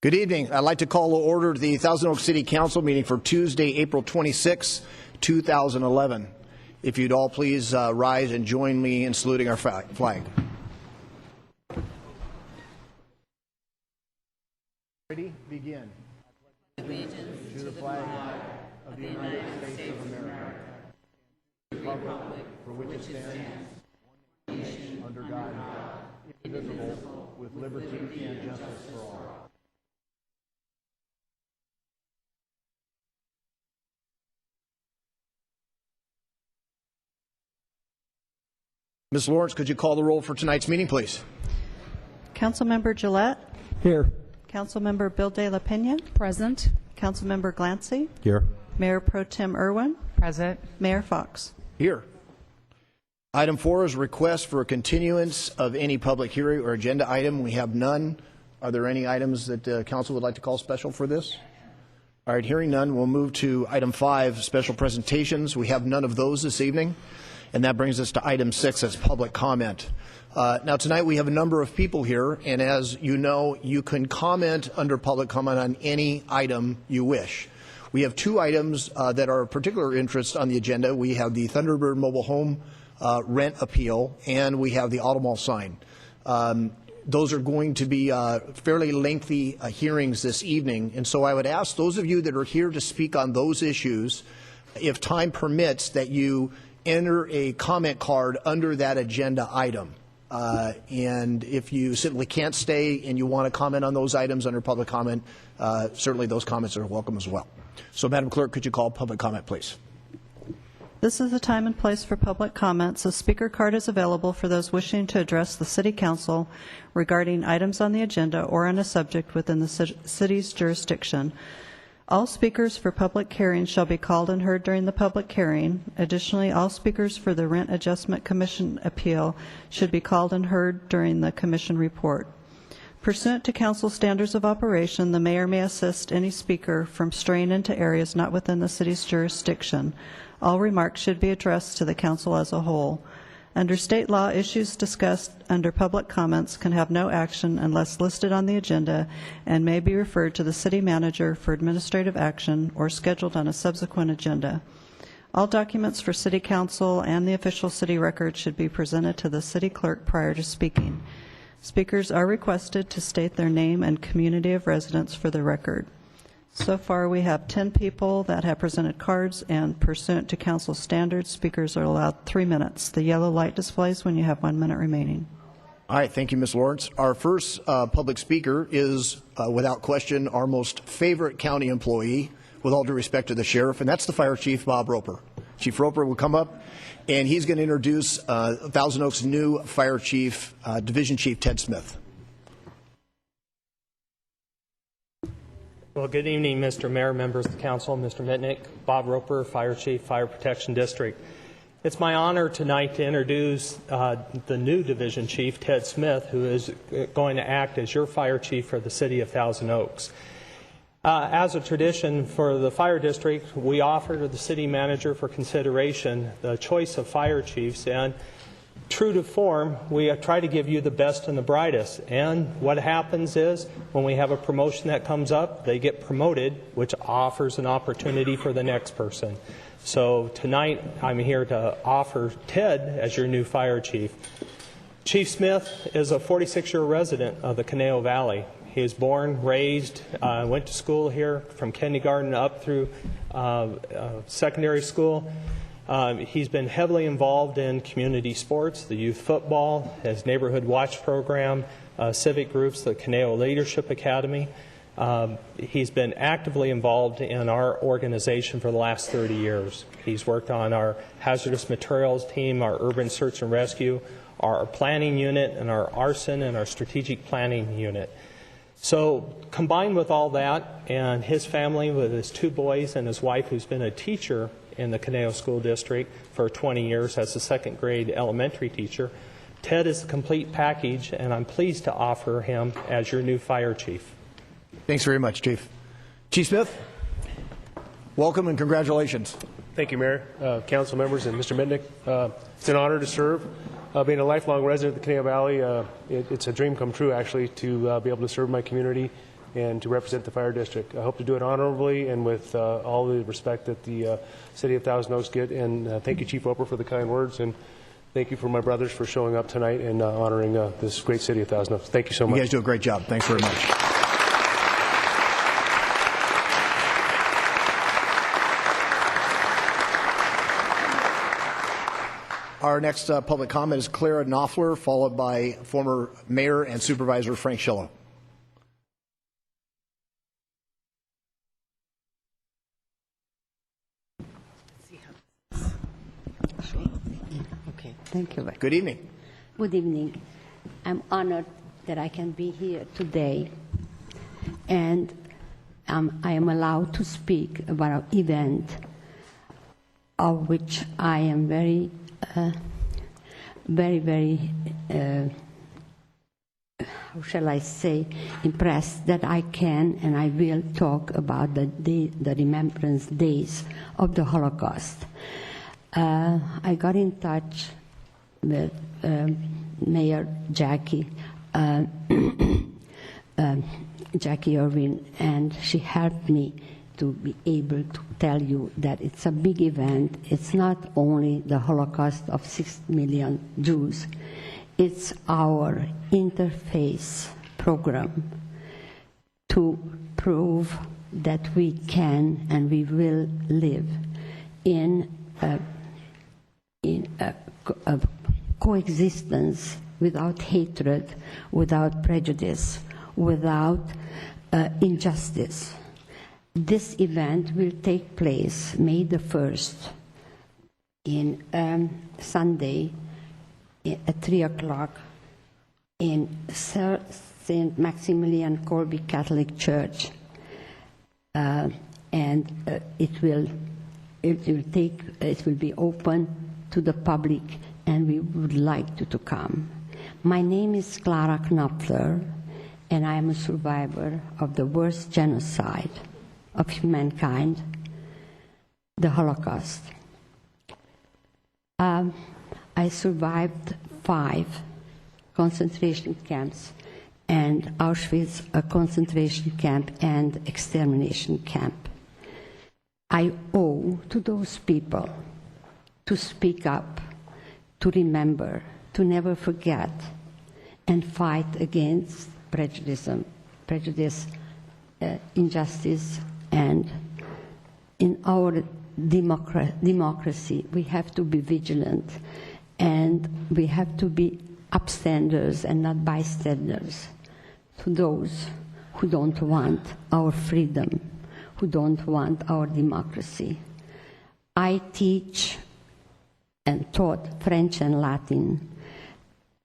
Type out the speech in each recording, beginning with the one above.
Good evening. I'd like to call to order the Thousand Oaks City Council meeting for Tuesday, April 26, 2011. If you'd all please rise and join me in saluting our flag. Ready? Begin. Allegiance To the flag of the United States of America, the republic for which it stands, under God, indivisible, with liberty and justice for all. Ms. Lawrence, could you call the roll for tonight's meeting, please? Councilmember Gillette. Here. Councilmember Bill De La Pena. present. Councilmember Glancy. Here. Mayor Pro Tem Irwin. Present. Mayor Fox. Here. Item 4 is a request for a continuance of any public hearing or agenda item. We have none. Are there any items that council would like to call special for this? All right, hearing none, we'll move to item 5, special presentations. We have none of those this evening. And that brings us to item 6, that's public comment. Now tonight we have a number of people here, and as you know, you can comment under public comment on any item you wish. We have 2 items that are of particular interest on the agenda. We have the Thunderbird mobile home rent appeal, and we have the auto mall sign. Those are going to be fairly lengthy hearings this evening, and so I would ask those of you that are here to speak on those issues, if time permits, that you enter a comment card under that agenda item. And if you simply can't stay and you want to comment on those items under public comment, certainly those comments are welcome as well. So, Madam Clerk, could you call public comment, please? This is the time and place for public comments. A speaker card is available for those wishing to address the City Council regarding items on the agenda or on a subject within the city's jurisdiction. All speakers for public hearings shall be called and heard during the public hearing. Additionally, all speakers for the Rent Adjustment Commission appeal should be called and heard during the Commission report. Pursuant to Council standards of operation, the Mayor may assist any speaker from straying into areas not within the City's jurisdiction. All remarks should be addressed to the Council as a whole. Under state law, issues discussed under public comments can have no action unless listed on the agenda and may be referred to the City Manager for administrative action or scheduled on a subsequent agenda. All documents for City Council and the official city record should be presented to the City Clerk prior to speaking. Speakers are requested to state their name and community of residence for the record. So far, we have 10 people that have presented cards, and pursuant to Council standards, speakers are allowed 3 minutes. The yellow light displays when you have 1 minute remaining. All right, thank you, Ms. Lawrence. Our first public speaker is, without question, our most favorite county employee, with all due respect to the sheriff, and that's the Fire Chief, Bob Roper. Chief Roper will come up, and he's going to introduce Thousand Oaks' new Fire Chief, Division Chief Ted Smith. Well, good evening, Mr. Mayor, members of the council, Mr. Mitnick, Bob Roper, Fire Chief, Fire Protection District. It's my honor tonight to introduce the new Division Chief, Ted Smith, who is going to act as your Fire Chief for the City of Thousand Oaks. As a tradition for the Fire District, we offer to the City Manager for consideration the choice of Fire Chiefs, and true to form, we try to give you the best and the brightest. And what happens is, when we have a promotion that comes up, they get promoted, which offers an opportunity for the next person. So tonight, I'm here to offer Ted as your new Fire Chief. Chief Smith is a 46-year resident of the Conejo Valley. He was born, raised, went to school here from kindergarten up through secondary school. He's been heavily involved in community sports, the youth football, his neighborhood watch program, civic groups, the Conejo Leadership Academy. He's been actively involved in our organization for the last 30 years. He's worked on our hazardous materials team, our urban search and rescue, our planning unit, and our arson and our strategic planning unit. So combined with all that, and his family with his 2 boys and his wife, who's been a teacher in the Conejo School District for 20 years as a 2nd grade elementary teacher, Ted is a complete package, and I'm pleased to offer him as your new Fire Chief. Thanks very much, Chief. Chief Smith, welcome and congratulations. Thank you, Mayor, council members, and Mr. Mitnick. It's an honor to serve. Being a lifelong resident of the Conejo Valley, it's a dream come true, actually, to be able to serve my community and to represent the fire district. I hope to do it honorably and with all the respect that the city of Thousand Oaks get. And thank you, Chief Roper, for the kind words, and thank you for my brothers for showing up tonight and honoring this great city of Thousand Oaks. Thank you so much. You guys do a great job. Thanks very much. Our next public comment is Clara Knopfler, followed by former Mayor and Supervisor Frank Schillo. Okay, thank you. Good evening. Good evening. I'm honored that I can be here today, and I am allowed to speak about an event of which I am very, how shall I say, impressed that I can and I will talk about the remembrance days of the Holocaust. I got in touch with Mayor Jackie Irwin, and she helped me to be able to tell you that it's a big event. It's not only the Holocaust of 6 million Jews, it's our interface program to prove that we can and we will live in a coexistence without hatred, without prejudice, without injustice. This event will take place May the 1st in Sunday at 3 o'clock in St. Maximilian Kolbe Catholic Church, and it will be open to the public, and we would like you to come. My name is Clara Knopfler, and I am a survivor of the worst genocide of humankind, the Holocaust. I survived 5 concentration camps and Auschwitz, a concentration camp and extermination camp. I owe to those people to speak up, to remember, to never forget, and fight against prejudice, injustice, and in our democracy, we have to be vigilant, and we have to be upstanders and not bystanders to those who don't want our freedom, who don't want our democracy. I teach and taught French and Latin.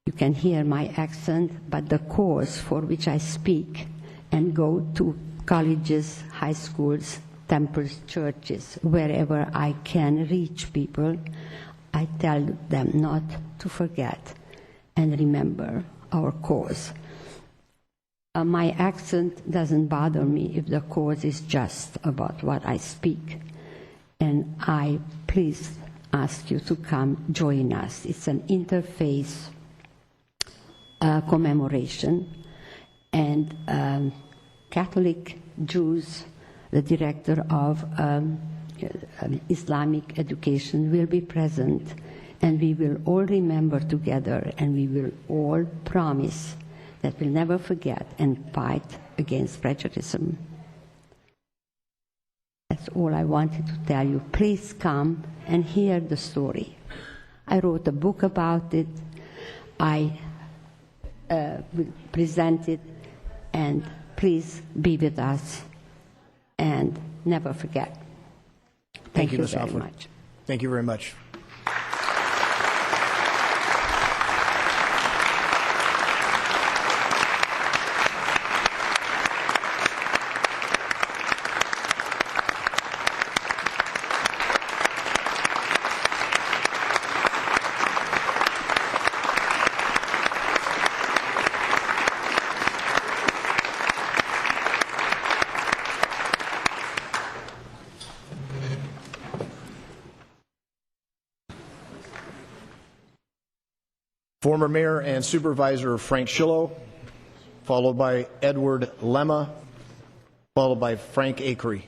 You can hear my accent, but the cause for which I speak and go to colleges, high schools, temples, churches, wherever I can reach people, I tell them not to forget and remember our cause. My accent doesn't bother me if the cause is just about what I speak. And I please ask you to come join us. It's an interfaith commemoration, and Catholic Jews, the director of Islamic education, will be present, and we will all remember together, and we will all promise that we'll never forget and fight against prejudice. That's all I wanted to tell you. Please come and hear the story. I wrote a book about it. I will present it, and please be with us and never forget. Thank you Ms. very Knopfler. much. Thank you very much. Former Mayor and Supervisor Frank Schillo, followed by Edward Lemma, followed by Frank Akery.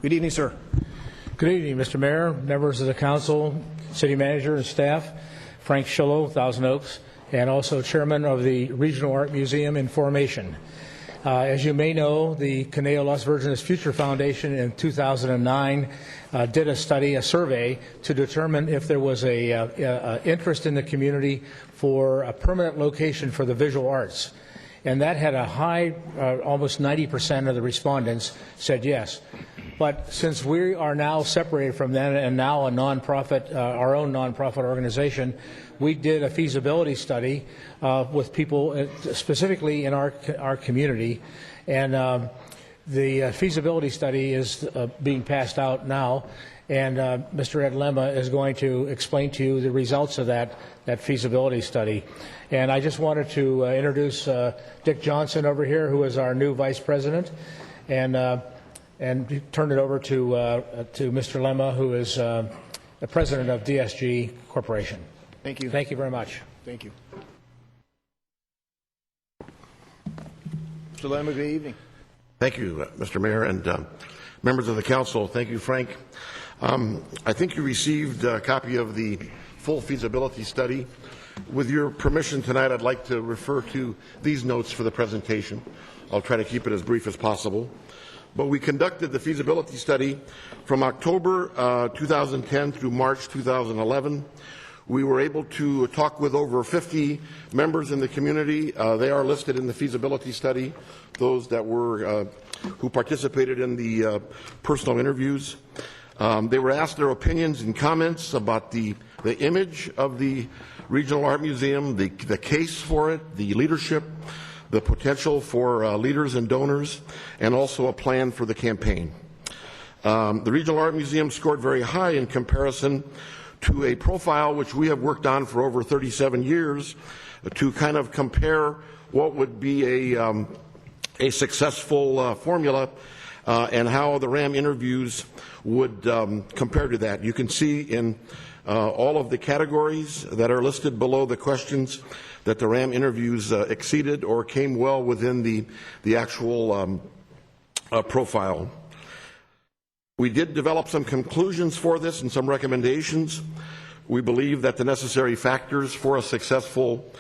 Good evening, sir. Good evening, Mr. Mayor, members of the council, city manager and staff. Frank Schillo, Thousand Oaks, and also chairman of the Regional Art Museum in formation. As you may know, the Caneo Las Virgenes Future Foundation in 2009 did a study, a survey, to determine if there was a interest in the community for a permanent location for the visual arts. And that had a high, almost 90% of the respondents said yes. But since we are now separated from them and now a nonprofit, our own nonprofit organization, we did a feasibility study with people specifically in our community, and the feasibility study is being passed out now, and Mr. Ed Lemma is going to explain to you the results of that feasibility study. And I just wanted to introduce Dick Johnson over here, who is our new vice president, and turn it over to Mr. Lemma, who is the president of DSG Corporation. Thank you. Thank you very much. Thank you. Mr. Lemma, good evening. Thank you, Mr. Mayor, and members of the council. Thank you, Frank. I think you received a copy of the full feasibility study. With your permission tonight, I'd like to refer to these notes for the presentation. I'll try to keep it as brief as possible. But we conducted the feasibility study from October 2010 through March 2011. We were able to talk with over 50 members in the community. They are listed in the feasibility study, those that were who participated in the personal interviews. They were asked their opinions and comments about the image of the Regional Art Museum, the case for it, the leadership, the potential for leaders and donors, and also a plan for the campaign. The Regional Art Museum scored very high in comparison to a profile which we have worked on for over 37 years to kind of compare what would be a successful formula and how the RAM interviews would compare to that. You can see in all of the categories that are listed below the questions that the RAM interviews exceeded or came well within the actual profile. We did develop some conclusions for this and some recommendations. We believe that the necessary factors for a successful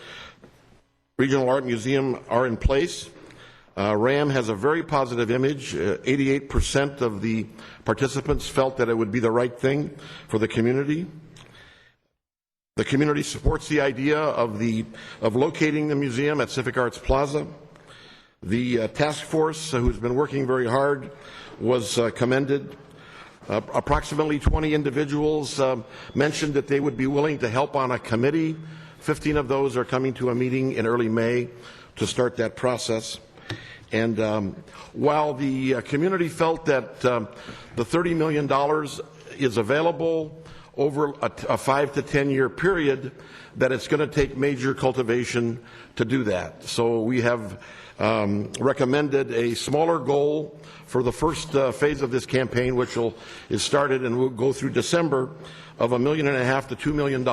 Regional Art Museum are in place. RAM has a very positive image. 88% of the participants felt that it would be the right thing for the community. The community supports the idea of locating the museum at Civic Arts Plaza. The task force, who's been working very hard, was commended. Approximately 20 individuals mentioned that they would be willing to help on a committee. 15 of those are coming to a meeting in early May to start that process. And while the community felt that the $30 million is available over a 5 to 10 year period, that it's going to take major cultivation to do that. So we have recommended a smaller goal for the first phase of this campaign, which is started and will go through December, of $1.5 million to $2 million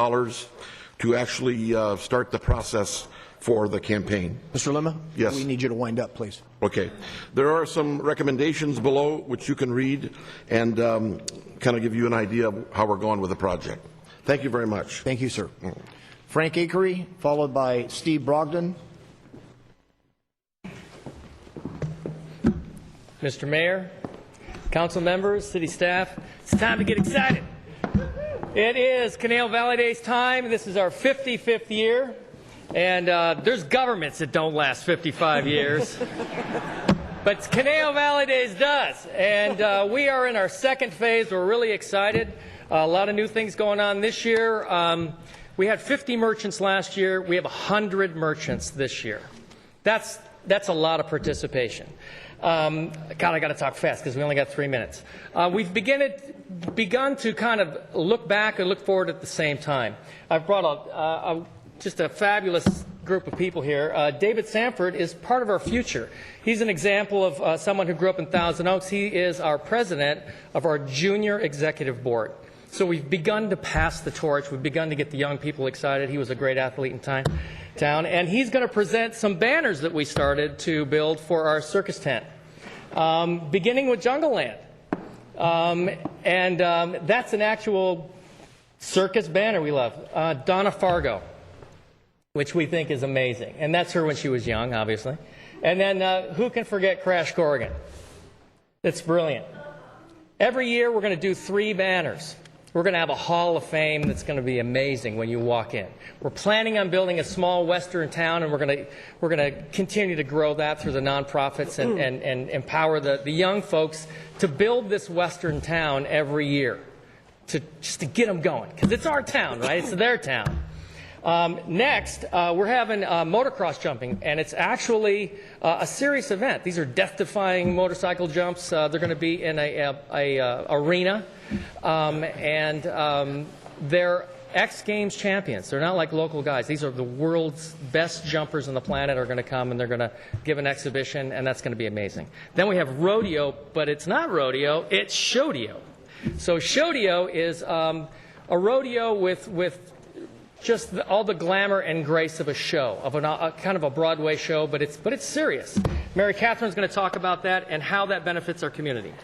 to actually start the process for the campaign. Mr. Lemma? Yes. We need you to wind up, please. Okay. There are some recommendations below which you can read and kind of give you an idea of how we're going with the project. Thank you very much. Thank you, sir. Frank Akery, followed by Steve Brogdon. Mr. Mayor, council members, city staff, it's time to get excited. It is Canal Valley Days time. This is our 55th year, and there's governments that don't last 55 years. But Canal Valley Days does, and we are in our second phase. We're really excited. A lot of new things going on this year. We had 50 merchants last year. We have 100 merchants this year. That's a lot of participation. God, I got to talk fast because we only got 3 minutes. We've begun to kind of look back and look forward at the same time. I've brought just a fabulous group of people here. David Sanford is part of our future. He's an example of someone who grew up in Thousand Oaks. He is our president of our junior executive board. So we've begun to pass the torch. We've begun to get the young people excited. He was a great athlete in town. And he's going to present some banners that we started to build for our circus tent, beginning with Jungle Land. That's an actual circus banner we love. Donna Fargo, which we think is amazing. And that's her when she was young, obviously. And then who can forget Crash Corrigan? It's brilliant. Every year we're going to do 3 banners. We're going to have a Hall of Fame that's going to be amazing when you walk in. We're planning on building a small western town, and we're going to continue to grow that through the nonprofits and empower the young folks to build this western town every year, just to get them going, because it's our town, right? It's their town. Next, we're having motocross jumping, and it's actually a serious event. These are death-defying motorcycle jumps. They're going to be in a arena, and they're X Games champions. They're not like local guys. These are the world's best jumpers on the planet are going to come, and they're going to give an exhibition, and that's going to be amazing. Then we have rodeo, but it's not rodeo, it's shodeo. So shodeo is a rodeo with just all the glamour and grace of a show, of a kind of a Broadway show, but it's serious. Mary Catherine's going to talk about that and how that benefits our community.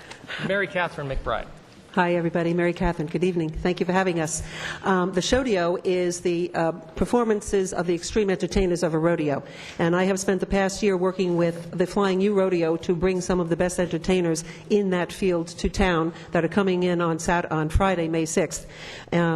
Mary Catherine McBride. Hi, everybody. Mary Catherine. Good evening. Thank you for having us. The Shodeo is the performances of the extreme entertainers of a rodeo. And I have spent the past year working with the Flying U Rodeo to bring some of the best entertainers in that field to town that are coming in on Friday, May 6th.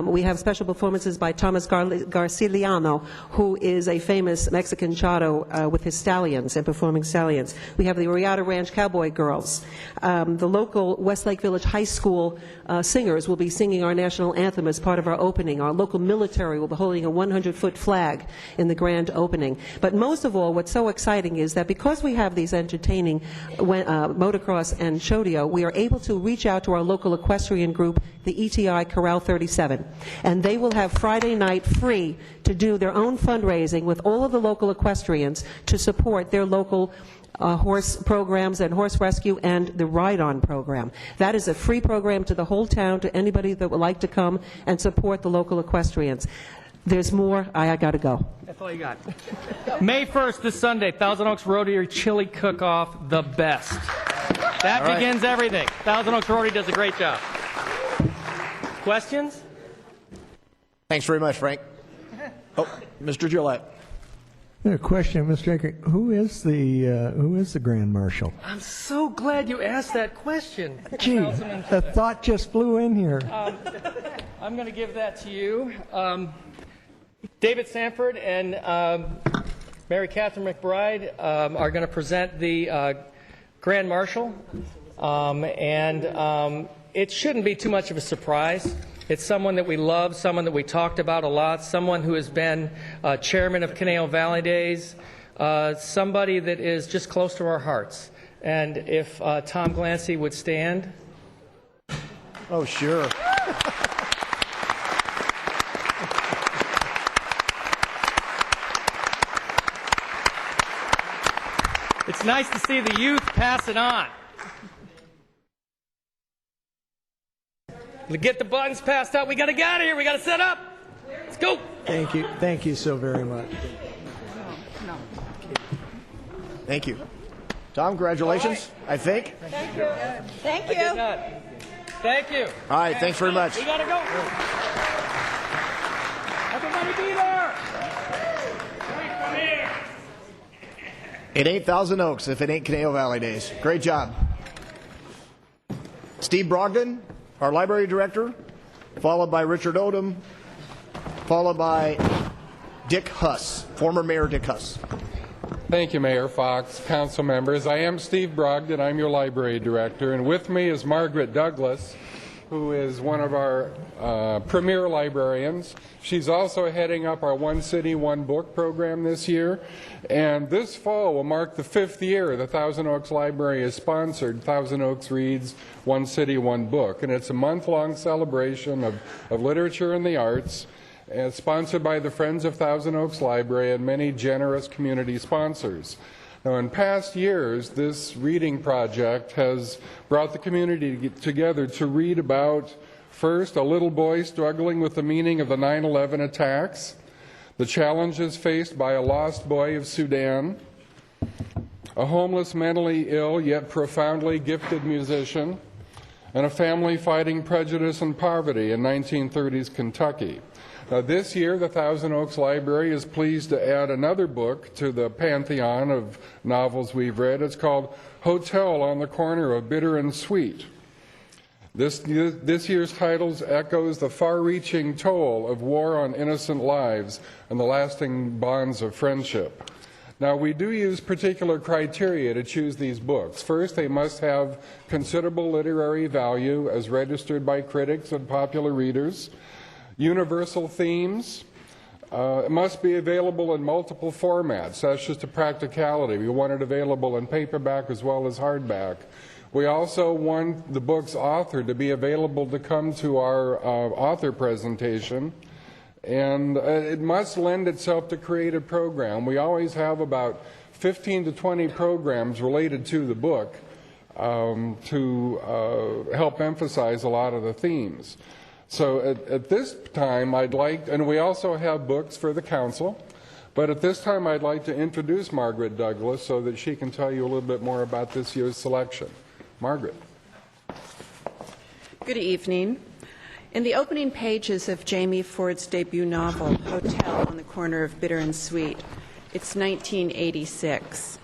We have special performances by Thomas Garciliano, who is a famous Mexican chado with his stallions and performing stallions. We have the Riata Ranch Cowboy Girls. The local Westlake Village High School singers will be singing our national anthem as part of our opening. Our local military will be holding a 100-foot flag in the grand opening. But most of all, what's so exciting is that because we have these entertaining motocross and shodeo, we are able to reach out to our local equestrian group, the ETI Corral 37. And they will have Friday night free to do their own fundraising with all of the local equestrians to support their local horse programs and horse rescue and the ride-on program. That is a free program to the whole town, to anybody that would like to come and support the local equestrians. There's more. I got to go. That's all you got. May 1st, this Sunday, Thousand Oaks Rotary Chili Cook-Off, the best. That begins everything. Thousand Oaks Rotary does a great job. Questions? Thanks very much, Frank. Oh, Mr. Gillette. A question, Mr. Aker. Who is the Grand Marshal? I'm so glad you asked that question. Gee, the thought just flew in here. I'm going to give that to you. David Sanford and Mary Catherine McBride are going to present the Grand Marshal, and it shouldn't be too much of a surprise. It's someone that we love, someone that we talked about a lot, someone who has been chairman of Conejo Valley Days, somebody that is just close to our hearts. And if Tom Glancy would stand. Oh, sure. It's nice to see the youth pass it on. To get the buttons passed out, we got to get out of here. We got to set up. Let's go. Thank you. Thank you so very much. Thank you. Tom, congratulations, I think. Thank you. Thank you. Thank you. All right, thanks very much. We got to go. Everybody be there. Come here. It ain't Thousand Oaks if it ain't Conejo Valley Days. Great job. Steve Brogdon, our library director, followed by Richard Odom, followed by Dick Huss, former Mayor Dick Huss. Thank you, Mayor Fox, council members. I am Steve Brogdon. I'm your library director, and with me is Margaret Douglas, who is one of our premier librarians. She's also heading up our One City, One Book program this year. And this fall will mark the 5th year the Thousand Oaks Library has sponsored Thousand Oaks Reads One City, One Book. And it's a month-long celebration of literature and the arts, and sponsored by the Friends of Thousand Oaks Library and many generous community sponsors. Now, in past years, this reading project has brought the community together to read about First, a little boy struggling with the meaning of the 9/11 attacks, the challenges faced by a lost boy of Sudan, a homeless, mentally ill, yet profoundly gifted musician, and a family fighting prejudice and poverty in 1930s Kentucky. Now, this year, the Thousand Oaks Library is pleased to add another book to the pantheon of novels we've read. It's called Hotel on the Corner of Bitter and Sweet. This year's title echoes the far-reaching toll of war on innocent lives and the lasting bonds of friendship. Now, we do use particular criteria to choose these books. First, they must have considerable literary value as registered by critics and popular readers. Universal themes. It must be available in multiple formats. That's just a practicality. We want it available in paperback as well as hardback. We also want the book's author to be available to come to our author presentation. And it must lend itself to creative program. We always have about 15 to 20 programs related to the book to help emphasize a lot of the themes. So at this time, I'd like, and we also have books for the council, but at this time I'd like to introduce Margaret Douglas so that she can tell you a little bit more about this year's selection. Margaret. Good evening. In the opening pages of Jamie Ford's debut novel, Hotel on the Corner of Bitter and Sweet, it's 1986.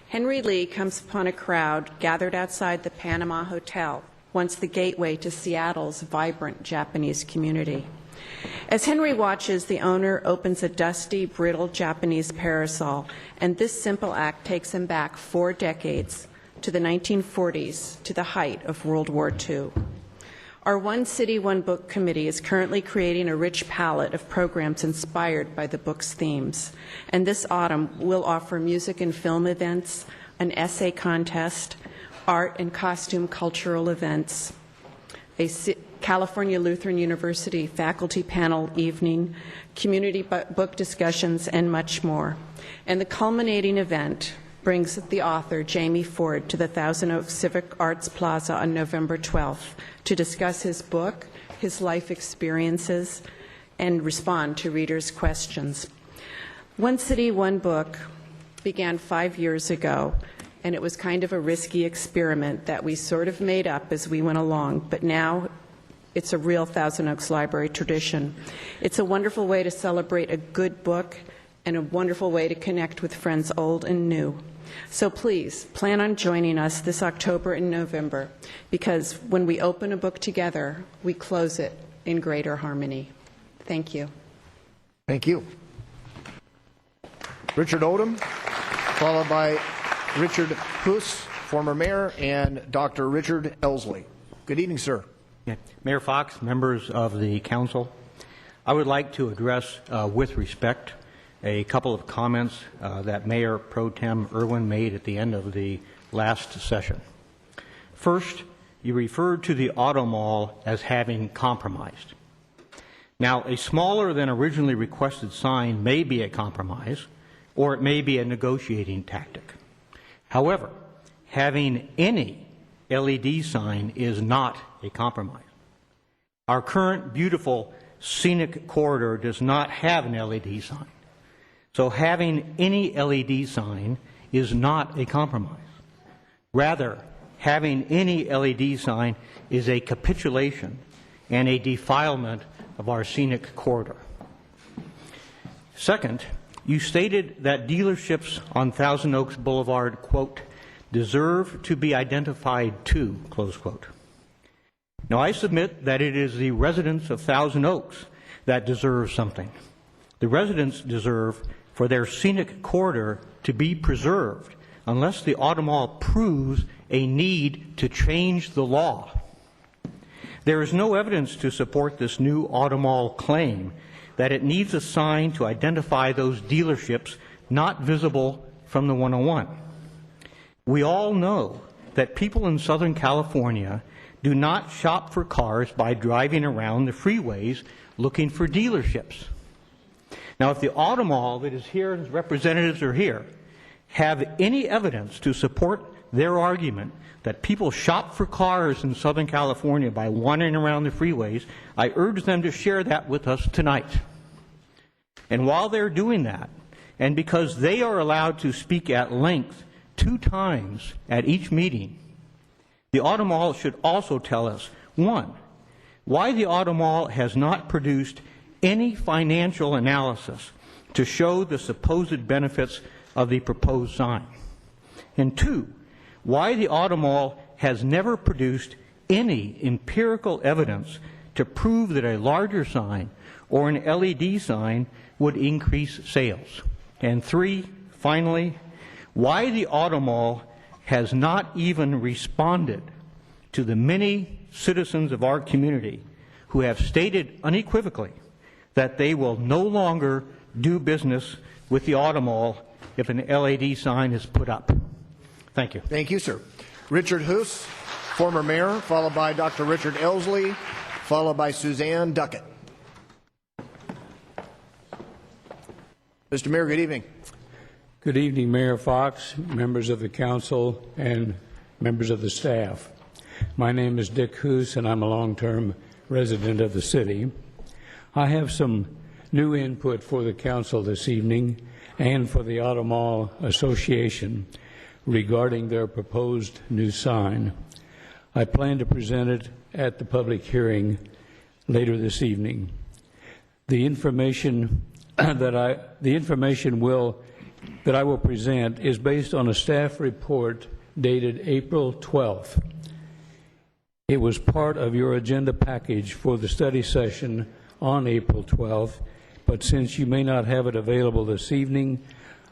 Henry Lee comes upon a crowd gathered outside the Panama Hotel, once the gateway to Seattle's vibrant Japanese community. As Henry watches, the owner opens a dusty, brittle Japanese parasol, and this simple act takes him back 4 decades to the 1940s, to the height of World War II. Our One City, One Book Committee is currently creating a rich palette of programs inspired by the book's themes. And this autumn, we'll offer music and film events, an essay contest, art and costume cultural events, a California Lutheran University faculty panel evening, community book discussions, and much more. And the culminating event brings the author, Jamie Ford, to the Thousand Oaks Civic Arts Plaza on November 12th to discuss his book, his life experiences, and respond to readers' questions. One City, One Book began 5 years ago, and it was kind of a risky experiment that we sort of made up as we went along, but now it's a real Thousand Oaks Library tradition. It's a wonderful way to celebrate a good book and a wonderful way to connect with friends old and new. So please, plan on joining us this October and November, because when we open a book together, we close it in greater harmony. Thank you. Thank you. Richard Odom, followed by Richard Puss, former mayor, and Dr. Richard Elsley. Good evening, sir. Yeah. Mayor Fox, members of the council, I would like to address with respect a couple of comments that Mayor Pro Tem Irwin made at the end of the last session. First, you referred to the auto mall as having compromised. Now, a smaller than originally requested sign may be a compromise, or it may be a negotiating tactic. However, having any LED sign is not a compromise. Our current beautiful scenic corridor does not have an LED sign. So having any LED sign is not a compromise. Rather, having any LED sign is a capitulation and a defilement of our scenic corridor. Second, you stated that dealerships on Thousand Oaks Boulevard, quote, deserve to be identified too, close quote. Now, I submit that it is the residents of Thousand Oaks that deserve something. The residents deserve for their scenic corridor to be preserved unless the auto mall proves a need to change the law. There is no evidence to support this new auto mall claim that it needs a sign to identify those dealerships not visible from the 101. We all know that people in Southern California do not shop for cars by driving around the freeways looking for dealerships. Now, if the auto mall that is here, and its representatives are here, have any evidence to support their argument that people shop for cars in Southern California by wandering around the freeways, I urge them to share that with us tonight. And while they're doing that, and because they are allowed to speak at length 2 times at each meeting, the Auto Mall should also tell us, 1, why the Auto Mall has not produced any financial analysis to show the supposed benefits of the proposed sign, and 2, why the Auto Mall has never produced any empirical evidence to prove that a larger sign or an LED sign would increase sales. And 3, finally, why the Auto Mall has not even responded to the many citizens of our community who have stated unequivocally that they will no longer do business with the Auto Mall if an LED sign is put up. Thank you. Thank you, sir. Richard Hoos, former mayor, followed by Dr. Richard Elsley, followed by Suzanne Duckett. Mr. Mayor, good evening. Good evening, Mayor Fox, members of the council, and members of the staff. My name is Dick Hoos, and I'm a long-term resident of the city. I have some new input for the council this evening and for the Auto Mall Association regarding their proposed new sign. I plan to present it at the public hearing later this evening. The information that I will present is based on a staff report dated April 12th. It was part of your agenda package for the study session on April 12th, but since you may not have it available this evening,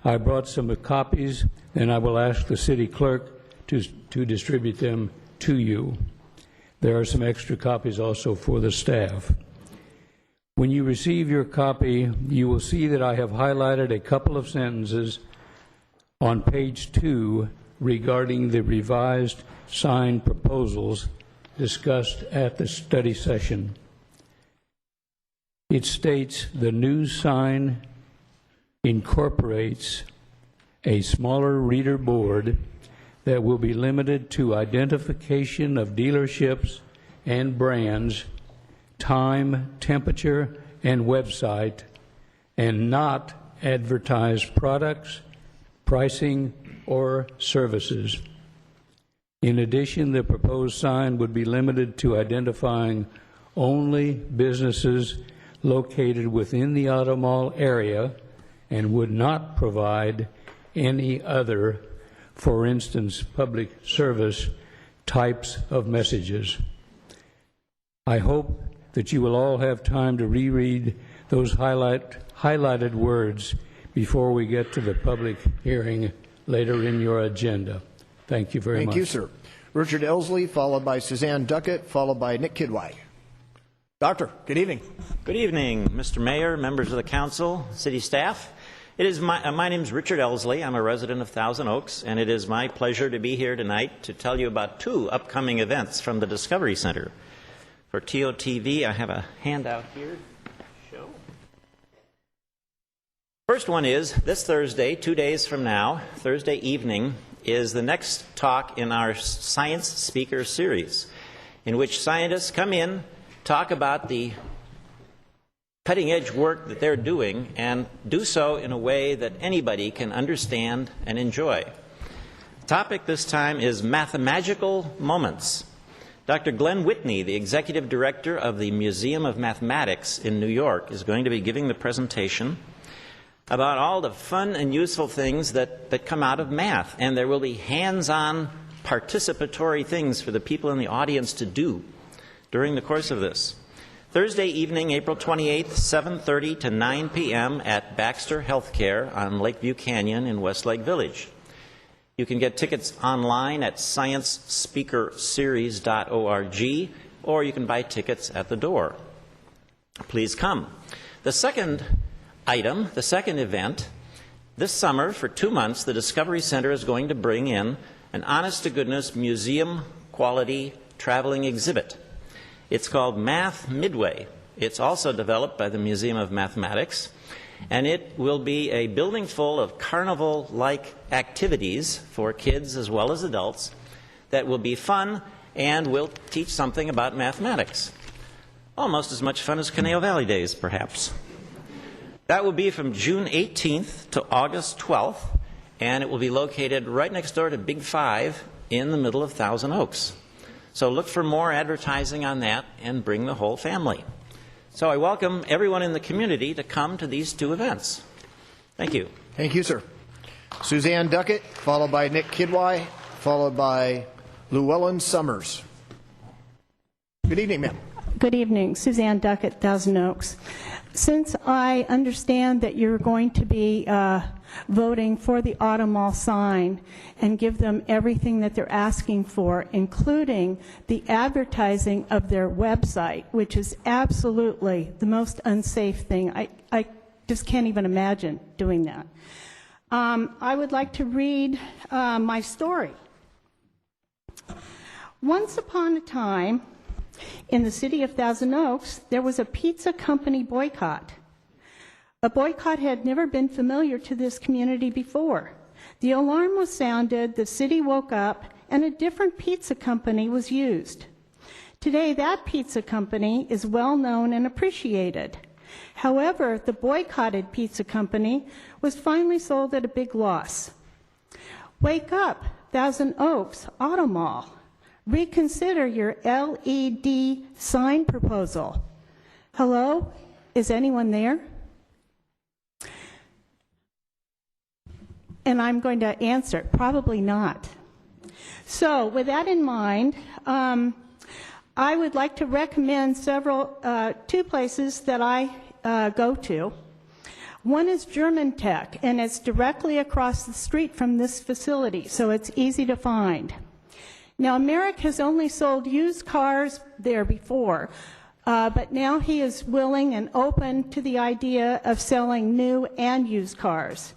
I brought some copies, and I will ask the city clerk to distribute them to you. There are some extra copies also for the staff. When you receive your copy, you will see that I have highlighted a couple of sentences on page 2 regarding the revised sign proposals discussed at the study session. It states the new sign incorporates a smaller reader board that will be limited to identification of dealerships and brands, time, temperature, and website, and not advertise products, pricing, or services. In addition, the proposed sign would be limited to identifying only businesses located within the Auto Mall area and would not provide any other, for instance, public service types of messages. I hope that you will all have time to reread those highlighted words before we get to the public hearing later in your agenda. Thank you very much. Thank you, sir. Richard Elsley, followed by Suzanne Duckett, followed by Nick Kidwai. Doctor, good evening. Good evening, Mr. Mayor, members of the council, city staff. My name is Richard Elsley. I'm a resident of Thousand Oaks, and it is my pleasure to be here tonight to tell you about 2 upcoming events from the Discovery Center. For TOTV, I have a handout here to show. First one is this Thursday, 2 days from now, Thursday evening, is the next talk in our Science Speaker Series, in which scientists come in, talk about the cutting-edge work that they're doing, and do so in a way that anybody can understand and enjoy. The topic this time is mathemagical moments. Dr. Glenn Whitney, the executive director of the Museum of Mathematics in New York, is going to be giving the presentation about all the fun and useful things that come out of math. And there will be hands-on participatory things for the people in the audience to do during the course of this. Thursday evening, April 28th, 7:30 to 9 p.m. at Baxter Healthcare on Lakeview Canyon in Westlake Village. You can get tickets online at sciencespeakerseries.org, or you can buy tickets at the door. Please come. The second item, the second event, this summer for 2 months, the Discovery Center is going to bring in an honest-to-goodness museum-quality traveling exhibit. It's called Math Midway. It's also developed by the Museum of Mathematics, and it will be a building full of carnival-like activities for kids as well as adults that will be fun and will teach something about mathematics. Almost as much fun as Conejo Valley Days, perhaps. That will be from June 18th to August 12th, and it will be located right next door to Big 5 in the middle of Thousand Oaks. So look for more advertising on that and bring the whole family. So I welcome everyone in the community to come to these two events. Thank you. Thank you, sir. Suzanne Duckett, followed by Nick Kidwai, followed by Llewellyn Summers. Good evening, ma'am. Good evening. Suzanne Duckett, Thousand Oaks. Since I understand that you're going to be voting for the Auto Mall sign and give them everything that they're asking for, including the advertising of their website, which is absolutely the most unsafe thing. I just can't even imagine doing that. I would like to read my story. Once upon a time, in the city of Thousand Oaks, there was a pizza company boycott. A boycott had never been familiar to this community before. The alarm was sounded, the city woke up, and a different pizza company was used. Today, that pizza company is well known and appreciated. However, the boycotted pizza company was finally sold at a big loss. Wake up, Thousand Oaks Auto Mall. Reconsider your LED sign proposal. Hello? Is anyone there? And I'm going to answer, probably not. So with that in mind, I would like to recommend two places that I go to. One is German Tech, and it's directly across the street from this facility, so it's easy to find. Now, Merrick has only sold used cars there before, but now he is willing and open to the idea of selling new and used cars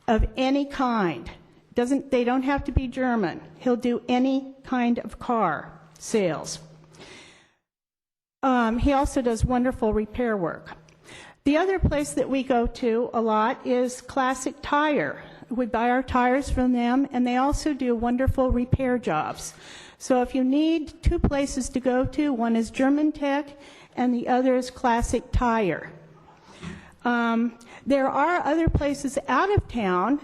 of any kind. They don't have to be German. He'll do any kind of car sales. He also does wonderful repair work. The other place that we go to a lot is Classic Tire. We buy our tires from them, and they also do wonderful repair jobs. So if you need two places to go to, one is German Tech, and the other is Classic Tire. There are other places out of town.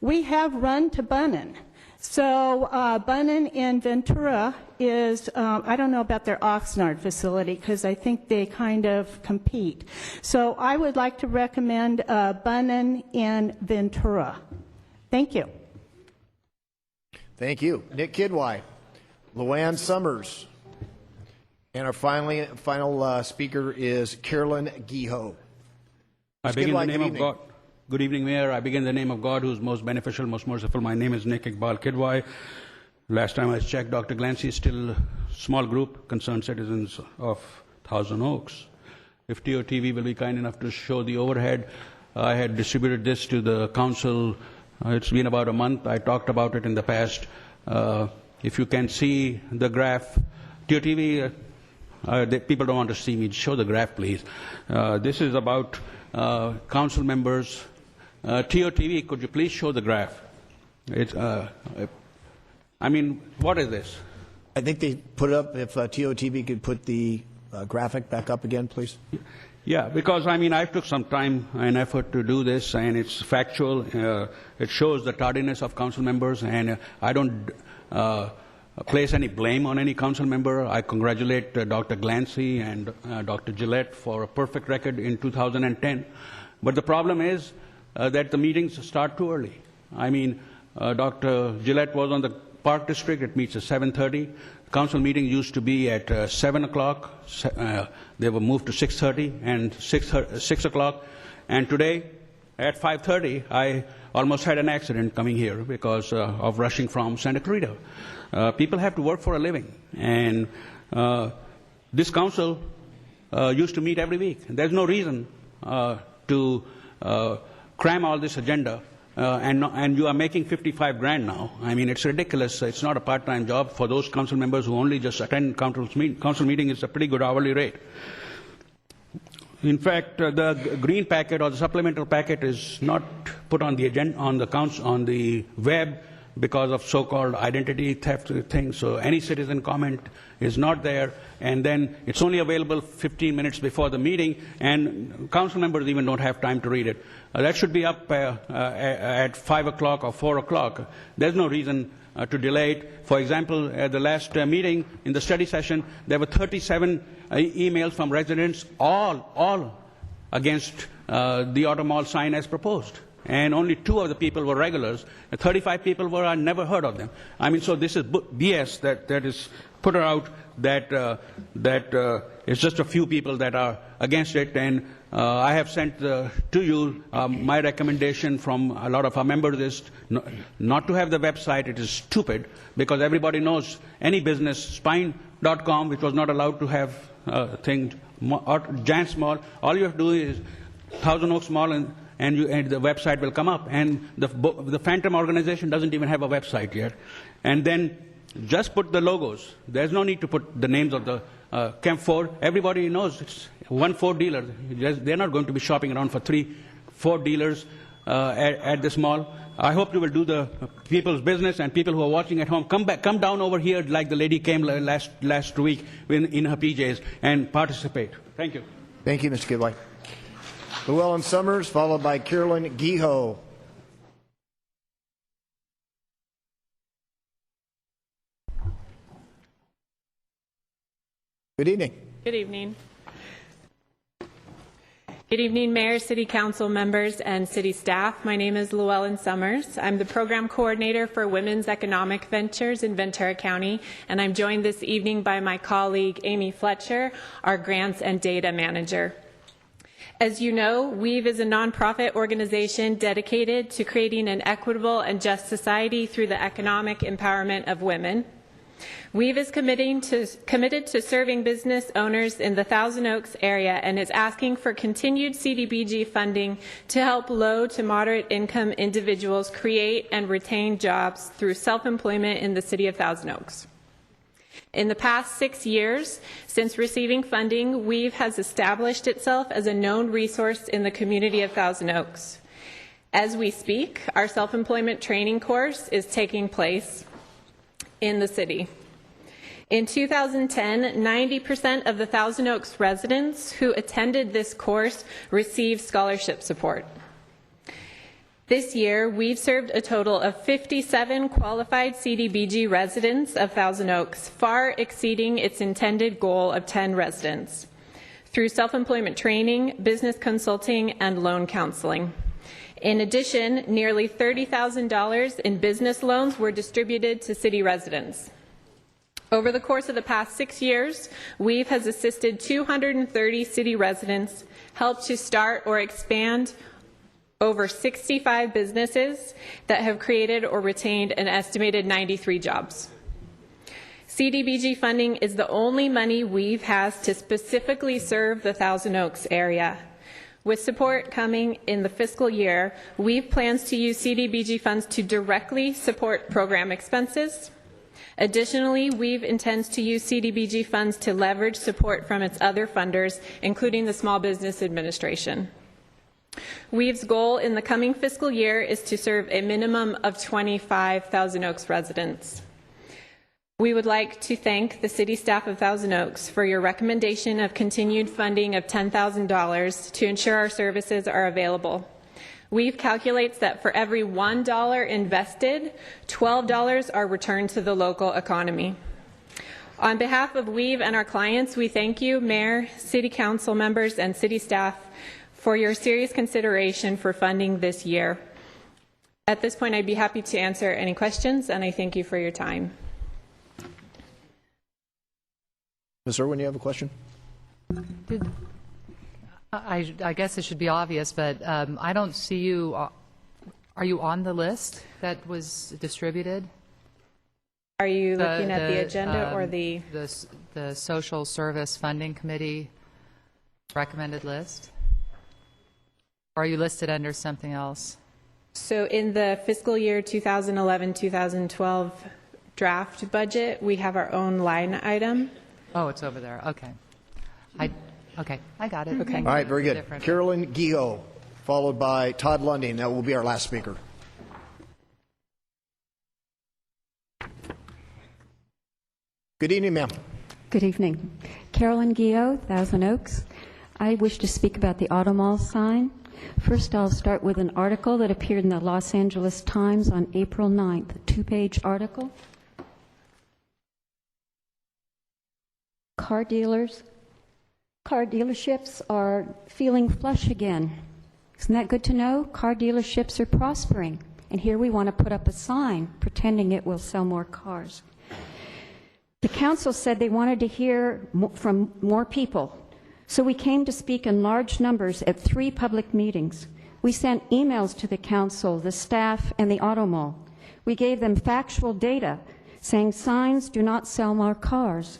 We have run to Bunnan. So Bunnan in Ventura is, I don't know about their Oxnard facility because I think they kind of compete. So I would like to recommend Bunnan in Ventura. Thank you. Thank you. Nick Kidwai, Luann Summers, and our final speaker is Carolyn Guiho. I begin in the name of God. Good evening, Mayor. I begin in the name of God, who is most beneficial, most merciful. My name is Nick Iqbal Kidwai. Last time I checked, Dr. Glancy is still a small group, concerned citizens of Thousand Oaks. If TOTV will be kind enough to show the overhead, I had distributed this to the council. It's been about a month. I talked about it in the past. If you can see the graph, TOTV, people don't want to see me. Show the graph, please. This is about council members. TOTV, could you please show the graph? It's, I mean, what is this? I think they put it up, if TOTV could put the graphic back up again, please. Yeah, because, I mean, I took some time and effort to do this, and it's factual. It shows the tardiness of council members, and I don't place any blame on any council member. I congratulate Dr. Glancy and Dr. Gillette for a perfect record in 2010. But the problem is that the meetings start too early. I mean, Dr. Gillette was on the Park District. It meets at 7:30. Council meeting used to be at 7 o'clock. They were moved to 6:30 and 6 o'clock. And today, at 5:30, I almost had an accident coming here because of rushing from Santa Clarita. People have to work for a living. And this council used to meet every week. There's no reason to cram all this agenda. And you are making 55 grand now. I mean, it's ridiculous. It's not a part-time job for those council members who only just attend council meeting. It's a pretty good hourly rate. In fact, the green packet or the supplemental packet is not put on the agenda on the web because of so-called identity theft things. So any citizen comment is not there, and then it's only available 15 minutes before the meeting, and council members even don't have time to read it. That should be up at 5 o'clock or 4 o'clock. There's no reason to delay it. For example, at the last meeting in the study session, there were 37 emails from residents, all against the auto mall sign as proposed. And only 2 of the people were regulars. 35 people were, I never heard of them. I mean, so this is BS that is put out that it's just a few people that are against it. And I have sent to you my recommendation from a lot of our members is not to have the website. It is stupid because everybody knows any business, Spine.com, which was not allowed to have things, Giants Mall, all you have to do is Thousand Oaks Mall and the website will come up. And the Phantom organization doesn't even have a website yet. And then just put the logos. There's no need to put the names of the Camp Ford. Everybody knows it's one Ford dealer. They're not going to be shopping around for 3 Ford dealers at this mall. I hope you will do the people's business, and people who are watching at home, come down over here like the lady came last week in her PJs and participate. Thank you. Thank you, Mr. Kidwai. Llewellyn Summers, followed by Carolyn Guijo. Good evening. Good evening. Good evening, Mayor, City Council members, and City staff. My name is Llewellyn Summers. I'm the Program Coordinator for Women's Economic Ventures in Ventura County, and I'm joined this evening by my colleague, Amy Fletcher, our Grants and Data Manager. As you know, WEAVE is a nonprofit organization dedicated to creating an equitable and just society through the economic empowerment of women. WEAVE is committed to serving business owners in the Thousand Oaks area and is asking for continued CDBG funding to help low to moderate income individuals create and retain jobs through self-employment in the city of Thousand Oaks. In the past 6 years, since receiving funding, WEAVE has established itself as a known resource in the community of Thousand Oaks. As we speak, our self-employment training course is taking place in the city. In 2010, 90% of the Thousand Oaks residents who attended this course received scholarship support. This year, we've served a total of 57 qualified CDBG residents of Thousand Oaks, far exceeding its intended goal of 10 residents, through self-employment training, business consulting, and loan counseling. In addition, nearly $30,000 in business loans were distributed to city residents. Over the course of the past 6 years, WEAVE has assisted 230 city residents, helped to start or expand over 65 businesses that have created or retained an estimated 93 jobs. CDBG funding is the only money WEAVE has to specifically serve the Thousand Oaks area. With support coming in the fiscal year, WEAVE plans to use CDBG funds to directly support program expenses. Additionally, WEAVE intends to use CDBG funds to leverage support from its other funders, including the Small Business Administration. WEAVE's goal in the coming fiscal year is to serve a minimum of 25 Thousand Oaks residents. We would like to thank the city staff of Thousand Oaks for your recommendation of continued funding of $10,000 to ensure our services are available. WEAVE calculates that for every $1 invested, $12 are returned to the local economy. On behalf of WEAVE and our clients, we thank you, Mayor, City Council members, and city staff for your serious consideration for funding this year. At this point, I'd be happy to answer any questions, and I thank you for your time. Ms. Irwin, you have a question? I guess it should be obvious, but I don't see you. Are you on the list that was distributed? Are you looking at the agenda or the Social Service Funding Committee recommended list? Or are you listed under something else? So in the fiscal year 2011-2012 draft budget, we have our own line item. Oh, it's over there. Okay. Okay, I got it. Okay. All right, very good. Different. Carolyn Guillot, followed by Todd Lundy, and that will be our last speaker. Good evening, ma'am. Good evening. Carolyn Guillot, Thousand Oaks. I wish to speak about the Auto Mall sign. First, I'll start with an article that appeared in the Los Angeles Times on April 9th, a two-page article. Car dealerships are feeling flush again. Isn't that good to know? Car dealerships are prospering. And here we want to put up a sign pretending it will sell more cars. The council said they wanted to hear from more people. So we came to speak in large numbers at 3 public meetings. We sent emails to the council, the staff, and the Auto Mall. We gave them factual data saying signs do not sell more cars.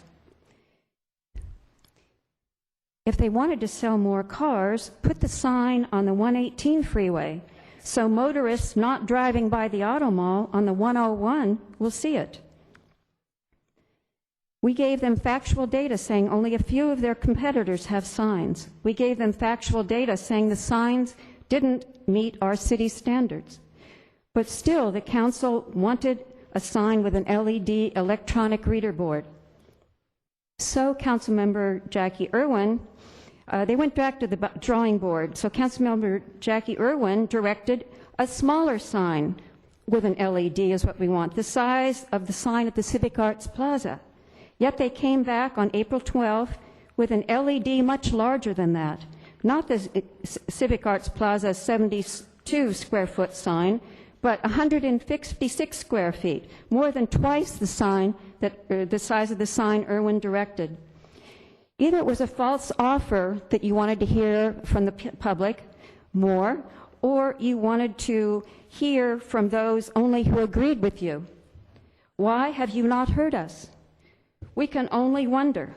If they wanted to sell more cars, put the sign on the 118 freeway so motorists not driving by the Auto Mall on the 101 will see it. We gave them factual data saying only a few of their competitors have signs. We gave them factual data saying the signs didn't meet our city standards. But still, the council wanted a sign with an LED electronic reader board. So Councilmember Jackie Irwin, they went back to the drawing board. So Councilmember Jackie Irwin directed a smaller sign with an LED is what we want, the size of the sign at the Civic Arts Plaza. Yet they came back on April 12th with an LED much larger than that. Not the Civic Arts Plaza 72 square foot sign, but 156 square feet, more than twice the sign that the size of the sign Irwin directed. Either it was a false offer that you wanted to hear from the public more, or you wanted to hear from those only who agreed with you. Why have you not heard us? We can only wonder.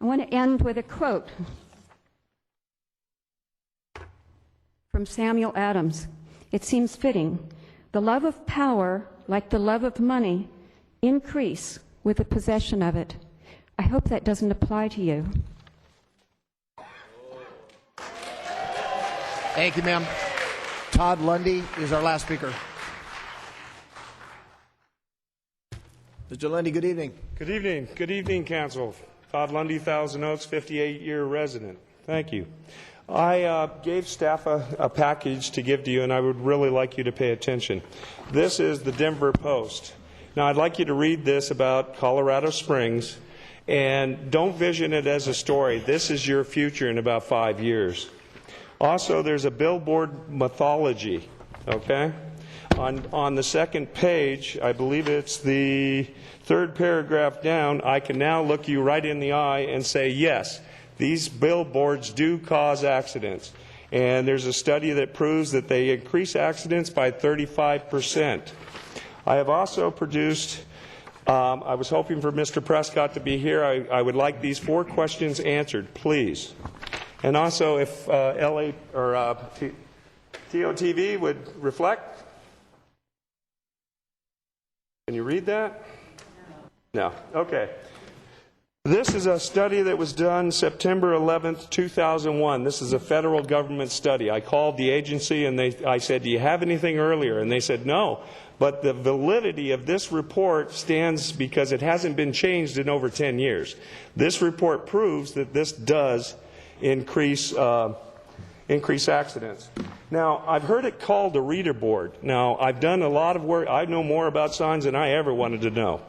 I want to end with a quote from Samuel Adams. It seems fitting. The love of power, like the love of money, increase with the possession of it. I hope that doesn't apply to you. Thank you, ma'am. Todd Lundy is our last speaker. Mr. Lundy, good evening. Good evening. Good evening, Council. Todd Lundy, Thousand Oaks, 58-year resident. Thank you. I gave staff a package to give to you, and I would really like you to pay attention. This is the Denver Post. Now, I'd like you to read this about Colorado Springs, and don't vision it as a story. This is your future in about 5 years. Also, there's a billboard mythology, okay? On the second page, I believe it's the third paragraph down, I can now look you right in the eye and say, yes, these billboards do cause accidents. And there's a study that proves that they increase accidents by 35%. I have also produced, I was hoping for Mr. Prescott to be here. I would like these 4 questions answered, please. And also, if LA or TOTV would reflect. Can you read that? No. Okay. This is a study that was done September 11th, 2001. This is a federal government study. I called the agency and I said, do you have anything earlier? And they said, no. But the validity of this report stands because it hasn't been changed in over 10 years. This report proves that this does increase accidents. Now, I've heard it called a reader board. Now, I've done a lot of work. I know more about signs than I ever wanted to know.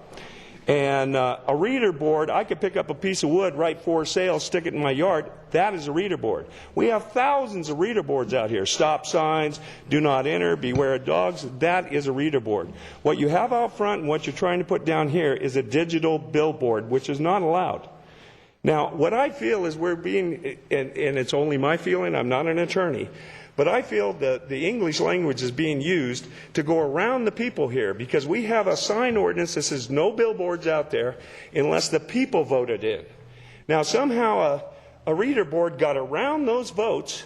And a reader board, I could pick up a piece of wood, write for sale, stick it in my yard. That is a reader board. We have thousands of reader boards out here. Stop signs, do not enter, beware of dogs. That is a reader board. What you have out front and what you're trying to put down here is a digital billboard, which is not allowed. Now, what I feel is we're being, and it's only my feeling, I'm not an attorney, but I feel that the English language is being used to go around the people here because we have a sign ordinance that says no billboards out there unless the people voted in. Now, somehow a reader board got around those votes,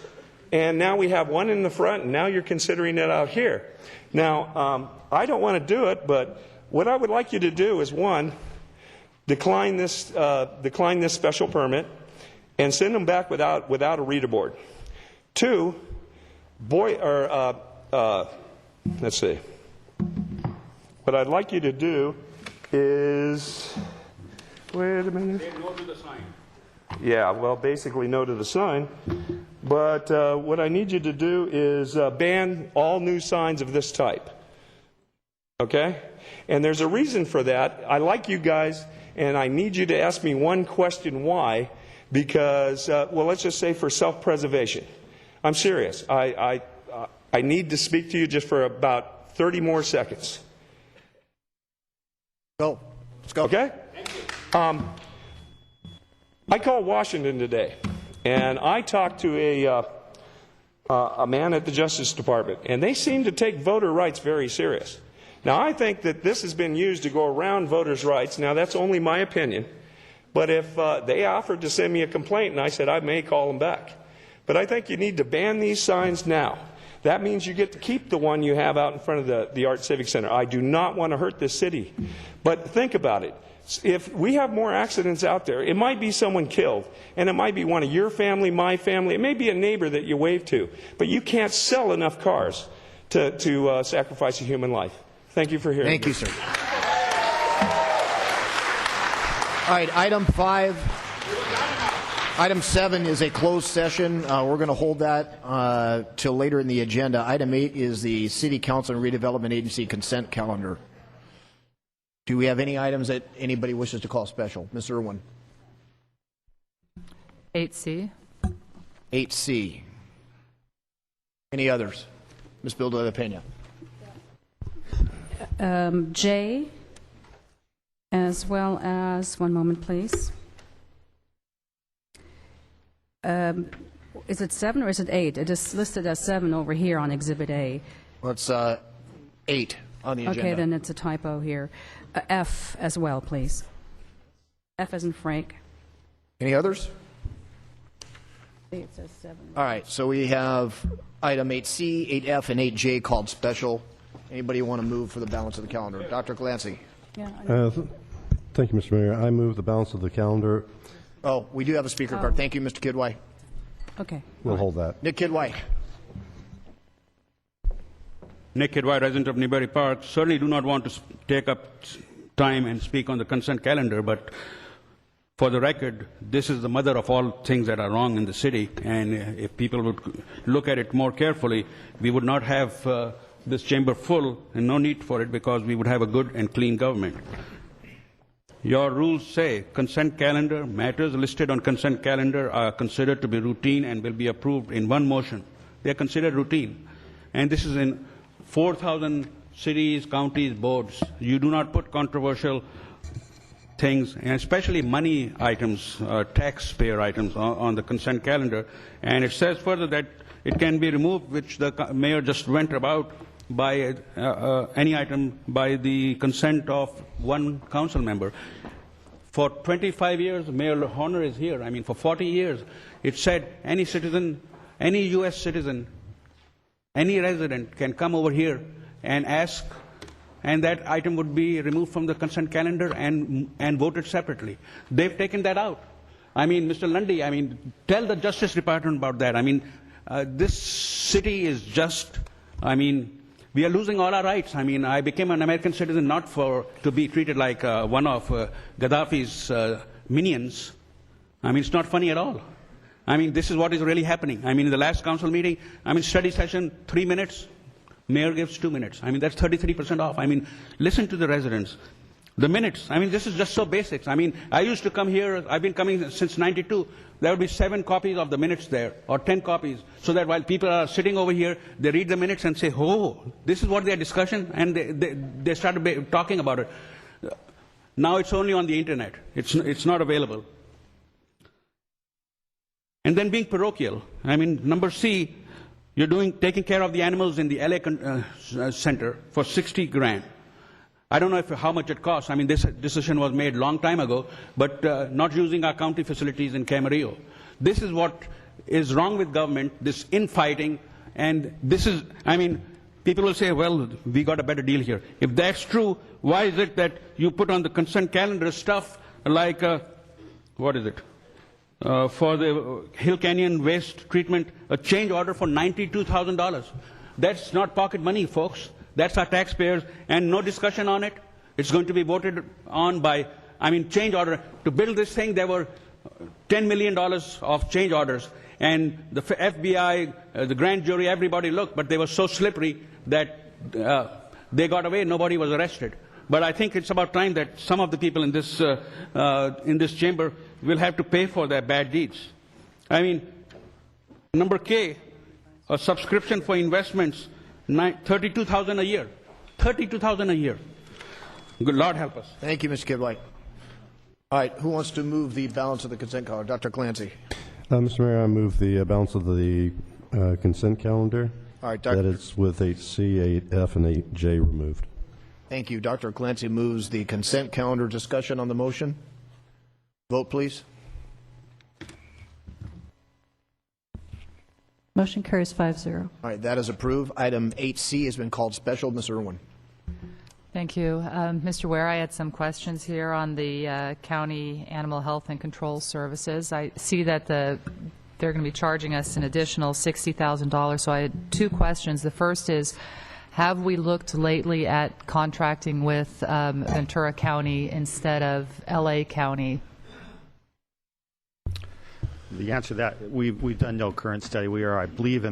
and now we have one in the front, and now you're considering it out here. Now, I don't want to do it, but what I would like you to do is, one, decline this special permit, and send them back without a reader board. 2, let's see. What I'd like you to do is, wait a minute. No to the sign. Yeah, well, basically no to the sign. But what I need you to do is ban all new signs of this type. Okay? And there's a reason for that. I like you guys, and I need you to ask me one question why. Because, well, let's just say for self-preservation. I'm serious. I need to speak to you just for about 30 more seconds. Go. Let's go. Okay? I called Washington today, and I talked to a man at the Justice Department, and they seem to take voter rights very serious. Now, I think that this has been used to go around voters' rights. Now, that's only my opinion. But if they offered to send me a complaint, and I said I may call them back. But I think you need to ban these signs now. That means you get to keep the one you have out in front of the Art Civic Center. I do not want to hurt this city. But think about it. If we have more accidents out there, it might be someone killed, and it might be one of your family, my family. It may be a neighbor that you wave to. But you can't sell enough cars to sacrifice a human life. Thank you for hearing me. Thank you, sir. All right, item 5. Item 7 is a closed session. We're going to hold that till later in the agenda. Item 8 is the City Council and Redevelopment Agency consent calendar. Do we have any items that anybody wishes to call special? Ms. Irwin. 8C. 8C. Any others? Ms. Bilda de Pena. J, as well as, one moment, please. Is it 7 or is it 8? It is listed as 7 over here on Exhibit A. Well, it's 8 on the agenda. Okay, then it's a typo here. F as well, please. F as in Frank. Any others? It says 7. All right, so we have item 8C, 8F, and 8J called special. Anybody want to move for the balance of the calendar? Dr. Glancy. Yeah. Thank you, Mr. Mayor. I move the balance of the calendar. Oh, we do have a speaker card. Thank you, Mr. Kidwai. Okay. We'll hold that. Nick Kidwai. Nick Kidwai, resident of Newbury Park. Certainly do not want to take up time and speak on the consent calendar, but for the record, this is the mother of all things that are wrong in the city, and if people would look at it more carefully, we would not have this chamber full, and no need for it, because we would have a good and clean government. Your rules say consent calendar, matters listed on consent calendar are considered to be routine and will be approved in one motion. They are considered routine. And this is in 4,000 cities, counties, boards. You do not put controversial things, and especially money items, taxpayer items on the consent calendar. And it says further that it can be removed, which the mayor just went about, by any item by the consent of one council member. For 25 years, Mayor Horner is here. I mean, for 40 years, it said any citizen, any U.S. citizen, any resident can come over here and ask, and that item would be removed from the consent calendar and voted separately. They've taken that out. I mean, Mr. Lundy, I mean, tell the Justice Department about that. I mean, this city is just, I mean, we are losing all our rights. I mean, I became an American citizen not to be treated like one of Gaddafi's minions. I mean, it's not funny at all. I mean, this is what is really happening. I mean, in the last council meeting, I mean, study session, 3 minutes, mayor gives 2 minutes. I mean, that's 33% off. I mean, listen to the residents. The minutes, I mean, this is just so basic. I mean, I used to come here, I've been coming since 92. There would be 7 copies of the minutes there, or 10 copies, so that while people are sitting over here, they read the minutes and say, oh, this is what their discussion, and they started talking about it. Now it's only on the internet. It's not available. And then being parochial. I mean, number C, you're taking care of the animals in the LA center for 60 grand. I don't know how much it costs. I mean, this decision was made a long time ago, but not using our county facilities in Camarillo. This is what is wrong with government, this infighting, and this is, I mean, people will say, well, we got a better deal here. If that's true, why is it that you put on the consent calendar stuff like, what is it? for the Hill Canyon waste treatment, a change order for $92,000. That's not pocket money, folks. That's our taxpayers, and no discussion on it. It's going to be voted on by, change order. To build this thing, there were $10 million of change orders. And the FBI, the grand jury, everybody looked, but they were so slippery that they got away. Nobody was arrested. But I think it's about time that some of the people in this chamber will have to pay for their bad deeds. Number K, a subscription for investments, $32,000 a year. $32,000 a year. Good Lord help us. Thank you, Mr. Kidwhite. All right, who wants to move the balance of the consent calendar? Dr. Clancy. Mr. Mayor, I move the balance of the consent calendar. All right, Dr. That is with 8C, 8F, and 8J removed. Thank you. Dr. Clancy moves the consent calendar. Discussion on the motion. Vote, please. Motion carries 5-0. All right, that is approved. Item 8C has been called special. Ms. Irwin. Thank you. Mr. Ware, I had some questions here on the county animal health and control services. I see that they're going to be charging us an additional $60,000, so I had two questions. The first is, have we looked lately at contracting with Ventura County instead of LA County? The answer to that, we've done no current study. We are, I believe,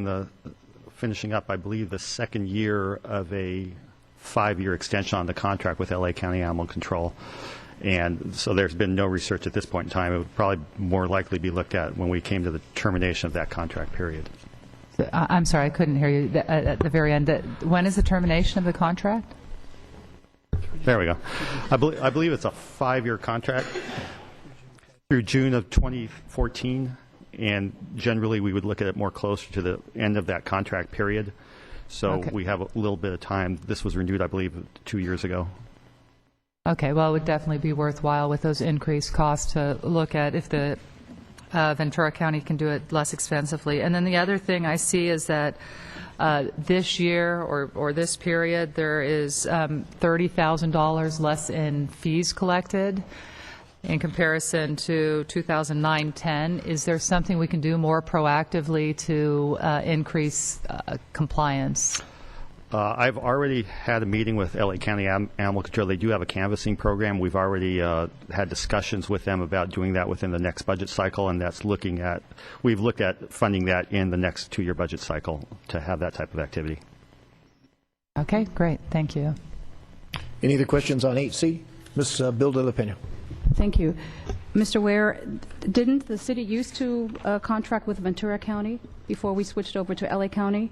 finishing up, the second year of a 5-year extension on the contract with LA County Animal Control. And so there's been no research at this point in time. It would probably more likely be looked at when we came to the termination of that contract period. I'm sorry, I couldn't hear you at the very end. When is the termination of the contract? There we go. I believe it's a 5-year contract through June of 2014, and generally we would look at it more closer to the end of that contract period. So Okay. We have a little bit of time. This was renewed, I believe, 2 years ago. Okay, well, it would definitely be worthwhile with those increased costs to look at if the Ventura County can do it less expensively. And then the other thing I see is that this year or this period, there is $30,000 less in fees collected in comparison to 2009-10. Is there something we can do more proactively to increase compliance? I've already had a meeting with LA County Animal Control. They do have a canvassing program. We've already had discussions with them about doing that within the next budget cycle, and we've looked at funding that in the next 2-year budget cycle to have that type of activity. Okay, great. Thank you. Any other questions on 8C? Ms. Bill de la Pena. Thank you. Mr. Ware, didn't the city used to contract with Ventura County before we switched over to LA County?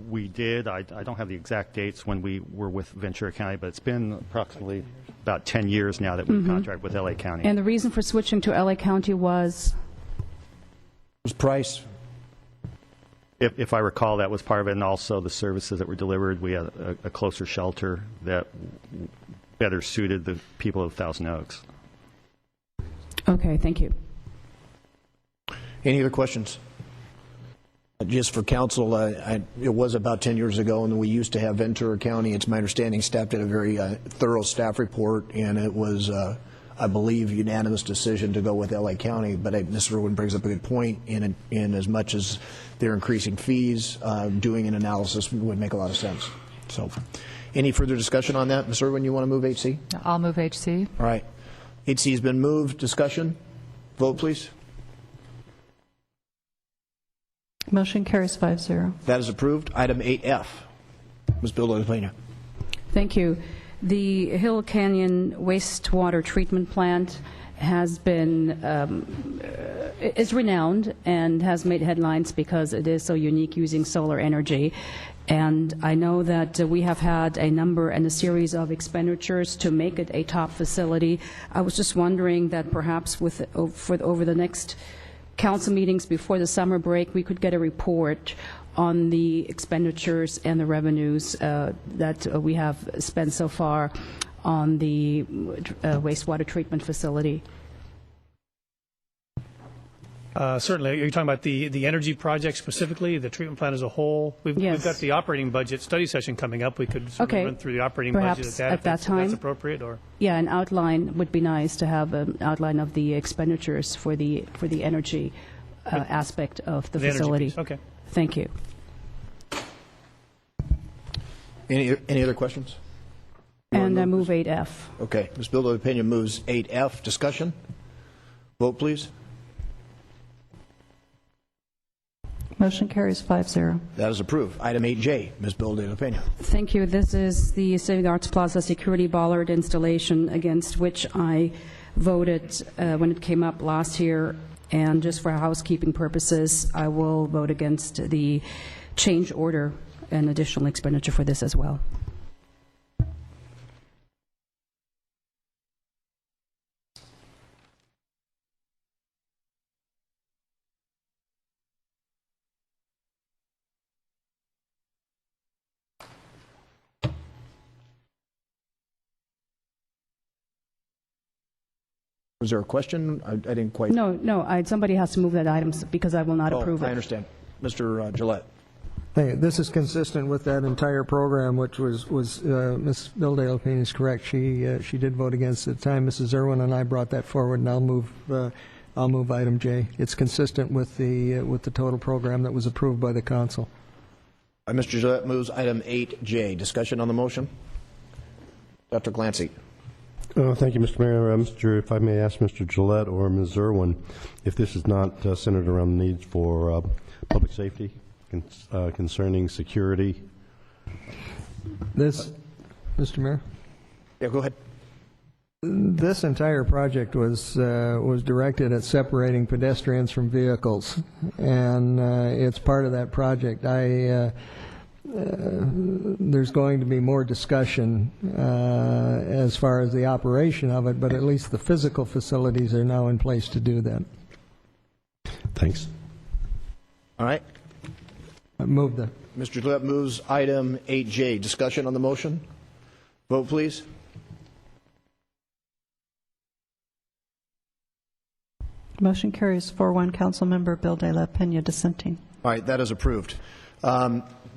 We did. I don't have the exact dates when we were with Ventura County, but it's been approximately about 10 years now that we've contracted with LA County. And the reason for switching to LA County was? Was price. If I recall, that was part of it, and also the services that were delivered. We had a closer shelter that better suited the people of Thousand Oaks. Okay, thank you. Any other questions? Just for council, it was about 10 years ago, and we used to have Ventura County. It's my understanding staff did a very thorough staff report, and it was, I believe, unanimous decision to go with LA County. But Mr. Irwin brings up a good point. In as much as they're increasing fees, doing an analysis would make a lot of sense. So, any further discussion on that, Ms. Irwin? You want to move 8C? I'll move HC. All right. 8C has been moved. Discussion. Vote, please. Motion carries 5-0. That is approved. Item 8F. Ms. Bill de la Pena. Thank you. The Hill Canyon wastewater treatment plant has been is renowned and has made headlines because it is so unique using solar energy. And I know that we have had a number and a series of expenditures to make it a top facility. I was just wondering that perhaps over the next council meetings before the summer break, we could get a report on the expenditures and the revenues that we have spent so far on the wastewater treatment facility. Certainly. Are you talking about the energy project specifically, the treatment plant as a whole? We've got the operating budget study session coming up. We could sort of run through the operating budget at that time. If that's appropriate, or yeah, an outline would be nice to have an outline of the expenditures for the energy aspect of the facility. Energy piece. Okay. Thank you. Any other questions? And I move 8F. Okay. Ms. Bildo Pena moves 8F. Discussion? Vote, please. Motion carries 5-0. That is approved. Item 8J, Ms. Bildo Pena. Thank you. This is the City Arts Plaza security bollard installation against which I voted when it came up last year. And just for housekeeping purposes, I will vote against the change order and additional expenditure for this as well. Was there a question? I didn't quite... No, somebody has to move that item because I will not approve it. I understand. Mr. Gillette. Thank you. This is consistent with that entire program, which was Ms. Bildale Payne is correct. She did vote against it at the time. Mrs. Irwin and I brought that forward, and I'll move item J. It's consistent with the total program that was approved by the council. Mr. Gillette moves item 8J. Discussion on the motion? Dr. Glancy. Thank you, Mr. Mayor. If I may ask Mr. Gillette or Ms. Irwin, if this is not centered around the needs for public safety concerning security. This, Mr. Mayor? Yeah, go ahead. This entire project was directed at separating pedestrians from vehicles, and it's part of that project. There's going to be more discussion as far as the operation of it, but at least the physical facilities are now in place to do that. Thanks. All right. I move that. Mr. Gillette moves item 8J. Discussion on the motion? Vote, please. Motion carries 4-1. Councilmember Bill De La Pena dissenting. All right, that is approved.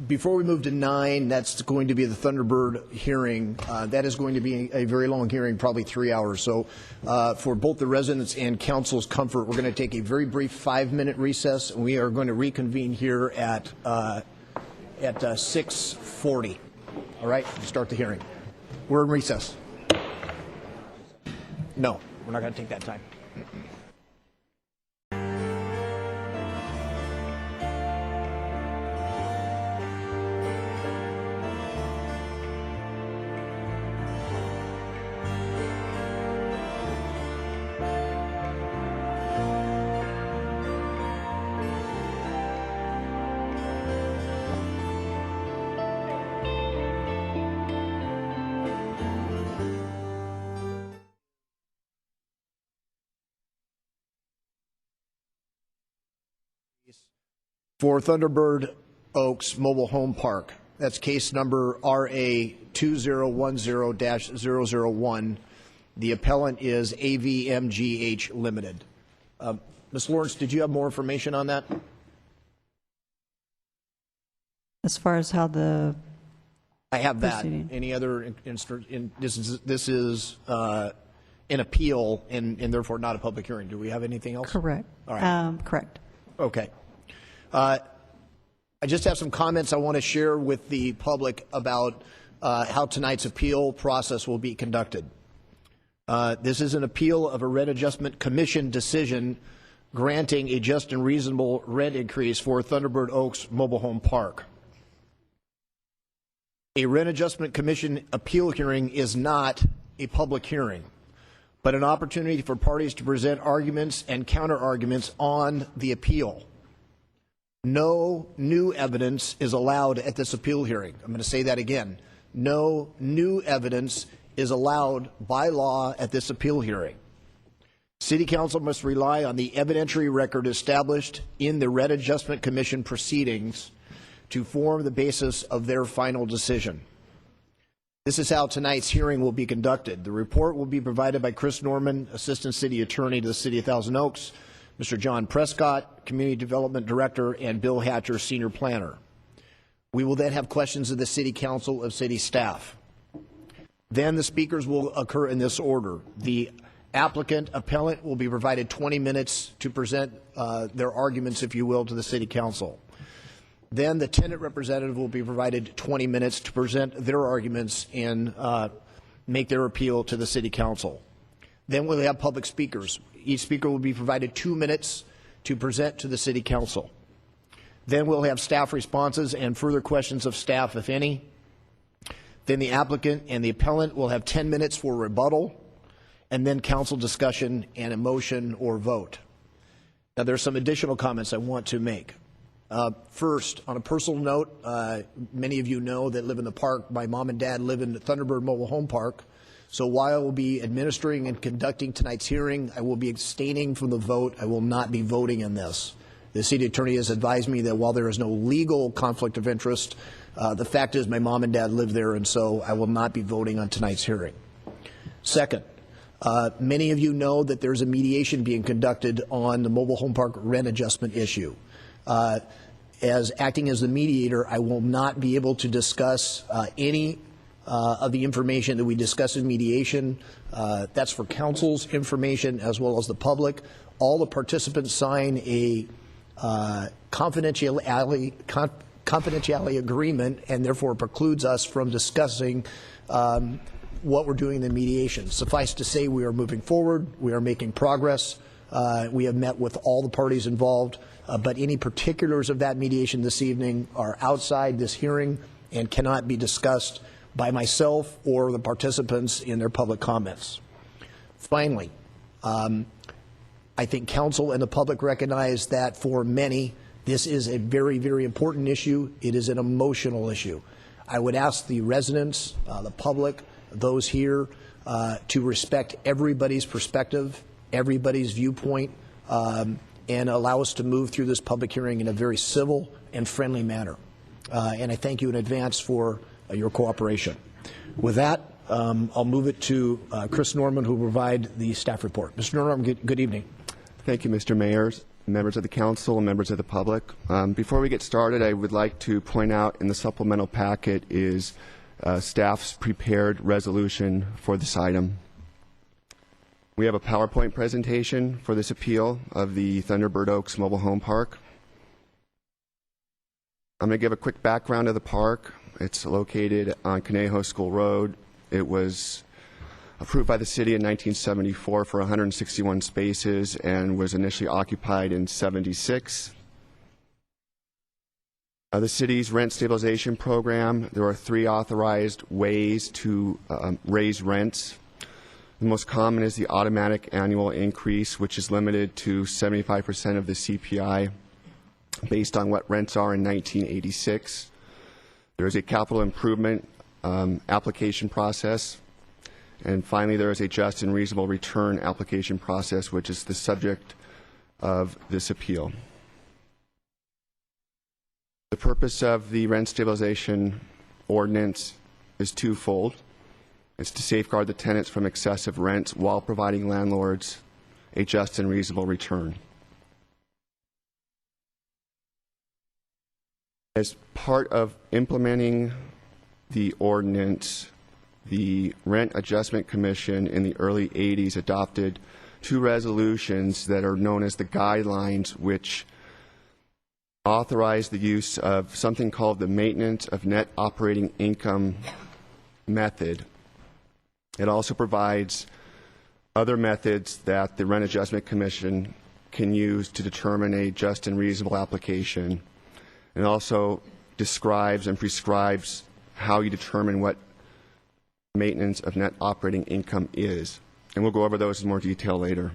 Before we move to 9, that's going to be the Thunderbird hearing. That is going to be a very long hearing, probably 3 hours. So for both the residents and council's comfort, we're going to take a very brief 5-minute recess, and we are going to reconvene here at 6:40. All right, start the hearing. We're in recess. No, we're not going to take that time. For Thunderbird Oaks Mobile Home Park. That's case number RA 2010-001. The appellant is AVMGH Limited. Ms. Lawrence, did you have more information on that? As far as how the I have that. proceeding. Any other this is an appeal and therefore not a public hearing. Do we have anything else? Correct. All right. Correct. Okay. I just have some comments I want to share with the public about how tonight's appeal process will be conducted. This is an appeal of a rent adjustment commission decision granting a just and reasonable rent increase for Thunderbird Oaks Mobile Home Park. A rent adjustment commission appeal hearing is not a public hearing, but an opportunity for parties to present arguments and counter-arguments on the appeal. No new evidence is allowed at this appeal hearing. I'm going to say that again. No new evidence is allowed by law at this appeal hearing. City Council must rely on the evidentiary record established in the Rent Adjustment Commission proceedings to form the basis of their final decision. This is how tonight's hearing will be conducted. The report will be provided by Chris Norman, Assistant City Attorney to the City of Thousand Oaks. Mr. John Prescott, Community Development Director, and Bill Hatcher, Senior Planner. We will then have questions of the City Council of City Staff. Then the speakers will occur in this order. The applicant, appellant, will be provided 20 minutes to present their arguments, if you will, to the City Council. Then the tenant representative will be provided 20 minutes to present their arguments and make their appeal to the City Council. Then we'll have public speakers. Each speaker will be provided 2 minutes to present to the City Council. Then we'll have staff responses and further questions of staff, if any. Then the applicant and the appellant will have 10 minutes for rebuttal, and then council discussion and a motion or vote. Now, there are some additional comments I want to make. First, on a personal note, many of you know that live in the park. My mom and dad live in the Thunderbird Mobile Home Park. So while I will be administering and conducting tonight's hearing, I will be abstaining from the vote. I will not be voting in this. The city attorney has advised me that while there is no legal conflict of interest, the fact is my mom and dad live there, and so I will not be voting on tonight's hearing. Second, many of you know that there's a mediation being conducted on the mobile home park rent adjustment issue. As acting as the mediator, I will not be able to discuss any of the information that we discuss in mediation. That's for council's information as well as the public. All the participants sign a confidentiality agreement, and therefore precludes us from discussing what we're doing in the mediation. Suffice to say, we are moving forward. We are making progress. We have met with all the parties involved, but any particulars of that mediation this evening are outside this hearing and cannot be discussed by myself or the participants in their public comments. Finally, I think council and the public recognize that for many, this is a very, very important issue. It is an emotional issue. I would ask the residents, the public, those here, to respect everybody's perspective, everybody's viewpoint, and allow us to move through this public hearing in a very civil and friendly manner. And I thank you in advance for your cooperation. With that, I'll move it to Chris Norman, who will provide the staff report. Mr. Norman, good evening. Thank you, Mr. Mayor, members of the council, and members of the public. Before we get started, I would like to point out in the supplemental packet is staff's prepared resolution for this item. We have a PowerPoint presentation for this appeal of the Thunderbird Oaks Mobile Home Park. I'm going to give a quick background of the park. It's located on Conejo School Road. It was approved by the city in 1974 for 161 spaces and was initially occupied in 76. The city's rent stabilization program, there are 3 authorized ways to raise rents. The most common is the automatic annual increase, which is limited to 75% of the CPI based on what rents are in 1986. There is a capital improvement application process. And finally, there is a just and reasonable return application process, which is the subject of this appeal. The purpose of the rent stabilization ordinance is twofold. It's to safeguard the tenants from excessive rents while providing landlords a just and reasonable return. As part of implementing the ordinance, the Rent Adjustment Commission in the early 80s adopted 2 resolutions that are known as the guidelines, which authorize the use of something called the Maintenance of Net Operating Income method. It also provides other methods that the Rent Adjustment Commission can use to determine a just and reasonable application. It also describes and prescribes how you determine what maintenance of net operating income is. And we'll go over those in more detail later.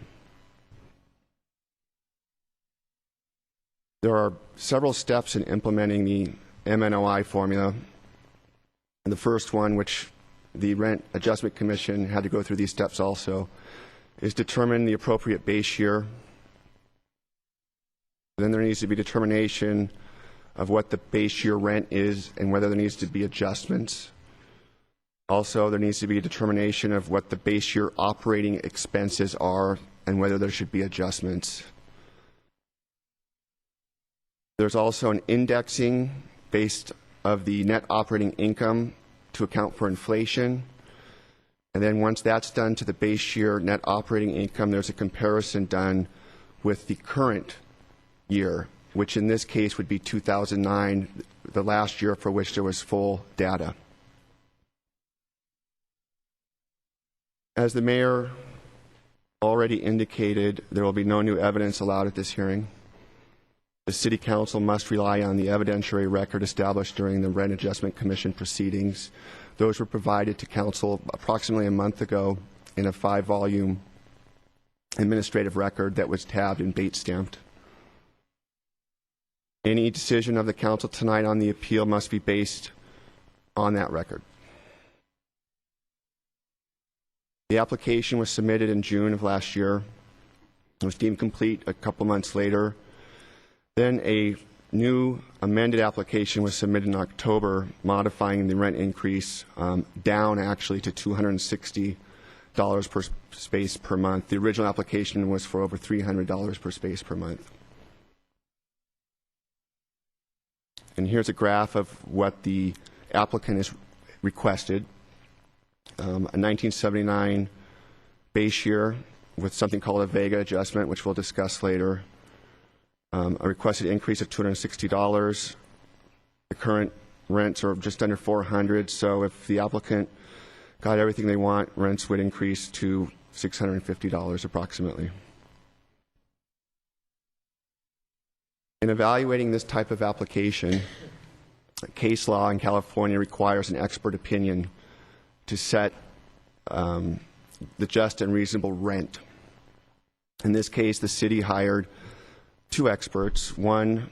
There are several steps in implementing the MNOI formula. And the first one, which the Rent Adjustment Commission had to go through these steps also, is determine the appropriate base year. Then there needs to be determination of what the base year rent is and whether there needs to be adjustments. Also, there needs to be a determination of what the base year operating expenses are and whether there should be adjustments. There's also an indexing based of the net operating income to account for inflation. And then once that's done to the base year net operating income, there's a comparison done with the current year, which in this case would be 2009, the last year for which there was full data. As the mayor already indicated, there will be no new evidence allowed at this hearing. The City Council must rely on the evidentiary record established during the Rent Adjustment Commission proceedings. Those were provided to Council approximately a month ago in a 5-volume administrative record that was tabbed and bait stamped. Any decision of the Council tonight on the appeal must be based on that record. The application was submitted in June of last year. It was deemed complete a couple months later. Then a new amended application was submitted in October, modifying the rent increase down actually to $260 per space per month. The original application was for over $300 per space per month. And here's a graph of what the applicant has requested. A 1979 base year with something called a Vega adjustment, which we'll discuss later. A requested increase of $260. The current rents are just under $400, so if the applicant got everything they want, rents would increase to $650 approximately. In evaluating this type of application, case law in California requires an expert opinion to set the just and reasonable rent. In this case, the city hired 2 experts. One,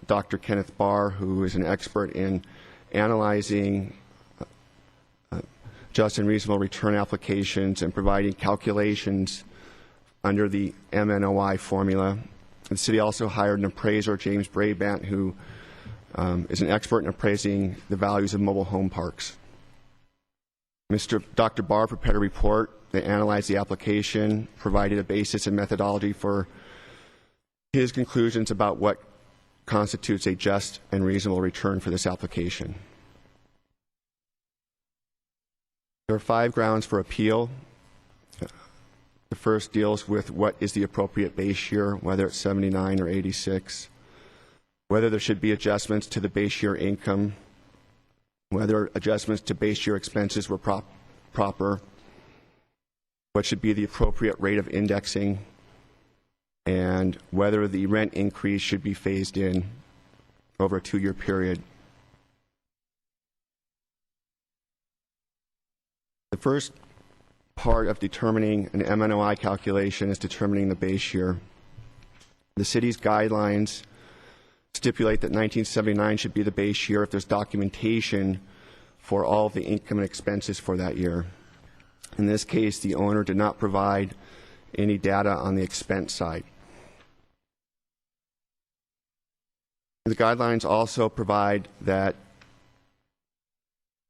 Dr. Kenneth Barr, who is an expert in analyzing just and reasonable return applications and providing calculations under the MNOI formula. The city also hired an appraiser, James Brabant, who is an expert in appraising the values of mobile home parks. Dr. Barr prepared a report that analyzed the application, provided a basis and methodology for his conclusions about what constitutes a just and reasonable return for this application. There are 5 grounds for appeal. The first deals with what is the appropriate base year, whether it's 79 or 86, whether there should be adjustments to the base year income, whether adjustments to base year expenses were proper, what should be the appropriate rate of indexing, and whether the rent increase should be phased in over a 2-year period. The first part of determining an MNOI calculation is determining the base year. The city's guidelines stipulate that 1979 should be the base year if there's documentation for all of the income and expenses for that year. In this case, the owner did not provide any data on the expense side. The guidelines also provide that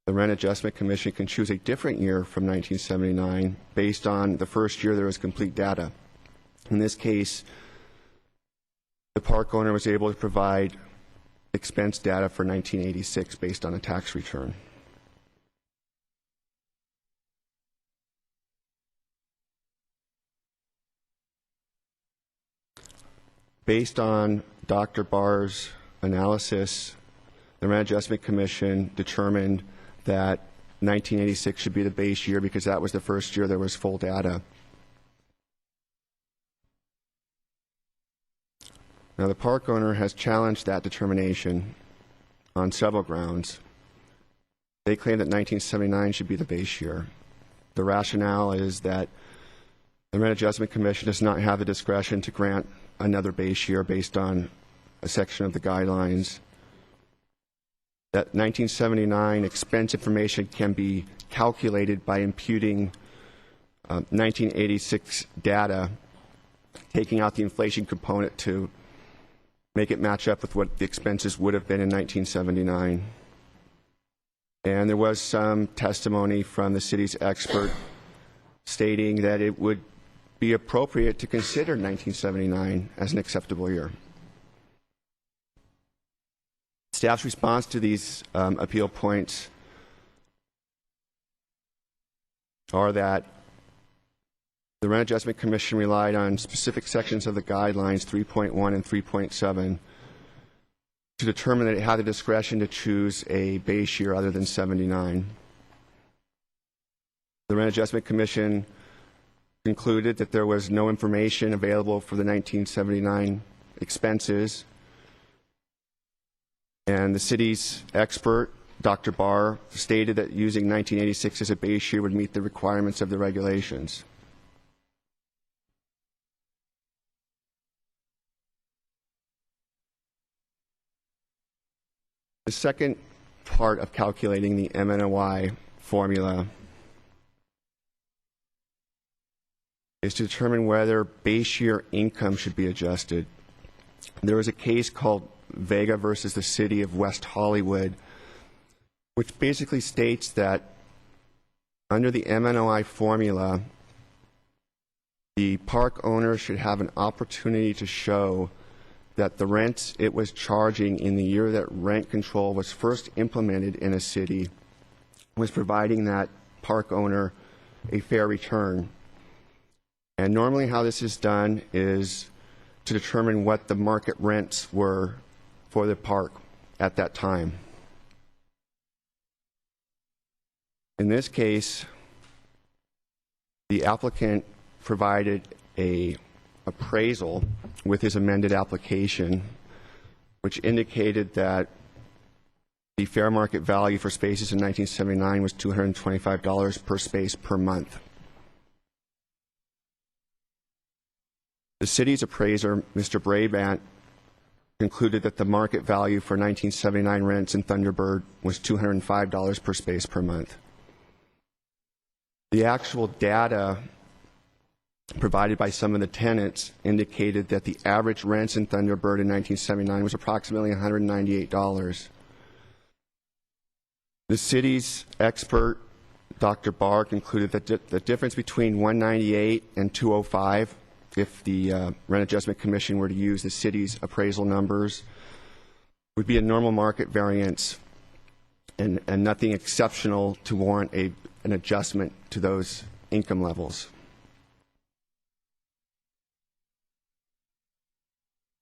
the Rent Adjustment Commission can choose a different year from 1979 based on the first year there was complete data. In this case, the park owner was able to provide expense data for 1986 based on a tax return. Based on Dr. Barr's analysis, the Rent Adjustment Commission determined that 1986 should be the base year because that was the first year there was full data. Now, the park owner has challenged that determination on several grounds. They claim that 1979 should be the base year. The rationale is that the Rent Adjustment Commission does not have the discretion to grant another base year based on a section of the guidelines. That 1979 expense information can be calculated by imputing 1986 data, taking out the inflation component to make it match up with what the expenses would have been in 1979. And there was some testimony from the city's expert stating that it would be appropriate to consider 1979 as an acceptable year. Staff's response to these appeal points are that the Rent Adjustment Commission relied on specific sections of the guidelines 3.1 and 3.7 to determine that it had the discretion to choose a base year other than 79. The Rent Adjustment Commission concluded that there was no information available for the 1979 expenses, and the city's expert, Dr. Barr, stated that using 1986 as a base year would meet the requirements of the regulations. The second part of calculating the MNOI formula is to determine whether base year income should be adjusted. There was a case called Vega versus the City of West Hollywood, which basically states that under the MNOI formula, the park owner should have an opportunity to show that the rent it was charging in the year that rent control was first implemented in a city was providing that park owner a fair return. And normally how this is done is to determine what the market rents were for the park at that time. In this case, the applicant provided an appraisal with his amended application, which indicated that the fair market value for spaces in 1979 was $225 per space per month. The city's appraiser, Mr. Brabant, concluded that the market value for 1979 rents in Thunderbird was $205 per space per month. The actual data provided by some of the tenants indicated that the average rents in Thunderbird in 1979 was approximately $198. The city's expert, Dr. Barr, concluded that the difference between $198 and $205, if the Rent Adjustment Commission were to use the city's appraisal numbers, would be a normal market variance and nothing exceptional to warrant an adjustment to those income levels.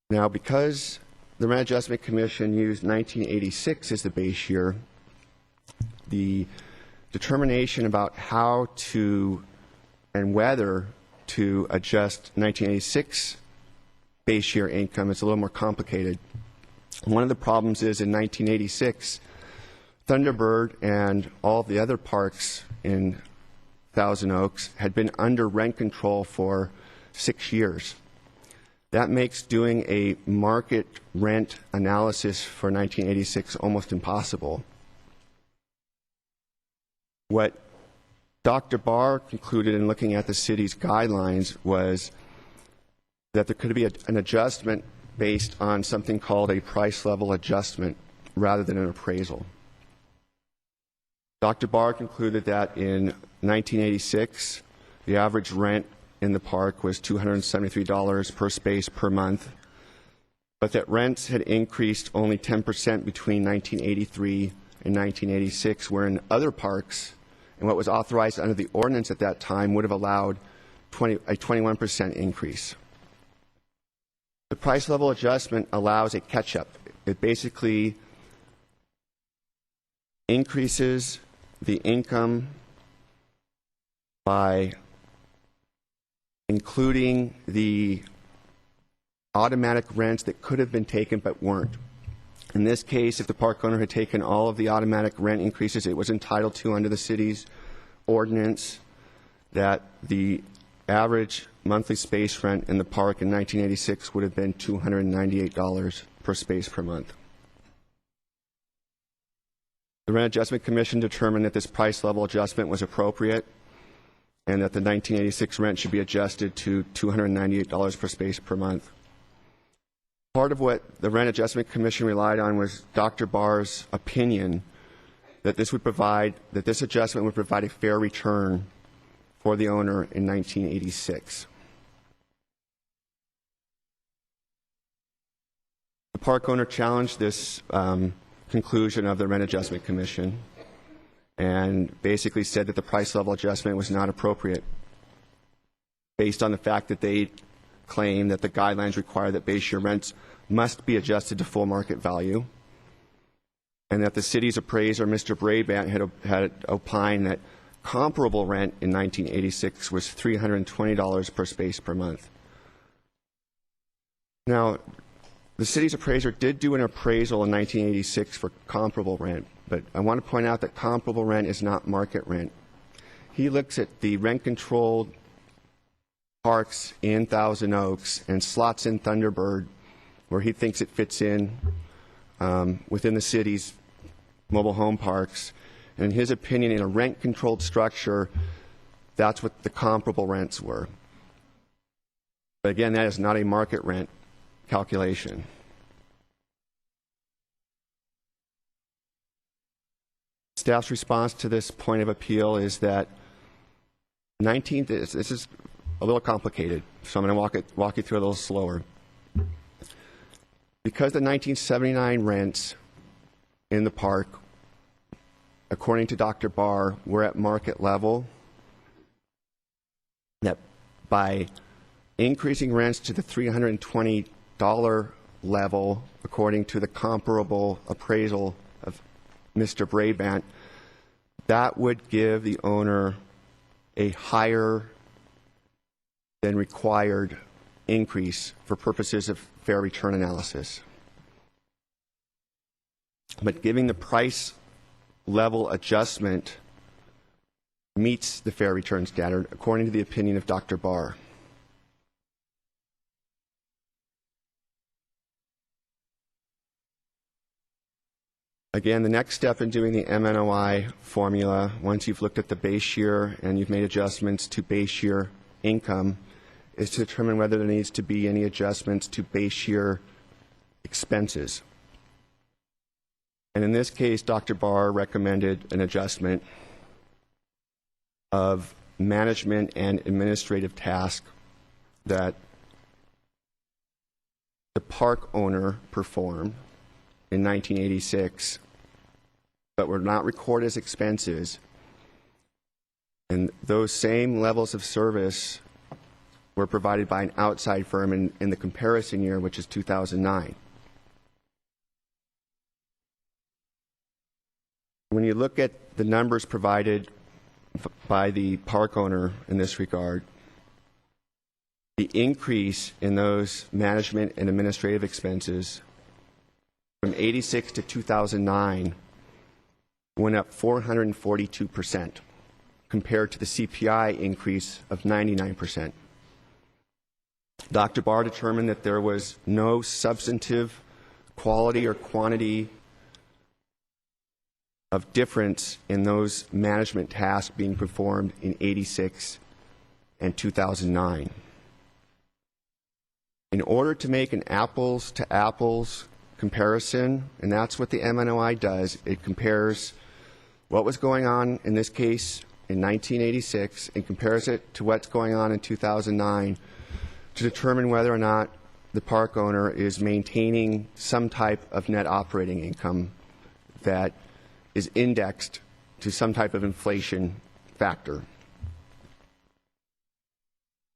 Now, because the Rent Adjustment Commission used 1986 as the base year, the determination about how to and whether to adjust 1986 base year income is a little more complicated. One of the problems is in 1986, Thunderbird and all the other parks in Thousand Oaks had been under rent control for 6 years. That makes doing a market rent analysis for 1986 almost impossible. What Dr. Barr concluded in looking at the city's guidelines was that there could be an adjustment based on something called a price level adjustment rather than an appraisal. Dr. Barr concluded that in 1986, the average rent in the park was $273 per space per month, but that rents had increased only 10% between 1983 and 1986, where in other parks, and what was authorized under the ordinance at that time would have allowed a 21% increase. The price level adjustment allows a catch-up. It basically increases the income by including the automatic rents that could have been taken but weren't. In this case, if the park owner had taken all of the automatic rent increases it was entitled to under the city's ordinance, that the average monthly space rent in the park in 1986 would have been $298 per space per month. The Rent Adjustment Commission determined that this price level adjustment was appropriate and that the 1986 rent should be adjusted to $298 per space per month. Part of what the Rent Adjustment Commission relied on was Dr. Barr's opinion that this adjustment would provide a fair return for the owner in 1986. The park owner challenged this conclusion of the Rent Adjustment Commission and basically said that the price level adjustment was not appropriate based on the fact that they claim that the guidelines require that base year rents must be adjusted to full market value, and that the city's appraiser, Mr. Brabant, had opined that comparable rent in 1986 was $320 per space per month. Now, the city's appraiser did do an appraisal in 1986 for comparable rent, but I want to point out that comparable rent is not market rent. He looks at the rent-controlled parks in Thousand Oaks and slots in Thunderbird where he thinks it fits in within the city's mobile home parks. And in his opinion, in a rent-controlled structure, that's what the comparable rents were. But again, that is not a market rent calculation. Staff's response to this point of appeal is that this is a little complicated, so I'm going to walk you through it a little slower. Because the 1979 rents in the park, according to Dr. Barr, were at market level, that by increasing rents to the $320 level, according to the comparable appraisal of Mr. Brabant, that would give the owner a higher than required increase for purposes of fair return analysis. But giving the price level adjustment meets the fair return standard, according to the opinion of Dr. Barr. Again, the next step in doing the MNOI formula, once you've looked at the base year and you've made adjustments to base year income, is to determine whether there needs to be any adjustments to base year expenses. And in this case, Dr. Barr recommended an adjustment of management and administrative tasks that the park owner performed in 1986, but were not recorded as expenses. And those same levels of service were provided by an outside firm in the comparison year, which is 2009. When you look at the numbers provided by the park owner in this regard, the increase in those management and administrative expenses from 86 to 2009 went up 442% compared to the CPI increase of 99%. Dr. Barr determined that there was no substantive quality or quantity of difference in those management tasks being performed in 86 and 2009. In order to make an apples to apples comparison, and that's what the MNOI does, it compares what was going on in this case in 1986 and compares it to what's going on in 2009 to determine whether or not the park owner is maintaining some type of net operating income that is indexed to some type of inflation factor.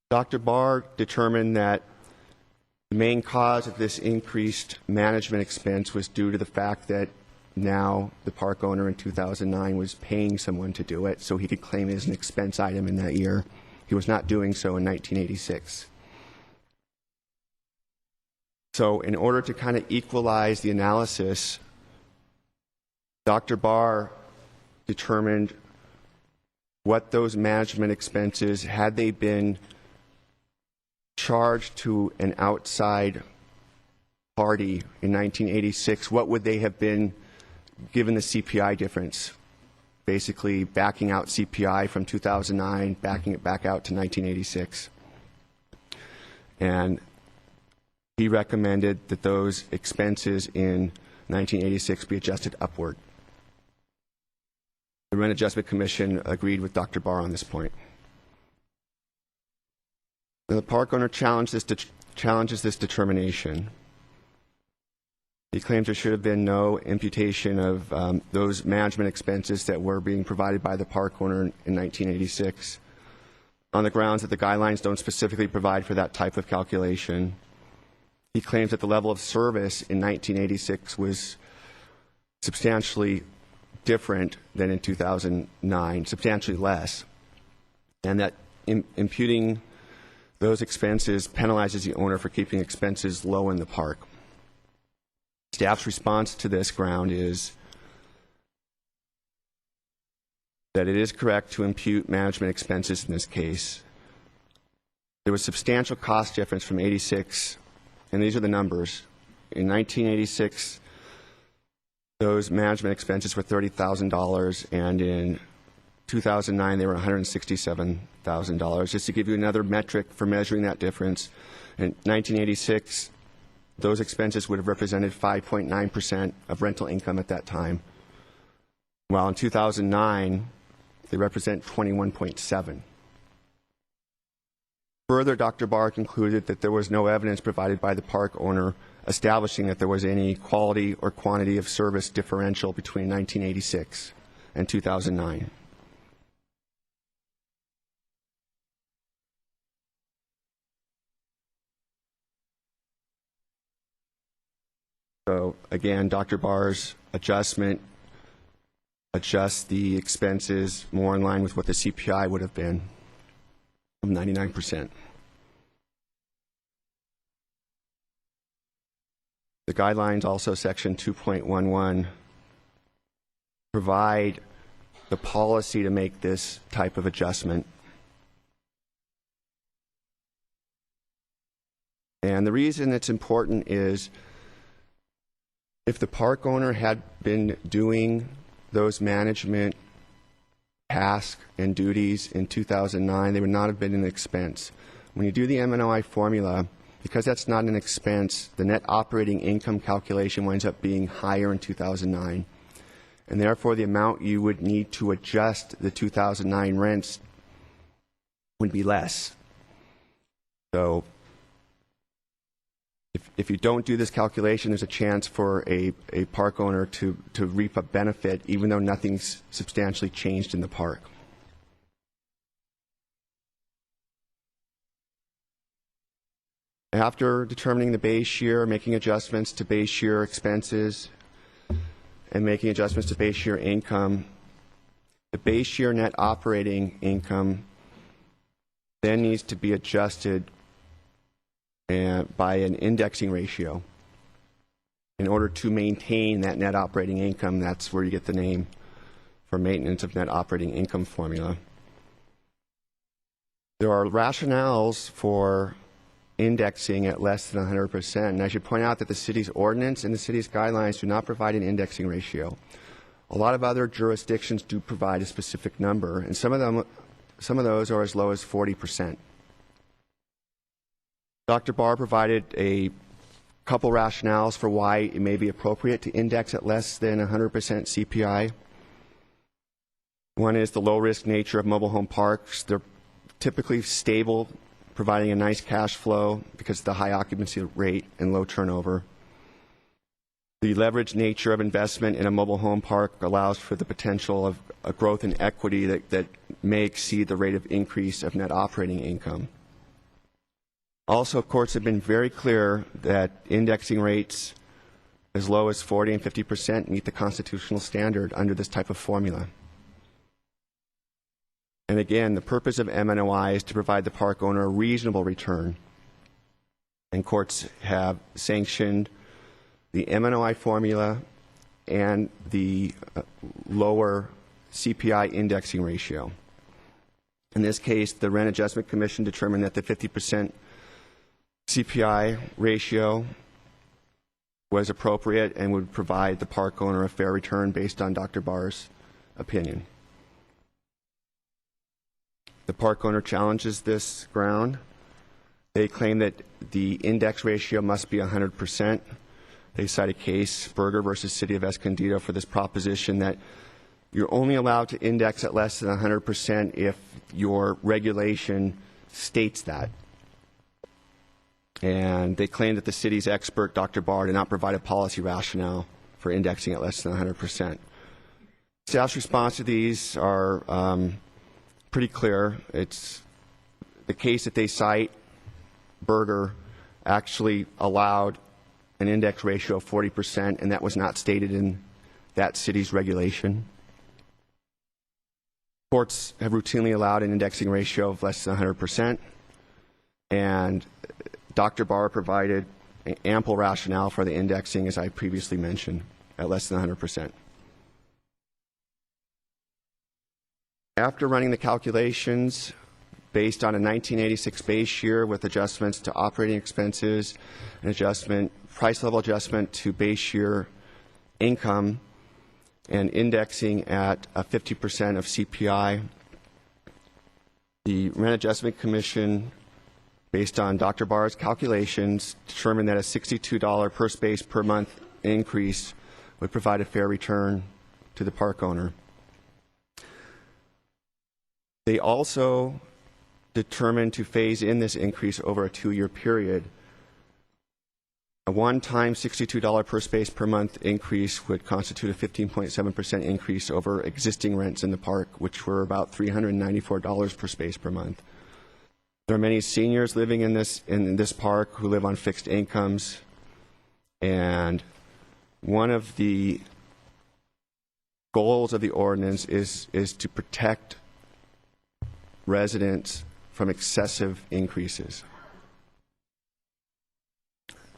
Dr. Barr determined that the main cause of this increased management expense was due to the fact that now the park owner in 2009 was paying someone to do it, so he could claim it as an expense item in that year. He was not doing so in 1986. So in order to kind of equalize the analysis, Dr. Barr determined what those management expenses, had they been charged to an outside party in 1986, what would they have been given the CPI difference? Basically backing out CPI from 2009, backing it back out to 1986. And he recommended that those expenses in 1986 be adjusted upward. The Rent Adjustment Commission agreed with Dr. Barr on this point. Now, the park owner challenges this determination. He claims there should have been no imputation of those management expenses that were being provided by the park owner in 1986, on the grounds that the guidelines don't specifically provide for that type of calculation. He claims that the level of service in 1986 was substantially different than in 2009, substantially less, and that imputing those expenses penalizes the owner for keeping expenses low in the park. Staff's response to this ground is that it is correct to impute management expenses in this case. There was substantial cost difference from 86, and these are the numbers. In 1986, those management expenses were $30,000, and in 2009, they were $167,000. Just to give you another metric for measuring that difference, in 1986, those expenses would have represented 5.9% of rental income at that time, while in 2009, they represent 21.7%. Further, Dr. Barr concluded that there was no evidence provided by the park owner establishing that there was any quality or quantity of service differential between 1986 and 2009. So again, Dr. Barr's adjustment adjusts the expenses more in line with what the CPI would have been of 99%. The guidelines, also section 2.11, provide the policy to make this type of adjustment. And the reason it's important is if the park owner had been doing those management tasks and duties in 2009, they would not have been an expense. When you do the M&OI formula, because that's not an expense, the net operating income calculation winds up being higher in 2009. And therefore, the amount you would need to adjust the 2009 rents would be less. So if you don't do this calculation, there's a chance for a park owner to reap a benefit even though nothing's substantially changed in the park. After determining the base year, making adjustments to base year expenses, and making adjustments to base year income, the base year net operating income then needs to be adjusted by an indexing ratio in order to maintain that net operating income. That's where you get the name for maintenance of net operating income formula. There are rationales for indexing at less than 100%. And I should point out that the city's ordinance and the city's guidelines do not provide an indexing ratio. A lot of other jurisdictions do provide a specific number, and some of those are as low as 40%. Dr. Barr provided a couple rationales for why it may be appropriate to index at less than 100% CPI. One is the low-risk nature of mobile home parks. They're typically stable, providing a nice cash flow because of the high occupancy rate and low turnover. The leveraged nature of investment in a mobile home park allows for the potential of a growth in equity that may exceed the rate of increase of net operating income. Also, courts have been very clear that indexing rates as low as 40 and 50% meet the constitutional standard under this type of formula. And again, the purpose of M&OI is to provide the park owner a reasonable return. And courts have sanctioned the M&OI formula and the lower CPI indexing ratio. In this case, the Rent Adjustment Commission determined that the 50% CPI ratio was appropriate and would provide the park owner a fair return based on Dr. Barr's opinion. The park owner challenges this ground. They claim that the index ratio must be 100%. They cite a case, Berger versus City of Escondido, for this proposition that you're only allowed to index at less than 100% if your regulation states that. And they claim that the city's expert, Dr. Barr, did not provide a policy rationale for indexing at less than 100%. Staff's response to these are pretty clear. It's the case that they cite, Berger, actually allowed an index ratio of 40%, and that was not stated in that city's regulation. Courts have routinely allowed an indexing ratio of less than 100%, and Dr. Barr provided ample rationale for the indexing, as I previously mentioned, at less than 100%. After running the calculations based on a 1986 base year with adjustments to operating expenses, an price level adjustment to base year income, and indexing at 50% of CPI, the Rent Adjustment Commission, based on Dr. Barr's calculations, determined that a $62 per space per month increase would provide a fair return to the park owner. They also determined to phase in this increase over a 2-year period. A one-time $62 per space per month increase would constitute a 15.7% increase over existing rents in the park, which were about $394 per space per month. There are many seniors living in this park who live on fixed incomes, and one of the goals of the ordinance is to protect residents from excessive increases.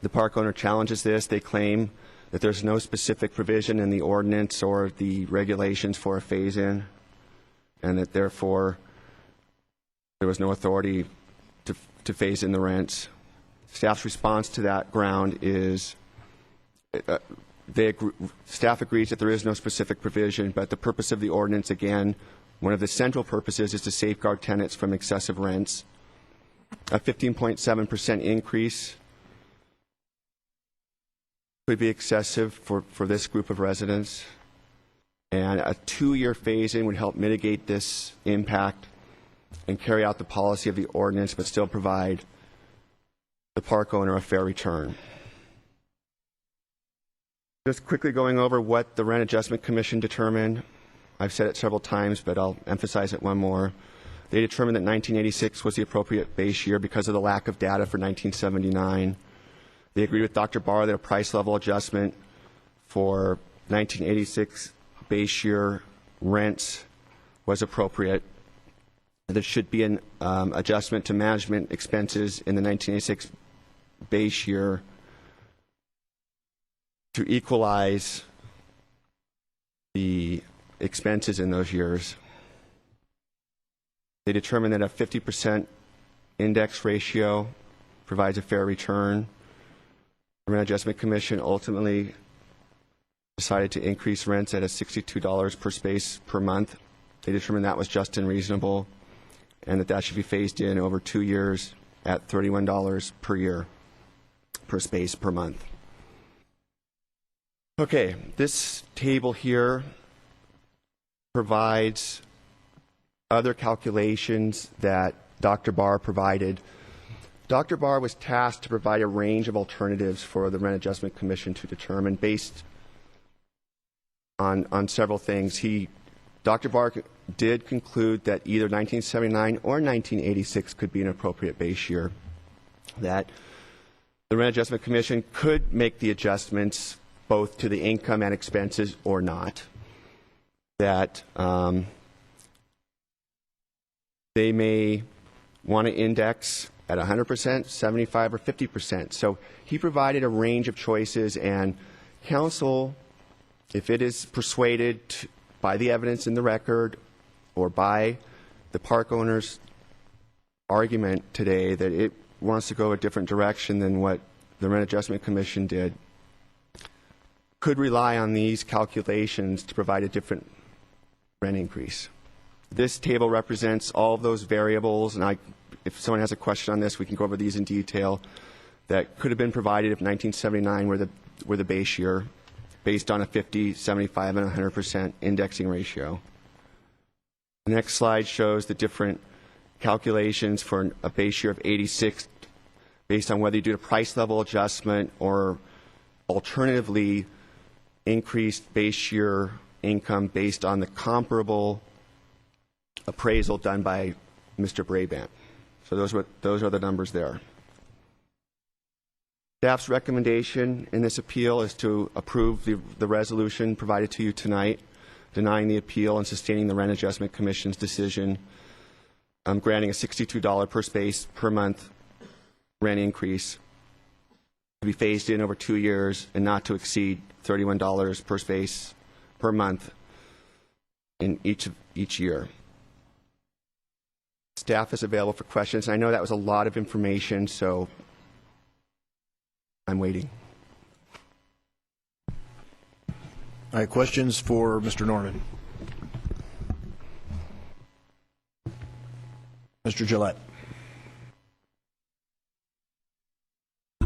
The park owner challenges this. They claim that there's no specific provision in the ordinance or the regulations for a phase-in, and that therefore there was no authority to phase in the rents. Staff's response to that ground is staff agrees that there is no specific provision, but the purpose of the ordinance, again, one of the central purposes is to safeguard tenants from excessive rents. A 15.7% increase could be excessive for this group of residents, and a 2-year phase-in would help mitigate this impact and carry out the policy of the ordinance, but still provide the park owner a fair return. Just quickly going over what the Rent Adjustment Commission determined. I've said it several times, but I'll emphasize it one more. They determined that 1986 was the appropriate base year because of the lack of data for 1979. They agreed with Dr. Barr that a price level adjustment for 1986 base year rents was appropriate. There should be an adjustment to management expenses in the 1986 base year to equalize the expenses in those years. They determined that a 50% index ratio provides a fair return. The Rent Adjustment Commission ultimately decided to increase rents at a $62 per space per month. They determined that was just and reasonable, and that should be phased in over 2 years at $31 per year per space per month. Okay, this table here provides other calculations that Dr. Barr provided. Dr. Barr was tasked to provide a range of alternatives for the Rent Adjustment Commission to determine based on several things. Dr. Barr did conclude that either 1979 or 1986 could be an appropriate base year, that the Rent Adjustment Commission could make the adjustments both to the income and expenses or not, that they may want to index at 100%, 75, or 50%. So he provided a range of choices, and council, if it is persuaded by the evidence in the record or by the park owner's argument today that it wants to go a different direction than what the Rent Adjustment Commission did, could rely on these calculations to provide a different rent increase. This table represents all of those variables, and if someone has a question on this, we can go over these in detail, that could have been provided if 1979 were the base year, based on a 50, 75, and 100% indexing ratio. The next slide shows the different calculations for a base year of 86 based on whether you do a price level adjustment or alternatively increased base year income based on the comparable appraisal done by Mr. Brabant. So those are the numbers there. Staff's recommendation in this appeal is to approve the resolution provided to you tonight, denying the appeal and sustaining the Rent Adjustment Commission's decision, granting a $62 per space per month rent increase to be phased in over 2 years and not to exceed $31 per space per month in each year. Staff is available for questions. I know that was a lot of information, so I'm waiting. All right, questions for Mr. Norman? Mr. Gillette.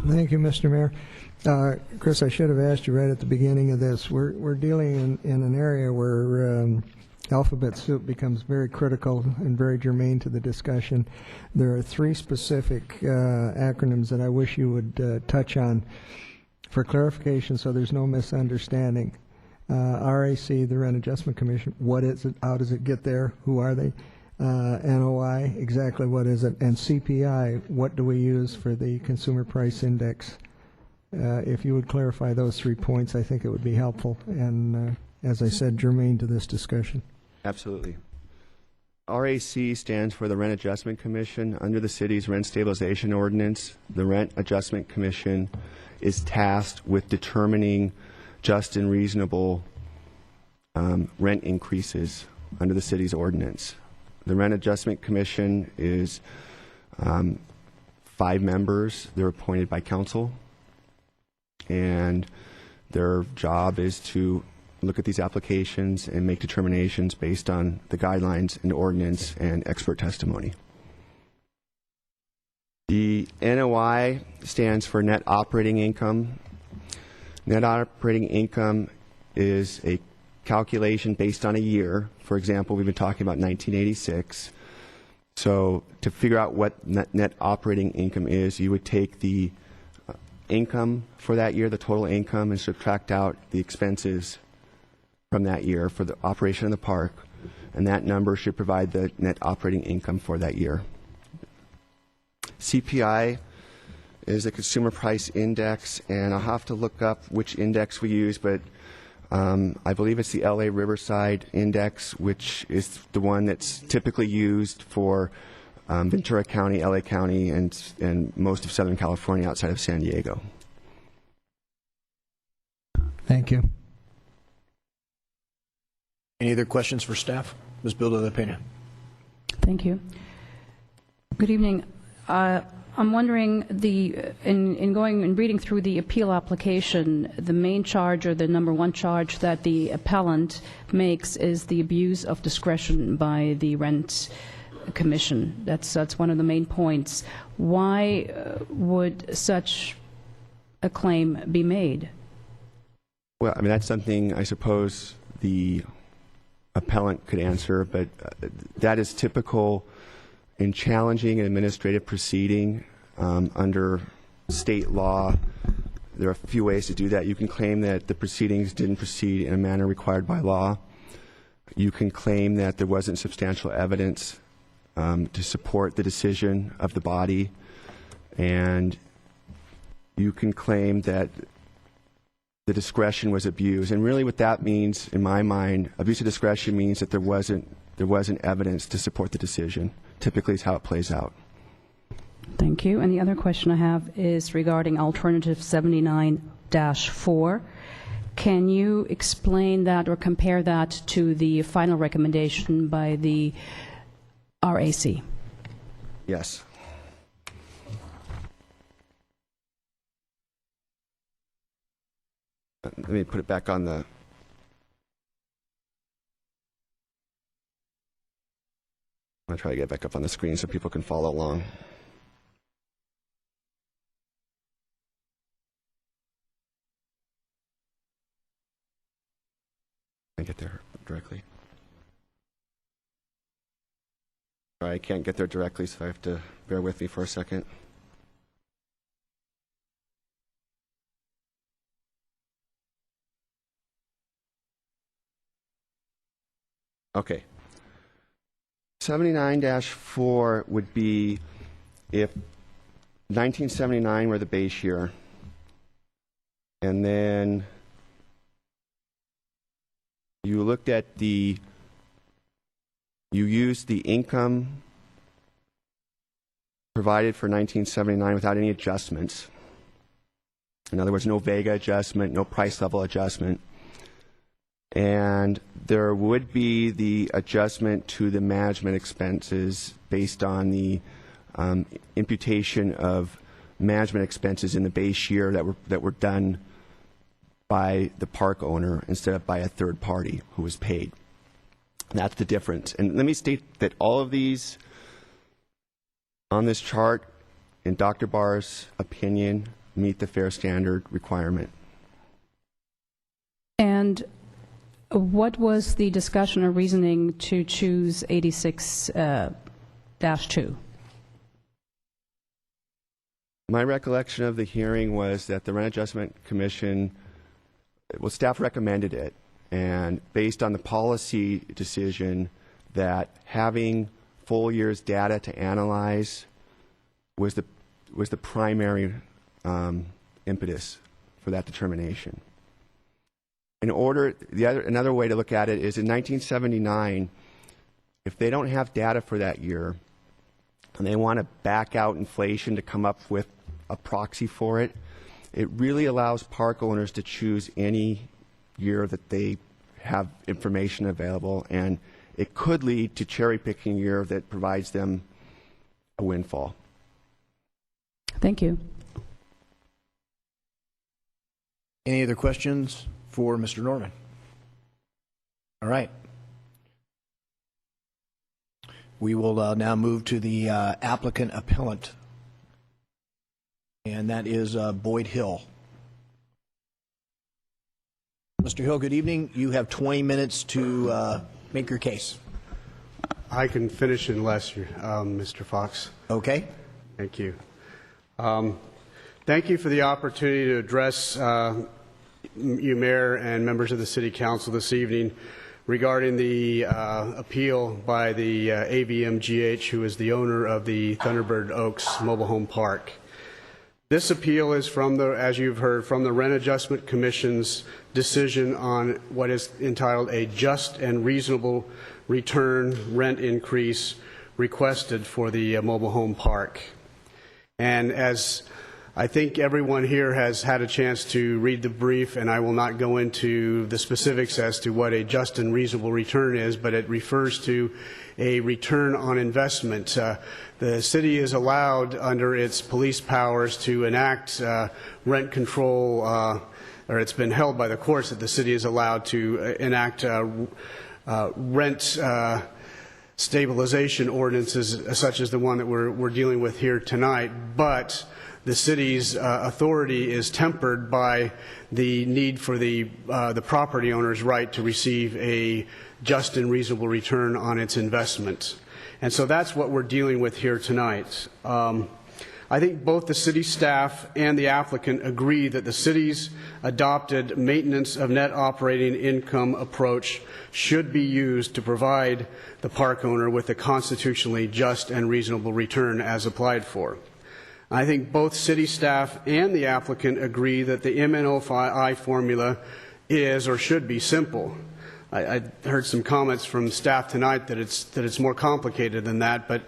Thank you, Mr. Mayor. Chris, I should have asked you right at the beginning of this. We're dealing in an area where alphabet soup becomes very critical and very germane to the discussion. There are 3 specific acronyms that I wish you would touch on for clarification so there's no misunderstanding. RAC, the Rent Adjustment Commission, what is it? How does it get there? Who are they? NOI, exactly what is it? And CPI, what do we use for the Consumer Price Index? If you would clarify those 3 points, I think it would be helpful and, as I said, germane to this discussion. Absolutely. RAC stands for the Rent Adjustment Commission. Under the city's rent stabilization ordinance, the Rent Adjustment Commission is tasked with determining just and reasonable rent increases under the city's ordinance. The Rent Adjustment Commission is 5 members. They're appointed by council, and their job is to look at these applications and make determinations based on the guidelines and ordinance and expert testimony. The NOI stands for net operating income. Net operating income is a calculation based on a year. For example, we've been talking about 1986. So to figure out what net operating income is, you would take the income for that year, the total income, and subtract out the expenses from that year for the operation of the park, and that number should provide the net operating income for that year. CPI is a consumer price index, and I'll have to look up which index we use, but I believe it's the LA Riverside Index, which is the one that's typically used for Ventura County, LA County, and most of Southern California outside of San Diego. Thank you. Any other questions for staff? Ms. Bilda La Pena. Thank you. Good evening. I'm wondering, in going and reading through the appeal application, the main charge or the number 1 charge that the appellant makes is the abuse of discretion by the Rent Commission. That's one of the main points. Why would such a claim be made? Well, I mean, that's something I suppose the appellant could answer, but that is typical in challenging an administrative proceeding under state law. There are a few ways to do that. You can claim that the proceedings didn't proceed in a manner required by law. You can claim that there wasn't substantial evidence to support the decision of the body, and you can claim that the discretion was abused. And really what that means, in my mind, abuse of discretion means that there wasn't evidence to support the decision. Typically is how it plays out. Thank you. And the other question I have is regarding Alternative 79-4. Can you explain that or compare that to the final recommendation by the RAC? Yes. Let me put it back on the... I'm going to try to get it back up on the screen so people can follow along. I get there directly. I can't get there directly, so I have to bear with me for a second. Okay. 79-4 would be if 1979 were the base year, and then you looked at you used the income provided for 1979 without any adjustments. In other words, no Vega adjustment, no price level adjustment. And there would be the adjustment to the management expenses based on the imputation of management expenses in the base year that were done by the park owner instead of by a third party who was paid. That's the difference. And let me state that all of these on this chart, in Dr. Barr's opinion, meet the fair standard requirement. And what was the discussion or reasoning to choose 86-2? My recollection of the hearing was that the Rent Adjustment Commission, well, staff recommended it, and based on the policy decision that having full year's data to analyze was the primary impetus for that determination. Another way to look at it is in 1979, if they don't have data for that year and they want to back out inflation to come up with a proxy for it, it really allows park owners to choose any year that they have information available, and it could lead to cherry picking a year that provides them a windfall. Thank you. Any other questions for Mr. Norman? All right. We will now move to the applicant appellant, and that is Boyd Hill. Mr. Hill, good evening. You have 20 minutes to make your case. I can finish in less, Mr. Fox. Okay. Thank you. Thank you for the opportunity to address you, Mayor, and members of the City Council this evening regarding the appeal by the AVMGH, who is the owner of the Thunderbird Oaks Mobile Home Park. This appeal is from as you've heard, from the Rent Adjustment Commission's decision on what is entitled a just and reasonable return rent increase requested for the mobile home park. And as I think everyone here has had a chance to read the brief, and I will not go into the specifics as to what a just and reasonable return is, but it refers to a return on investment. The city is allowed under its police powers to enact rent control, or it's been held by the courts that the city is allowed to enact rent stabilization ordinances such as the one that we're dealing with here tonight, but the city's authority is tempered by the need for the property owner's right to receive a just and reasonable return on its investment. And so that's what we're dealing with here tonight. I think both the city staff and the applicant agree that the city's adopted maintenance of net operating income approach should be used to provide the park owner with a constitutionally just and reasonable return as applied for. I think both city staff and the applicant agree that the MNOI formula is or should be simple. I heard some comments from staff tonight that it's more complicated than that, but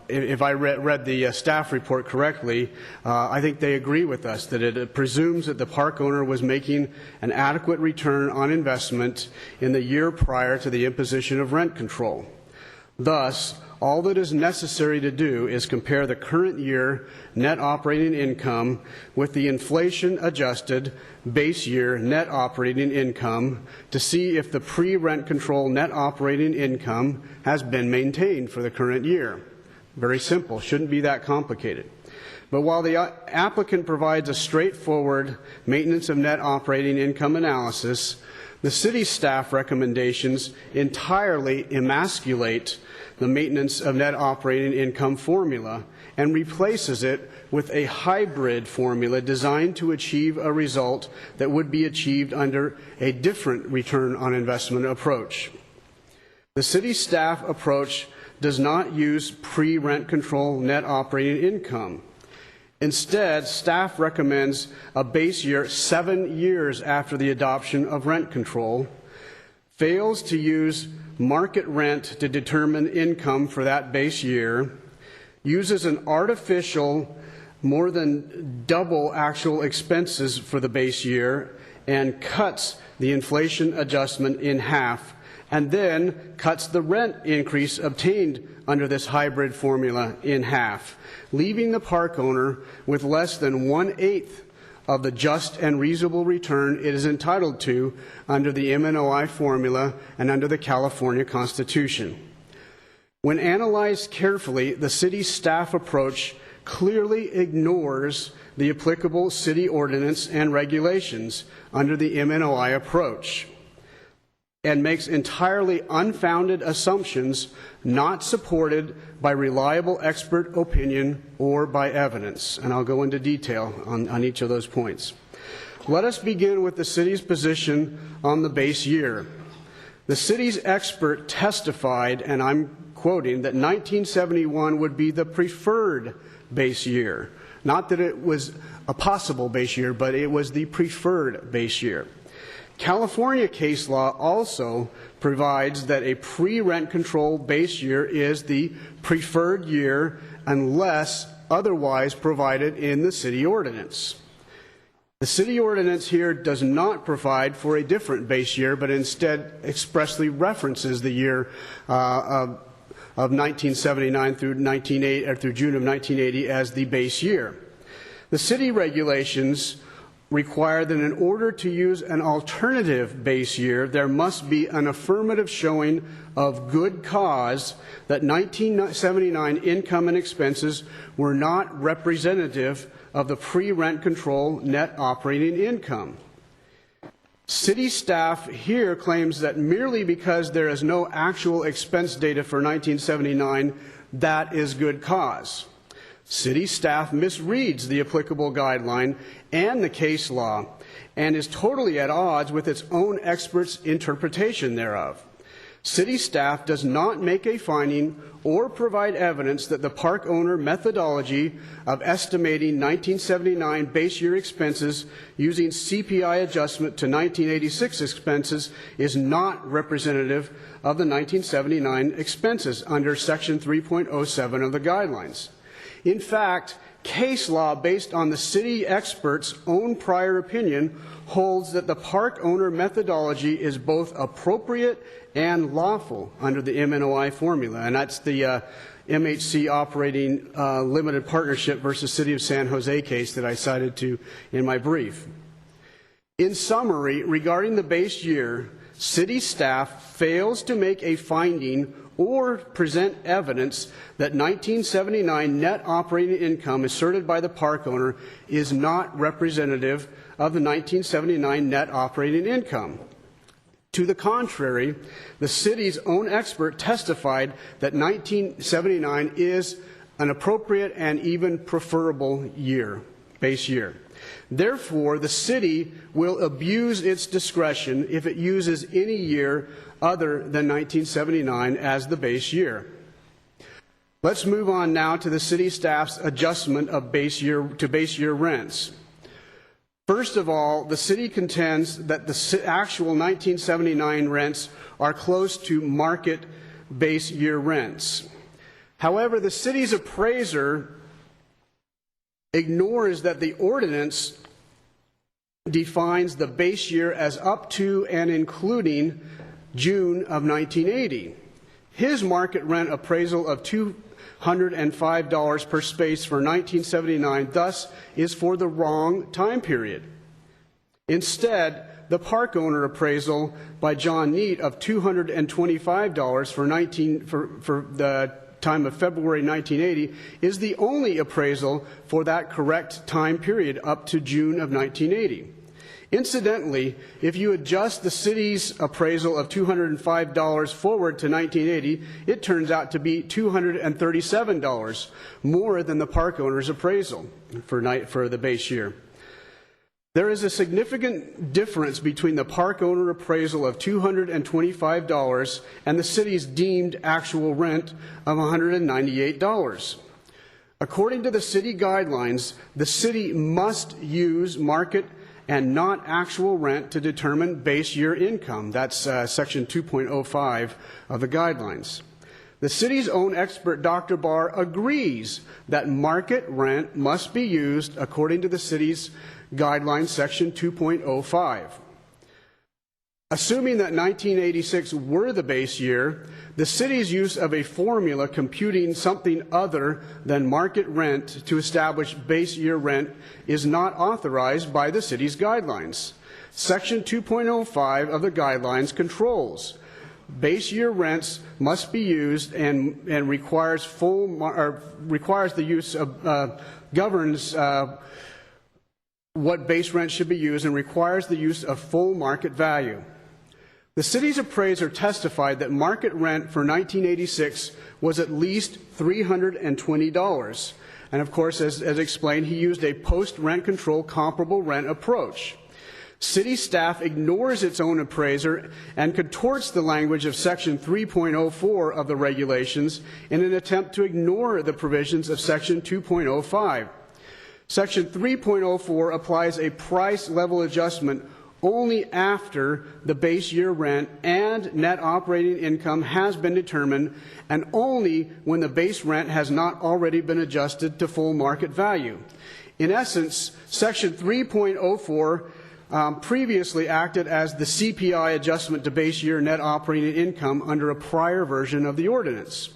if I read the staff report correctly, I think they agree with us that it presumes that the park owner was making an adequate return on investment in the year prior to the imposition of rent control. Thus, all that is necessary to do is compare the current year net operating income with the inflation-adjusted base year net operating income to see if the pre-rent control net operating income has been maintained for the current year. Very simple. Shouldn't be that complicated. But while the applicant provides a straightforward maintenance of net operating income analysis, the city staff recommendations entirely emasculate the maintenance of net operating income formula and replaces it with a hybrid formula designed to achieve a result that would be achieved under a different return on investment approach. The city staff approach does not use pre-rent control net operating income. Instead, staff recommends a base year 7 years after the adoption of rent control, fails to use market rent to determine income for that base year, uses an artificial more than double actual expenses for the base year, and cuts the inflation adjustment in half, and then cuts the rent increase obtained under this hybrid formula in half, leaving the park owner with less than 1/8 of the just and reasonable return it is entitled to under the MNOI formula and under the California Constitution. When analyzed carefully, the city staff approach clearly ignores the applicable city ordinance and regulations under the MNOI approach and makes entirely unfounded assumptions not supported by reliable expert opinion or by evidence. And I'll go into detail on each of those points. Let us begin with the city's position on the base year. The city's expert testified, and I'm quoting, that 1971 would be the preferred base year. Not that it was a possible base year, but it was the preferred base year. California case law also provides that a pre-rent control base year is the preferred year unless otherwise provided in the city ordinance. The city ordinance here does not provide for a different base year, but instead expressly references the year of 1979 through June of 1980 as the base year. The city regulations require that in order to use an alternative base year, there must be an affirmative showing of good cause that 1979 income and expenses were not representative of the pre-rent control net operating income. City staff here claims that merely because there is no actual expense data for 1979, that is good cause. City staff misreads the applicable guideline and the case law and is totally at odds with its own experts' interpretation thereof. City staff does not make a finding or provide evidence that the park owner methodology of estimating 1979 base year expenses using CPI adjustment to 1986 expenses is not representative of the 1979 expenses under Section 3.07 of the guidelines. In fact, case law based on the city expert's own prior opinion holds that the park owner methodology is both appropriate and lawful under the MNOI formula, and that's the MHC operating limited partnership versus City of San Jose case that I cited to in my brief. In summary, regarding the base year, city staff fails to make a finding or present evidence that 1979 net operating income asserted by the park owner is not representative of the 1979 net operating income. To the contrary, the city's own expert testified that 1979 is an appropriate and even preferable year, base year. Therefore, the city will abuse its discretion if it uses any year other than 1979 as the base year. Let's move on now to the city staff's adjustment of base year rents. First of all, the city contends that the actual 1979 rents are close to market base year rents. However, the city's appraiser ignores that the ordinance defines the base year as up to and including June of 1980. His market rent appraisal of $205 per space for 1979 thus is for the wrong time period. Instead, the park owner appraisal by John Neat of $225 for the time of February 1980 is the only appraisal for that correct time period up to June of 1980. Incidentally, if you adjust the city's appraisal of $205 forward to 1980, it turns out to be $237, more than the park owner's appraisal for the base year. There is a significant difference between the park owner appraisal of $225 and the city's deemed actual rent of $198. According to the city guidelines, the city must use market and not actual rent to determine base year income. That's section 2.05 of the guidelines. The city's own expert, Dr. Barr, agrees that market rent must be used according to the city's guidelines, section 2.05. Assuming that 1986 were the base year, the city's use of a formula computing something other than market rent to establish base year rent is not authorized by the city's guidelines. Section 2.05 of the guidelines controls. Base year rents must be used and requires the use of governs what base rent should be used and requires the use of full market value. The city's appraiser testified that market rent for 1986 was at least $320. And of course, as explained, he used a post-rent control comparable rent approach. City staff ignores its own appraiser and contorts the language of Section 3.04 of the regulations in an attempt to ignore the provisions of Section 2.05. Section 3.04 applies a price level adjustment only after the base year rent and net operating income has been determined, and only when the base rent has not already been adjusted to full market value. In essence, Section 3.04 previously acted as the CPI adjustment to base year net operating income under a prior version of the ordinance.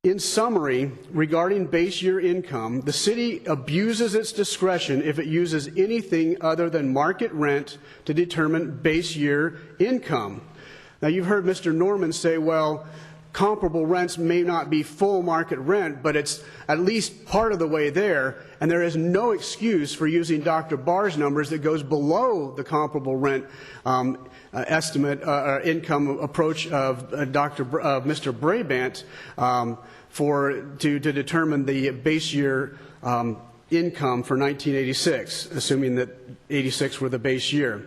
In summary, regarding base year income, the city abuses its discretion if it uses anything other than market rent to determine base year income. Now, you've heard Mr. Norman say, well, comparable rents may not be full market rent, but it's at least part of the way there, and there is no excuse for using Dr. Barr's numbers that goes below the comparable rent estimate or income approach of Mr. Brabant to determine the base year income for 1986, assuming that 86 were the base year.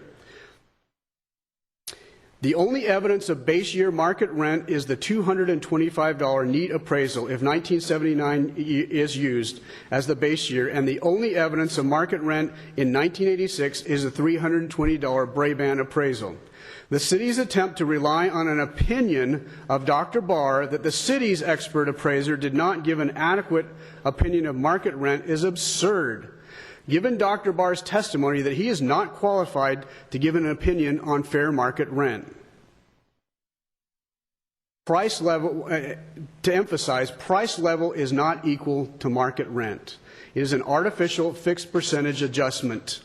The only evidence of base year market rent is the $225 neat appraisal if 1979 is used as the base year, and the only evidence of market rent in 1986 is the $320 Brabant appraisal. The city's attempt to rely on an opinion of Dr. Barr that the city's expert appraiser did not give an adequate opinion of market rent is absurd, given Dr. Barr's testimony that he is not qualified to give an opinion on fair market rent. Price level, to emphasize, price level is not equal to market rent. It is an artificial fixed percentage adjustment.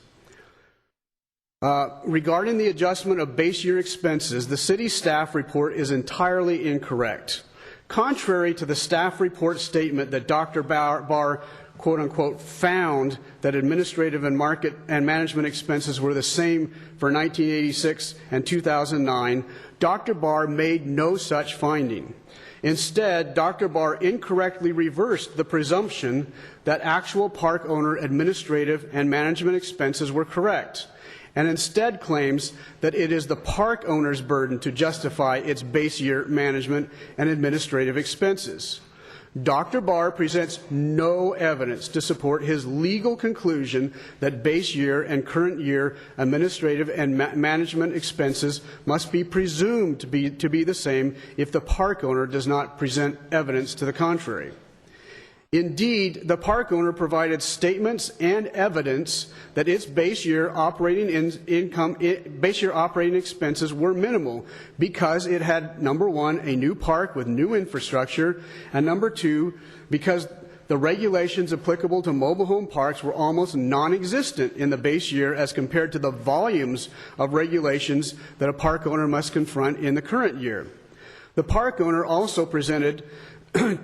Regarding the adjustment of base year expenses, the city staff report is entirely incorrect. Contrary to the staff report statement that Dr. Barr, quote unquote, found that administrative and market and management expenses were the same for 1986 and 2009, Dr. Barr made no such finding. Instead, Dr. Barr incorrectly reversed the presumption that actual park owner administrative and management expenses were correct, and instead claims that it is the park owner's burden to justify its base year management and administrative expenses. Dr. Barr presents no evidence to support his legal conclusion that base year and current year administrative and management expenses must be presumed to be the same if the park owner does not present evidence to the contrary. Indeed, the park owner provided statements and evidence that its base year operating expenses were minimal because it had, number one, a new park with new infrastructure, and number two, because the regulations applicable to mobile home parks were almost non-existent in the base year as compared to the volumes of regulations that a park owner must confront in the current year. The park owner also presented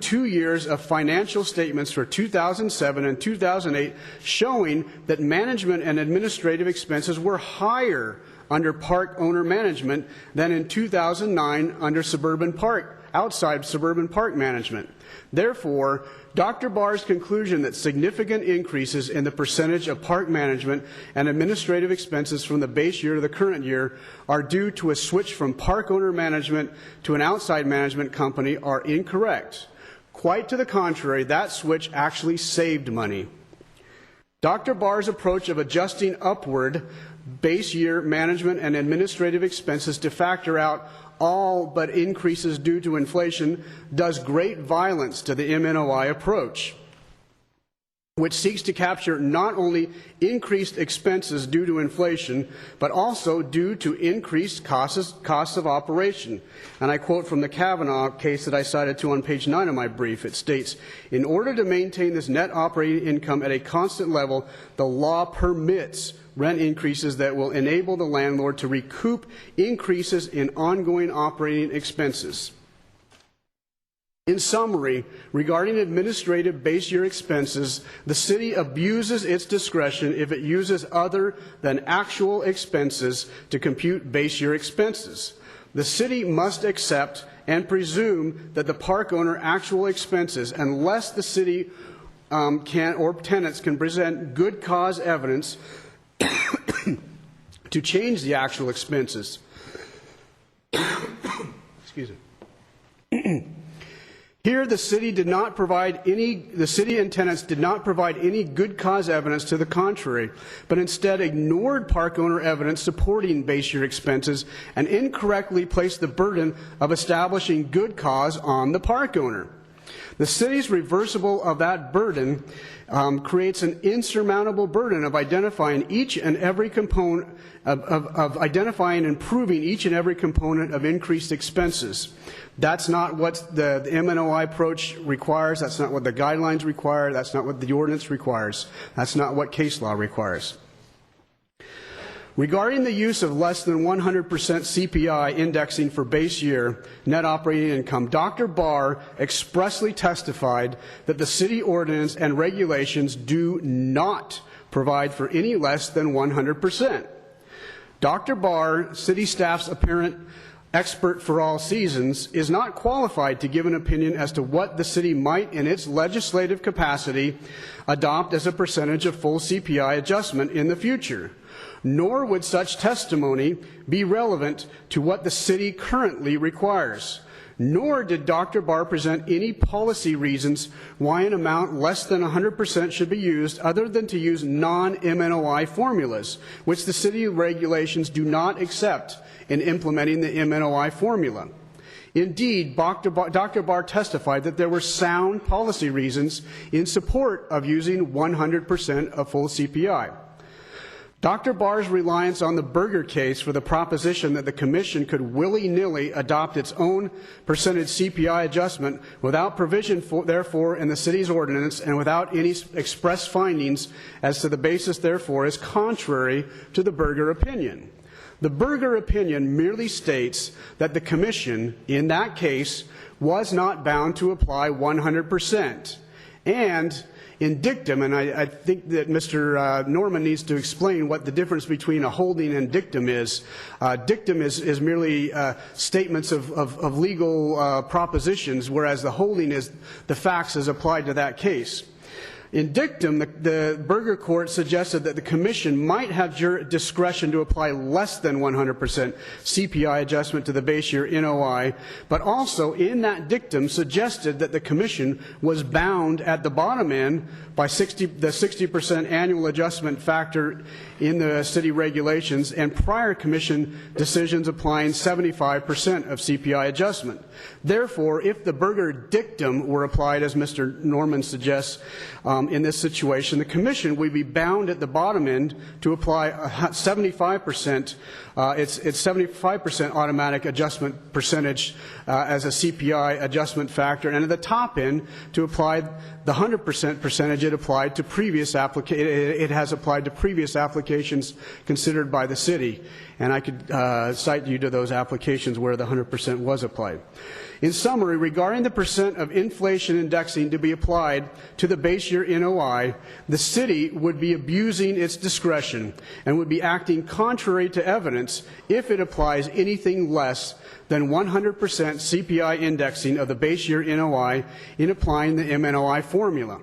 2 years of financial statements for 2007 and 2008 showing that management and administrative expenses were higher under park owner management than in 2009 under suburban park outside suburban park management. Therefore, Dr. Barr's conclusion that significant increases in the percentage of park management and administrative expenses from the base year to the current year are due to a switch from park owner management to an outside management company are incorrect. Quite to the contrary, that switch actually saved money. Dr. Barr's approach of adjusting upward base year management and administrative expenses to factor out all but increases due to inflation does great violence to the MNOI approach, which seeks to capture not only increased expenses due to inflation, but also due to increased costs of operation. And I quote from the Kavanaugh case that I cited to on page 9 of my brief. It states, "In order to maintain this net operating income at a constant level, the law permits rent increases that will enable the landlord to recoup increases in ongoing operating expenses." In summary, regarding administrative base year expenses, the city abuses its discretion if it uses other than actual expenses to compute base year expenses. The city must accept and presume that the park owner actual expenses, unless the city or tenants can present good cause evidence to change the actual expenses. Excuse me. Here, the city and tenants did not provide any good cause evidence to the contrary, but instead ignored park owner evidence supporting base year expenses and incorrectly placed the burden of establishing good cause on the park owner. The city's reversible of that burden creates an insurmountable burden of identifying each and every component of identifying and proving each and every component of increased expenses. That's not what the MNOI approach requires. That's not what the guidelines require. That's not what the ordinance requires. That's not what case law requires. Regarding the use of less than 100% CPI indexing for base year net operating income, Dr. Barr expressly testified that the city ordinance and regulations do not provide for any less than 100%. Dr. Barr, city staff's apparent expert for all seasons, is not qualified to give an opinion as to what the city might, in its legislative capacity, adopt as a percentage of full CPI adjustment in the future. Nor would such testimony be relevant to what the city currently requires. Nor did Dr. Barr present any policy reasons why an amount less than 100% should be used other than to use non-MNOI formulas, which the city regulations do not accept in implementing the MNOI formula. Indeed, Dr. Barr testified that there were sound policy reasons in support of using 100% of full CPI. Dr. Barr's reliance on the Berger case for the proposition that the Commission could willy-nilly adopt its own percentage CPI adjustment without provision therefore in the city's ordinance and without any express findings as to the basis therefore is contrary to the Berger opinion. The Berger opinion merely states that the Commission, in that case, was not bound to apply 100%. And in dictum, and I think that Mr. Norman needs to explain what the difference between a holding and dictum is. Dictum is merely statements of legal propositions, whereas the holding is the facts as applied to that case. In dictum, the Berger court suggested that the Commission might have discretion to apply less than 100% CPI adjustment to the base year NOI, but also in that dictum suggested that the Commission was bound at the bottom end by the 60% annual adjustment factor in the city regulations and prior Commission decisions applying 75% of CPI adjustment. Therefore, if the Berger dictum were applied, as Mr. Norman suggests, in this situation, the Commission would be bound at the bottom end to apply 75%, its 75% automatic adjustment percentage as a CPI adjustment factor, and at the top end to apply the 100% percentage it applied to previous it has applied to previous applications considered by the city. And I could cite you to those applications where the 100% was applied. In summary, regarding the percent of inflation indexing to be applied to the base year NOI, the city would be abusing its discretion and would be acting contrary to evidence if it applies anything less than 100% CPI indexing of the base year NOI in applying the MNOI formula.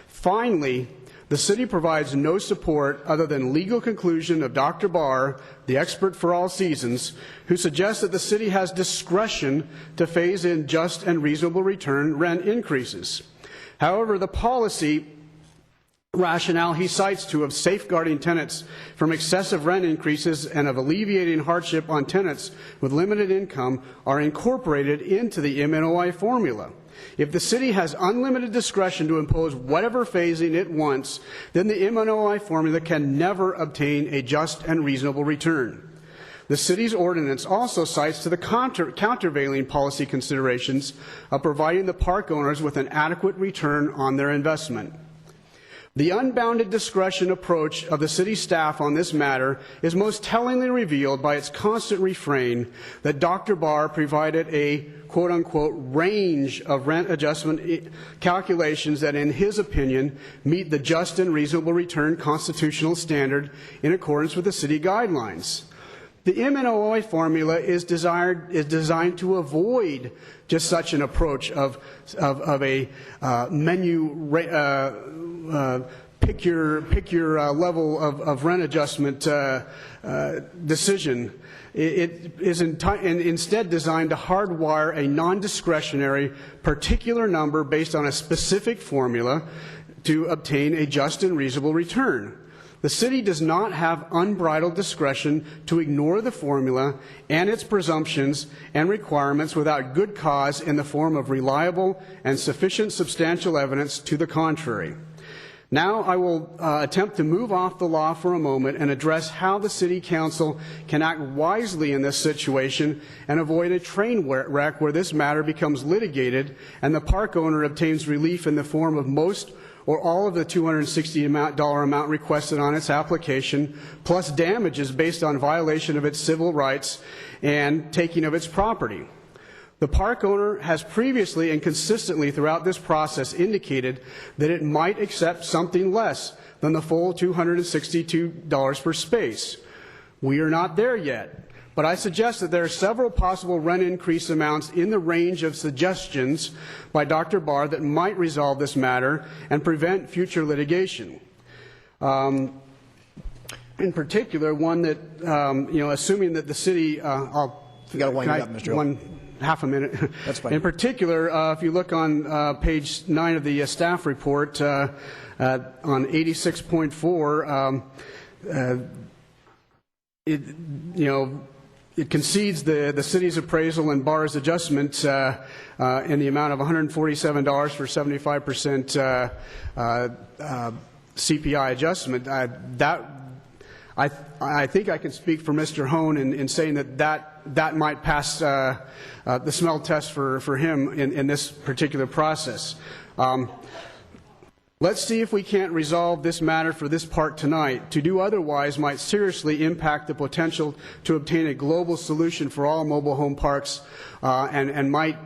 Finally, the city provides no support other than legal conclusion of Dr. Barr, the expert for all seasons, who suggests that the city has discretion to phase in just and reasonable return rent increases. However, the policy rationale he cites to of safeguarding tenants from excessive rent increases and of alleviating hardship on tenants with limited income are incorporated into the MNOI formula. If the city has unlimited discretion to impose whatever phasing it wants, then the MNOI formula can never obtain a just and reasonable return. The city's ordinance also cites to the countervailing policy considerations of providing the park owners with an adequate return on their investment. The unbounded discretion approach of the city staff on this matter is most tellingly revealed by its constant refrain that Dr. Barr provided a quote-unquote range of rent adjustment calculations that, in his opinion, meet the just and reasonable return constitutional standard in accordance with the city guidelines. The MNOI formula is designed to avoid just such an approach of a pick your level of rent adjustment decision. It is instead designed to hardwire a non-discretionary particular number based on a specific formula to obtain a just and reasonable return. The city does not have unbridled discretion to ignore the formula and its presumptions and requirements without good cause in the form of reliable and sufficient substantial evidence to the contrary. Now I will attempt to move off the law for a moment and address how the City Council can act wisely in this situation and avoid a train wreck where this matter becomes litigated and the park owner obtains relief in the form of most or all of the $260 amount requested on its application, plus damages based on violation of its civil rights and taking of its property. The park owner has previously and consistently throughout this process indicated that it might accept something less than the full $262 per space. We are not there yet, but I suggest that there are several possible rent increase amounts in the range of suggestions by Dr. Barr that might resolve this matter and prevent future litigation. In particular, one that, assuming that the city, You got to wind it up, Mr. Hill. Half a minute. That's fine. In particular, if you look on page 9 of the staff report, on 86.4, it concedes the city's appraisal and Barr's adjustment in the amount of $147 for 75% CPI adjustment. I think I can speak for Mr. Hone in saying that might pass the smell test for him in this particular process. Let's see if we can't resolve this matter for this part tonight. To do otherwise might seriously impact the potential to obtain a global solution for all mobile home parks and might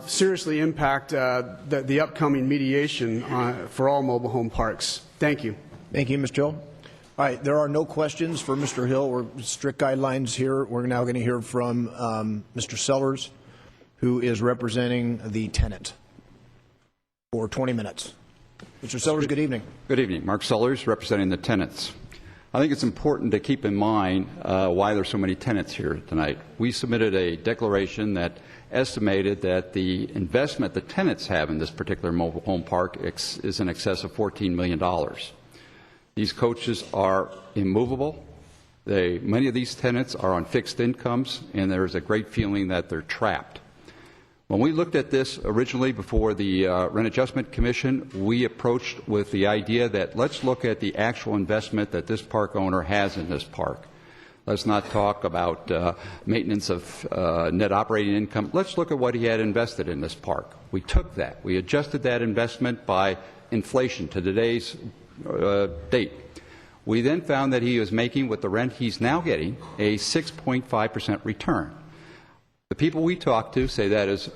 seriously impact the upcoming mediation for all mobile home parks. Thank you. Thank you, Mr. Hill. All right, there are no questions for Mr. Hill. We're strict guidelines here. We're now going to hear from Mr. Sellers, who is representing the tenant, for 20 minutes. Mr. Sellers, good evening. Good evening. Mark Sellers, representing the tenants. I think it's important to keep in mind why there's so many tenants here tonight. We submitted a declaration that estimated that the investment the tenants have in this particular mobile home park is in excess of $14 million. These coaches are immovable. Many of these tenants are on fixed incomes, and there's a great feeling that they're trapped. When we looked at this originally before the Rent Adjustment Commission, we approached with the idea that let's look at the actual investment that this park owner has in this park. Let's not talk about maintenance of net operating income. Let's look at what he had invested in this park. We took that. We adjusted that investment by inflation to today's date. We then found that he was making, with the rent he's now getting, a 6.5% return. The people we talk to say that is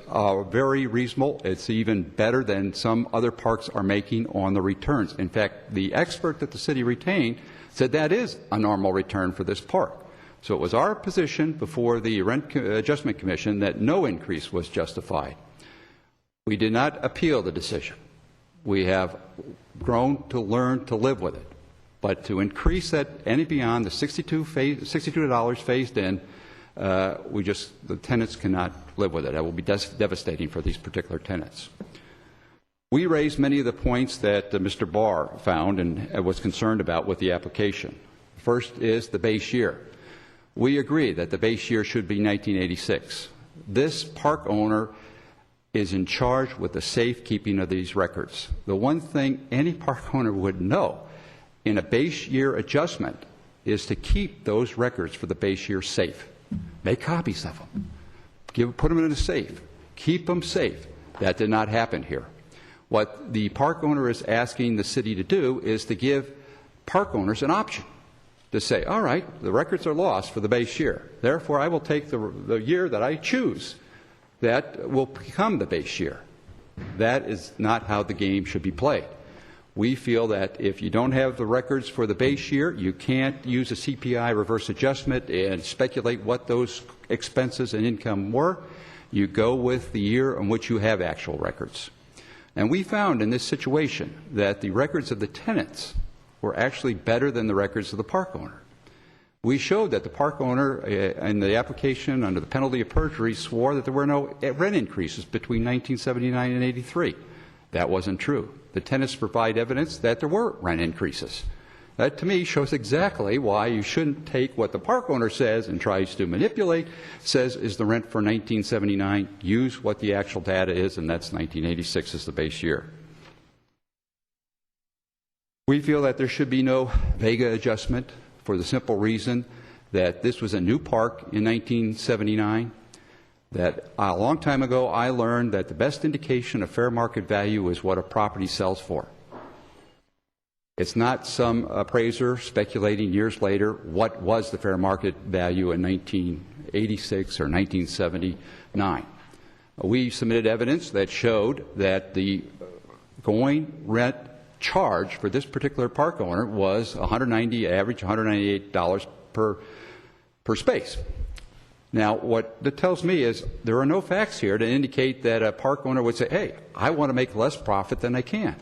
very reasonable. It's even better than some other parks are making on the returns. In fact, the expert that the city retained said that is a normal return for this park. So it was our position before the Rent Adjustment Commission that no increase was justified. We did not appeal the decision. We have grown to learn to live with it. But to increase that any beyond the $62 phased in, the tenants cannot live with it. That will be devastating for these particular tenants. We raised many of the points that Mr. Barr found and was concerned about with the application. First is the base year. We agree that the base year should be 1986. This park owner is in charge with the safekeeping of these records. The one thing any park owner would know in a base year adjustment is to keep those records for the base year safe. Make copies of them. Put them in a safe. Keep them safe. That did not happen here. What the park owner is asking the city to do is to give park owners an option to say, all right, the records are lost for the base year. Therefore, I will take the year that I choose that will become the base year. That is not how the game should be played. We feel that if you don't have the records for the base year, you can't use a CPI reverse adjustment and speculate what those expenses and income were. You go with the year in which you have actual records. And we found in this situation that the records of the tenants were actually better than the records of the park owner. We showed that the park owner in the application under the penalty of perjury swore that there were no rent increases between 1979 and 83. That wasn't true. The tenants provide evidence that there were rent increases. That, to me, shows exactly why you shouldn't take what the park owner says and tries to manipulate, says is the rent for 1979, use what the actual data is, and that's 1986 as the base year. We feel that there should be no Vega adjustment for the simple reason that this was a new park in 1979, that a long time ago I learned that the best indication of fair market value is what a property sells for. It's not some appraiser speculating years later what was the fair market value in 1986 or 1979. We submitted evidence that showed that the going rent charge for this particular park owner was average $198 per space. Now, what that tells me is there are no facts here to indicate that a park owner would say, hey, I want to make less profit than I can,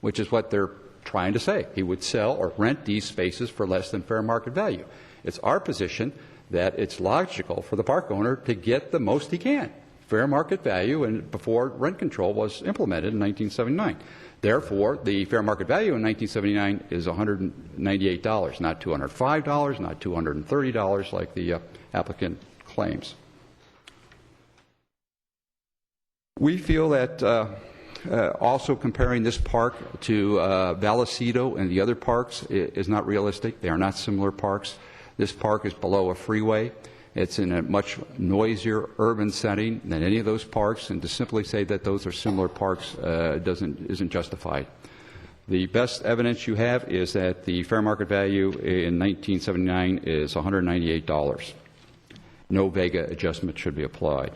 which is what they're trying to say. He would sell or rent these spaces for less than fair market value. It's our position that it's logical for the park owner to get the most he can, fair market value, and before rent control was implemented in 1979. Therefore, the fair market value in 1979 is $198, not $205, not $230 like the applicant claims. We feel that also comparing this park to Vallecito and the other parks is not realistic. They are not similar parks. This park is below a freeway. It's in a much noisier urban setting than any of those parks, and to simply say that those are similar parks isn't justified. The best evidence you have is that the fair market value in 1979 is $198. No Vega adjustment should be applied.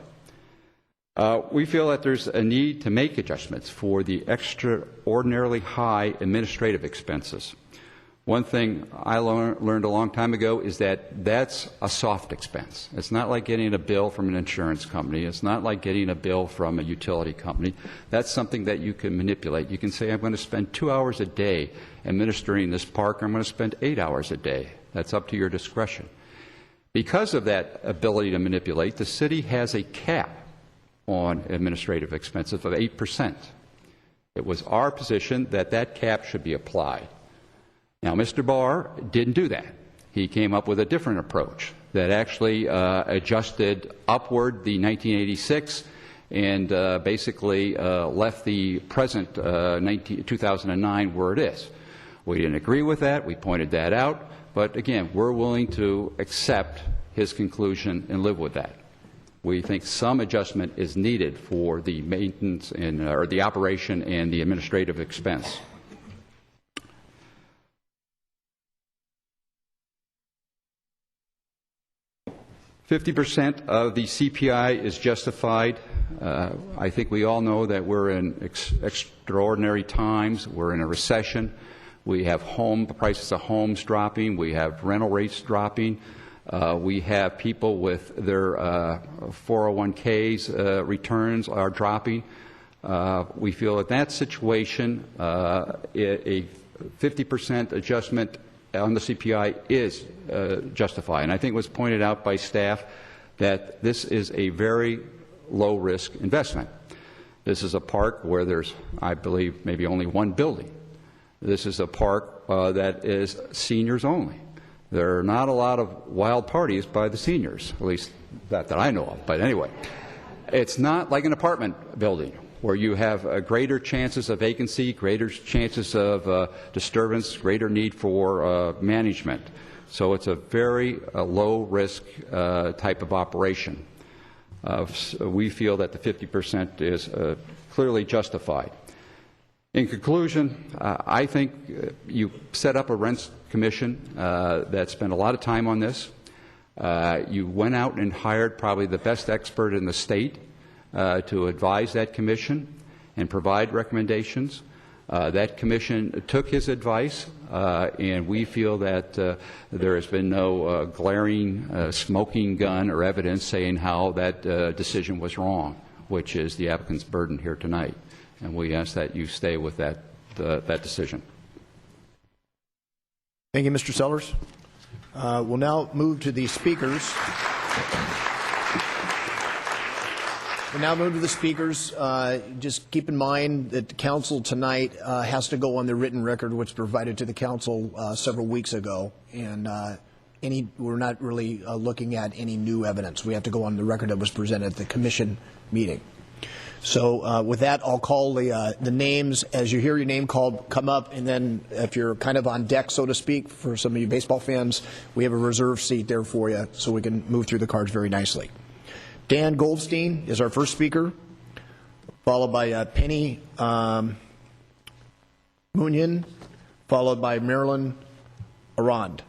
We feel that there's a need to make adjustments for the extraordinarily high administrative expenses. One thing I learned a long time ago is that that's a soft expense. It's not like getting a bill from an insurance company. It's not like getting a bill from a utility company. That's something that you can manipulate. You can say, I'm going to spend 2 hours a day administering this park. I'm going to spend 8 hours a day. That's up to your discretion. Because of that ability to manipulate, the city has a cap on administrative expenses of 8%. It was our position that that cap should be applied. Now, Mr. Barr didn't do that. He came up with a different approach that actually adjusted upward the 1986 and basically left the present 2009 where it is. We didn't agree with that. We pointed that out. But again, we're willing to accept his conclusion and live with that. We think some adjustment is needed for the maintenance or the operation and the administrative expense. 50% of the CPI is justified. I think we all know that we're in extraordinary times. We're in a recession. We have prices of homes dropping. We have rental rates dropping. We have people with their 401ks returns are dropping. We feel that that situation, a 50% adjustment on the CPI is justified. And I think it was pointed out by staff that this is a very low-risk investment. This is a park where there's, I believe, maybe only one building. This is a park that is seniors only. There are not a lot of wild parties by the seniors, at least that I know of. But anyway, it's not like an apartment building where you have greater chances of vacancy, greater chances of disturbance, greater need for management. So it's a very low-risk type of operation. So we feel that the 50% is clearly justified. In conclusion, I think you set up a rents commission that spent a lot of time on this. You went out and hired probably the best expert in the state to advise that commission and provide recommendations. That commission took his advice, and we feel that there has been no glaring smoking gun or evidence saying how that decision was wrong, which is the applicant's burden here tonight. And we ask that you stay with that decision. Thank you, Mr. Sellers. We'll now move to the speakers. Just keep in mind that the council tonight has to go on the written record, which provided to the council several weeks ago, and we're not really looking at any new evidence. We have to go on the record that was presented at the commission meeting. So with that, I'll call the names. As you hear your name called, come up, and then if you're kind of on deck, so to speak, for some of you baseball fans, we have a reserve seat there for you so we can move through the cards very nicely. Dan Goldstein is our first speaker, followed by Penny Munyan, followed by Marilyn Arand.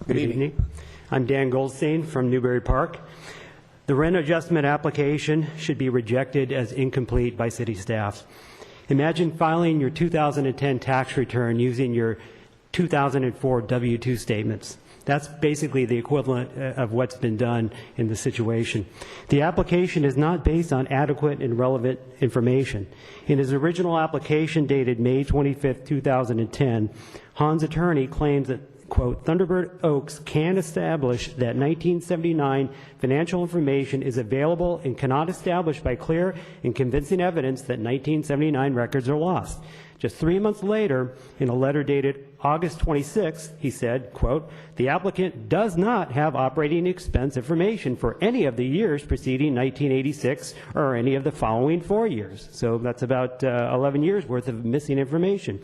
Good evening. I'm Dan Goldstein from Newbury Park. The rent adjustment application should be rejected as incomplete by city staff. Imagine filing your 2010 tax return using your 2004 W-2 statements. That's basically the equivalent of what's been done in the situation. The application is not based on adequate and relevant information. In his original application dated May 25, 2010, Han's attorney claims that, quote, Thunderbird Oaks can establish that 1979 financial information is available and cannot establish by clear and convincing evidence that 1979 records are lost. Just 3 months later, in a letter dated August 26, he said, quote, the applicant does not have operating expense information for any of the years preceding 1986 or any of the following 4 years. So that's about 11 years worth of missing information.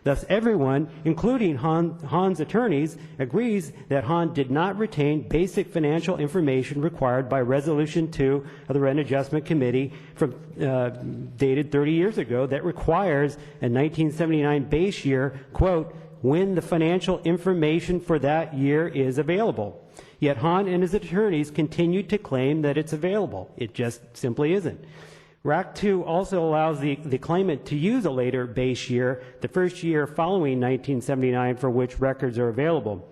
Thus, everyone, including Han's attorneys, agrees that Han did not retain basic financial information required by Resolution 2 of the Rent Adjustment Committee from dated 30 years ago that requires a 1979 base year, quote, when the financial information for that year is available. Yet Han and his attorneys continued to claim that it's available. It just simply isn't. RAC 2 also allows the claimant to use a later base year, the first year following 1979 for which records are available.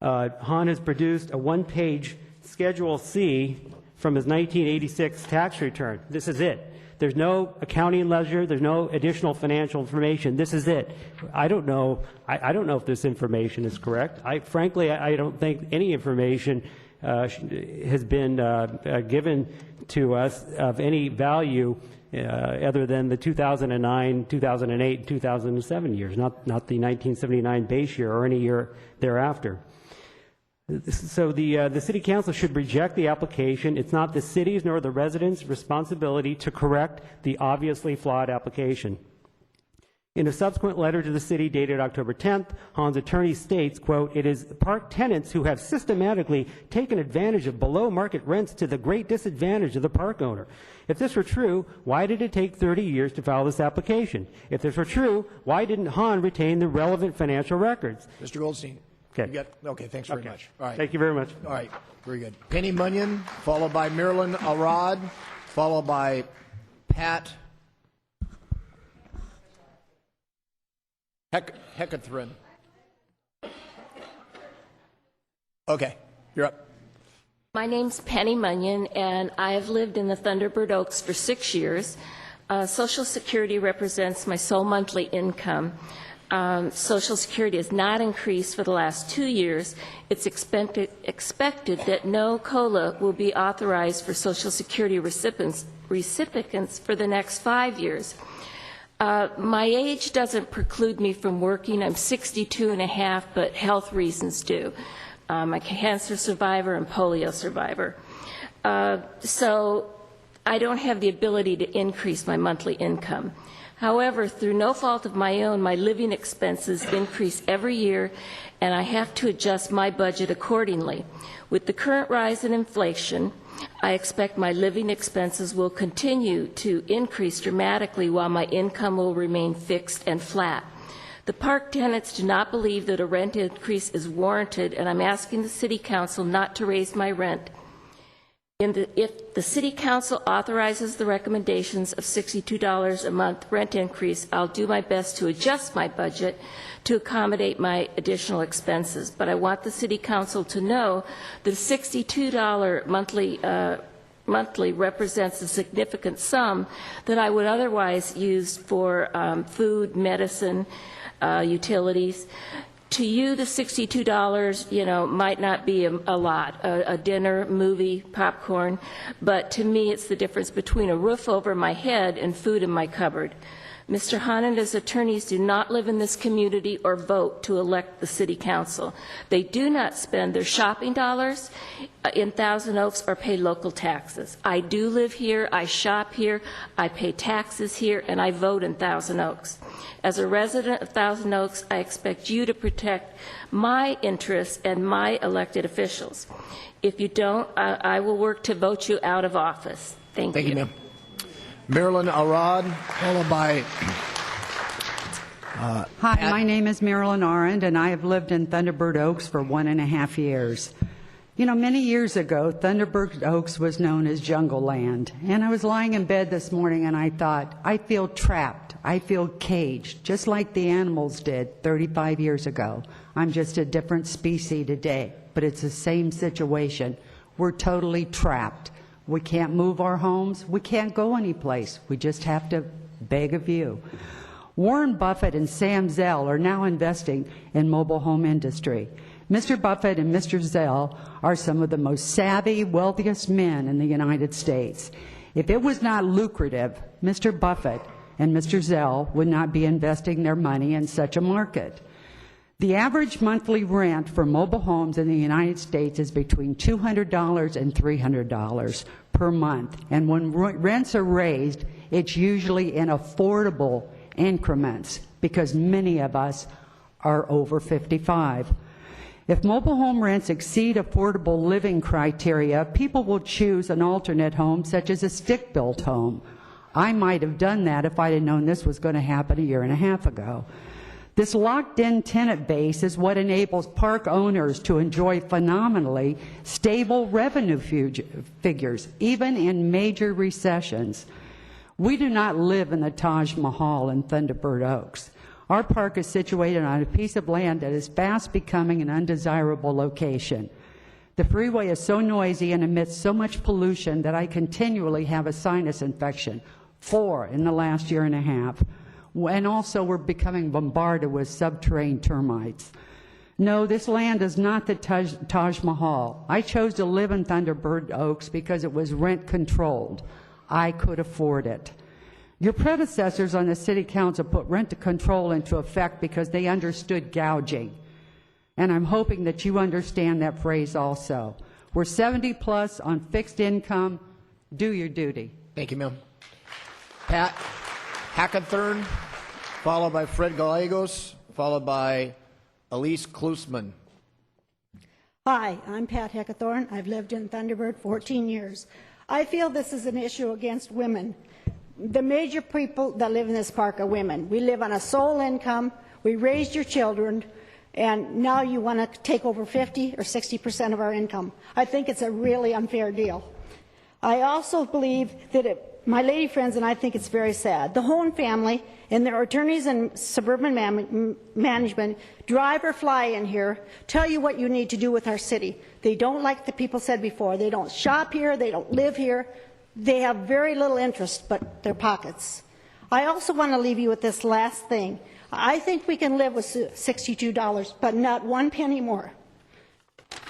Han has produced a one-page Schedule C from his 1986 tax return. This is it. There's no accounting ledger. There's no additional financial information. This is it. I don't know if this information is correct. Frankly, I don't think any information has been given to us of any value other than the 2009, 2008, and 2007 years, not the 1979 base year or any year thereafter. So the City Council should reject the application. It's not the city's nor the residents' responsibility to correct the obviously flawed application. In a subsequent letter to the city dated October 10th, Han's attorney states, quote, "It is park tenants who have systematically taken advantage of below-market rents to the great disadvantage of the park owner. If this were true, why did it take 30 years to file this application? If this were true, why didn't Han retain the relevant financial records?" Mr. Goldstein. Okay. Okay, thanks very much. All right. Thank you very much. All right, very good. Penny Munyon, followed by Marilyn Arad, followed by Pat Heckathrin. Okay, you're up. My name's Penny Munyon, and I have lived in the Thunderbird Oaks for 6 years. Social Security represents my sole monthly income. Social Security has not increased for the last 2 years. It's expected that no COLA will be authorized for Social Security recipients for the next 5 years. My age doesn't preclude me from working. I'm 62 and a half, but health reasons do. I'm a cancer survivor and polio survivor. So I don't have the ability to increase my monthly income. However, through no fault of my own, my living expenses increase every year, and I have to adjust my budget accordingly. With the current rise in inflation, I expect my living expenses will continue to increase dramatically while my income will remain fixed and flat. The park tenants do not believe that a rent increase is warranted, and I'm asking the City Council not to raise my rent. If the City Council authorizes the recommendations of $62 a month rent increase, I'll do my best to adjust my budget to accommodate my additional expenses. But I want the City Council to know that $62 monthly represents a significant sum that I would otherwise use for food, medicine, utilities. To you, the $62, might not be a lot, a dinner, movie, popcorn, but to me it's the difference between a roof over my head and food in my cupboard. Mr. Hahn and his attorneys do not live in this community or vote to elect the City Council. They do not spend their shopping dollars in Thousand Oaks or pay local taxes. I do live here, I shop here, I pay taxes here, and I vote in Thousand Oaks. As a resident of Thousand Oaks, I expect you to protect my interests and my elected officials. If you don't, I will work to vote you out of office. Thank you. Thank you, ma'am. Marilyn Arad, followed by Hi, my name is Marilyn Arend, and I have lived in Thunderbird Oaks for 1.5 years. You know, many years ago, Thunderbird Oaks was known as Jungle Land, and I was lying in bed this morning and I thought, I feel trapped, I feel caged, just like the animals did 35 years ago. I'm just a different species today, but it's the same situation. We're totally trapped. We can't move our homes. We can't go anyplace. We just have to beg of you. Warren Buffett and Sam Zell are now investing in mobile home industry. Mr. Buffett and Mr. Zell are some of the most savvy, wealthiest men in the United States. If it was not lucrative, Mr. Buffett and Mr. Zell would not be investing their money in such a market. The average monthly rent for mobile homes in the United States is between $200 and $300 per month. And when rents are raised, it's usually in affordable increments because many of us are over 55. If mobile home rents exceed affordable living criteria, people will choose an alternate home such as a stick-built home. I might have done that if I had known this was going to happen 1.5 years ago. This locked-in tenant base is what enables park owners to enjoy phenomenally stable revenue figures, even in major recessions. We do not live in the Taj Mahal in Thunderbird Oaks. Our park is situated on a piece of land that is fast becoming an undesirable location. The freeway is so noisy and emits so much pollution that I continually have a sinus infection, 4 in the last 1.5 years. And also we're becoming bombarded with subterranean termites. No, this land is not the Taj Mahal. I chose to live in Thunderbird Oaks because it was rent controlled. I could afford it. Your predecessors on the City Council put rent control into effect because they understood gouging. And I'm hoping that you understand that phrase also. We're 70 plus on fixed income. Do your duty. Thank you, ma'am. Pat Hackathorn, followed by Fred Gallegos, followed by Elise Klusman. Hi, I'm Pat Heckathorn. I've lived in Thunderbird 14 years. I feel this is an issue against women. The major people that live in this park are women. We live on a sole income. We raised your children, and now you want to take over 50 or 60% of our income. I think it's a really unfair deal. I also believe that my lady friends and I think it's very sad. The Hone family and their attorneys and suburban management drive or fly in here, tell you what you need to do with our city. They don't, like the people said before, they don't shop here, they don't live here. They have very little interest but their pockets. I also want to leave you with this last thing. I think we can live with $62, but not 1 penny more.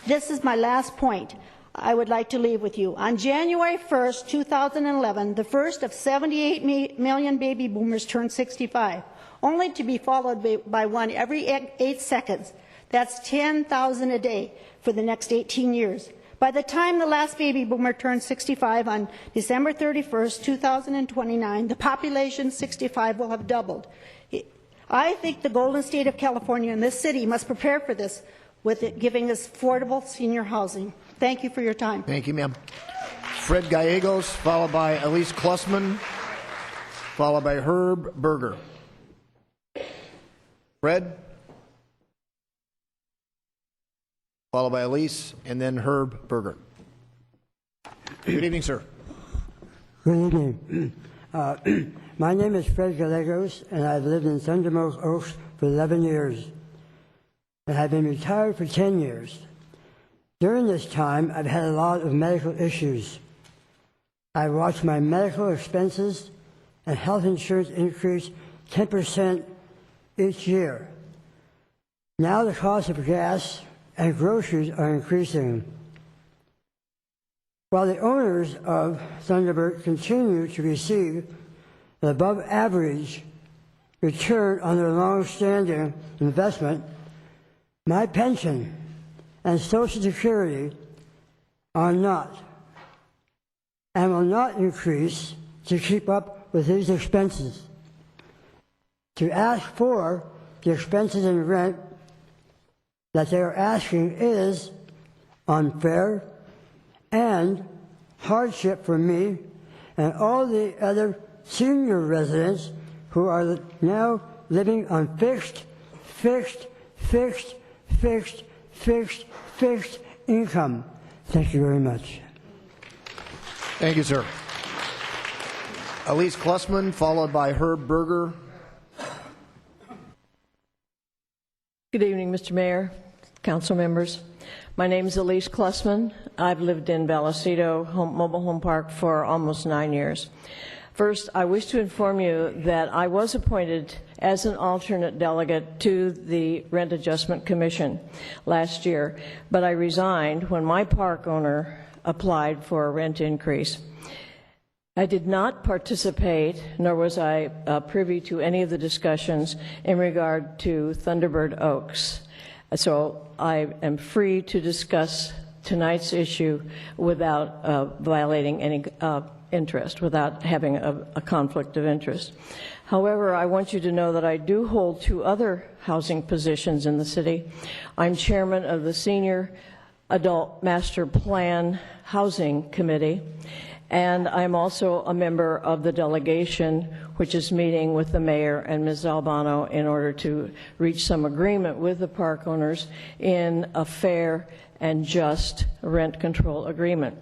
This is my last point I would like to leave with you. On January 1st, 2011, the first of 78 million baby boomers turned 65, only to be followed by one every 8 seconds. That's 10,000 a day for the next 18 years. By the time the last baby boomer turns 65 on December 31st, 2029, the population 65 will have doubled. I think the Golden State of California and this city must prepare for this with it giving us affordable senior housing. Thank you for your time. Thank you, ma'am. Fred Gallegos, followed by Elise Klusman, followed by Herb Berger. Fred, followed by Elise, and then Herb Berger. Good evening, sir. Good evening. My name is Fred Gallegos, and I've lived in Thunder Oaks for 11 years. And I've been retired for 10 years. During this time, I've had a lot of medical issues. I watched my medical expenses and health insurance increase 10% each year. Now the cost of gas and groceries are increasing. While the owners of Thunderbird continue to receive an above-average return on their long-standing investment, my pension and Social Security are not, and will not increase to keep up with these expenses. To ask for the expenses and rent that they are asking is unfair and hardship for me and all the other senior residents who are now living on fixed income. Thank you very much. Thank you, sir. Elise Klusman, followed by Herb Berger. Good evening, Mr. Mayor, council members. My name is Elise Klusman. I've lived in Vallecito Mobile Home Park for almost 9 years. First, I wish to inform you that I was appointed as an alternate delegate to the Rent Adjustment Commission last year, but I resigned when my park owner applied for a rent increase. I did not participate, nor was I privy to any of the discussions in regard to Thunderbird Oaks. So I am free to discuss tonight's issue without violating any interest, without having a conflict of interest. However, I want you to know that I do hold 2 other housing positions in the city. I'm chairman of the Senior Adult Master Plan Housing Committee, and I'm also a member of the delegation which is meeting with the mayor and Ms. Albano in order to reach some agreement with the park owners in a fair and just rent control agreement.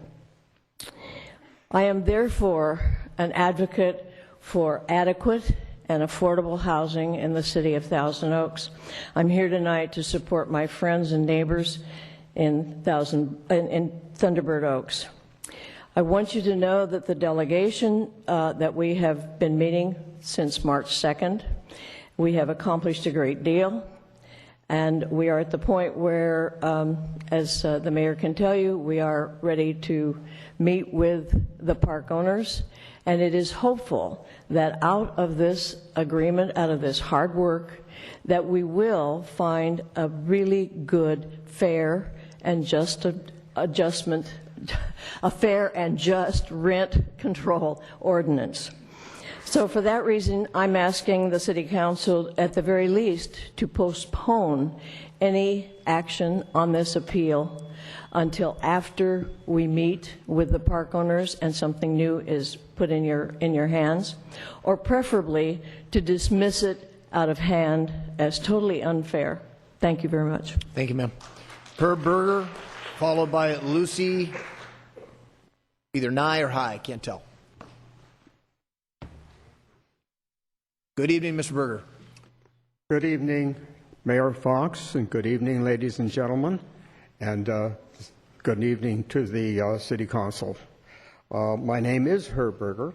I am therefore an advocate for adequate and affordable housing in the city of Thousand Oaks. I'm here tonight to support my friends and neighbors in Thunderbird Oaks. I want you to know that the delegation that we have been meeting since March 2nd, we have accomplished a great deal, and we are at the point where, as the mayor can tell you, we are ready to meet with the park owners, and it is hopeful that out of this agreement, out of this hard work, that we will find a really good, fair, and just a fair and just rent control ordinance. So for that reason, I'm asking the City Council, at the very least, to postpone any action on this appeal until after we meet with the park owners and something new is put in your hands, or preferably to dismiss it out of hand as totally unfair. Thank you very much. Thank you, ma'am. Per Berger, followed by Lucy, either Nye or High, can't tell. Good evening, Mr. Berger. Good evening, Mayor Fox, and good evening, ladies and gentlemen, and good evening to the City Council. My name is Herb Berger,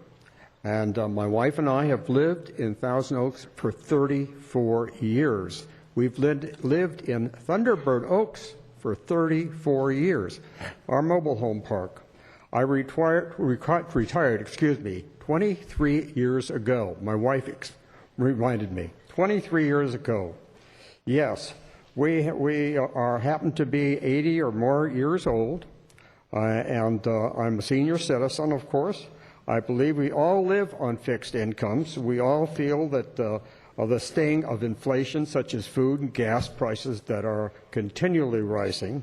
and my wife and I have lived in Thousand Oaks for 34 years. We've lived in Thunderbird Oaks for 34 years, our mobile home park. I retired 23 years ago. My wife reminded me, 23 years ago. Yes, we happen to be 80 or more years old, and I'm a senior citizen, of course. I believe we all live on fixed incomes. We all feel that the sting of inflation, such as food and gas prices that are continually rising.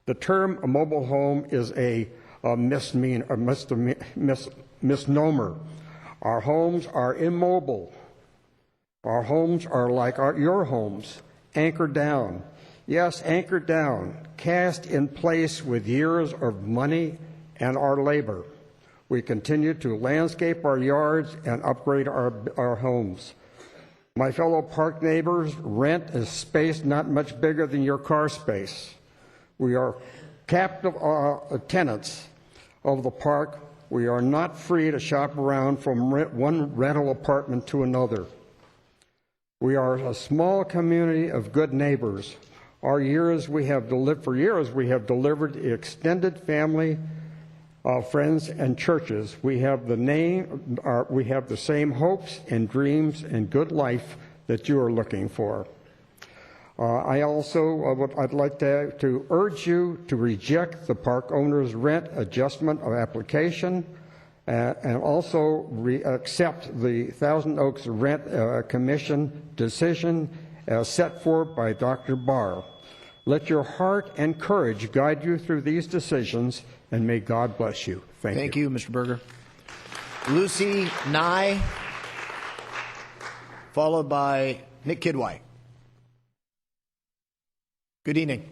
The term a mobile home is a misnomer. Our homes are immobile. Our homes are like your homes, anchored down. Yes, anchored down, cast in place with years of money and our labor. We continue to landscape our yards and upgrade our homes. My fellow park neighbors, rent a space not much bigger than your car space. We are captive tenants of the park. We are not free to shop around from one rental apartment to another. We are a small community of good neighbors. For years we have delivered extended family, friends, and churches. We have the same hopes and dreams and good life that you are looking for. I'd like to urge you to reject the park owner's rent adjustment of application, and also accept the Thousand Oaks Rent Commission decision as set forth by Dr. Barr. Let your heart and courage guide you through these decisions, and may God bless you. Thank you. Thank you, Mr. Berger. Lucy Nye, followed by Nick Kidwai. Good evening.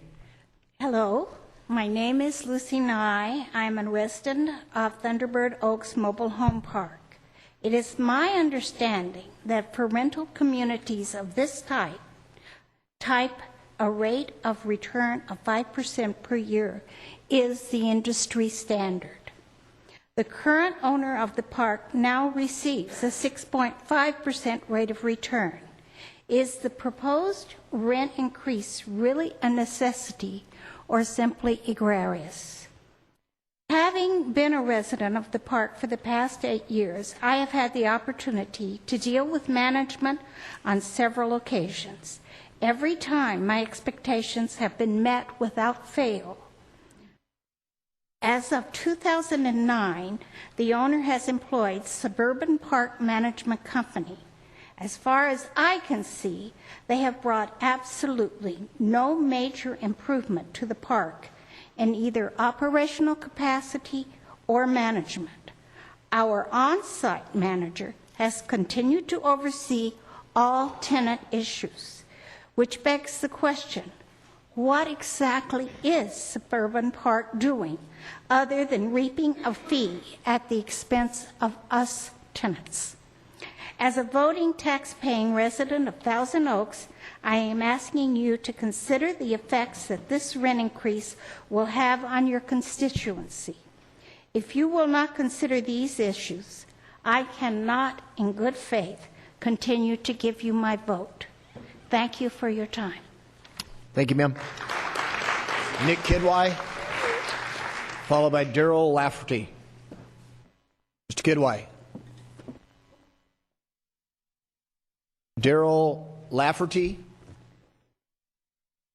Hello. My name is Lucy Nye. I'm a resident of Thunderbird Oaks Mobile Home Park. It is my understanding that for rental communities of this type, a rate of return of 5% per year is the industry standard. The current owner of the park now receives a 6.5% rate of return. Is the proposed rent increase really a necessity or simply egregious? Having been a resident of the park for the past 8 years, I have had the opportunity to deal with management on several occasions. Every time, my expectations have been met without fail. As of 2009, the owner has employed Suburban Park Management Company. As far as I can see, they have brought absolutely no major improvement to the park in either operational capacity or management. Our on-site manager has continued to oversee all tenant issues, which begs the question, what exactly is Suburban Park doing other than reaping a fee at the expense of us tenants? As a voting, tax-paying resident of Thousand Oaks, I am asking you to consider the effects that this rent increase will have on your constituency. If you will not consider these issues, I cannot, in good faith, continue to give you my vote. Thank you for your time. Thank you, ma'am. Nick Kidwai, followed by Daryl Lafferty. Mr. Kidwai. Daryl Lafferty,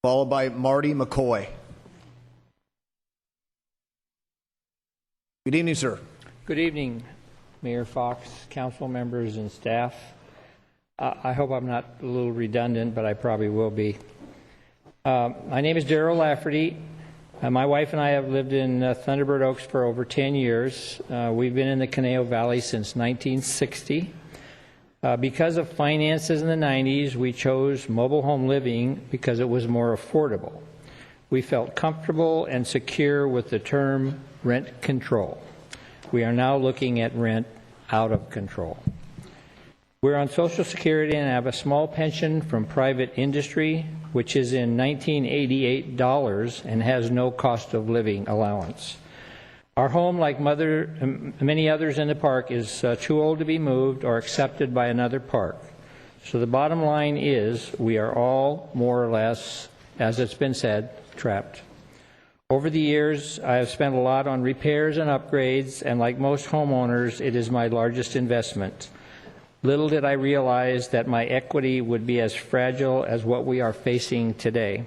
followed by Marty McCoy. Good evening, sir. Good evening. Mayor Fox, council members, and staff. I hope I'm not a little redundant, but I probably will be. My name is Darrell Lafferty. My wife and I have lived in Thunderbird Oaks for over 10 years. We've been in the Conejo Valley since 1960. Because of finances in the 90s, we chose mobile home living because it was more affordable. We felt comfortable and secure with the term rent control. We are now looking at rent out of control. We're on Social Security and have a small pension from private industry, which is in $1988 and has no cost of living allowance. Our home, like many others in the park, is too old to be moved or accepted by another park. So the bottom line is we are all more or less, as it's been said, trapped. Over the years, I have spent a lot on repairs and upgrades, and like most homeowners, it is my largest investment. Little did I realize that my equity would be as fragile as what we are facing today.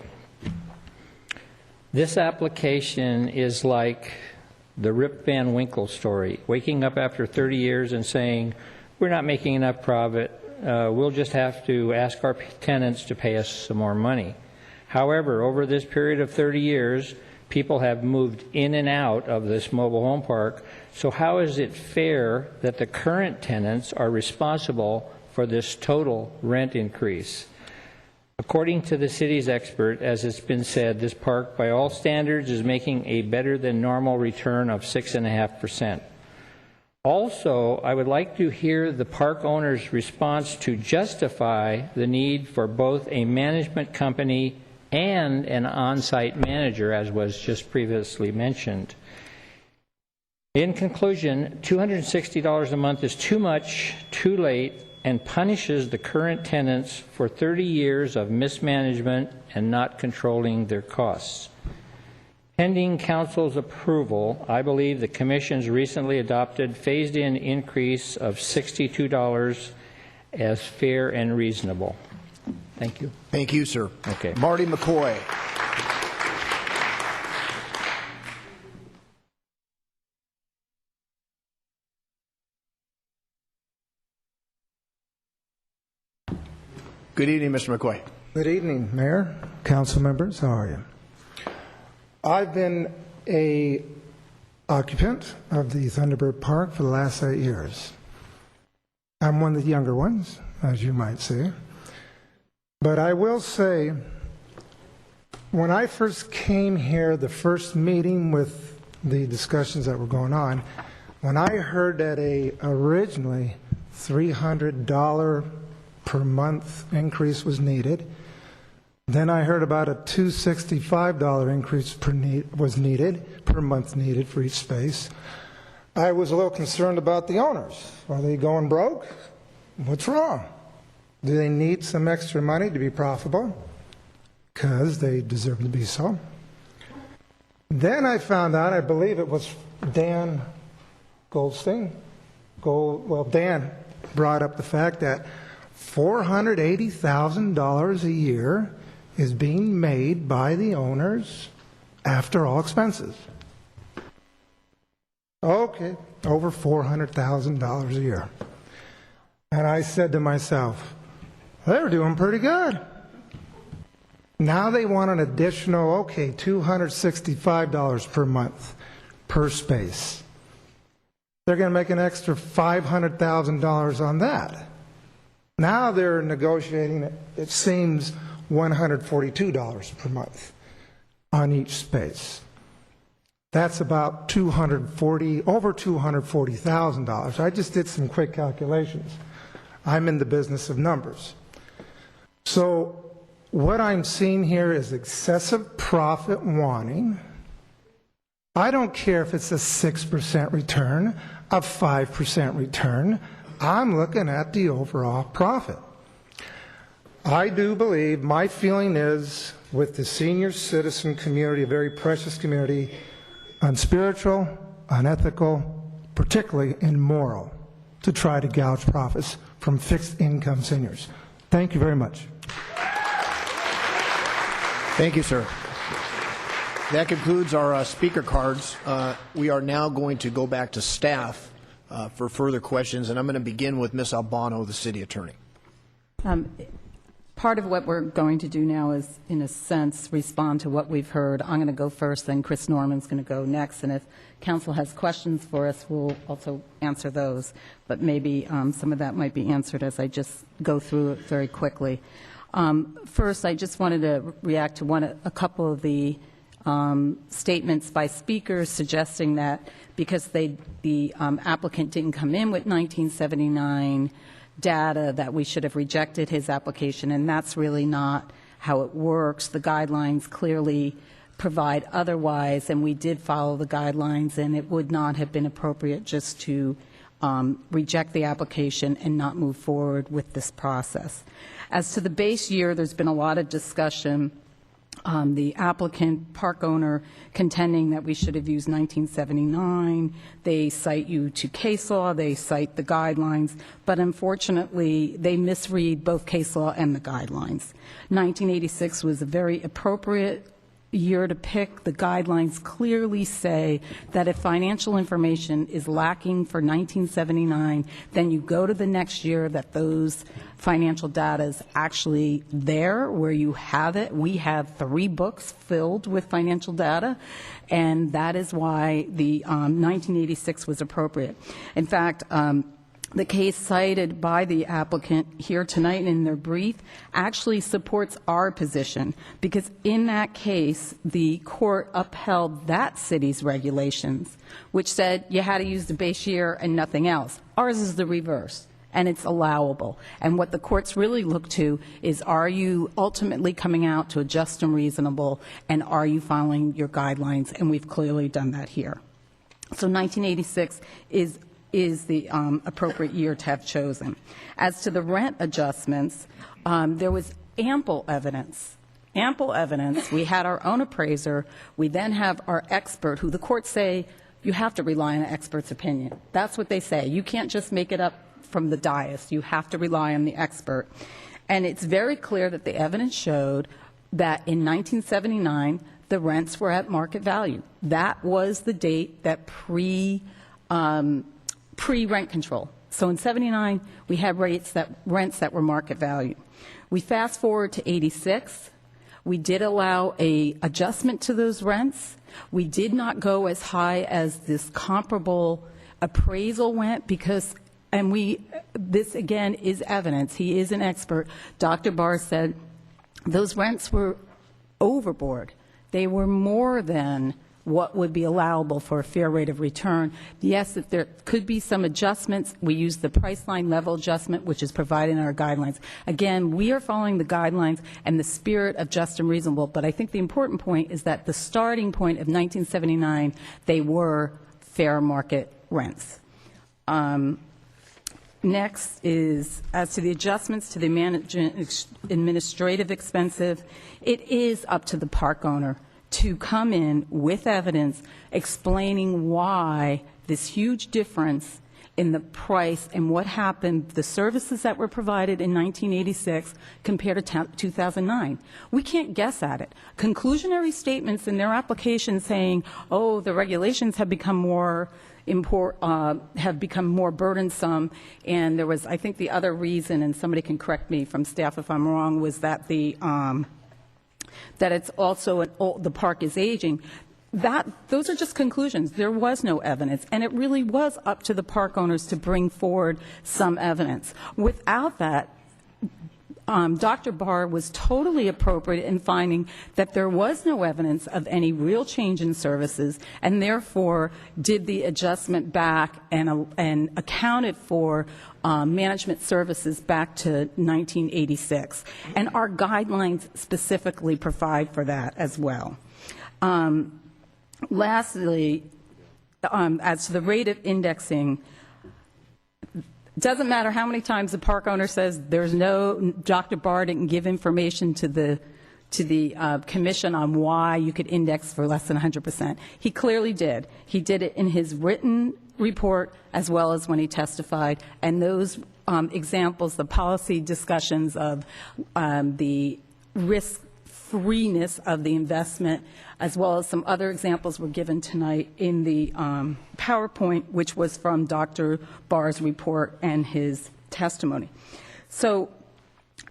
This application is like the Rip Van Winkle story, waking up after 30 years and saying, we're not making enough profit, we'll just have to ask our tenants to pay us some more money. However, over this period of 30 years, people have moved in and out of this mobile home park, so how is it fair that the current tenants are responsible for this total rent increase? According to the city's expert, as it's been said, this park, by all standards, is making a better than normal return of 6.5%. Also, I would like to hear the park owner's response to justify the need for both a management company and an on-site manager, as was just previously mentioned. In conclusion, $260 a month is too much, too late, and punishes the current tenants for 30 years of mismanagement and not controlling their costs. Pending Council's approval, I believe the Commission's recently adopted phased-in increase of $62 as fair and reasonable. Thank you. Thank you, sir. Okay. Marty McCoy. Good evening, Mr. McCoy. Good evening, Mayor, council members. How are you? I've been a occupant of the Thunderbird Park for the last 8 years. I'm one of the younger ones, as you might say. But I will say, when I first came here, the first meeting with the discussions that were going on, when I heard that a originally $300 per month increase was needed, then I heard about a $265 increase was needed per month needed for each space. I was a little concerned about the owners. Are they going broke? What's wrong? Do they need some extra money to be profitable? Because they deserve to be so. Then I found out, I believe it was Dan Goldstein. Dan brought up the fact that $480,000 a year is being made by the owners after all expenses. Okay, over $400,000 a year. And I said to myself, they're doing pretty good. Now they want an additional, $265 per month per space. They're going to make an extra $500,000 on that. Now they're negotiating, it seems, $142 per month on each space. That's about over $240,000. I just did some quick calculations. I'm in the business of numbers. So what I'm seeing here is excessive profit wanting. I don't care if it's a 6% return, a 5% return. I'm looking at the overall profit. I do believe, my feeling is, with the senior citizen community, a very precious community, unspiritual, unethical, particularly immoral, to try to gouge profits from fixed income seniors. Thank you very much. Thank you, sir. That concludes our speaker cards. We are now going to go back to staff for further questions, and I'm going to begin with Ms. Albano, the city attorney. Part of what we're going to do now is, in a sense, respond to what we've heard. I'm going to go first, then Chris Norman's going to go next, and if council has questions for us, we'll also answer those. But maybe some of that might be answered as I just go through it very quickly. First, I just wanted to react to a couple of the statements by speakers suggesting that because the applicant didn't come in with 1979 data that we should have rejected his application, and that's really not how it works. The guidelines clearly provide otherwise, and we did follow the guidelines, and it would not have been appropriate just to reject the application and not move forward with this process. As to the base year, there's been a lot of discussion. The applicant, park owner, contending that we should have used 1979. They cite you to case law, they cite the guidelines, but unfortunately, they misread both case law and the guidelines. 1986 was a very appropriate year to pick. The guidelines clearly say that if financial information is lacking for 1979, then you go to the next year that those financial data is actually there where you have it. We have 3 books filled with financial data, and that is why the 1986 was appropriate. In fact, the case cited by the applicant here tonight in their brief actually supports our position, because in that case, the court upheld that city's regulations, which said you had to use the base year and nothing else. Ours is the reverse, and it's allowable. And what the courts really look to is, are you ultimately coming out to a just and reasonable, and are you following your guidelines? And we've clearly done that here. So 1986 is the appropriate year to have chosen. As to the rent adjustments, there was ample evidence. We had our own appraiser. We then have our expert, who the courts say you have to rely on an expert's opinion. That's what they say. You can't just make it up from the dais. You have to rely on the expert. And it's very clear that the evidence showed that in 1979, the rents were at market value. That was the date that pre-rent control. So in 79, we had rents that were market value. We fast forward to 86. We did allow a adjustment to those rents. We did not go as high as this comparable appraisal went, because, and this again is evidence. He is an expert. Dr. Barr said those rents were overboard. They were more than what would be allowable for a fair rate of return. Yes, if there could be some adjustments, we use the price line level adjustment, which is provided in our guidelines. Again, we are following the guidelines and the spirit of just and reasonable, but I think the important point is that the starting point of 1979, they were fair market rents. Next is, as to the adjustments to the management administrative expensive, it is up to the park owner to come in with evidence explaining why this huge difference in the price and what happened, the services that were provided in 1986 compared to 2009. We can't guess at it. Conclusionary statements in their application saying, oh, the regulations have become more burdensome, and there was, I think the other reason, and somebody can correct me from staff if I'm wrong, was that that it's also the park is aging. Those are just conclusions. There was no evidence, and it really was up to the park owners to bring forward some evidence. Without that, Dr. Barr was totally appropriate in finding that there was no evidence of any real change in services, and therefore did the adjustment back and accounted for management services back to 1986. And our guidelines specifically provide for that as well. Lastly, as to the rate of indexing, doesn't matter how many times the park owner says there's no, Dr. Barr didn't give information to the commission on why you could index for less than 100%. He clearly did. He did it in his written report as well as when he testified. And those examples, the policy discussions of the risk freeness of the investment, as well as some other examples were given tonight in the PowerPoint, which was from Dr. Barr's report and his testimony. So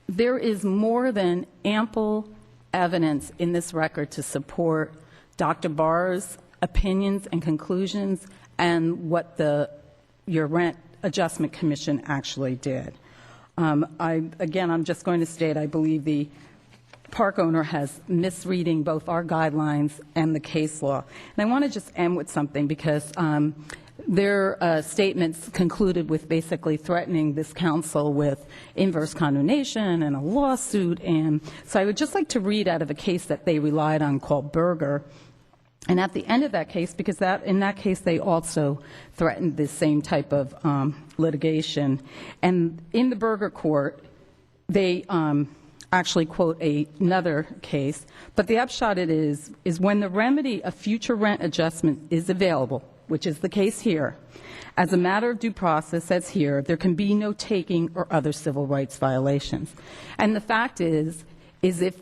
there is more than ample evidence in this record to support Dr. Barr's opinions and conclusions and what your Rent Adjustment Commission actually did. I'm just going to state I believe the park owner has misreading both our guidelines and the case law. And I want to just end with something because their statements concluded with basically threatening this council with inverse condemnation and a lawsuit. And so I would just like to read out of a case that they relied on called Berger. And at the end of that case, because in that case they also threatened the same type of litigation, and in the Berger court, they actually quote another case, but the upshot is when the remedy of future rent adjustment is available, which is the case here, as a matter of due process, as here, there can be no taking or other civil rights violations. And the fact is if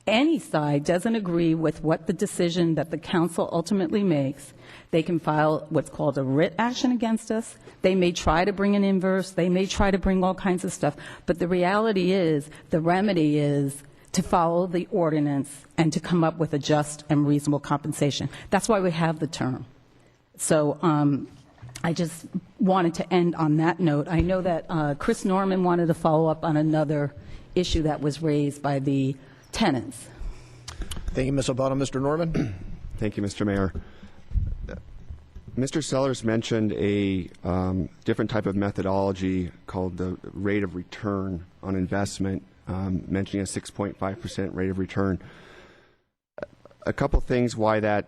any side doesn't agree with what the decision that the council ultimately makes, they can file what's called a writ action against us. They may try to bring an inverse. They may try to bring all kinds of stuff. But the reality is, the remedy is to follow the ordinance and to come up with a just and reasonable compensation. That's why we have the term. So I just wanted to end on that note. I know that Chris Norman wanted to follow up on another issue that was raised by the tenants. Thank you, Ms. Albano. Mr. Norman? Thank you, Mr. Mayor. Mr. Sellers mentioned a different type of methodology called the rate of return on investment, mentioning a 6.5% rate of return. A couple things why that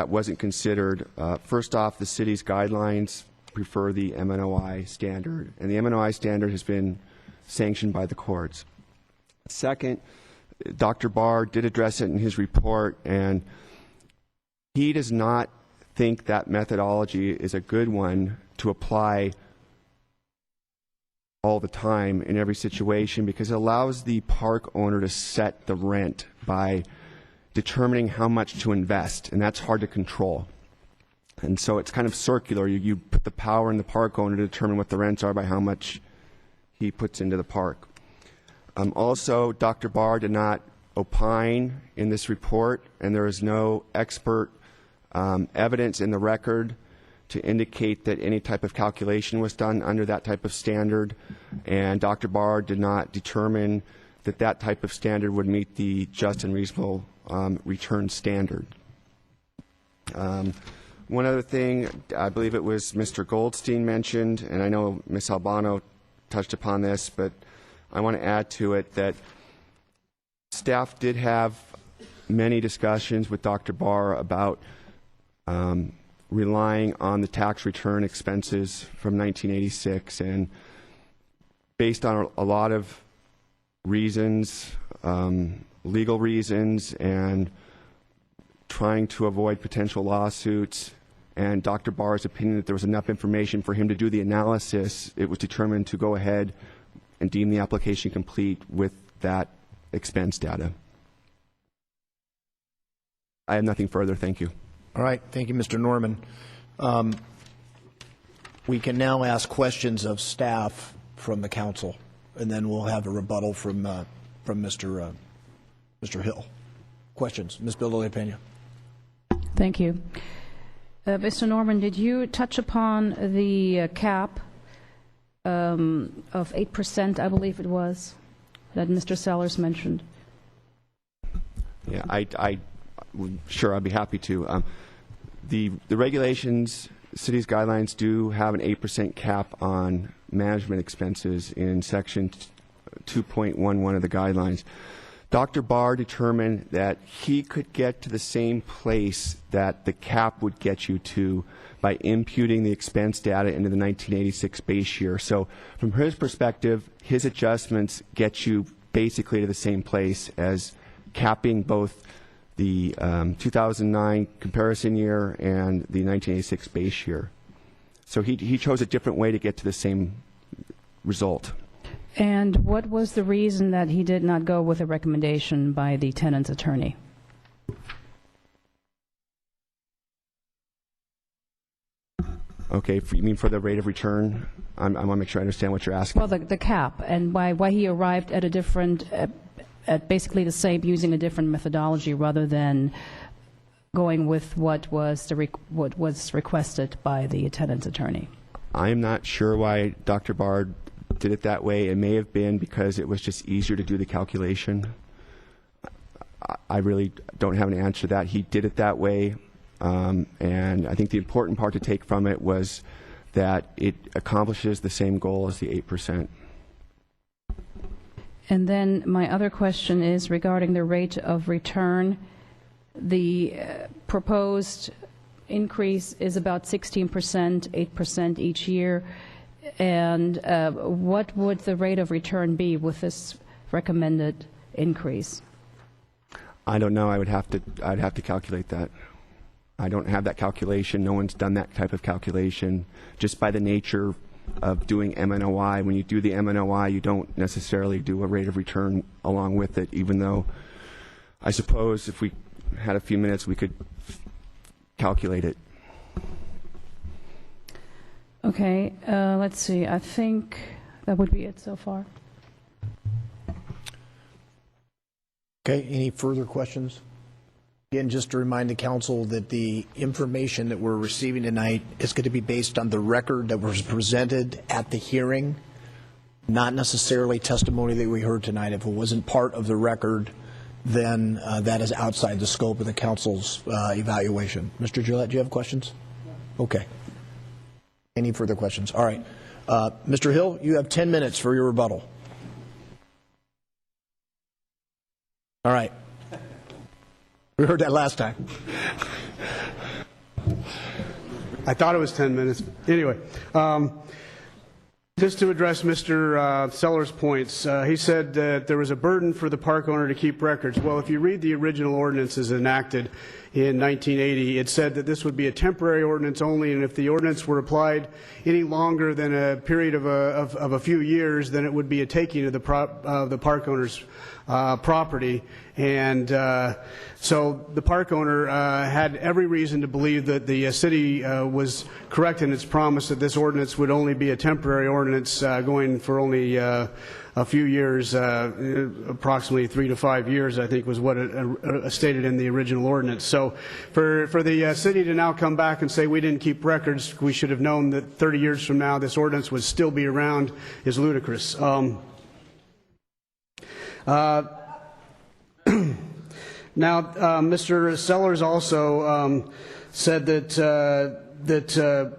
wasn't considered. First off, the city's guidelines prefer the MNOI standard, and the MNOI standard has been sanctioned by the courts. Second, Dr. Barr did address it in his report, and he does not think that methodology is a good one to apply all the time in every situation, because it allows the park owner to set the rent by determining how much to invest, and that's hard to control. And so it's kind of circular. You put the power in the park owner to determine what the rents are by how much he puts into the park. Also, Dr. Barr did not opine in this report, and there is no expert evidence in the record to indicate that any type of calculation was done under that type of standard, and Dr. Barr did not determine that that type of standard would meet the just and reasonable return standard. One other thing, I believe it was Mr. Goldstein mentioned, and I know Ms. Albano touched upon this, but I want to add to it that staff did have many discussions with Dr. Barr about relying on the tax return expenses from 1986, and based on a lot of reasons, legal reasons, and trying to avoid potential lawsuits, and Dr. Barr's opinion that there was enough information for him to do the analysis, it was determined to go ahead and deem the application complete with that expense data. I have nothing further. Thank you. All right. Thank you, Mr. Norman. We can now ask questions of staff from the council, and then we'll have a rebuttal from Mr. Hill. Questions? Ms. Bildo-Pena. Thank you. Mr. Norman, did you touch upon the cap of 8%, I believe it was, that Mr. Sellers mentioned? Yeah, sure, I'd be happy to. The regulations, city's guidelines do have an 8% cap on management expenses in section 2.11 of the guidelines. Dr. Barr determined that he could get to the same place that the cap would get you to by imputing the expense data into the 1986 base year. So from his perspective, his adjustments get you basically to the same place as capping both the 2009 comparison year and the 1986 base year. So he chose a different way to get to the same result. And what was the reason that he did not go with a recommendation by the tenant's attorney? Okay, you mean for the rate of return? I want to make sure I understand what you're asking. Well, the cap, and why he arrived at a different, at basically the same, using a different methodology rather than going with what was requested by the tenant's attorney. I'm not sure why Dr. Bard did it that way. It may have been because it was just easier to do the calculation. I really don't have an answer to that. He did it that way, and I think the important part to take from it was that it accomplishes the same goal as the 8%. And then my other question is regarding the rate of return. The proposed increase is about 16%, 8% each year. And what would the rate of return be with this recommended increase? I don't know. I'd have to calculate that. I don't have that calculation. No one's done that type of calculation. Just by the nature of doing MNOI, when you do the MNOI, you don't necessarily do a rate of return along with it, even though I suppose if we had a few minutes, we could calculate it. Okay, let's see. I think that would be it so far. Okay, any further questions? Again, just to remind the council that the information that we're receiving tonight is going to be based on the record that was presented at the hearing, not necessarily testimony that we heard tonight. If it wasn't part of the record, then that is outside the scope of the council's evaluation. Mr. Gillette, do you have questions? Okay. Any further questions? All right. Mr. Hill, you have 10 minutes for your rebuttal. All right. We heard that last time. I thought it was 10 minutes. Anyway, just to address Mr. Sellers' points, he said that there was a burden for the park owner to keep records. Well, if you read the original ordinances enacted in 1980, it said that this would be a temporary ordinance only, and if the ordinance were applied any longer than a period of a few years, then it would be a taking of the park owner's property. And so the park owner had every reason to believe that the city was correct in its promise that this ordinance would only be a temporary ordinance going for only a few years, approximately 3 to 5 years, I think was what it stated in the original ordinance. So for the city to now come back and say we didn't keep records, we should have known that 30 years from now this ordinance would still be around, is ludicrous. Now, Mr. Sellers also said that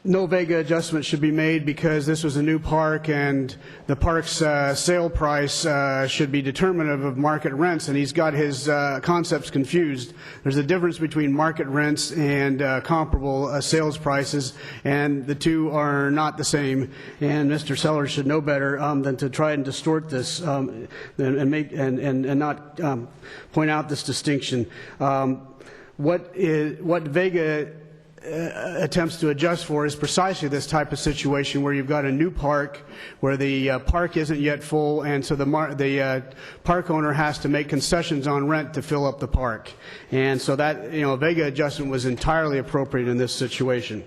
no Vega adjustment should be made because this was a new park and the park's sale price should be determinative of market rents, and he's got his concepts confused. There's a difference between market rents and comparable sales prices, and the two are not the same, and Mr. Sellers should know better than to try and distort this and not point out this distinction. What Vega attempts to adjust for is precisely this type of situation where you've got a new park where the park isn't yet full, and so the park owner has to make concessions on rent to fill up the park, and so that Vega adjustment was entirely appropriate in this situation.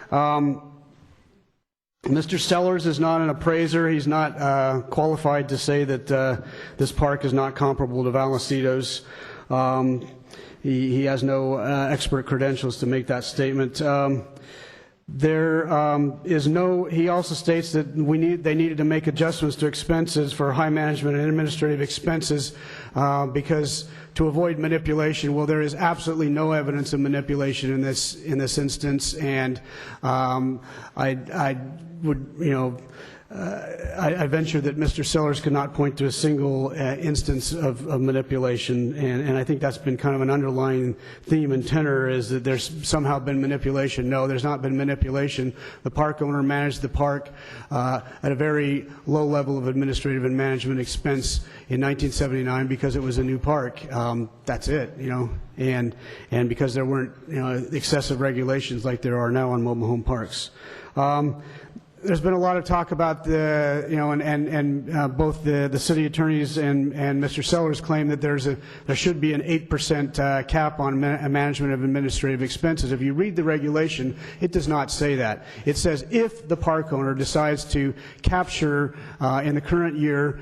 Mr. Sellers is not an appraiser. He's not qualified to say that this park is not comparable to Vallecito's. He has no expert credentials to make that statement. There is no. He also states that they needed to make adjustments to expenses for high management and administrative expenses because to avoid manipulation. Well, there is absolutely no evidence of manipulation in this instance, and I would I venture that Mr. Sellers could not point to a single instance of manipulation, and I think that's been kind of an underlying theme and tenor, is that there's somehow been manipulation. No, there's not been manipulation. The park owner managed the park at a very low level of administrative and management expense in 1979 because it was a new park. That's it, and because there weren't excessive regulations like there are now on mobile home parks. there's been a lot of talk about the, and both the city attorneys and Mr. Sellers claim that there should be an 8% cap on management of administrative expenses. If you read the regulation, it does not say that. It says if the park owner decides to capture in the current year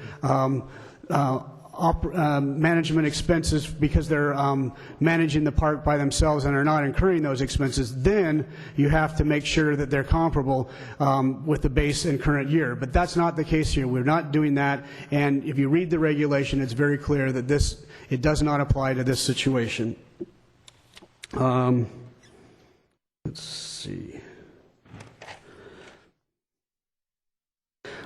management expenses because they're managing the park by themselves and are not incurring those expenses, then you have to make sure that they're comparable with the base and current year. But that's not the case here. We're not doing that. And if you read the regulation, it's very clear that it does not apply to this situation. Let's see.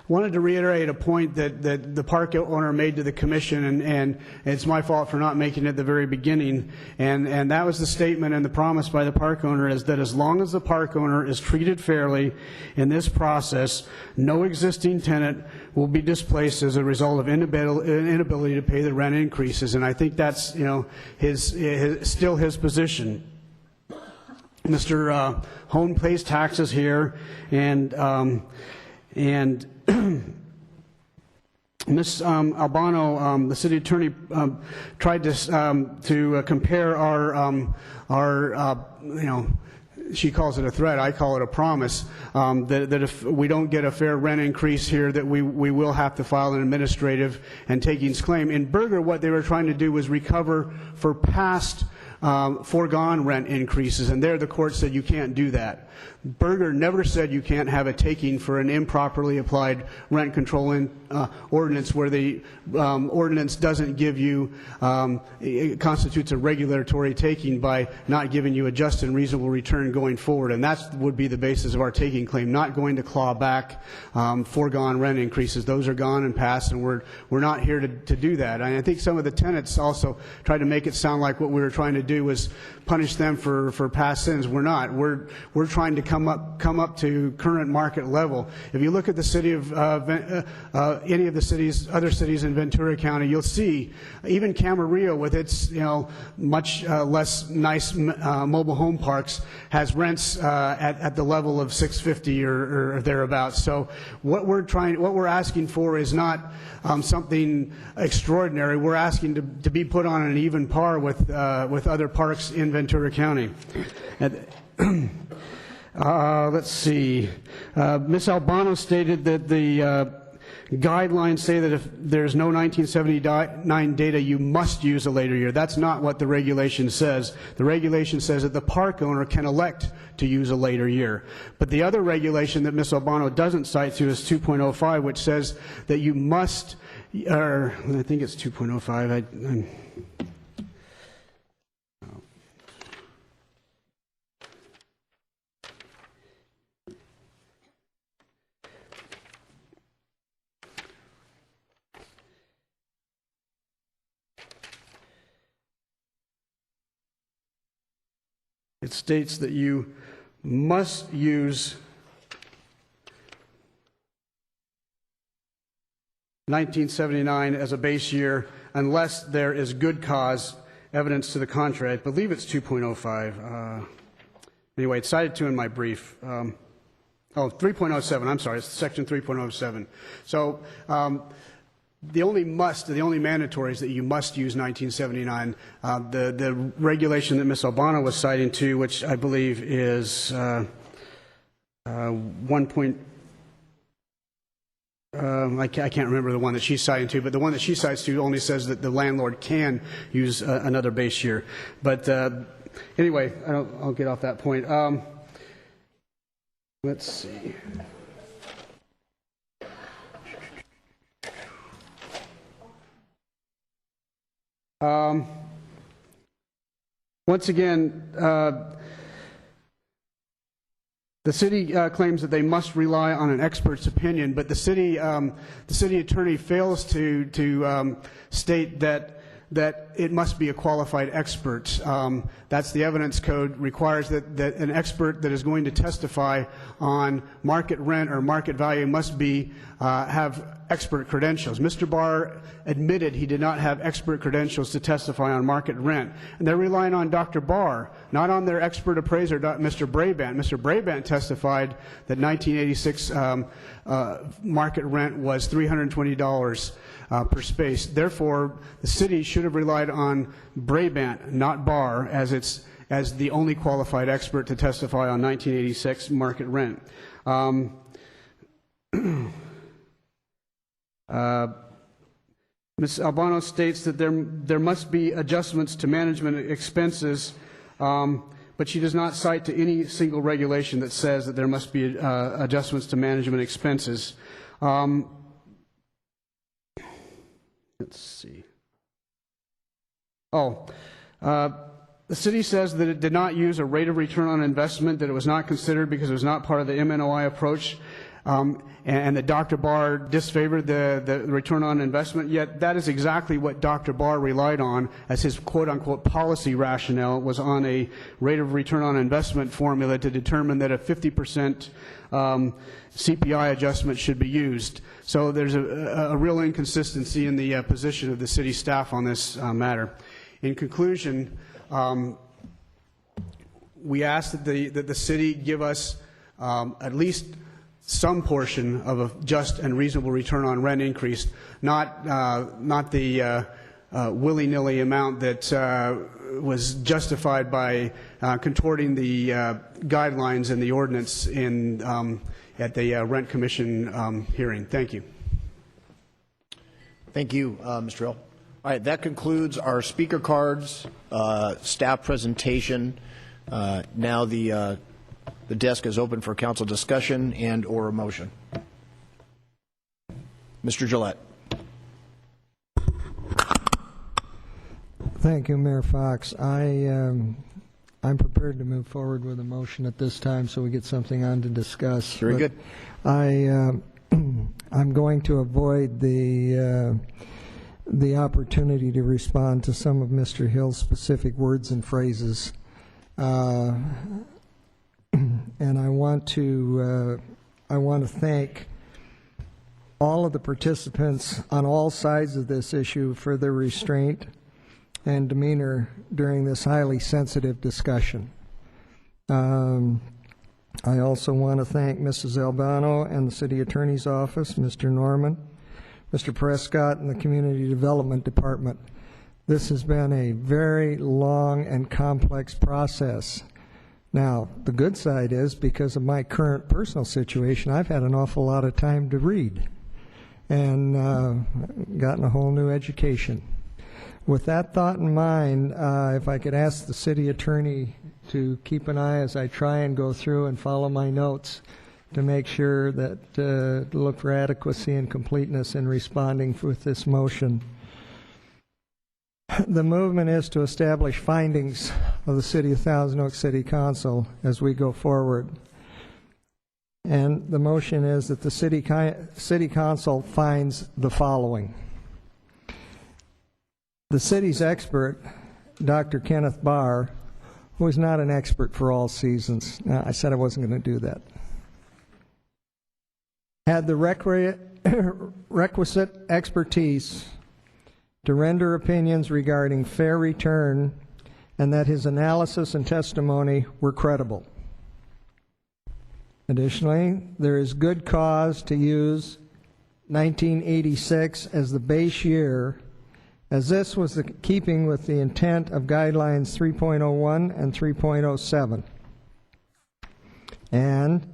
Wanted to reiterate a point that the park owner made to the commission, and it's my fault for not making it at the very beginning, and that was the statement and the promise by the park owner is that as long as the park owner is treated fairly in this process, no existing tenant will be displaced as a result of inability to pay the rent increases, and I think that's still his position. Mr. Hone pays taxes here, and Ms. Albano, the city attorney, tried to compare our she calls it a threat, I call it a promise, that if we don't get a fair rent increase here, that we will have to file an administrative and takings claim. In Berger, what they were trying to do was recover for past foregone rent increases, and there the court said you can't do that. Berger never said you can't have a taking for an improperly applied rent control ordinance where the ordinance doesn't give you, it constitutes a regulatory taking by not giving you a just and reasonable return going forward. And that would be the basis of our taking claim, not going to claw back foregone rent increases. Those are gone and past, and we're not here to do that. And I think some of the tenants also tried to make it sound like what we were trying to do was punish them for past sins. We're not. We're trying to come up to current market level. If you look at the city of any of the other cities in Ventura County, you'll see even Camarillo, with its much less nice mobile home parks, has rents at the level of $650 or thereabouts. So what we're asking for is not something extraordinary. We're asking to be put on an even par with other parks in Ventura County. Let's see. Ms. Albano stated that the guidelines say that if there's no 1979 data, you must use a later year. That's not what the regulation says. The regulation says that the park owner can elect to use a later year. But the other regulation that Ms. Albano doesn't cite to is 2.05, which says that you must, or I think it's 2.05. It states that you must use 1979 as a base year unless there is good cause evidence to the contrary. I believe it's 2.05. Anyway, it's cited to in my brief. 3.07, I'm sorry, it's section 3.07. So the only mandatory is that you must use 1979. The regulation that Ms. Albano was citing to, which I believe is 1. I can't remember the one that she's citing to, but the one that she cites to only says that the landlord can use another base year. But anyway, I'll get off that point. Let's see. Once again, the city claims that they must rely on an expert's opinion, but the city attorney fails to state that it must be a qualified expert. That's the evidence code requires that an expert that is going to testify on market rent or market value must have expert credentials. Mr. Barr admitted he did not have expert credentials to testify on market rent. And they're relying on Dr. Barr, not on their expert appraiser, Mr. Brabant. Mr. Brabant testified that 1986 market rent was $320 per space. Therefore, the city should have relied on Brabant, not Barr, as the only qualified expert to testify on 1986 market rent. Ms. Albano states that there must be adjustments to management expenses, but she does not cite to any single regulation that says that there must be adjustments to management expenses. Let's see. The city says that it did not use a rate of return on investment, that it was not considered because it was not part of the MNOI approach, and that Dr. Barr disfavored the return on investment. Yet that is exactly what Dr. Barr relied on as his quote-unquote policy rationale, was on a rate of return on investment formula to determine that a 50% CPI adjustment should be used. So there's a real inconsistency in the position of the city staff on this matter. In conclusion, we ask that the city give us at least some portion of a just and reasonable return on rent increase, not the willy-nilly amount that was justified by contorting the guidelines and the ordinance at the Rent Commission hearing. Thank you. Thank you, Mr. Hill. All right, that concludes our speaker cards, staff presentation. Now the desk is open for council discussion and or a motion. Mr. Gillette. Thank you, Mayor Fox. I'm prepared to move forward with a motion at this time so we get something on to discuss. Very good. I'm going to avoid the opportunity to respond to some of Mr. Hill's specific words and phrases. And I want to thank all of the participants on all sides of this issue for their restraint and demeanor during this highly sensitive discussion. I also want to thank Mrs. Albano and the City Attorney's Office, Mr. Norman, Mr. Prescott, and the Community Development Department. This has been a very long and complex process. Now, the good side is, because of my current personal situation, I've had an awful lot of time to read and gotten a whole new education. With that thought in mind, if I could ask the city attorney to keep an eye as I try and go through and follow my notes to make sure that look for adequacy and completeness in responding with this motion. The movement is to establish findings of the City of Thousand Oaks City Council as we go forward. And the motion is that the City Council finds the following. The city's expert, Dr. Kenneth Barr, who is not an expert for all seasons. Now, I said I wasn't going to do that. Had the requisite expertise to render opinions regarding fair return, and that his analysis and testimony were credible. Additionally, there is good cause to use 1986 as the base year, as this was the keeping with the intent of guidelines 3.01 and 3.07. And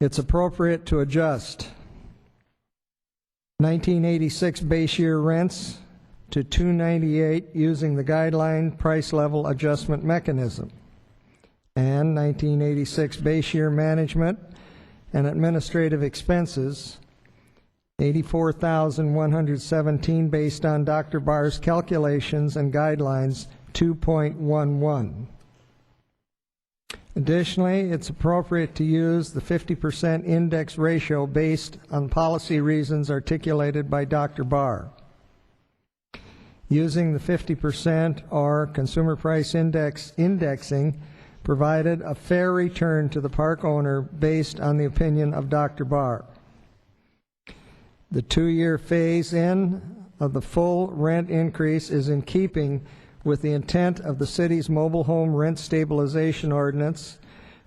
it's appropriate to adjust 1986 base year rents to $298 using the guideline price level adjustment mechanism, and 1986 base year management and administrative expenses $84,117 based on Dr. Barr's calculations and guidelines 2.11. Additionally, it's appropriate to use the 50% index ratio based on policy reasons articulated by Dr. Barr. Using the 50% or consumer price indexing provided a fair return to the park owner based on the opinion of Dr. Barr. The 2-year phase-in of the full rent increase is in keeping with the intent of the city's mobile home rent stabilization ordinance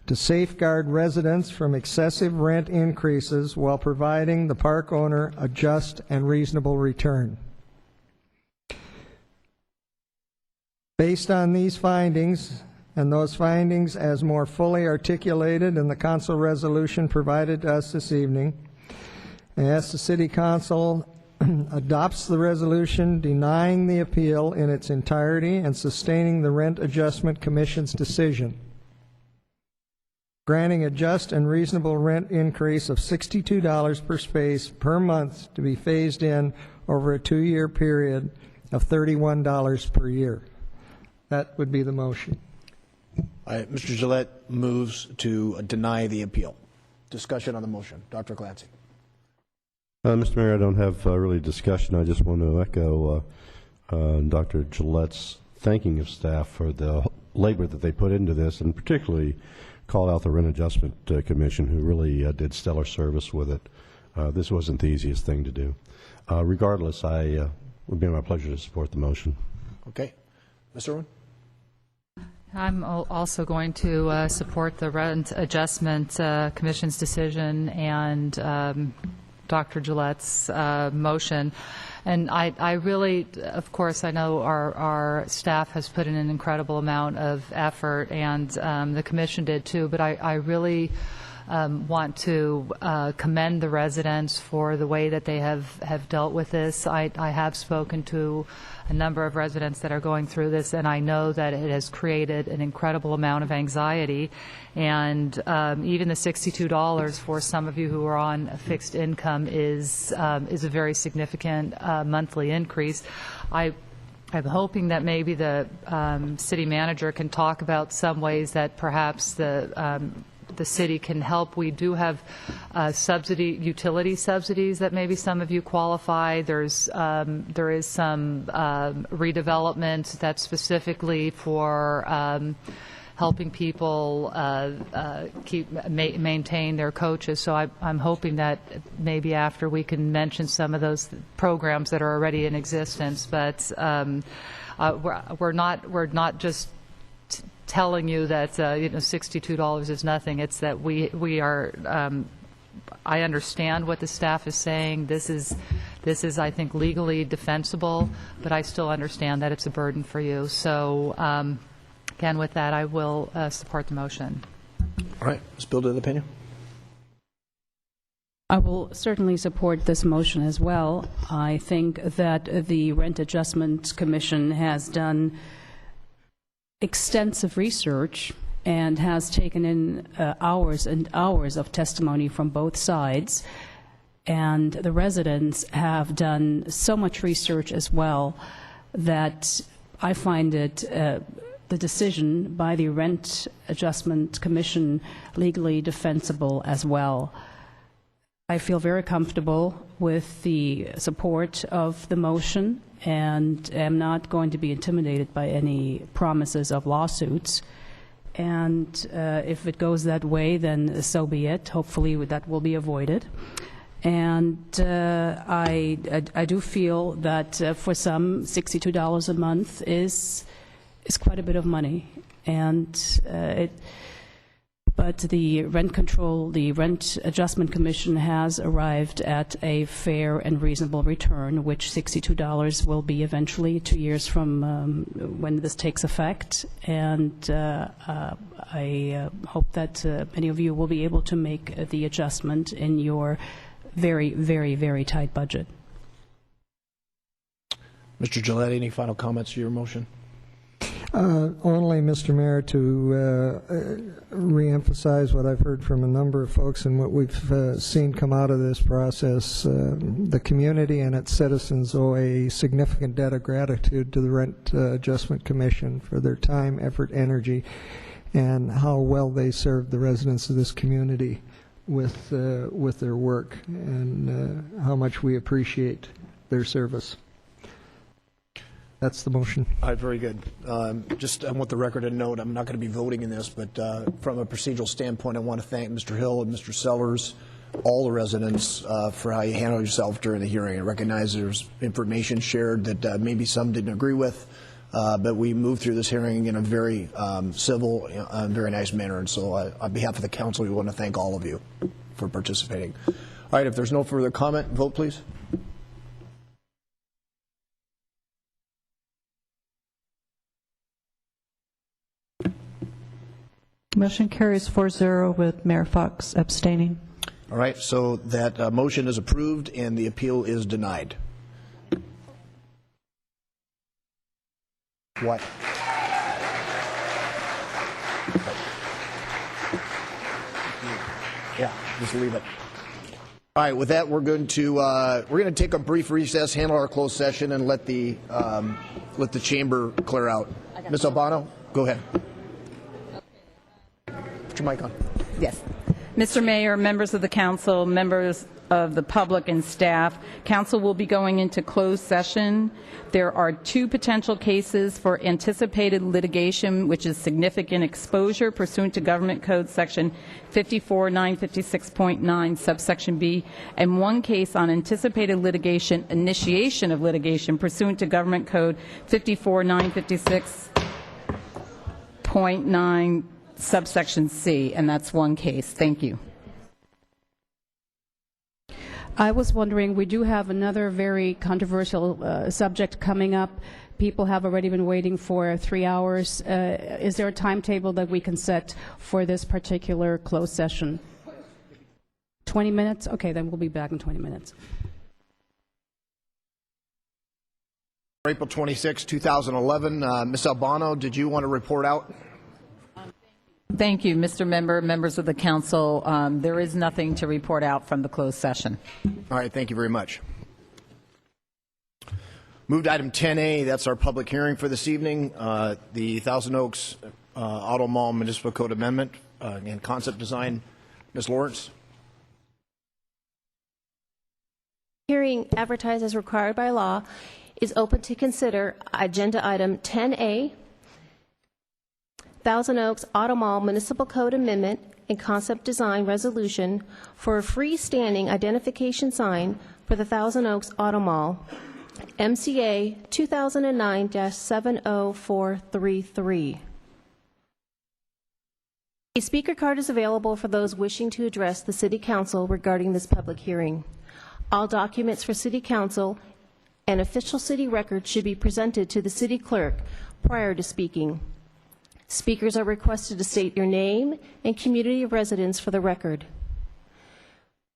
to safeguard residents from excessive rent increases while providing the park owner a just and reasonable return. Based on these findings, and those findings as more fully articulated in the council resolution provided to us this evening, I ask the City Council adopts the resolution denying the appeal in its entirety and sustaining the Rent Adjustment Commission's decision, granting a just and reasonable rent increase of $62 per space per month to be phased in over a 2-year period of $31 per year. That would be the motion. Mr. Gillette moves to deny the appeal. Discussion on the motion. Dr. Clancy. Mr. Mayor, I don't have really discussion. I just want to echo Dr. Gillette's thanking of staff for the labor that they put into this, and particularly call out the Rent Adjustment Commission, who really did stellar service with it. This wasn't the easiest thing to do. Regardless, it would be my pleasure to support the motion. Okay. Ms. Irwin? I'm also going to support the Rent Adjustment Commission's decision and Dr. Gillette's motion. And I really, of course, I know our staff has put in an incredible amount of effort, and the commission did too, but I really want to commend the residents for the way that they have dealt with this. I have spoken to a number of residents that are going through this, and I know that it has created an incredible amount of anxiety. And even the $62 for some of you who are on a fixed income is a very significant monthly increase. I'm hoping that maybe the city manager can talk about some ways that perhaps the city can help. We do have utility subsidies that maybe some of you qualify. There is some redevelopment that's specifically for helping people maintain their coaches. So I'm hoping that maybe after we can mention some of those programs that are already in existence. But we're not just telling you that $62 is nothing. It's that we are. I understand what the staff is saying. This is I think legally defensible, but I still understand that it's a burden for you. So again, with that, I will support the motion. All right, Ms. Bilda-Lapena. I will certainly support this motion as well. I think that the Rent Adjustment Commission has done extensive research and has taken in hours and hours of testimony from both sides. And the residents have done so much research as well that I find it the decision by the Rent Adjustment Commission legally defensible as well. I feel very comfortable with the support of the motion and am not going to be intimidated by any promises of lawsuits. And if it goes that way, then so be it. Hopefully that will be avoided. And I do feel that for some, $62 a month is quite a bit of money. And but the Rent Adjustment Commission has arrived at a fair and reasonable return, which $62 will be eventually 2 years from when this takes effect. And I hope that many of you will be able to make the adjustment in your very, very, very tight budget. Mr. Gillette, any final comments to your motion? Only, Mr. Mayor, to reemphasize what I've heard from a number of folks and what we've seen come out of this process. The community and its citizens owe a significant debt of gratitude to the Rent Adjustment Commission for their time, effort, energy, and how well they served the residents of this community with their work, and how much we appreciate their service. That's the motion. All right, very good. Just I want the record to note, I'm not going to be voting in this, but from a procedural standpoint, I want to thank Mr. Hill and Mr. Sellers all the residents for how you handle yourself during the hearing. I recognize there's information shared that maybe some didn't agree with, but we moved through this hearing in a very civil and very nice manner. And so on behalf of the council, we want to thank all of you for participating. All right, if there's no further comment, vote please. Motion carries 4-0 with Mayor Fox abstaining. All right, so that motion is approved and the appeal is denied. What? Yeah, just leave it. All right, with that, we're going to take a brief recess, handle our closed session, and let the chamber clear out. Ms. Albano, go ahead. Put your mic on. Yes. Mr. Mayor, members of the council, members of the public and staff, council will be going into closed session. There are 2 potential cases for anticipated litigation, which is significant exposure pursuant to Government Code Section 54956.9, subsection B, and 1 case on anticipated litigation, initiation of litigation pursuant to Government Code 54956.9, subsection C, and that's 1 case. Thank you. I was wondering, we do have another very controversial subject coming up. People have already been waiting for 3 hours. Is there a timetable that we can set for this particular closed session? 20 minutes? Okay, then we'll be back in 20 minutes. April 26, 2011. Ms. Albano, did you want to report out? Thank you, Mr. Member, members of the council. There is nothing to report out from the closed session. All right, thank you very much. Moved to item 10A, that's our public hearing for this evening. The Thousand Oaks Auto Mall Municipal Code Amendment and Concept Design. Ms. Lawrence. Hearing advertised as required by law is open to consider agenda item 10A, Thousand Oaks Auto Mall Municipal Code Amendment and Concept Design Resolution for a freestanding identification sign for the Thousand Oaks Auto Mall, MCA 2009-70433. A speaker card is available for those wishing to address the City Council regarding this public hearing. All documents for City Council and official city records should be presented to the City Clerk prior to speaking. Speakers are requested to state your name and community of residence for the record.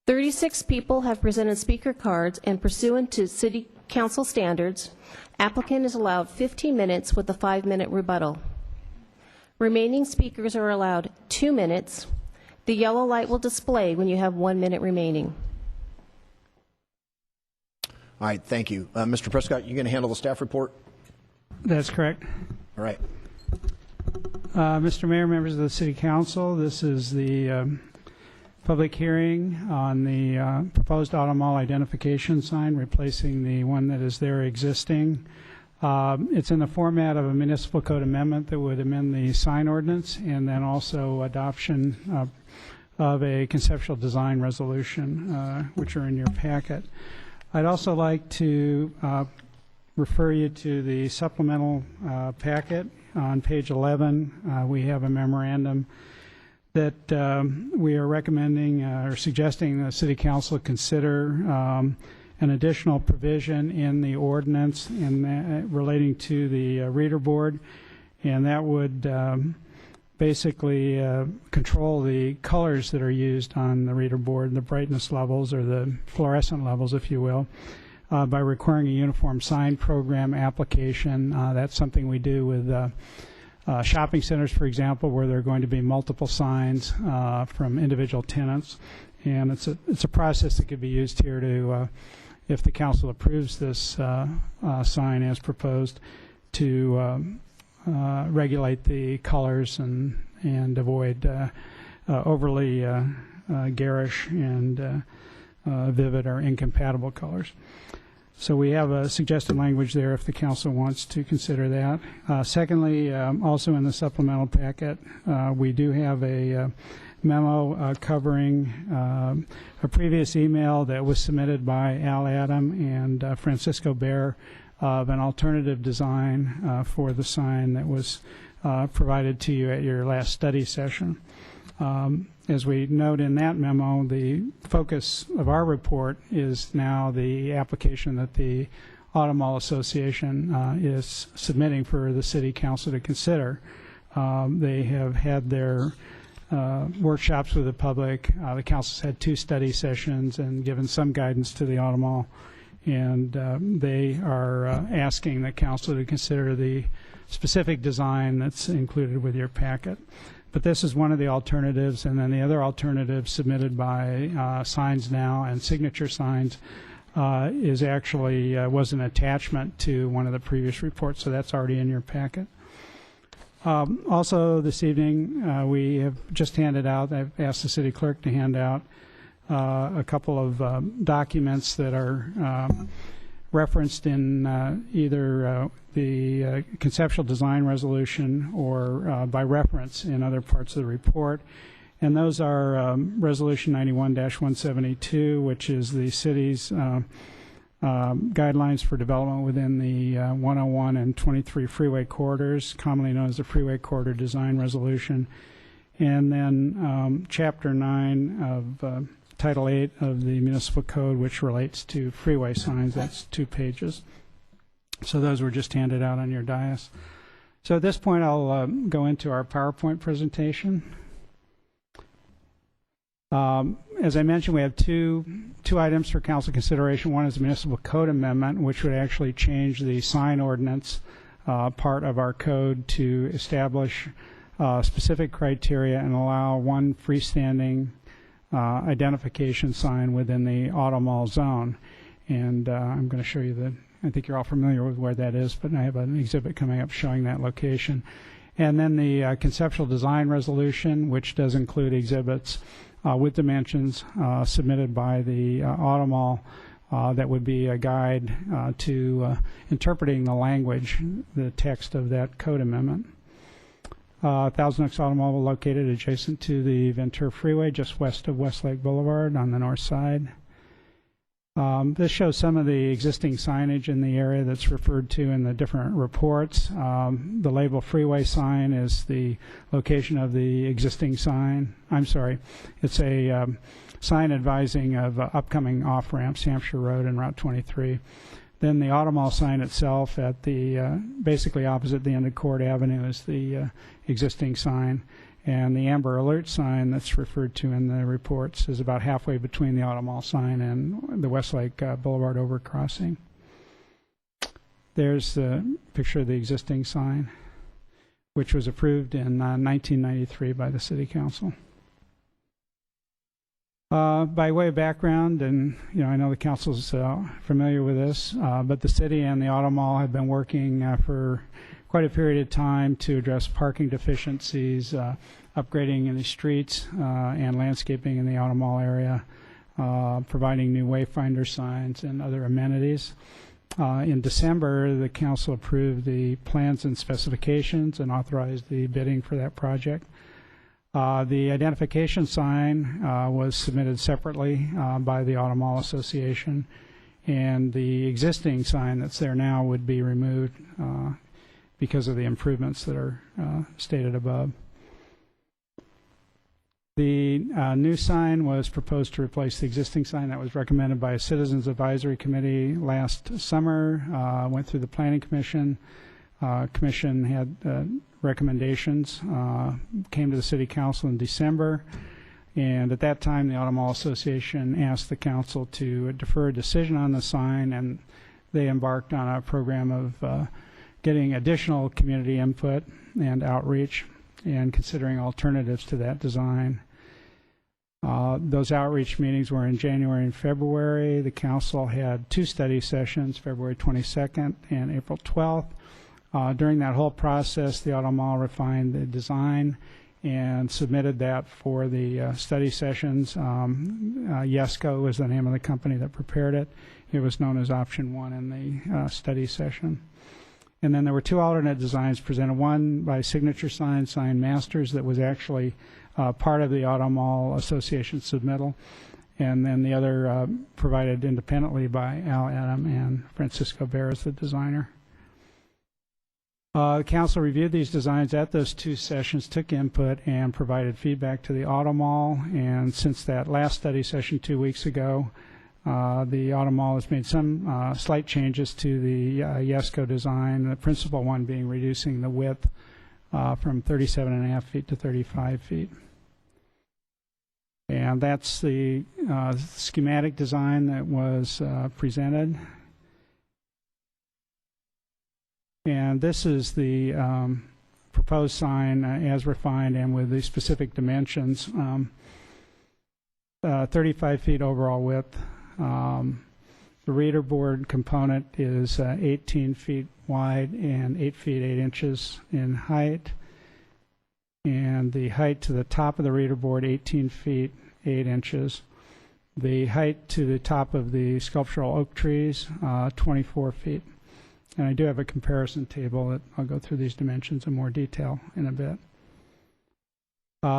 36 people have presented speaker cards, and pursuant to City Council standards, applicant is allowed 15 minutes with a 5-minute rebuttal. Remaining speakers are allowed 2 minutes. The yellow light will display when you have 1 minute remaining. All right, thank you. Mr. Prescott, you going to handle the staff report? That's correct. All right. Mr. Mayor, members of the City Council, this is the public hearing on the proposed auto mall identification sign, replacing the one that is there existing. It's in the format of a municipal code amendment that would amend the sign ordinance, and then also adoption of a conceptual design resolution, which are in your packet. I'd also like to refer you to the supplemental packet. On page 11, we have a memorandum that we are recommending or suggesting the City Council consider an additional provision in the ordinance relating to the reader board, and that would basically control the colors that are used on the reader board, the brightness levels or the fluorescent levels, if you will. By requiring a uniform sign program application. That's something we do with shopping centers, for example, where there are going to be multiple signs from individual tenants. And it's a process that could be used here to, if the council approves this sign as proposed, to regulate the colors and avoid overly garish and vivid or incompatible colors. So we have a suggested language there if the council wants to consider that. Secondly, also in the supplemental packet, we do have a memo covering a previous email that was submitted by Al Adam and Francisco Bear of an alternative design for the sign that was provided to you at your last study session. As we note in that memo, the focus of our report is now the application that the Auto Mall Association is submitting for the City Council to consider. They have had their workshops with the public. The council's had 2 study sessions and given some guidance to the Auto Mall, and they are asking the council to consider the specific design that's included with your packet. But this is one of the alternatives, and then the other alternative submitted by Signs Now and Signature Signs is actually was an attachment to one of the previous reports, so that's already in your packet. Also this evening, we have just handed out, I've asked the city clerk to hand out a couple of documents that are referenced in either the conceptual design resolution or by reference in other parts of the report. And those are Resolution 91-172, which is the city's guidelines for development within the 101 and 23 freeway corridors, commonly known as the Freeway Corridor Design Resolution. And then Chapter 9 of Title 8 of the Municipal Code, which relates to freeway signs. That's 2 pages. So those were just handed out on your dais. So at this point, I'll go into our PowerPoint presentation. As I mentioned, we have two items for council consideration. One is the municipal code amendment, which would actually change the sign ordinance part of our code to establish specific criteria and allow one freestanding identification sign within the auto mall zone. And I'm going to show you I think you're all familiar with where that is, but I have an exhibit coming up showing that location. And then the conceptual design resolution, which does include exhibits with dimensions submitted by the auto mall that would be a guide to interpreting the language, the text of that code amendment. Thousand Oaks Auto Mall located adjacent to the Ventura Freeway, just west of Westlake Boulevard on the north side. This shows some of the existing signage in the area that's referred to in the different reports. The label freeway sign is the location of the existing sign. I'm sorry, it's a sign advising of upcoming off-ramps, Hampshire Road and Route 23. Then the auto mall sign itself at the basically opposite the end of Court Avenue is the existing sign. And the Amber Alert sign that's referred to in the reports is about halfway between the auto mall sign and the Westlake Boulevard overcrossing. There's the picture of the existing sign, which was approved in 1993 by the City Council. By way of background, and I know the council's familiar with this, but the city and the auto mall have been working for quite a period of time to address parking deficiencies, upgrading in the streets and landscaping in the auto mall area, providing new wayfinder signs and other amenities. In December, the council approved the plans and specifications and authorized the bidding for that project. The identification sign was submitted separately by the Auto Mall Association, and the existing sign that's there now would be removed because of the improvements that are stated above. The new sign was proposed to replace the existing sign that was recommended by a Citizens Advisory Committee last summer, went through the Planning Commission. Commission had recommendations, came to the City Council in December, and at that time the Auto Mall Association asked the Council to defer a decision on the sign, and they embarked on a program of getting additional community input and outreach and considering alternatives to that design. Those outreach meetings were in January and February. The Council had 2 study sessions, February 22nd and April 12th. During that whole process, the Auto Mall refined the design and submitted that for the study sessions. Yesco was the name of the company that prepared it. It was known as Option 1 in the study session. And then there were 2 alternate designs presented, one by Signature Sign Masters that was actually part of the Auto Mall Association submittal, and then the other provided independently by Al Adam and Francisco Beres, the designer. The council reviewed these designs at those 2 sessions, took input, and provided feedback to the Auto Mall. And since that last study session 2 weeks ago, the Auto Mall has made some slight changes to the YESCO design, the principal one being reducing the width from 37.5 feet to 35 feet. And that's the schematic design that was presented. And this is the proposed sign as refined and with the specific dimensions. 35 feet overall width. The reader board component is 18 feet wide and 8 feet 8 inches in height. And the height to the top of the reader board, 18 feet 8 inches. The height to the top of the sculptural oak trees, 24 feet. And I do have a comparison table that I'll go through these dimensions in more detail in a bit.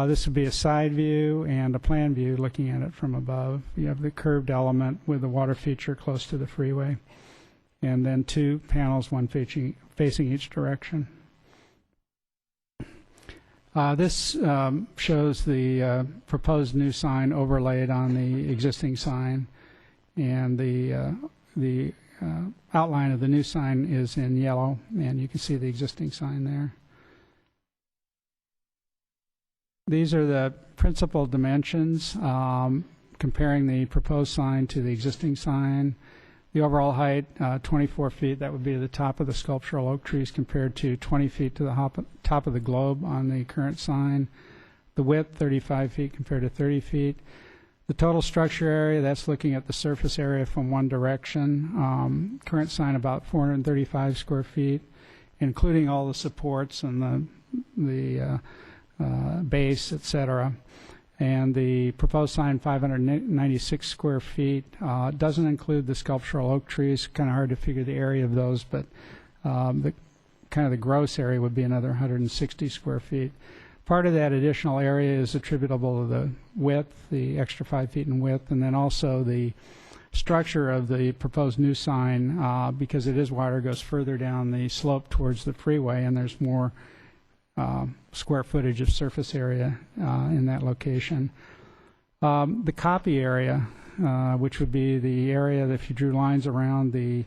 This would be a side view and a plan view looking at it from above. You have the curved element with the water feature close to the freeway. And then 2 panels, one facing each direction. This shows the proposed new sign overlaid on the existing sign. And the outline of the new sign is in yellow, and you can see the existing sign there. These are the principal dimensions, comparing the proposed sign to the existing sign. The overall height, 24 feet, that would be the top of the sculptural oak trees compared to 20 feet to the top of the globe on the current sign. The width, 35 feet compared to 30 feet. The total structure area, that's looking at the surface area from one direction. Current sign about 435 square feet, including all the supports and the base, etc. And the proposed sign, 596 square feet, doesn't include the sculptural oak trees. Kind of hard to figure the area of those, but the gross area would be another 160 square feet. Part of that additional area is attributable to the width, the extra 5 feet in width, and then also the structure of the proposed new sign, because it is wider, goes further down the slope towards the freeway, and there's more square footage of surface area in that location. The copy area, which would be the area that if you drew lines around on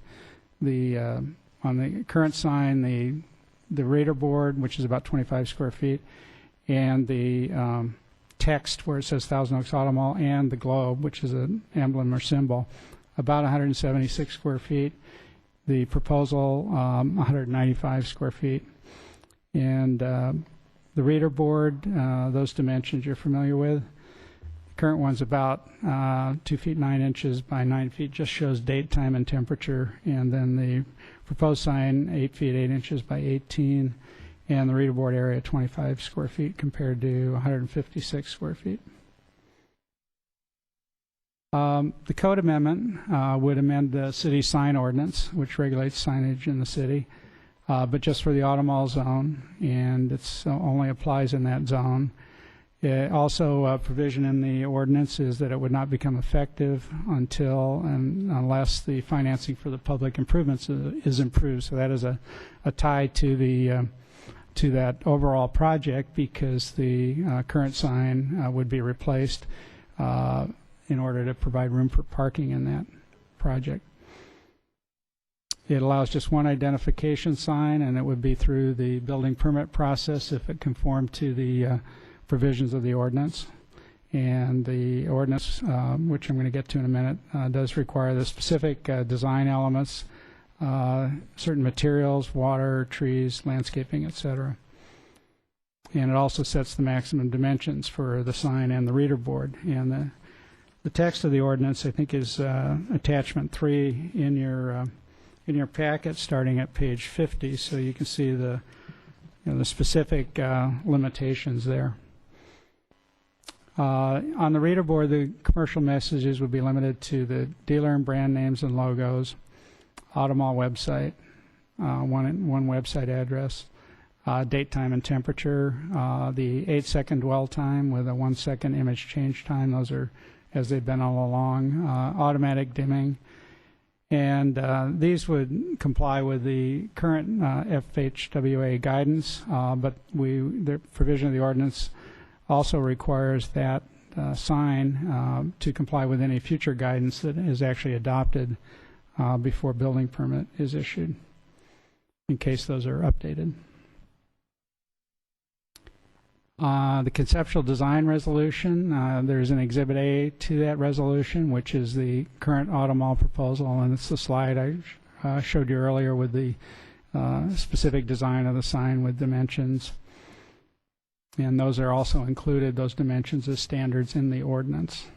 the current sign, the reader board, which is about 25 square feet, and the text where it says Thousand Oaks Auto Mall, and the globe, which is an emblem or symbol, about 176 square feet. The proposal, 195 square feet. And the reader board, those dimensions you're familiar with. The current one's about 2 feet 9 inches by 9 feet, just shows date, time, and temperature. And then the proposed sign, 8 feet 8 inches by 18. And the reader board area, 25 square feet compared to 156 square feet. The code amendment would amend the city sign ordinance, which regulates signage in the city, but just for the Auto Mall zone, and it only applies in that zone. Also, a provision in the ordinance is that it would not become effective until and unless the financing for the public improvements is improved. So that is a tie to that overall project, because the current sign would be replaced in order to provide room for parking in that project. It allows just one identification sign, and it would be through the building permit process if it conformed to the provisions of the ordinance. And the ordinance, which I'm going to get to in a minute, does require the specific design elements, certain materials, water, trees, landscaping, etc. And it also sets the maximum dimensions for the sign and the reader board. And the text of the ordinance, I think, is attachment 3 in your packet, starting at page 50, so you can see the specific limitations there. On the reader board, the commercial messages would be limited to the dealer and brand names and logos, Auto Mall website, one website address, date time and temperature, the 8-second dwell time with a 1-second image change time. Those are as they've been all along. Automatic dimming. And these would comply with the current FHWA guidance, but the provision of the ordinance also requires that sign to comply with any future guidance that is actually adopted before building permit is issued, in case those are updated. The conceptual design resolution, there's an Exhibit A to that resolution, which is the current auto mall proposal, and it's the slide I showed you earlier with the specific design of the sign with dimensions. And those are also included, those dimensions as standards in the ordinance.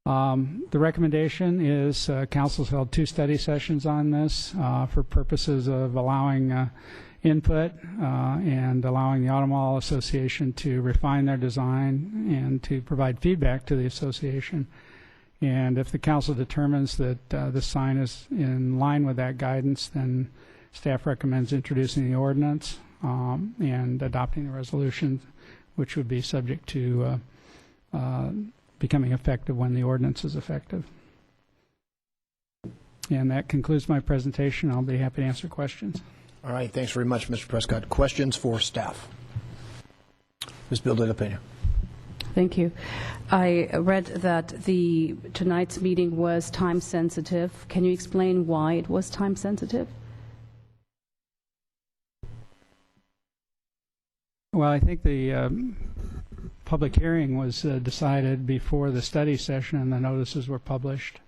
The recommendation is council's held 2 study sessions on this for purposes of allowing input and allowing the Auto Mall Association to refine their design and to provide feedback to the association. And if the council determines that the sign is in line with that guidance, then staff recommends introducing the ordinance and adopting the resolution, which would be subject to becoming effective when the ordinance is effective. And that concludes my presentation. I'll be happy to answer questions. All right, thanks very much, Mr. Prescott. Questions for staff? Ms. Bill de la Pena. Thank you. I read that tonight's meeting was time sensitive. Can you explain why it was time sensitive? Well, I think the public hearing was decided before the study session, and the notices were published.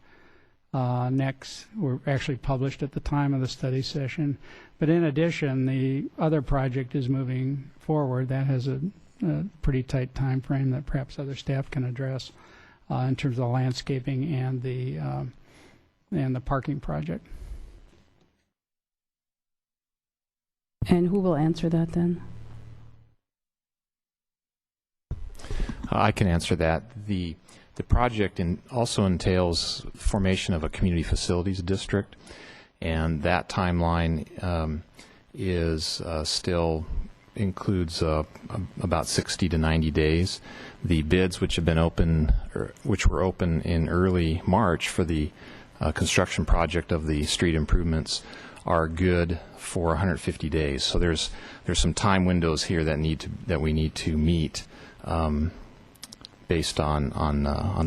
Were actually published at the time of the study session. But in addition, the other project is moving forward. That has a pretty tight time frame that perhaps other staff can address in terms of the landscaping and the parking project. And who will answer that then? I can answer that. The project also entails formation of a community facilities district, and that timeline still includes about 60 to 90 days. The bids which were open in early March for the construction project of the street improvements are good for 150 days. So there's some time windows here that we need to meet. Based on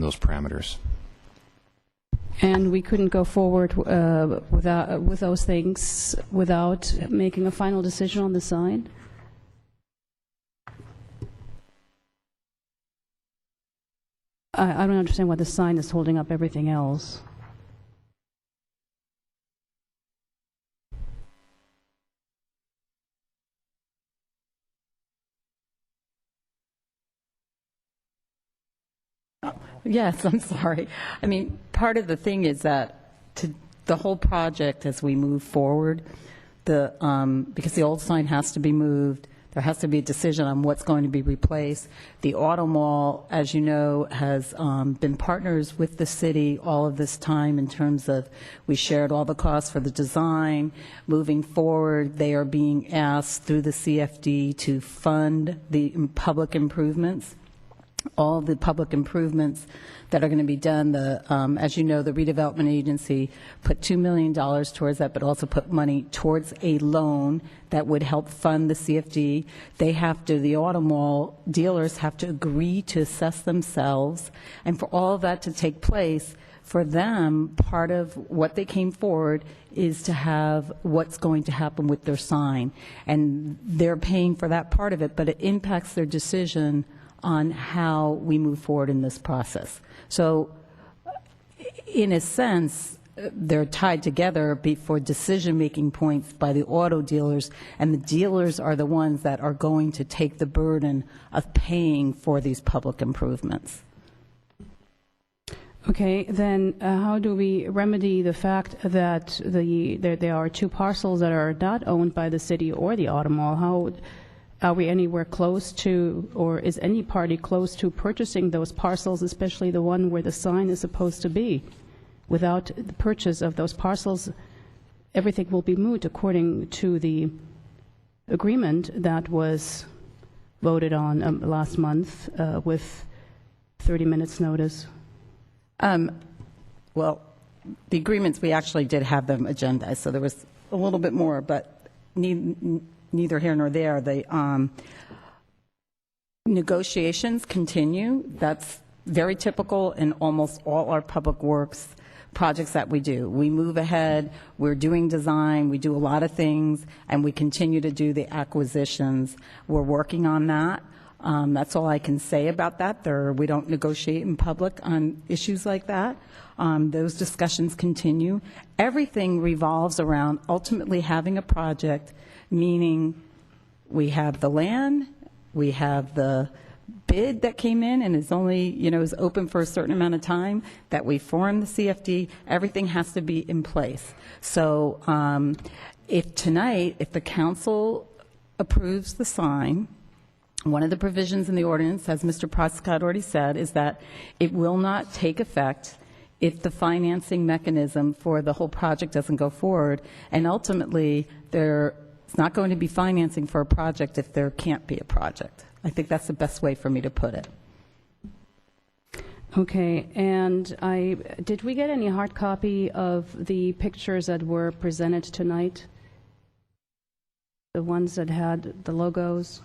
those parameters. And we couldn't go forward with those things without making a final decision on the sign? I don't understand why the sign is holding up everything else. Yes, I'm sorry. I mean, part of the thing is that the whole project as we move forward, because the old sign has to be moved, there has to be a decision on what's going to be replaced. The Auto Mall, as you know, has been partners with the city all of this time in terms of we shared all the costs for the design. Moving forward, they are being asked through the CFD to fund the public improvements. All the public improvements that are going to be done, as you know, the Redevelopment Agency put $2 million towards that, but also put money towards a loan that would help fund the CFD. The Auto Mall dealers have to agree to assess themselves, and for all of that to take place, for them, part of what they came forward is to have what's going to happen with their sign, and they're paying for that part of it, but it impacts their decision on how we move forward in this process. So in a sense, they're tied together for decision-making points by the auto dealers, and the dealers are the ones that are going to take the burden of paying for these public improvements. Okay, then how do we remedy the fact that there are 2 parcels that are not owned by the city or the Auto Mall? How are we anywhere close to, or is any party close to purchasing those parcels, especially the one where the sign is supposed to be? Without the purchase of those parcels, everything will be moot according to the agreement that was voted on last month with 30 minutes notice? Well, the agreements, we actually did have them agendized, so there was a little bit more, but neither here nor there. The negotiations continue. That's very typical in almost all our public works projects that we do. We move ahead, we're doing design, we do a lot of things, and we continue to do the acquisitions. We're working on that. That's all I can say about that. We don't negotiate in public on issues like that. Those discussions continue. Everything revolves around ultimately having a project, meaning we have the land, we have the bid that came in and is only, is open for a certain amount of time, that we form the CFD. Everything has to be in place. So if the council approves the sign, one of the provisions in the ordinance, as Mr. Prescott already said, is that it will not take effect if the financing mechanism for the whole project doesn't go forward. And ultimately, there's not going to be financing for a project if there can't be a project. I think that's the best way for me to put it. Okay, and did we get any hard copy of the pictures that were presented tonight? The ones that had the logos?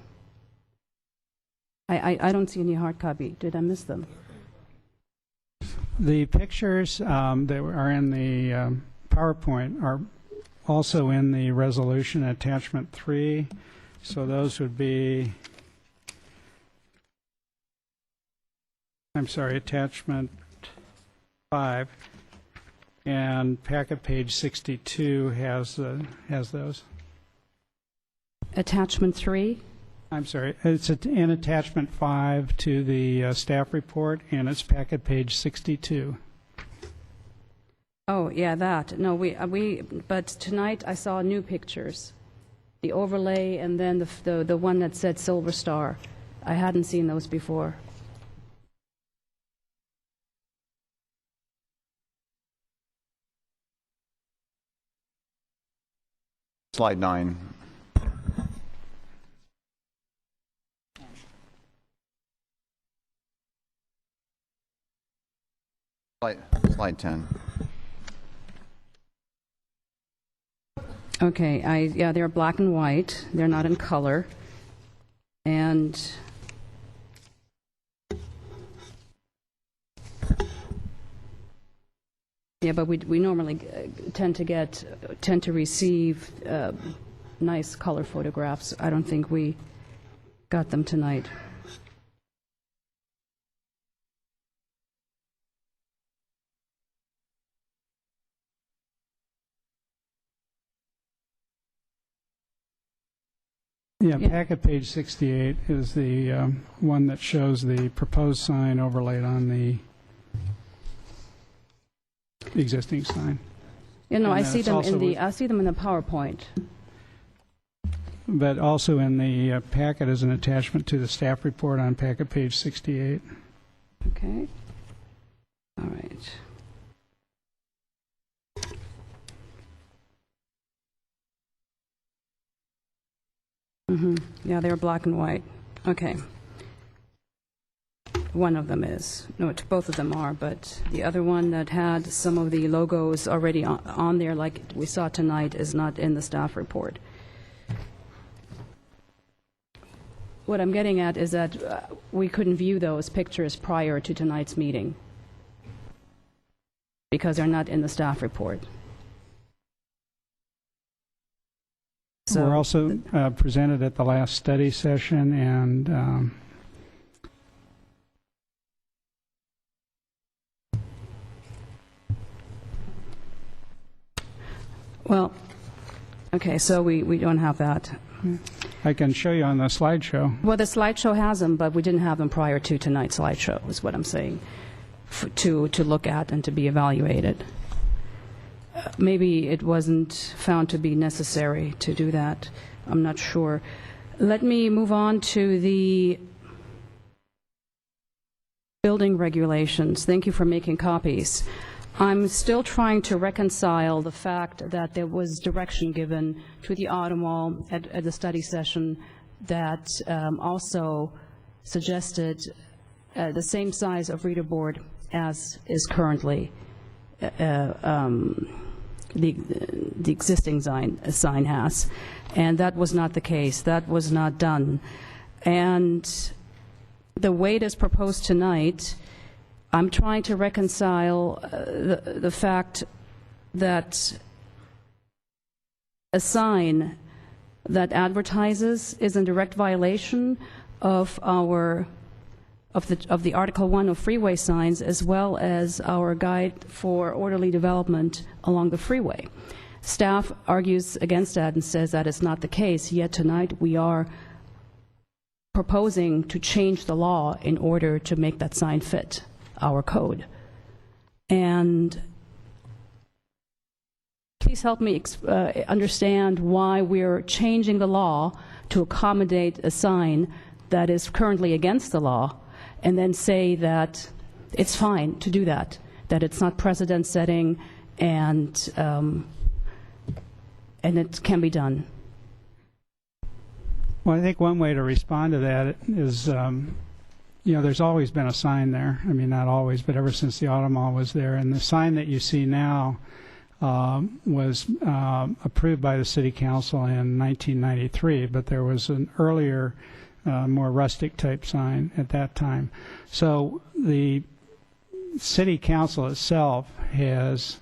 I don't see any hard copy. Did I miss them? The pictures that are in the PowerPoint are also in the resolution attachment 3. So those would be, attachment 5, and packet page 62 has those. Attachment 3? It's in attachment 5 to the staff report, and it's packet page 62. Oh, yeah, that. No, but tonight I saw new pictures. The overlay and then the one that said Silver Star. I hadn't seen those before. Slide 9. Slide 10. Okay, yeah, they're black and white. They're not in color. And yeah, but we normally tend to receive nice color photographs. I don't think we got them tonight. Yeah, packet page 68 is the one that shows the proposed sign overlaid on the existing sign. I see them in the PowerPoint. But also in the packet is an attachment to the staff report on packet page 68. Okay. All right. Yeah, they're black and white. Okay. One of them is. No, both of them are, but the other one that had some of the logos already on there, like we saw tonight, is not in the staff report. What I'm getting at is that we couldn't view those pictures prior to tonight's meeting because they're not in the staff report. So we're also presented at the last study session, and well, okay, so we don't have that. I can show you on the slideshow. Well, the slideshow has them, but we didn't have them prior to tonight's slideshow, is what I'm saying, to look at and to be evaluated. Maybe it wasn't found to be necessary to do that. I'm not sure. Let me move on to the building regulations. Thank you for making copies. I'm still trying to reconcile the fact that there was direction given to the Automall at the study session that also suggested the same size of reader board as is currently the existing sign has. And that was not the case. That was not done. And the way it is proposed tonight, I'm trying to reconcile the fact that a sign that advertises is in direct violation of the Article 1 of freeway signs, as well as our guide for orderly development along the freeway. Staff argues against that and says that is not the case, yet tonight we are proposing to change the law in order to make that sign fit our code. And please help me understand why we're changing the law to accommodate a sign that is currently against the law, and then say that it's fine to do that, that it's not precedent setting, and it can be done. Well, I think one way to respond to that is, you know, there's always been a sign there. I mean, not always, but ever since the Automall was there. And the sign that you see now was approved by the City Council in 1993, but there was an earlier, more rustic type sign at that time. So the City Council itself has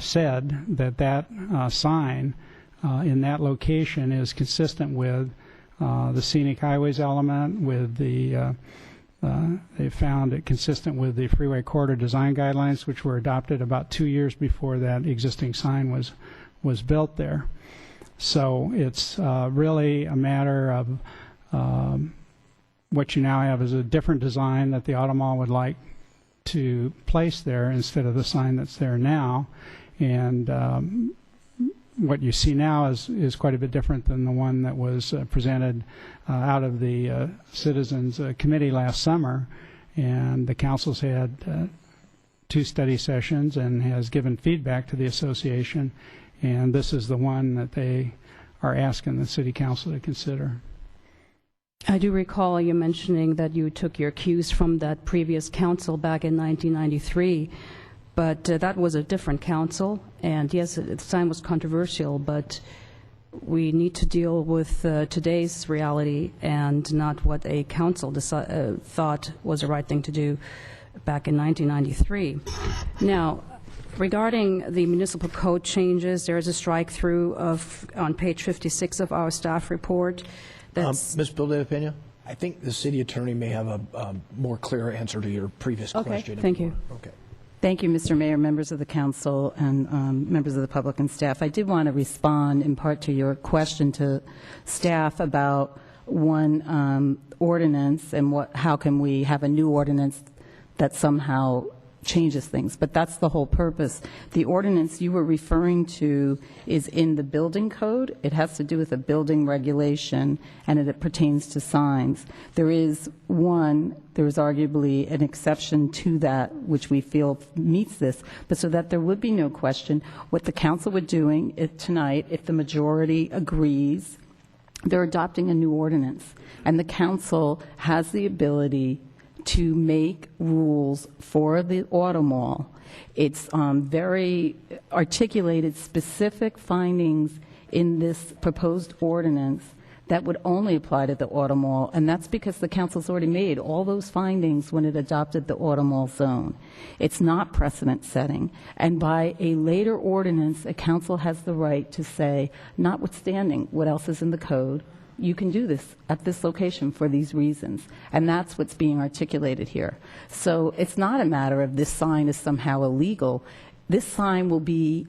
said that that sign in that location is consistent with the scenic highways element, with the they found it consistent with the freeway corridor design guidelines, which were adopted about 2 years before that existing sign was built there. So it's really a matter of what you now have is a different design that the Automall would like to place there instead of the sign that's there now. And what you see now is quite a bit different than the one that was presented out of the Citizens Committee last summer. And the council's had 2 study sessions and has given feedback to the association. And this is the one that they are asking the City Council to consider. I do recall you mentioning that you took your cues from that previous council back in 1993, but that was a different council, and yes, the sign was controversial, but we need to deal with today's reality and not what a council thought was the right thing to do back in 1993. Now, regarding the municipal code changes, there is a strike-through on page 56 of our staff report. Ms. Bildea-Pena, I think the city attorney may have a more clear answer to your previous question. Okay, thank you. Okay. Thank you, Mr. Mayor, members of the council, and members of the public and staff. I did want to respond in part to your question to staff about one ordinance and how can we have a new ordinance that somehow changes things, but that's the whole purpose. The ordinance you were referring to is in the building code. It has to do with a building regulation, and it pertains to signs. There is arguably an exception to that, which we feel meets this, but so that there would be no question, what the council would doing tonight, if the majority agrees, they're adopting a new ordinance, and the council has the ability to make rules for the Automall. It's very articulated specific findings in this proposed ordinance that would only apply to the Automall, and that's because the council's already made all those findings when it adopted the Automall zone. It's not precedent setting, and by a later ordinance, a council has the right to say, notwithstanding what else is in the code, you can do this at this location for these reasons. And that's what's being articulated here. So it's not a matter of this sign is somehow illegal. This sign will be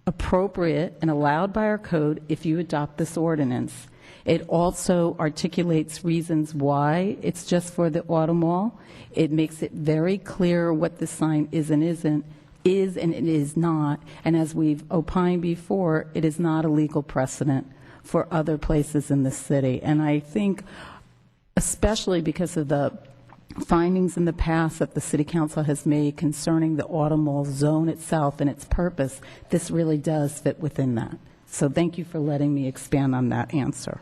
appropriate and allowed by our code if you adopt this ordinance. It also articulates reasons why it's just for the Automall. It makes it very clear what the sign is and isn't, is and it is not. And as we've opined before, it is not a legal precedent for other places in the city. And I think, especially because of the findings in the past that the City Council has made concerning the automall zone itself and its purpose, this really does fit within that. So thank you for letting me expand on that answer.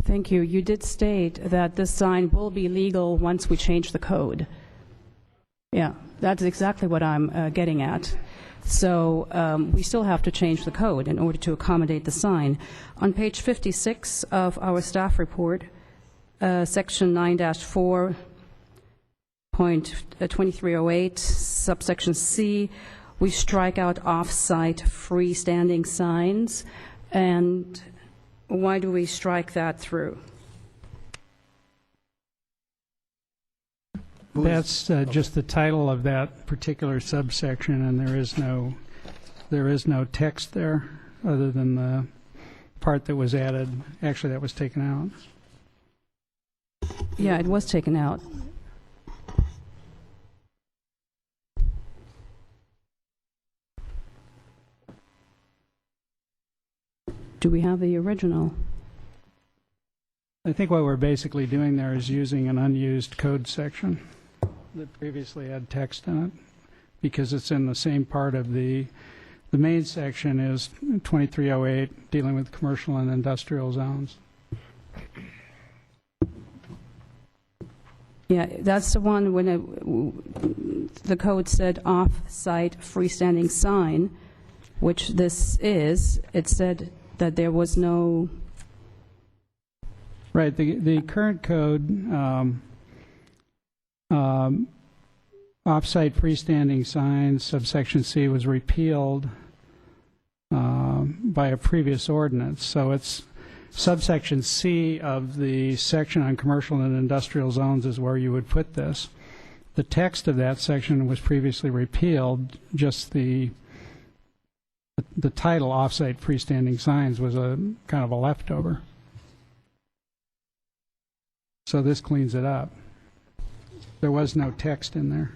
Thank you. You did state that this sign will be legal once we change the code. Yeah, that's exactly what I'm getting at. So we still have to change the code in order to accommodate the sign. On page 56 of our staff report, section 9-4.2308, subsection C, we strike out off-site freestanding signs. And why do we strike that through? That's just the title of that particular subsection, and there is no text there other than the part that was added. Actually, that was taken out. Yeah, it was taken out. Do we have the original? I think what we're basically doing there is using an unused code section that previously had text in it, because it's in the same part of the main section is 2308, dealing with commercial and industrial zones. Yeah, that's the one when the code said off-site freestanding sign, which this is. It said that there was no... Right. The current code, off-site freestanding signs, subsection C, was repealed by a previous ordinance. So it's subsection C of the section on commercial and industrial zones is where you would put this. The text of that section was previously repealed. Just the title, off-site freestanding signs, was a kind of a leftover. So this cleans it up. There was no text in there.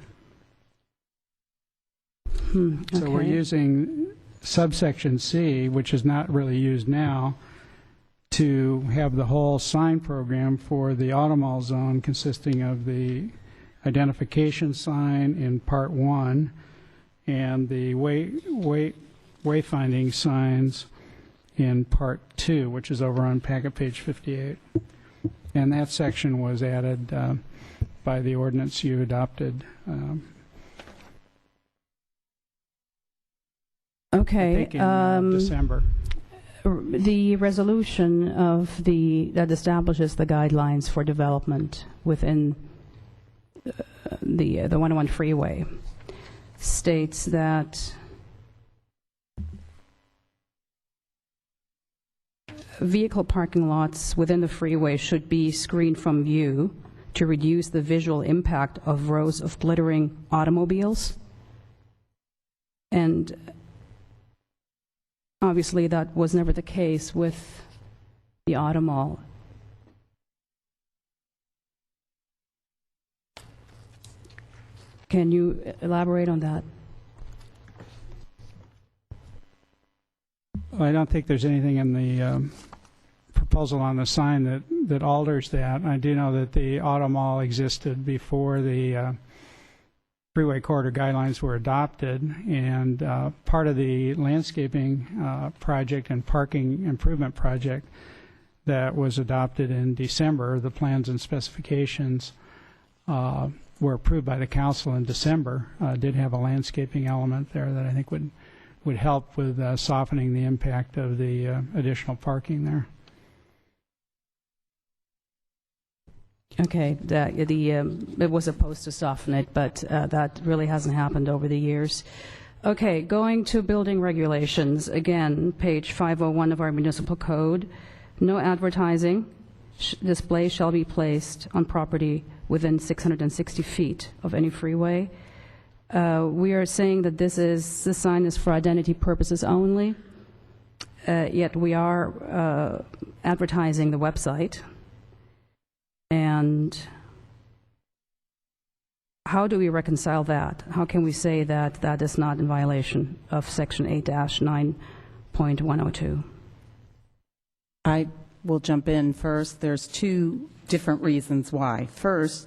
Okay. So we're using subsection C, which is not really used now, to have the whole sign program for the automall zone consisting of the identification sign in part 1 and the wayfinding signs in part 2, which is over on packet page 58. And that section was added by the ordinance you adopted. Okay. I think in December. The resolution of that establishes the guidelines for development within the 101 freeway states that vehicle parking lots within the freeway should be screened from view to reduce the visual impact of rows of glittering automobiles. And obviously that was never the case with the automall. Can you elaborate on that? Well, I don't think there's anything in the proposal on the sign that alters that. I do know that the automall existed before the freeway corridor guidelines were adopted, and part of the landscaping project and parking improvement project that was adopted in December, the plans and specifications were approved by the council in December, did have a landscaping element there that I think would help with softening the impact of the additional parking there. Okay, it was supposed to soften it, but that really hasn't happened over the years. Okay, going to building regulations, again, page 501 of our municipal code. No advertising display shall be placed on property within 660 feet of any freeway. We are saying that this sign is for identity purposes only, yet we are advertising the website. And how do we reconcile that? How can we say that that is not in violation of section 8-9.102? I will jump in first. There's two different reasons why. First,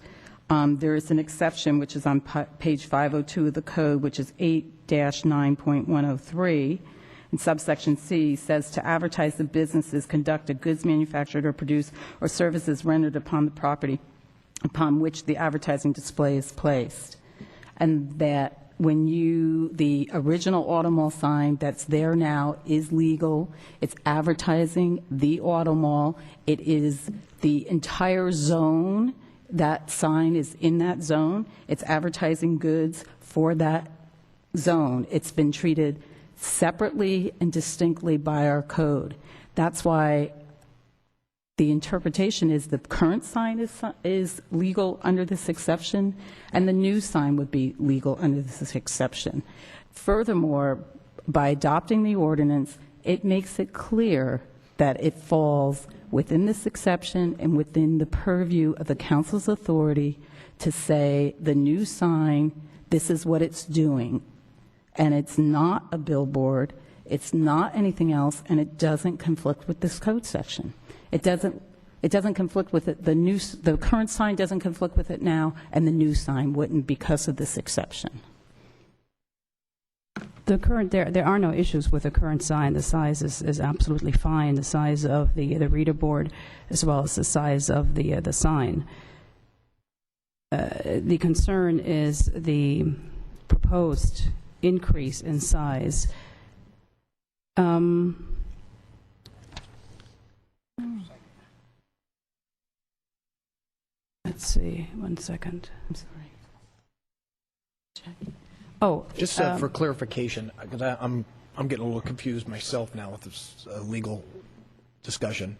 There is an exception, which is on page 502 of the code, which is 8-9.103. And subsection C says to advertise the businesses conducted goods manufactured or produced or services rendered upon the property upon which the advertising display is placed. And that when the original auto mall sign that's there now is legal, it's advertising the auto mall, it is the entire zone, that sign is in that zone, it's advertising goods for that zone. It's been treated separately and distinctly by our code. That's why the interpretation is the current sign is legal under this exception, and the new sign would be legal under this exception. Furthermore, by adopting the ordinance, it makes it clear that it falls within this exception and within the purview of the council's authority to say the new sign, this is what it's doing. And it's not a billboard, it's not anything else, and it doesn't conflict with this code section. It doesn't conflict with it. The current sign doesn't conflict with it now, and the new sign wouldn't because of this exception. There are no issues with the current sign. The size is absolutely fine. The size of the reader board, as well as the size of the sign. The concern is the proposed increase in size. Let's see, 1 second. I'm sorry. Oh, just for clarification, because I'm getting a little confused myself now with this legal discussion.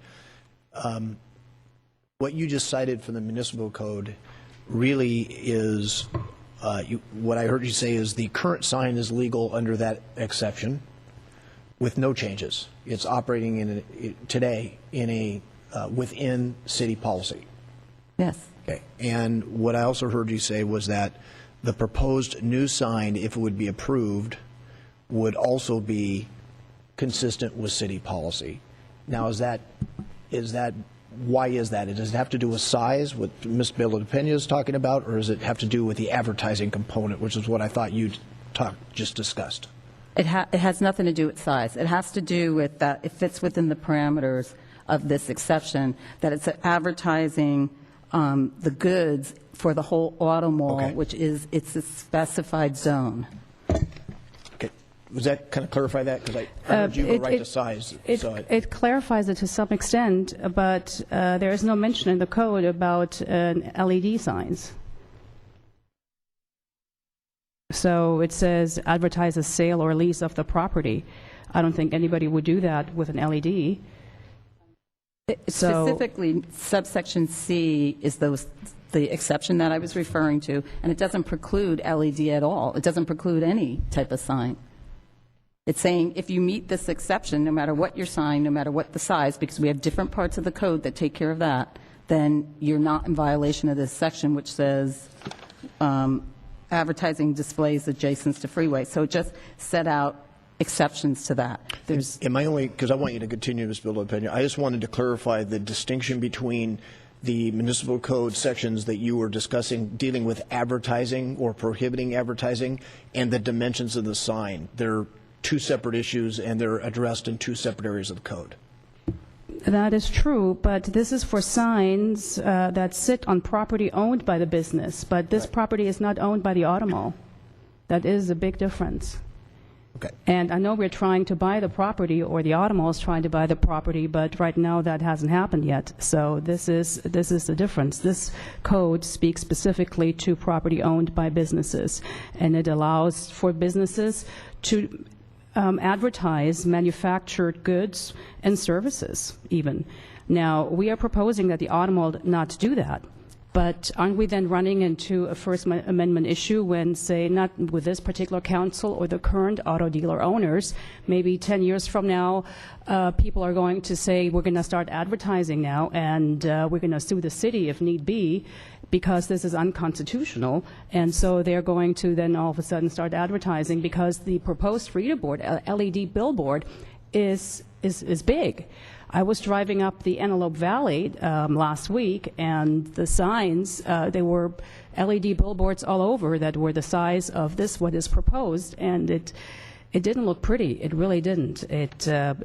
What you just cited from the municipal code really is what I heard you say is the current sign is legal under that exception with no changes. It's operating today in a within city policy. Yes. Okay. And what I also heard you say was that the proposed new sign, if it would be approved, would also be consistent with city policy. Now, why is that? Does it have to do with size, what Ms. Villalpena is talking about, or does it have to do with the advertising component, which is what I thought you just discussed? It has nothing to do with size. It has to do with that it fits within the parameters of this exception, that it's advertising the goods for the whole auto mall, Okay. which is, it's a specified zone. Okay. Was that kind of clarify that? Because I heard you go right to size. It clarifies it to some extent, but there is no mention in the code about LED signs. So it says advertise a sale or lease of the property. I don't think anybody would do that with an LED. Specifically, subsection C is the exception that I was referring to, and it doesn't preclude LED at all. It doesn't preclude any type of sign. It's saying if you meet this exception, no matter what your sign, no matter what the size, because we have different parts of the code that take care of that, then you're not in violation of this section, which says advertising displays adjacent to freeway. So it just set out exceptions to that. Because I want you to continue, Ms. Villalpena, I just wanted to clarify the distinction between the municipal code sections that you were discussing dealing with advertising or prohibiting advertising and the dimensions of the sign. They're two separate issues, and they're addressed in two separate areas of the code. That is true, but this is for signs that sit on property owned by the business, but this property is not owned by the auto mall. That is a big difference. Okay. And I know we're trying to buy the property, or the auto mall is trying to buy the property, but right now that hasn't happened yet. So this is the difference. This code speaks specifically to property owned by businesses, and it allows for businesses to advertise manufactured goods and services even. Now, we are proposing that the auto mall not do that. But aren't we then running into a First Amendment issue when, say, not with this particular council or the current auto dealer owners, maybe 10 years from now, people are going to say, we're going to start advertising now, and we're going to sue the city if need be, because this is unconstitutional. And so they're going to then all of a sudden start advertising because the proposed reader board, LED billboard, is big. I was driving up the Antelope Valley last week, and the signs, they were LED billboards all over that were the size of what is proposed, and it didn't look pretty. It really didn't. It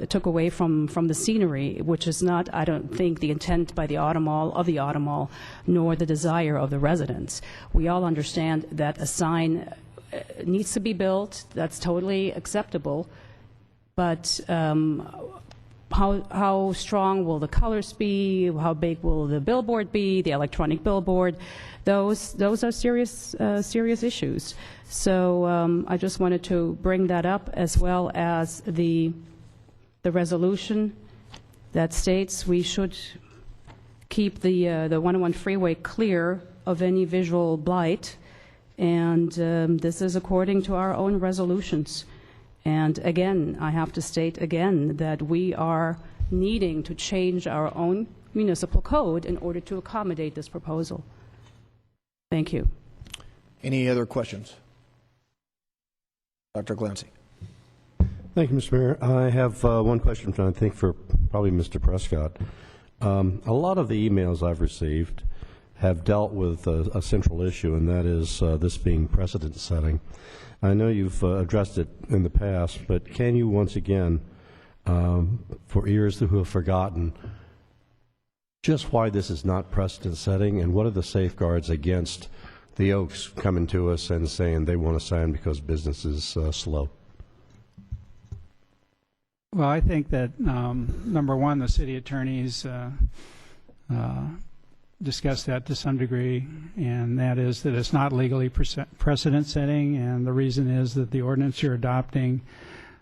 took away from the scenery, which is not, I don't think, the intent by the Automall, nor the desire of the residents. We all understand that a sign needs to be built. That's totally acceptable. But how strong will the colors be? How big will the billboard be? The electronic billboard? Those are serious issues. So I just wanted to bring that up, as well as the resolution that states we should keep the 101 freeway clear of any visual blight, and this is according to our own resolutions. And again, I have to state again that we are needing to change our own municipal code in order to accommodate this proposal. Thank you. Any other questions? Dr. Glancy. Thank you, Mr. Mayor. I have one question, I think, for probably Mr. Prescott. A lot of the emails I've received have dealt with a central issue, and that is this being precedent setting. I know you've addressed it in the past, but can you once again, for ears who have forgotten, just why this is not precedent setting, and what are the safeguards against the Oaks coming to us and saying they want to sign because business is slow? Well, I think that, number one, the city attorneys discussed that to some degree, and that is that it's not legally precedent setting, and the reason is that the ordinance you're adopting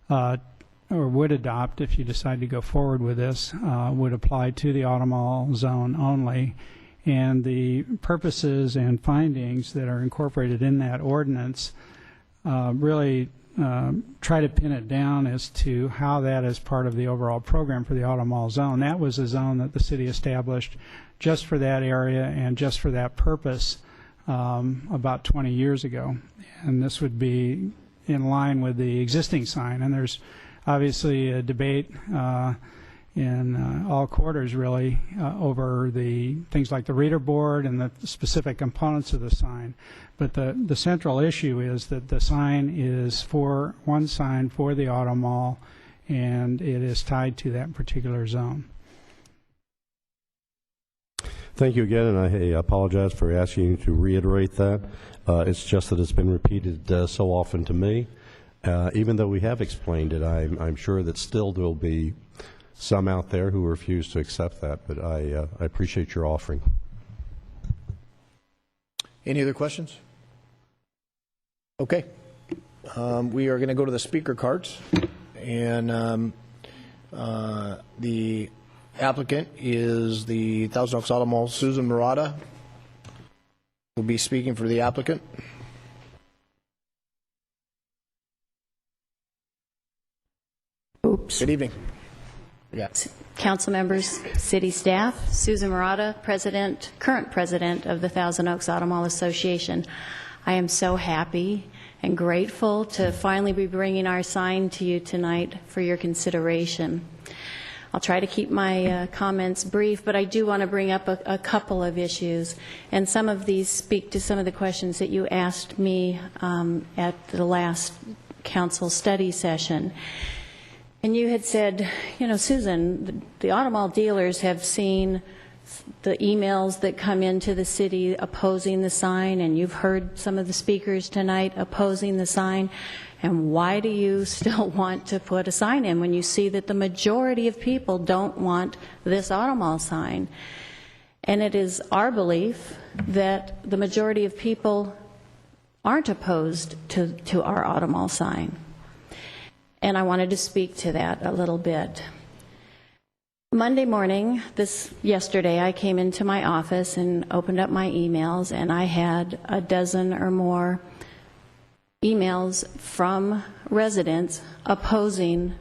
or would adopt if you decide to go forward with this would apply to the Automall zone only, and the purposes and findings that are incorporated in that ordinance really try to pin it down as to how that is part of the overall program for the Automall zone. That was a zone that the city established just for that area and just for that purpose about 20 years ago. And this would be in line with the existing sign. And there's obviously a debate in all quarters, really, over the things like the reader board and the specific components of the sign. But the central issue is that the sign is for one sign for the Automall, and it is tied to that particular zone. Thank you again, and I apologize for asking you to reiterate that. It's just that it's been repeated so often to me. Even though we have explained it, I'm sure that still there will be some out there who refuse to accept that, but I appreciate your offering. Any other questions? Okay. We are going to go to the speaker cards, and the applicant is the Thousand Oaks Automall. Susan Murata will be speaking for the applicant. Oops. Good evening. Yeah. Council members, city staff, Susan Murata, current president of the Thousand Oaks Automall Association. I am so happy and grateful to finally be bringing our sign to you tonight for your consideration. I'll try to keep my comments brief, but I do want to bring up a couple of issues, and some of these speak to some of the questions that you asked me at the last council study session. And you had said, you know, Susan, the Automall dealers have seen the emails that come into the city opposing the sign, and you've heard some of the speakers tonight opposing the sign. And why do you still want to put a sign in when you see that the majority of people don't want this Automall sign? And it is our belief that the majority of people aren't opposed to our Automall sign. And I wanted to speak to that a little bit. Monday morning, yesterday, I came into my office and opened up my emails, and I had a dozen or more emails from residents opposing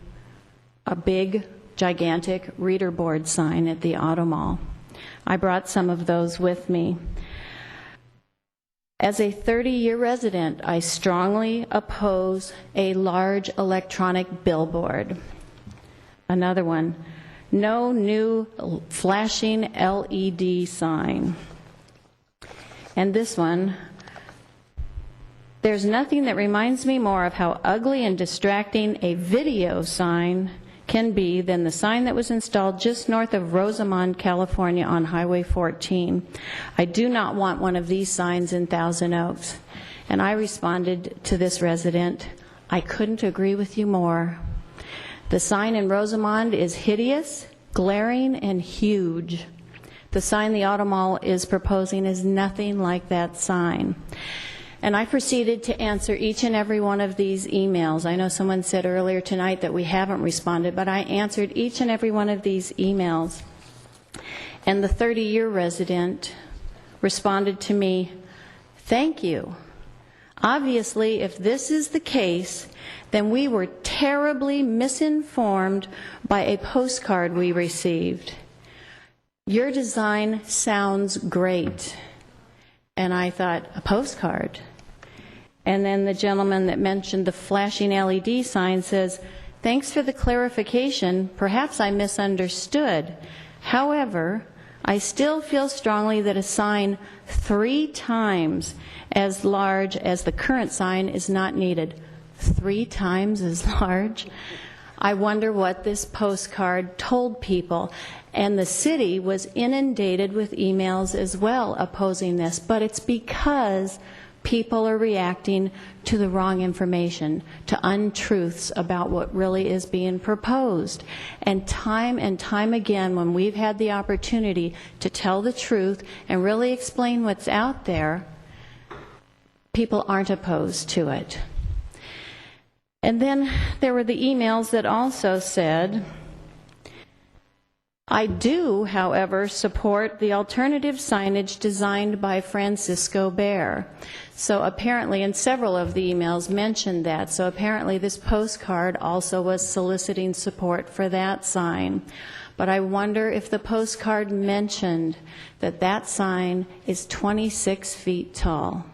a big, gigantic reader board sign at the Automall. I brought some of those with me. As a 30-year resident, I strongly oppose a large electronic billboard. Another one, No new flashing LED sign. And this one, there's nothing that reminds me more of how ugly and distracting a video sign can be than the sign that was installed just north of Rosamond, California on Highway 14. I do not want one of these signs in Thousand Oaks. And I responded to this resident, I couldn't agree with you more. The sign in Rosamond is hideous, glaring, and huge. The sign the Auto Mall is proposing is nothing like that sign. And I proceeded to answer each and every one of these emails. I know someone said earlier tonight that we haven't responded, but I answered each and every one of these emails. And the 30-year resident responded to me, thank you. Obviously, if this is the case, then we were terribly misinformed by a postcard we received. Your design sounds great. And I thought, a postcard? And then the gentleman that mentioned the flashing LED sign says, thanks for the clarification. Perhaps I misunderstood. However, I still feel strongly that a sign 3 times as large as the current sign is not needed. 3 times as large? I wonder what this postcard told people. And the city was inundated with emails as well opposing this, but it's because people are reacting to the wrong information, to untruths about what really is being proposed. And time again, when we've had the opportunity to tell the truth and really explain what's out there, people aren't opposed to it. And then there were the emails that also said, I do, however, support the alternative signage designed by Francisco Bear. So apparently, and several of the emails mentioned that, so apparently this postcard also was soliciting support for that sign. But I wonder if the postcard mentioned that that sign is 26 feet tall.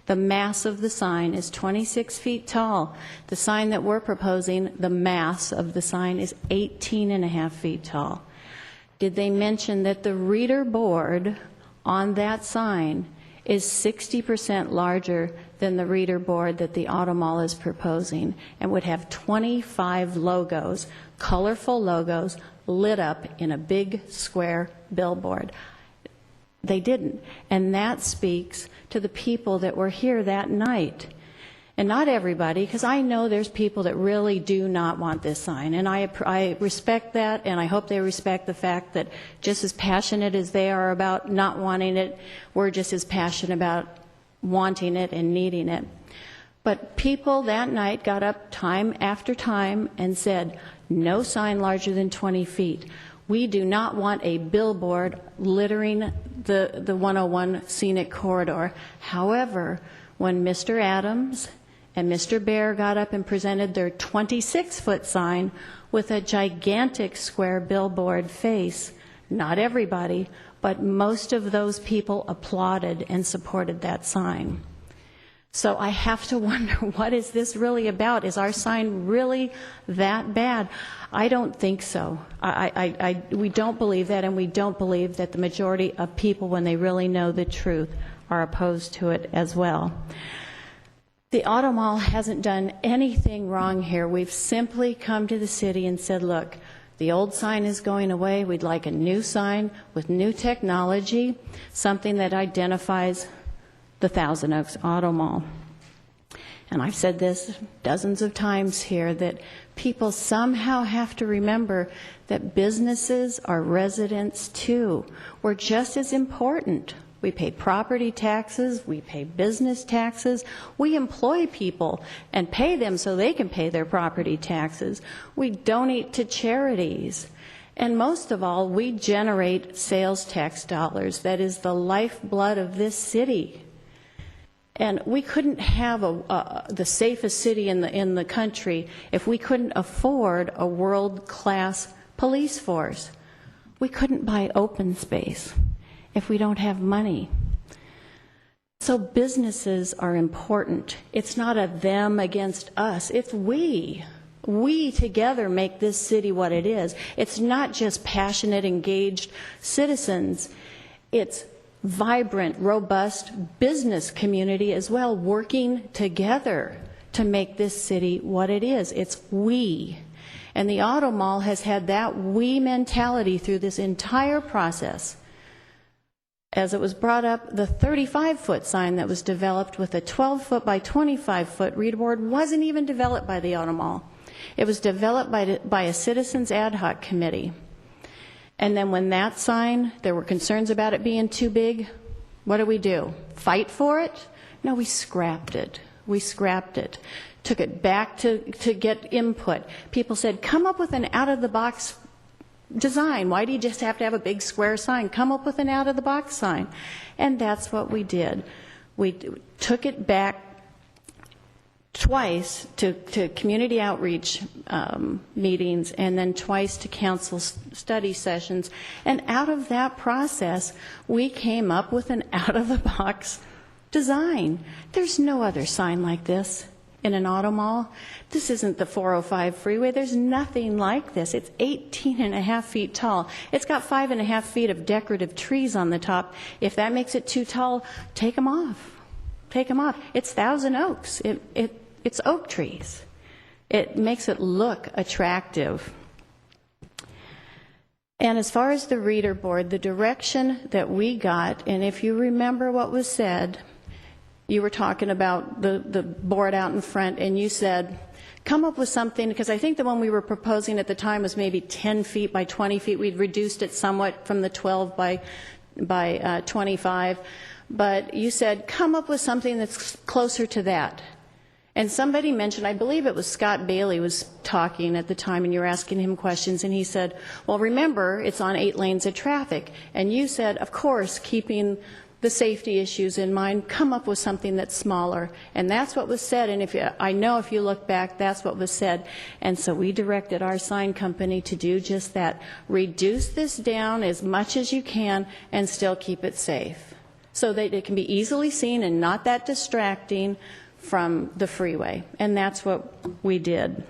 The mass of the sign is 26 feet tall. The sign that we're proposing, the mass of the sign is 18.5 feet tall. Did they mention that the reader board on that sign is 60% larger than the reader board that the Auto Mall is proposing and would have 25 logos, colorful logos, lit up in a big square billboard? They didn't. And that speaks to the people that were here that night. And not everybody, because I know there's people that really do not want this sign. And I respect that, and I hope they respect the fact that just as passionate as they are about not wanting it, we're just as passionate about wanting it and needing it. But people that night got up time after time and said, no sign larger than 20 feet. We do not want a billboard littering the 101 scenic corridor. However, when Mr. Adams and Mr. Bear got up and presented their 26-foot sign with a gigantic square billboard face, not everybody, but most of those people applauded and supported that sign. So I have to wonder, what is this really about? Is our sign really that bad? I don't think so. We don't believe that, and we don't believe that the majority of people, when they really know the truth, are opposed to it as well. The Auto Mall hasn't done anything wrong here. We've simply come to the city and said, look, the old sign is going away. We'd like a new sign with new technology, something that identifies the Thousand Oaks Auto Mall. And I've said this dozens of times here, that people somehow have to remember that businesses are residents too. We're just as important. We pay property taxes, we pay business taxes, we employ people and pay them so they can pay their property taxes. We donate to charities. And most of all, we generate sales tax dollars. That is the lifeblood of this city. And we couldn't have the safest city in the country if we couldn't afford a world-class police force. We couldn't buy open space if we don't have money. So businesses are important. It's not a them against us. It's we. We together make this city what it is. It's not just passionate, engaged citizens. It's vibrant, robust business community as well, working together to make this city what it is. It's we. And the Auto Mall has had that we mentality through this entire process. As it was brought up, the 35-foot sign that was developed with a 12-foot by 25-foot reader board wasn't even developed by the Auto Mall. It was developed by a citizens ad hoc committee. And then when that sign, there were concerns about it being too big, what do? Fight for it? No, we scrapped it. We scrapped it. Took it back to get input. People said, come up with an out-of-the-box design. Why do you just have to have a big square sign? Come up with an out-of-the-box sign. And that's what we did. We took it back twice to community outreach meetings and then twice to council study sessions. And out of that process, we came up with an out-of-the-box design. There's no other sign like this in an auto mall. This isn't the 405 freeway. There's nothing like this. It's 18.5 feet tall. It's got 5.5 feet of decorative trees on the top. If that makes it too tall, take them off. Take them off. It's Thousand Oaks. It's oak trees. It makes it look attractive. And as far as the reader board, the direction that we got, and if you remember what was said, you were talking about the board out in front, and you said, come up with something, because I think the one we were proposing at the time was maybe 10 feet by 20 feet. We'd reduced it somewhat from the 12 by 25. But you said, come up with something that's closer to that. And somebody mentioned, I believe it was Scott Bailey was talking at the time, and you were asking him questions, and he said, well, remember, it's on 8 lanes of traffic. And you said, of course, keeping the safety issues in mind, come up with something that's smaller. And that's what was said, and I know if you look back, that's what was said. And so we directed our sign company to do just that. Reduce this down as much as you can and still keep it safe, so that it can be easily seen and not that distracting from the freeway. And that's what we did.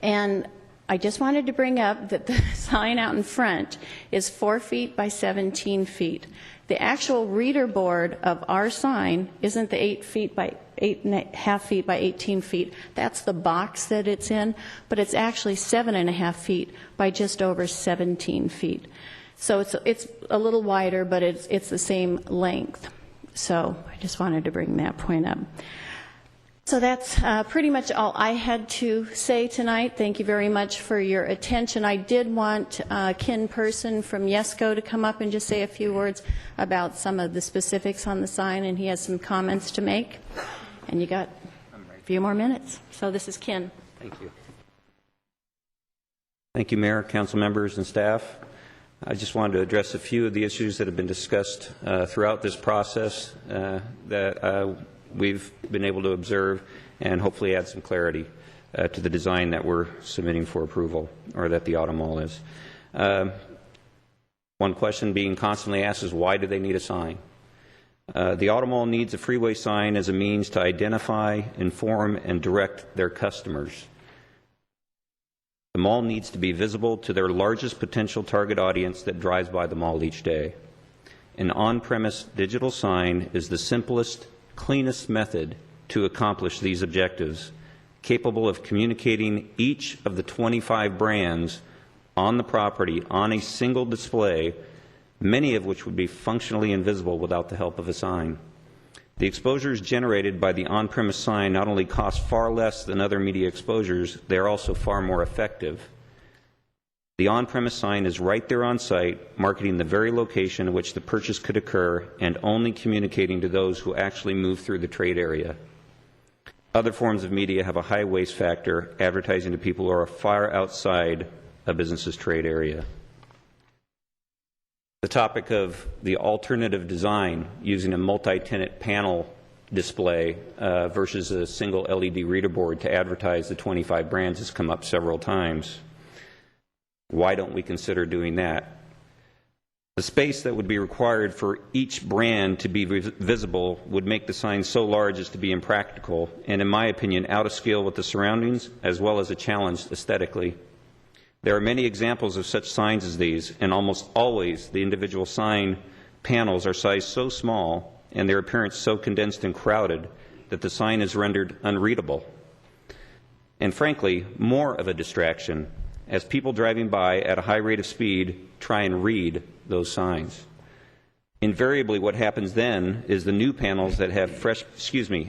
And I just wanted to bring up that the sign out in front is 4 feet by 17 feet. The actual reader board of our sign isn't the 8 feet by 8.5 feet by 18 feet. That's the box that it's in, but it's actually 7.5 feet by just over 17 feet. So it's a little wider, but it's the same length. So I just wanted to bring that point up. So that's pretty much all I had to say tonight. Thank you very much for your attention. I did want Ken Person from YESCO to come up and just say a few words about some of the specifics on the sign, and he has some comments to make. And you got a few more minutes. So this is Ken. Thank you. Thank you, Mayor, council members, and staff. I just wanted to address a few of the issues that have been discussed throughout this process that we've been able to observe, and hopefully add some clarity to the design that we're submitting for approval, or that the Auto Mall is. One question being constantly asked is, why do they need a sign? The Auto Mall needs a freeway sign as a means to identify, inform, and direct their customers. The mall needs to be visible to their largest potential target audience that drives by the mall each day. An on-premise digital sign is the simplest, cleanest method to accomplish these objectives, capable of communicating each of the 25 brands on the property on a single display, many of which would be functionally invisible without the help of a sign. The exposures generated by the on-premise sign not only cost far less than other media exposures, they are also far more effective. The on-premise sign is right there on site, marketing the very location in which the purchase could occur and only communicating to those who actually move through the trade area. Other forms of media have a high waste factor, advertising to people who are far outside a business's trade area. The topic of the alternative design using a multi-tenant panel display versus a single LED reader board to advertise the 25 brands has come up several times. Why don't we consider doing that? The space that would be required for each brand to be visible would make the sign so large as to be impractical and, in my opinion, out of scale with the surroundings, as well as a challenge aesthetically. There are many examples of such signs as these, and almost always the individual sign panels are sized so small and their appearance so condensed and crowded that the sign is rendered unreadable. And frankly, more of a distraction as people driving by at a high rate of speed try and read those signs. Invariably, what happens then is the new panels that have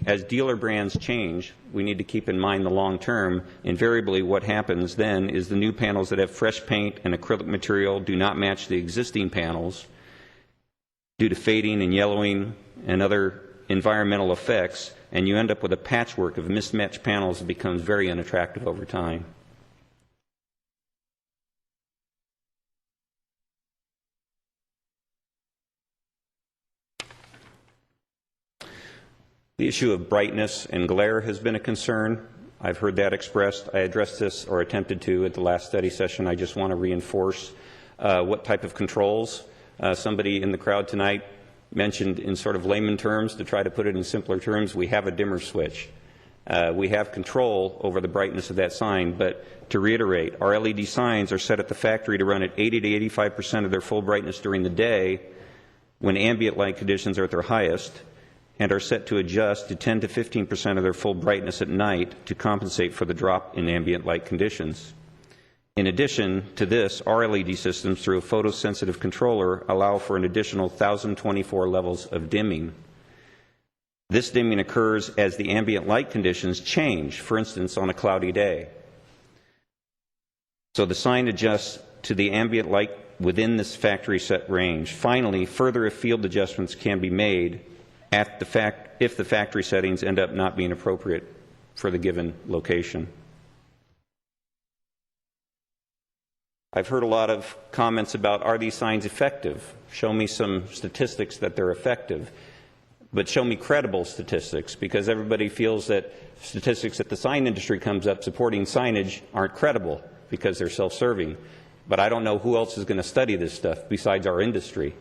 as dealer brands change, we need to keep in mind the long term. Invariably, what happens then is the new panels that have fresh paint and acrylic material do not match the existing panels due to fading and yellowing and other environmental effects, and you end up with a patchwork of mismatched panels that becomes very unattractive over time. The issue of brightness and glare has been a concern. I've heard that expressed. I addressed this, or attempted to, at the last study session. I just want to reinforce what type of controls. Somebody in the crowd tonight mentioned in sort of layman terms, to try to put it in simpler terms, we have a dimmer switch. We have control over the brightness of that sign, but to reiterate, our LED signs are set at the factory to run at 80 to 85% of their full brightness during the day when ambient light conditions are at their highest, and are set to adjust to 10 to 15% of their full brightness at night to compensate for the drop in ambient light conditions. In addition to this, our LED systems, through a photosensitive controller, allow for an additional 1,024 levels of dimming. This dimming occurs as the ambient light conditions change, for instance, on a cloudy day. So the sign adjusts to the ambient light within this factory set range. Finally, further field adjustments can be made if the factory settings end up not being appropriate for the given location. I've heard a lot of comments about, are these signs effective? Show me some statistics that they're effective. But show me credible statistics, because everybody feels that statistics that the sign industry comes up supporting signage aren't credible because they're self-serving. But I don't know who else is going to study this stuff besides our industry.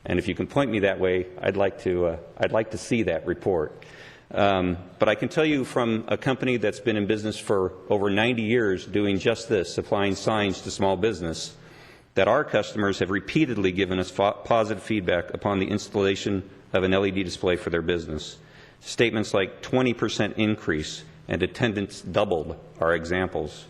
And if you can point me that way, I'd like to see that report. But I can tell you from a company that's been in business for over 90 years doing just this, supplying signs to small business, that our customers have repeatedly given us positive feedback upon the installation of an LED display for their business. Statements like 20% increase and attendance doubled are examples.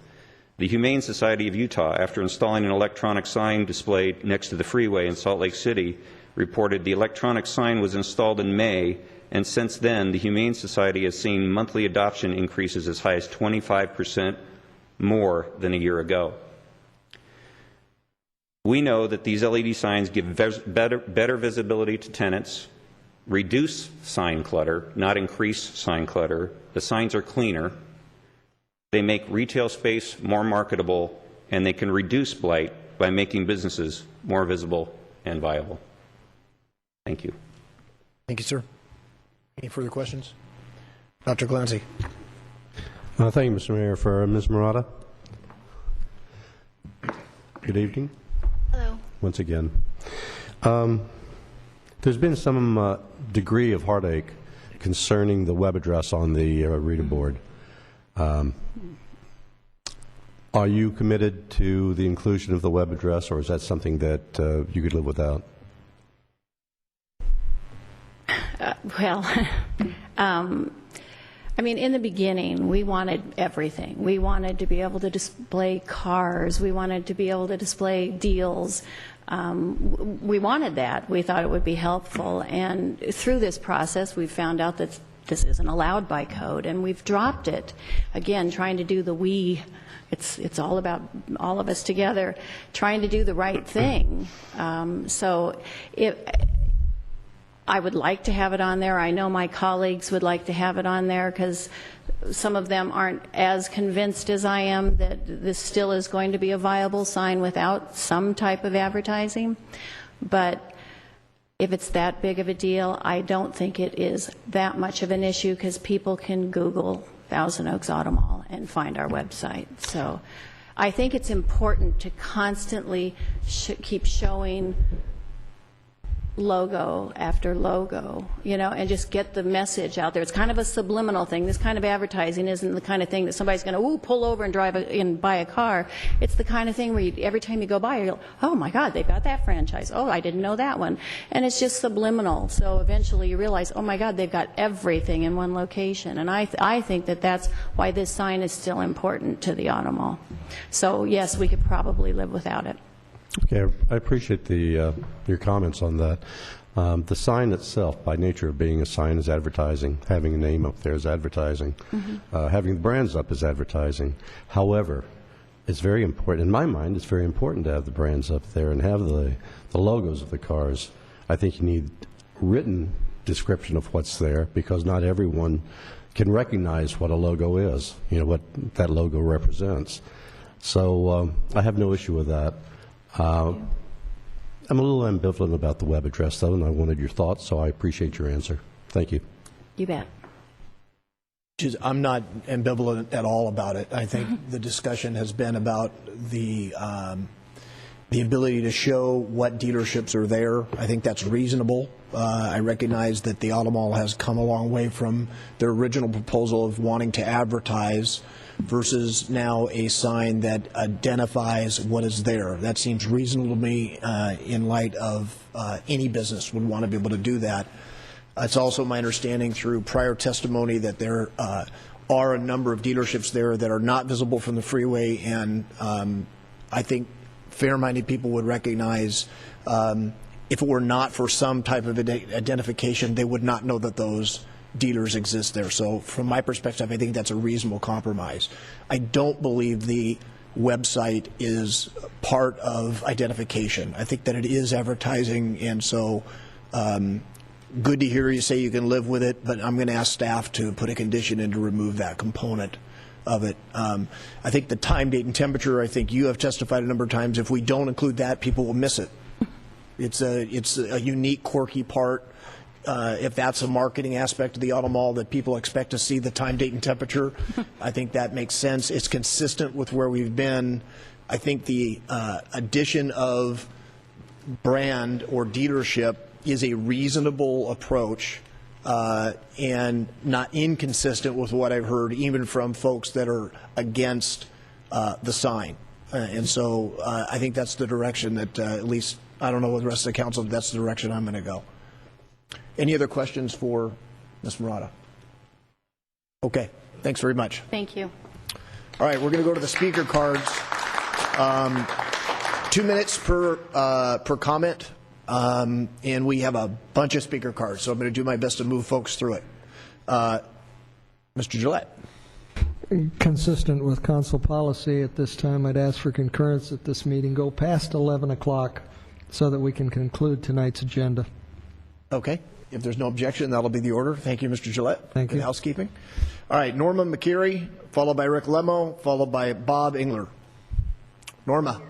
The Humane Society of Utah, after installing an electronic sign display next to the freeway in Salt Lake City, reported the electronic sign was installed in May, and since then the Humane Society has seen monthly adoption increases as high as 25% more than a year ago. We know that these LED signs give better visibility to tenants, reduce sign clutter, not increase sign clutter. The signs are cleaner. They make retail space more marketable, and they can reduce blight by making businesses more visible and viable. Thank you. Thank you, sir. Any further questions? Dr. Glancy. Thank you, Mr. Mayor. For Ms. Murata. Good evening. Hello. Once again. There's been some degree of heartache concerning the web address on the reader board. Are you committed to the inclusion of the web address, or is that something that you could live without? I mean, in the beginning, we wanted everything. We wanted to be able to display cars. We wanted to be able to display deals. We wanted that. We thought it would be helpful. And through this process, we found out that this isn't allowed by code, and we've dropped it. Again, trying to do the we. It's all about all of us together, trying to do the right thing. I would like to have it on there. I know my colleagues would like to have it on there because some of them aren't as convinced as I am that this still is going to be a viable sign without some type of advertising. But if it's that big of a deal, I don't think it is that much of an issue because people can Google Thousand Oaks Auto Mall and find our website. So I think it's important to constantly keep showing logo after logo, and just get the message out there. It's kind of a subliminal thing. This kind of advertising isn't the kind of thing that somebody's going to pull over and drive and buy a car. It's the kind of thing where every time you go by, you go, oh my God, they've got that franchise. Oh, I didn't know that one. And it's just subliminal. So eventually you realize, oh my God, they've got everything in one location. And I think that that's why this sign is still important to the auto mall. So yes, we could probably live without it. Okay, I appreciate your comments on that. The sign itself, by nature of being a sign, is advertising. Having a name up there is advertising. Having the brands up is advertising. However, it's very important, in my mind, it's very important to have the brands up there and have the logos of the cars. I think you need written description of what's there, because not everyone can recognize what a logo is, what that logo represents. So I have no issue with that. I'm a little ambivalent about the web address, though, and I wanted your thoughts, so I appreciate your answer. Thank you. You bet. I'm not ambivalent at all about it. I think the discussion has been about the ability to show what dealerships are there. I think that's reasonable. I recognize that the Auto Mall has come a long way from their original proposal of wanting to advertise versus now a sign that identifies what is there. That seems reasonable to me in light of any business would want to be able to do that. It's also my understanding through prior testimony that there are a number of dealerships there that are not visible from the freeway, and I think fair-minded people would recognize if it were not for some type of identification, they would not know that those dealers exist there. So from my perspective, I think that's a reasonable compromise. I don't believe the website is part of identification. I think that it is advertising, and so good to hear you say you can live with it, but I'm going to ask staff to put a condition in to remove that component of it. I think the time, date, and temperature, I think you have testified a number of times. If we don't include that, people will miss it. It's a unique, quirky part. If that's a marketing aspect of the Auto Mall that people expect to see the time, date, and temperature, I think that makes sense. It's consistent with where we've been. I think the addition of brand or dealership is a reasonable approach and not inconsistent with what I've heard even from folks that are against the sign. And so I think that's the direction that at least, I don't know what the rest of the council, but that's the direction I'm going to go. Any other questions for Ms. Murata? Okay, thanks very much. Thank you. All right, we're going to go to the speaker cards. 2 minutes per comment, and we have a bunch of speaker cards, so I'm going to do my best to move folks through it. Mr. Gillette. Consistent with council policy, at this time I'd ask for concurrence at this meeting go past 11 o'clock so that we can conclude tonight's agenda. Okay. If there's no objection, that'll be the order. Thank you, Mr. Gillette. Thank you. Good housekeeping. All right, Norma McCary, followed by Rick Lemo, followed by Bob Engler. Norma.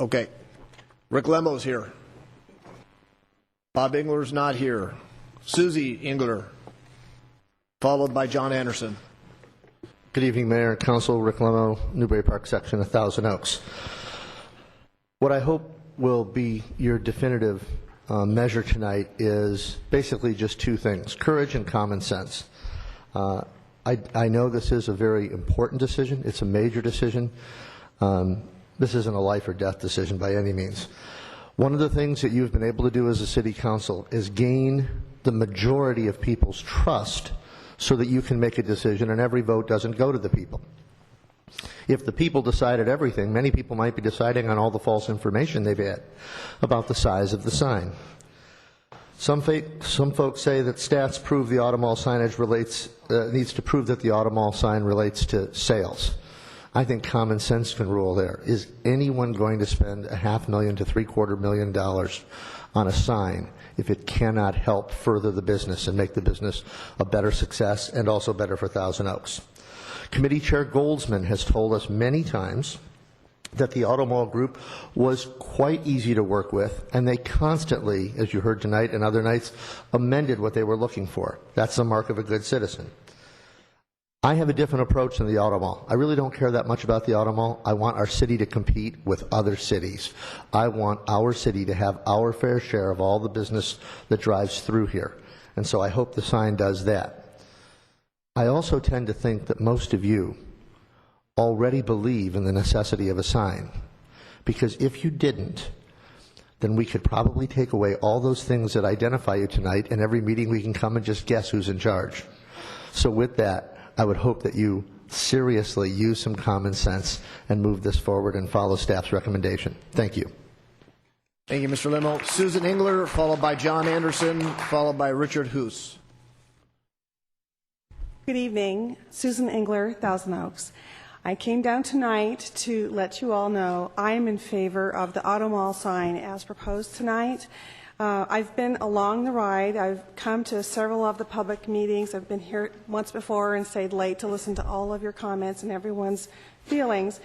Okay. Rick Lemo's here. Bob Engler's not here. Susie Engler, followed by John Anderson. Good evening, Mayor and Council. Rick Lemo, Newbury Park section of Thousand Oaks. What I hope will be your definitive measure tonight is basically just two things: courage and common sense. I know this is a very important decision. It's a major decision. This isn't a life or death decision by any means. One of the things that you've been able to do as a city council is gain the majority of people's trust so that you can make a decision, and every vote doesn't go to the people. If the people decided everything, many people might be deciding on all the false information they've had about the size of the sign. Some folks say that stats prove the Auto Mall signage needs to prove that the Auto Mall sign relates to sales. I think common sense can rule there. Is anyone going to spend $500,000 to $750,000 on a sign if it cannot help further the business and make the business a better success and also better for Thousand Oaks? Committee Chair Goldsman has told us many times that the Auto Mall Group was quite easy to work with, and they constantly, as you heard tonight and other nights, amended what they were looking for. That's the mark of a good citizen. I have a different approach than the Auto Mall. I really don't care that much about the Auto Mall. I want our city to compete with other cities. I want our city to have our fair share of all the business that drives through here. And so I hope the sign does that. I also tend to think that most of you already believe in the necessity of a sign. Because if you didn't, then we could probably take away all those things that identify you tonight, and every meeting we can come and just guess who's in charge. So with that, I would hope that you seriously use some common sense and move this forward and follow staff's recommendation. Thank you. Thank you, Mr. Limo. Susan Engler, followed by John Anderson, followed by Richard Hoos. Good evening. Susan Engler, Thousand Oaks. I came down tonight to let you all know I am in favor of the Auto Mall sign as proposed tonight. I've been along the ride. I've come to several of the public meetings. I've been here once before and stayed late to listen to all of your comments and everyone's feelings.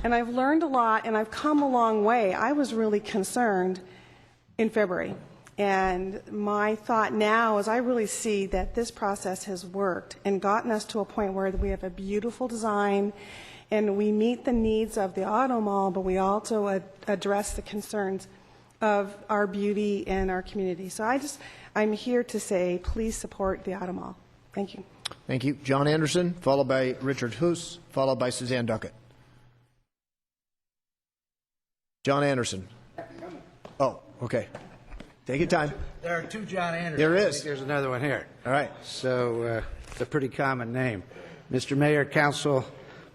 And I've learned a lot, and I've come a long way. I was really concerned in February. And my thought now is I really see that this process has worked and gotten us to a point where we have a beautiful design and we meet the needs of the Auto Mall, but we also address the concerns of our beauty and our community. So I'm here to say, please support the Auto Mall. Thank you. Thank you. John Anderson, followed by Richard Hoos, followed by Suzanne Duckett. John Anderson. Oh, okay. Take your time. There are two John Andersons. There is. I think there's another one here. All right. So it's a pretty common name. Mr. Mayor, council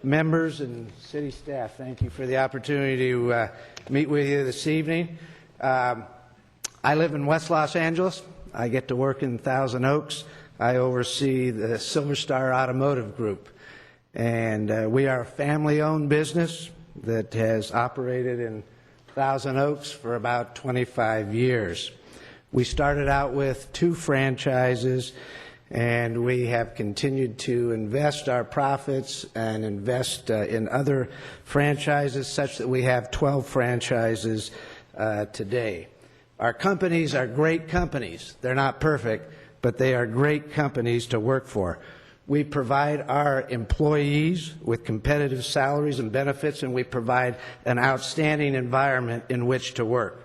members, and city staff, thank you for the opportunity to meet with you this evening. I live in West Los Angeles. I get to work in Thousand Oaks. I oversee the Silver Star Automotive Group. And we are a family-owned business that has operated in Thousand Oaks for about 25 years. We started out with 2 franchises, and we have continued to invest our profits and invest in other franchises such that we have 12 franchises today. Our companies are great companies. They're not perfect, but they are great companies to work for. We provide our employees with competitive salaries and benefits, and we provide an outstanding environment in which to work.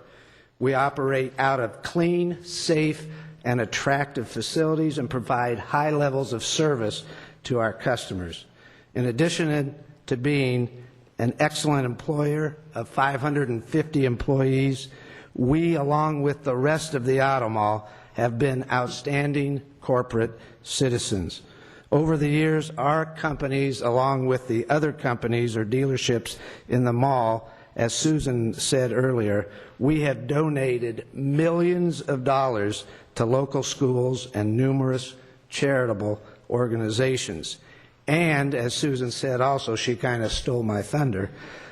We operate out of clean, safe, and attractive facilities and provide high levels of service to our customers. In addition to being an excellent employer of 550 employees, we, along with the rest of the Auto Mall, have been outstanding corporate citizens. Over the years, our companies, along with the other companies or dealerships in the mall, as Susan said earlier, we have donated millions of dollars to local schools and numerous charitable organizations. And, as Susan said also, she kind of stole my thunder,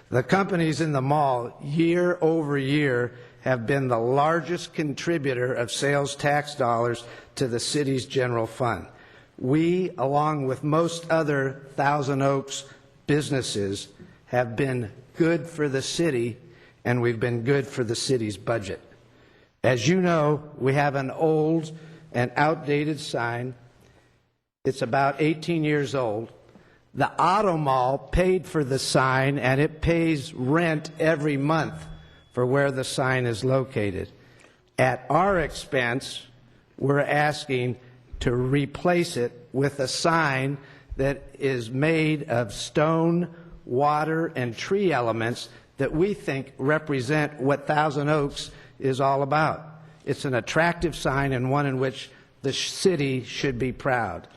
the companies in the mall, year over year, have been the largest contributor of sales tax dollars to the city's general fund. We, along with most other Thousand Oaks businesses, have been good for the city, and we've been good for the city's budget. As you know, we have an old and outdated sign. It's about 18 years old. The Auto Mall paid for the sign, and it pays rent every month for where the sign is located. At our expense, we're asking to replace it with a sign that is made of stone, water, and tree elements that we think represent what Thousand Oaks is all about. It's an attractive sign and one in which the city should be proud.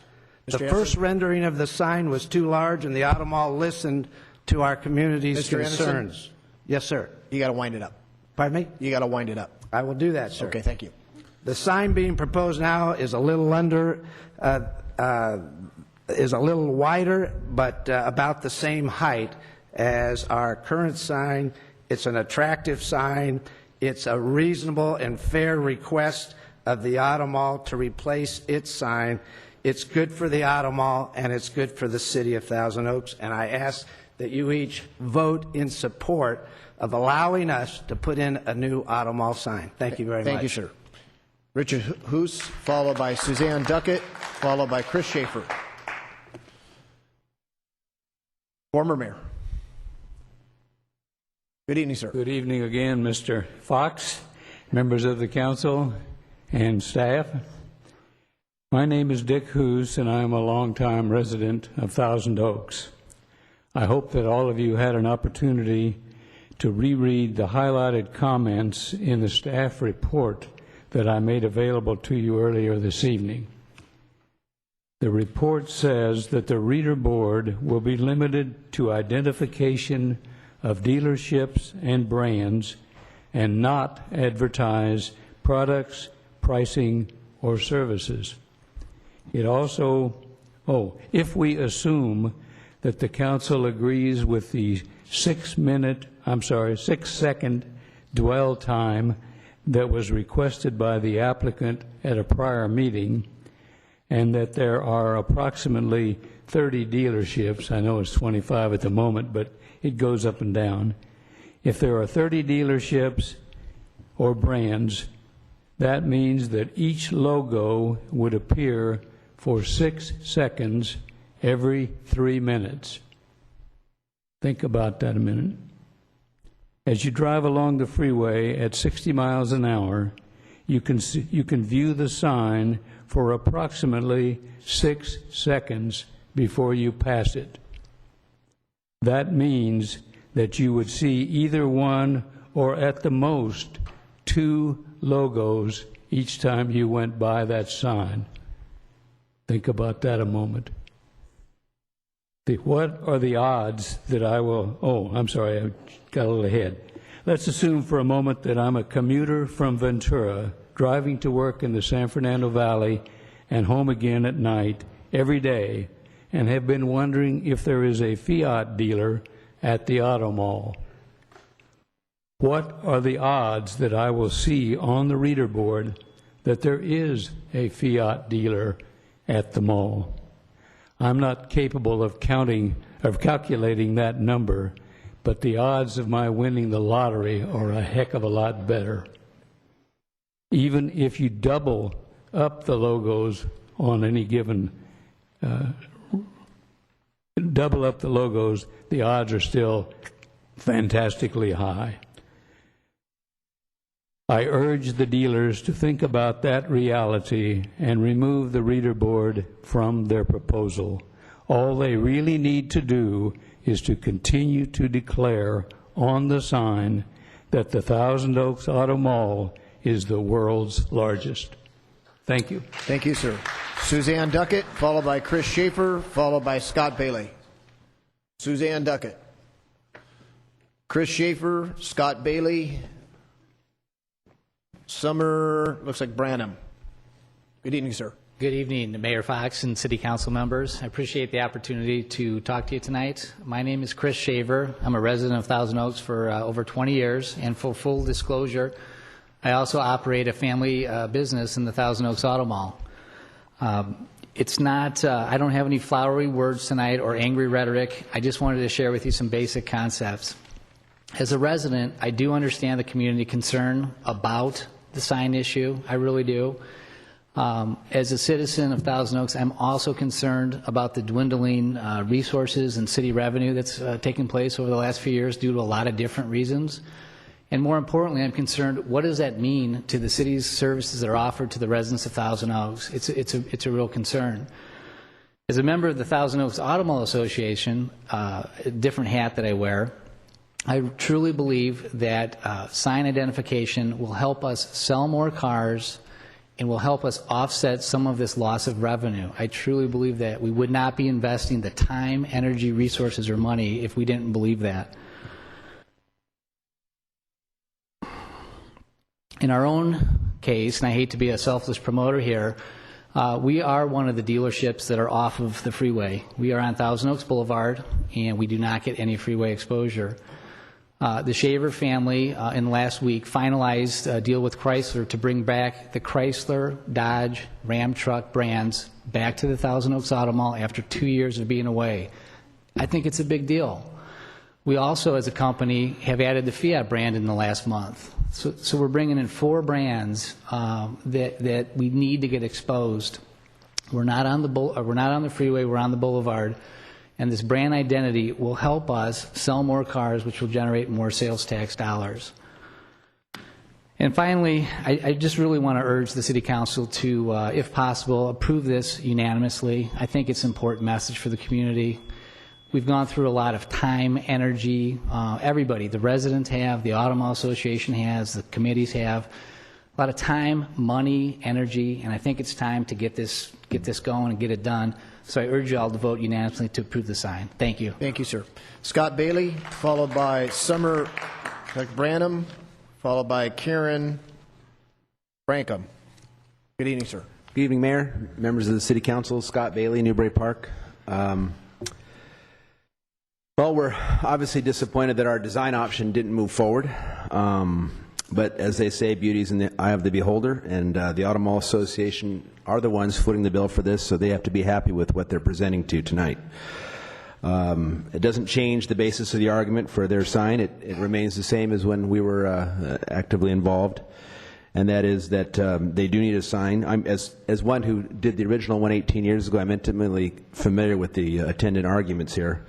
The first rendering of the sign was too large, and the Auto Mall listened to our community's concerns. Anderson? Yes, sir. You got to wind it up. Pardon me? You got to wind it up. I will do that, sir. Okay, thank you. The sign being proposed now is a little wider, but about the same height as our current sign. It's an attractive sign. It's a reasonable and fair request of the Auto Mall to replace its sign. It's good for the Auto Mall, and it's good for the city of Thousand Oaks, and I ask that you each vote in support of allowing us to put in a new Auto Mall sign. Thank you very much. Thank you, sir. Richard Hoos, followed by Suzanne Duckett, followed by Chris Schaefer. Former mayor. Good evening, sir. Good evening again, Mr. Fox, members of the council, and staff. My name is Dick Hoos, and I am a longtime resident of Thousand Oaks. I hope that all of you had an opportunity to reread the highlighted comments in the staff report that I made available to you earlier this evening. The report says that the reader board will be limited to identification of dealerships and brands and not advertise products, pricing, or services. It also, if we assume that the council agrees with the 6-second dwell time that was requested by the applicant at a prior meeting, and that there are approximately 30 dealerships. I know it's 25 at the moment, but it goes up and down. If there are 30 dealerships or brands, that means that each logo would appear for 6 seconds every 3 minutes. Think about that a minute. As you drive along the freeway at 60 miles an hour, you can view the sign for approximately 6 seconds before you pass it. That means that you would see either one or at the most 2 logos each time you went by that sign. Think about that a moment. What are the odds that I will, I'm sorry, I got a little ahead. Let's assume for a moment that I'm a commuter from Ventura, driving to work in the San Fernando Valley and home again at night every day, and have been wondering if there is a Fiat dealer at the auto mall. What are the odds that I will see on the reader board that there is a Fiat dealer at the mall? I'm not capable of calculating that number, but the odds of my winning the lottery are a heck of a lot better. Even if you double up the logos on any given, the odds are still fantastically high. I urge the dealers to think about that reality and remove the reader board from their proposal. All they really need to do is to continue to declare on the sign that the Thousand Oaks Auto Mall is the world's largest. Thank you. Thank you, sir. Suzanne Duckett, followed by Chris Schaefer, followed by Scott Bailey. Suzanne Duckett. Chris Schaefer, Scott Bailey, Summer, looks like Branham. Good evening, sir. Good evening, Mayor Fox and City Council members. I appreciate the opportunity to talk to you tonight. My name is Chris Shaver. I'm a resident of Thousand Oaks for over 20 years, and for full disclosure, I also operate a family business in the Thousand Oaks Auto Mall. It's not, I don't have any flowery words tonight or angry rhetoric. I just wanted to share with you some basic concepts. As a resident, I do understand the community concern about the sign issue. I really do. As a citizen of Thousand Oaks, I'm also concerned about the dwindling resources and city revenue that's taken place over the last few years due to a lot of different reasons. And more importantly, I'm concerned, what does that mean to the city's services that are offered to the residents of Thousand Oaks? It's a real concern. As a member of the Thousand Oaks Auto Mall Association, a different hat that I wear, I truly believe that sign identification will help us sell more cars and will help us offset some of this loss of revenue. I truly believe that. We would not be investing the time, energy, resources, or money if we didn't believe that. In our own case, and I hate to be a selfless promoter here, we are one of the dealerships that are off of the freeway. We are on Thousand Oaks Boulevard, and we do not get any freeway exposure. The Shaver family in the last week finalized a deal with Chrysler to bring back the Chrysler, Dodge, Ram truck brands back to the Thousand Oaks Auto Mall after 2 years of being away. I think it's a big deal. We also, as a company, have added the Fiat brand in the last month. So we're bringing in 4 brands that we need to get exposed. We're not on the freeway, we're on the boulevard. and this brand identity will help us sell more cars, which will generate more sales tax dollars. And finally, I just really want to urge the City Council to, if possible, approve this unanimously. I think it's an important message for the community. We've gone through a lot of time, energy, everybody, the residents have, the Auto Mall Association has, the committees have, a lot of time, money, energy, and I think it's time to get this going and get it done. So I urge you all to vote unanimously to approve the sign. Thank you. Thank you, sir. Scott Bailey, followed by Summer Branham, followed by Karen Brankham. Good evening, sir. Good evening, Mayor, members of the City Council, Scott Bailey, Newbury Park. Well, we're obviously disappointed that our design option didn't move forward. But as they say, beauty's in the eye of the beholder, and the Auto Mall Association are the ones footing the bill for this, so they have to be happy with what they're presenting to tonight. It doesn't change the basis of the argument for their sign. It remains the same as when we were actively involved, and that is that they do need a sign. As one who did the original one 18 years ago, I'm intimately familiar with the attendant arguments here.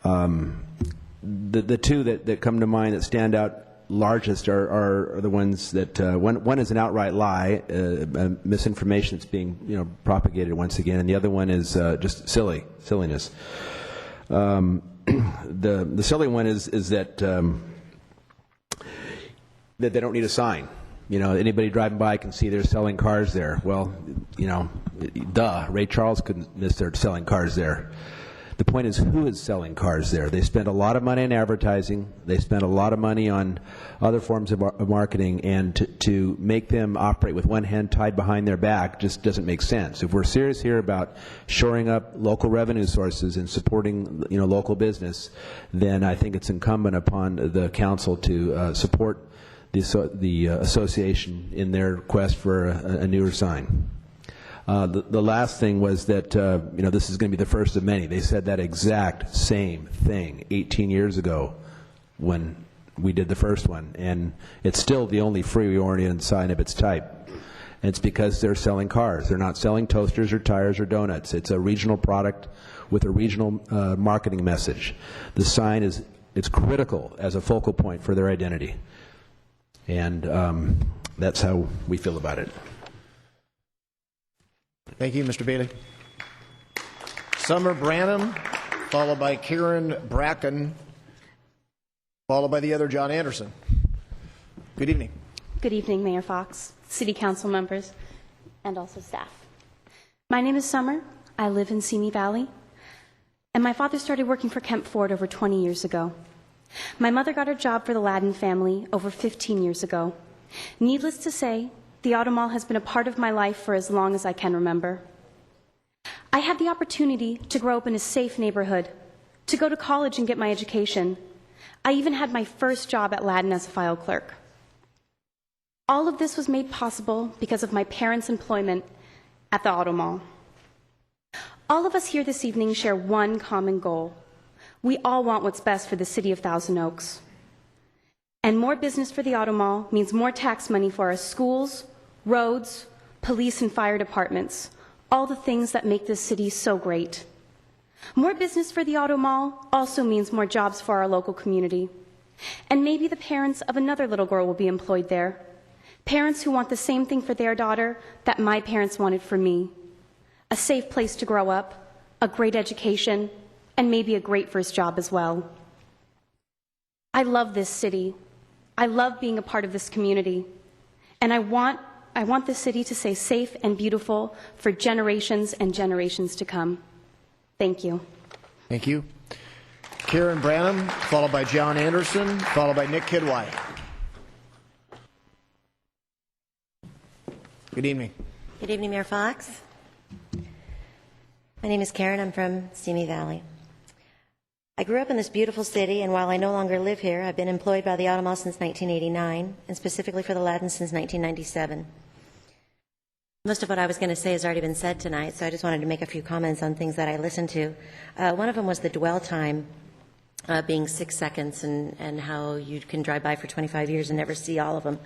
The two that come to mind that stand out largest are the ones that one is an outright lie, misinformation that's being propagated once again, and the other one is just silliness. The silly one is that that they don't need a sign. Anybody driving by can see they're selling cars there. Well, duh, Ray Charles couldn't miss their selling cars there. The point is, who is selling cars there? They spend a lot of money on advertising. They spend a lot of money on other forms of marketing, and to make them operate with one hand tied behind their back just doesn't make sense. If we're serious here about shoring up local revenue sources and supporting local business, then I think it's incumbent upon the council to support the association in their quest for a newer sign. The last thing was that this is going to be the first of many. They said that exact same thing 18 years ago when we did the first one, and it's still the only freeway-oriented sign of its type. And it's because they're selling cars. They're not selling toasters or tires or donuts. It's a regional product with a regional marketing message. The sign it's critical as a focal point for their identity, and that's how we feel about it. Thank you, Mr. Bailey. Summer Branham, followed by Karen Bracken, followed by the other John Anderson. Good evening. Good evening, Mayor Fox, City Council members, and also staff. My name is Summer. I live in Simi Valley, and my father started working for Kemp Ford over 20 years ago. My mother got her job for the Ladden family over 15 years ago. Needless to say, the Auto Mall has been a part of my life for as long as I can remember. I had the opportunity to grow up in a safe neighborhood, to go to college and get my education. I even had my first job at Ladden as a file clerk. All of this was made possible because of my parents' employment at the Auto Mall. All of us here this evening share one common goal. We all want what's best for the city of Thousand Oaks. And more business for the Auto Mall means more tax money for our schools, roads, police and fire departments, all the things that make this city so great. More business for the Auto Mall also means more jobs for our local community. And maybe the parents of another little girl will be employed there. Parents who want the same thing for their daughter that my parents wanted for me. A safe place to grow up, a great education, and maybe a great first job as well. I love this city. I love being a part of this community. And I want this city to stay safe and beautiful for generations and generations to come. Thank you. Thank you. Karen Branham, followed by John Anderson, followed by Nick Kidwai. Good evening. Good evening, Mayor Fox. My name is Karen. I'm from Simi Valley. I grew up in this beautiful city, and while I no longer live here, I've been employed by the Auto Mall since 1989, and specifically for the Ladden since 1997. Most of what I was going to say has already been said tonight, so I just wanted to make a few comments on things that I listened to. One of them was the dwell time being 6 seconds and how you can drive by for 25 years and never see all of them.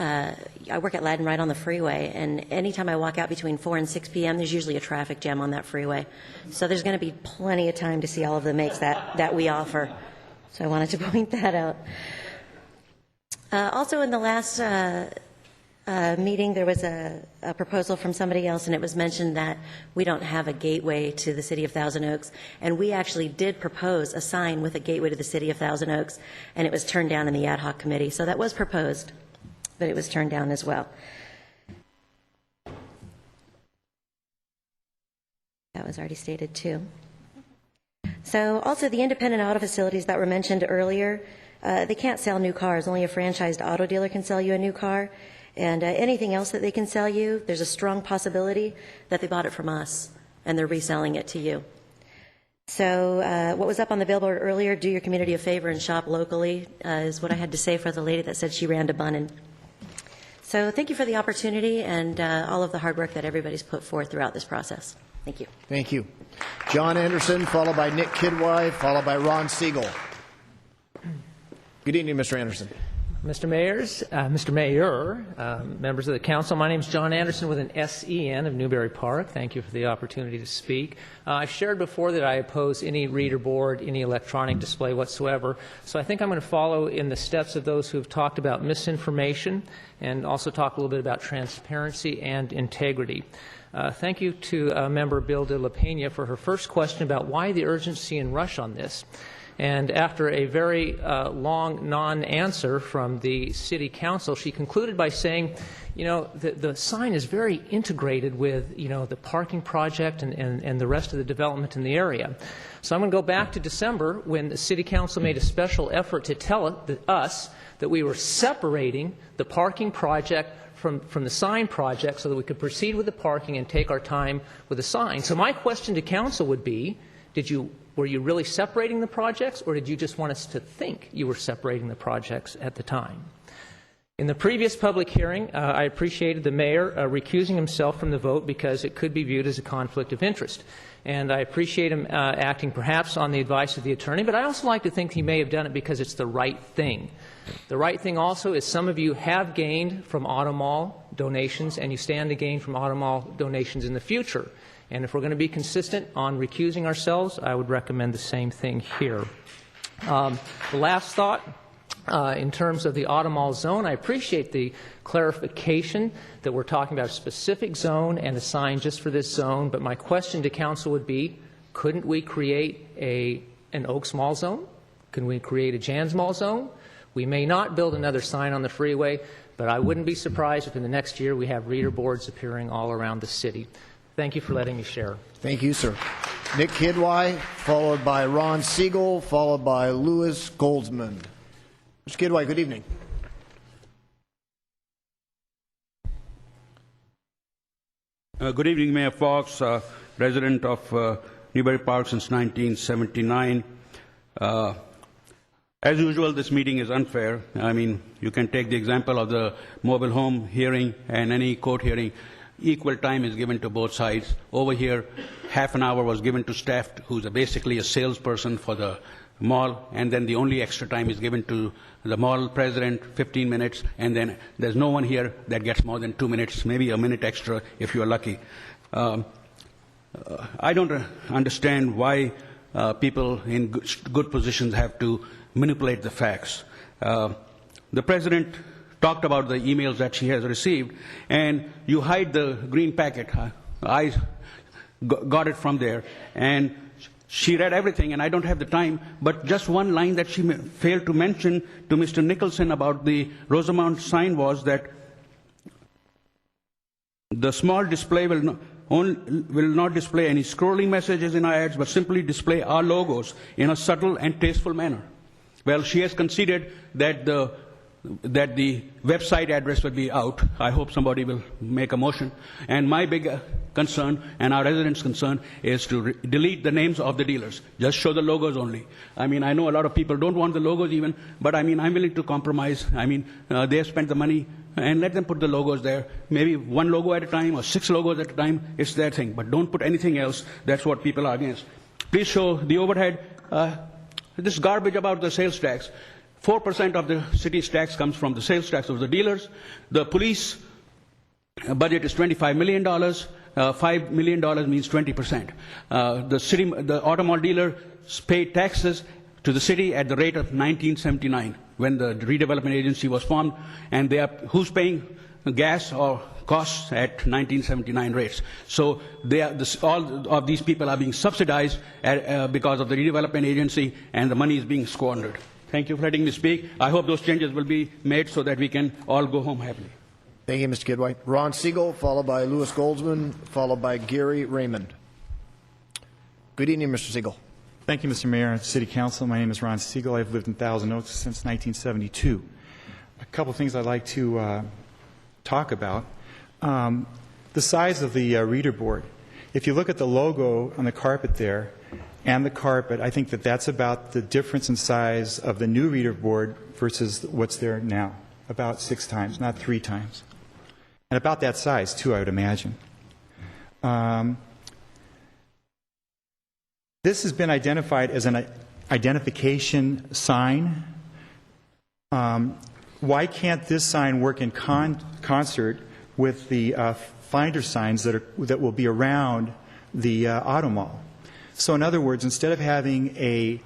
I work at Ladin right on the freeway, and anytime I walk out between 4 and 6 p.m., there's usually a traffic jam on that freeway. So there's going to be plenty of time to see all of the makes that we offer. So I wanted to point that out. Also, in the last meeting, there was a proposal from somebody else, and it was mentioned that we don't have a gateway to the city of Thousand Oaks, and we actually did propose a sign with a gateway to the city of Thousand Oaks, and it was turned down in the ad hoc committee. So that was proposed, but it was turned down as well. That was already stated too. So also the independent auto facilities that were mentioned earlier, they can't sell new cars. Only a franchised auto dealer can sell you a new car. And anything else that they can sell you, there's a strong possibility that they bought it from us and they're reselling it to you. So what was up on the billboard earlier, do your community a favor and shop locally, is what I had to say for the lady that said she ran to Bunnan. So thank you for the opportunity and all of the hard work that everybody's put forth throughout this process. Thank you. Thank you. John Anderson, followed by Nick Kidwai, followed by Ron Siegel. Good evening, Mr. Anderson. Mr. Mayor, members of the council, my name is John Anderson with an SEN of Newbury Park. Thank you for the opportunity to speak. I've shared before that I oppose any reader board, any electronic display whatsoever. So I think I'm going to follow in the steps of those who have talked about misinformation and also talk a little bit about transparency and integrity. Thank you to Member Bill de La Pena for her first question about why the urgency and rush on this. And after a very long non-answer from the City Council, she concluded by saying, you know, the sign is very integrated with, you know, the parking project and the rest of the development in the area. So I'm going to go back to December when the City Council made a special effort to tell us that we were separating the parking project from the sign project so that we could proceed with the parking and take our time with the sign. So my question to Council would be, were you really separating the projects, or did you just want us to think you were separating the projects at the time? In the previous public hearing, I appreciated the mayor recusing himself from the vote because it could be viewed as a conflict of interest. And I appreciate him acting perhaps on the advice of the attorney, but I also like to think he may have done it because it's the right thing. The right thing also is some of you have gained from Automall donations, and you stand to gain from Automall donations in the future. And if we're going to be consistent on recusing ourselves, I would recommend the same thing here. The last thought, in terms of the Automall zone, I appreciate the clarification that we're talking about a specific zone and a sign just for this zone, but my question to Council would be, couldn't we create an Oaks Mall zone? Can we create a Jans Mall zone? We may not build another sign on the freeway, but I wouldn't be surprised if in the next year we have reader boards appearing all around the city. Thank you for letting me share. Thank you, sir. Nick Kidwai, followed by Ron Siegel, followed by Louis Goldsman. Mr. Kidwai, good evening. Good evening, Mayor Fox, resident of Newbury Park since 1979. As usual, this meeting is unfair. I mean, you can take the example of the mobile home hearing and any court hearing. Equal time is given to both sides. Over here, half an hour was given to staff, who's basically a salesperson for the mall, and then the only extra time is given to the mall president, 15 minutes, and then there's no one here that gets more than 2 minutes, maybe a minute extra if you're lucky. I don't understand why people in good positions have to manipulate the facts. The president talked about the emails that she has received, and you hide the green packet. I got it from there, and she read everything, and I don't have the time, but just one line that she failed to mention to Mr. Nicholson about the Rosamount sign was that the small display will not display any scrolling messages in our ads, but simply display our logos in a subtle and tasteful manner. Well, she has conceded that the website address will be out. I hope somebody will make a motion. And my big concern, and our residents' concern, is to delete the names of the dealers. Just show the logos only. I mean, I know a lot of people don't want the logos even, but I mean, I'm willing to compromise. I mean, they have spent the money, and let them put the logos there. Maybe one logo at a time or 6 logos at a time. It's their thing. But don't put anything else. That's what people are against. Please show the overhead. This garbage about the sales tax. 4% of the city's tax comes from the sales tax of the dealers. The police budget is $25 million. $5 million means 20%. The automobile dealers pay taxes to the city at the rate of 1979 when the redevelopment agency was formed, and who's paying gas or costs at 1979 rates. So all of these people are being subsidized because of the redevelopment agency, and the money is being squandered. Thank you for letting me speak. I hope those changes will be made so that we can all go home happily. Thank you, Mr. Kidwhite. Ron Siegel, followed by Louis Goldsman, followed by Gary Raymond. Good evening, Mr. Siegel. Thank you, Mr. Mayor and City Council. My name is Ron Siegel. I've lived in Thousand Oaks since 1972. A couple things I'd like to talk about. The size of the reader board. If you look at the logo on the carpet there and the carpet, I think that that's about the difference in size of the new reader board versus what's there now. About 6 times, not 3 times. And about that size, too, I would imagine. This has been identified as an identification sign. Why can't this sign work in concert with the finder signs that will be around the auto mall? So in other words, instead of having a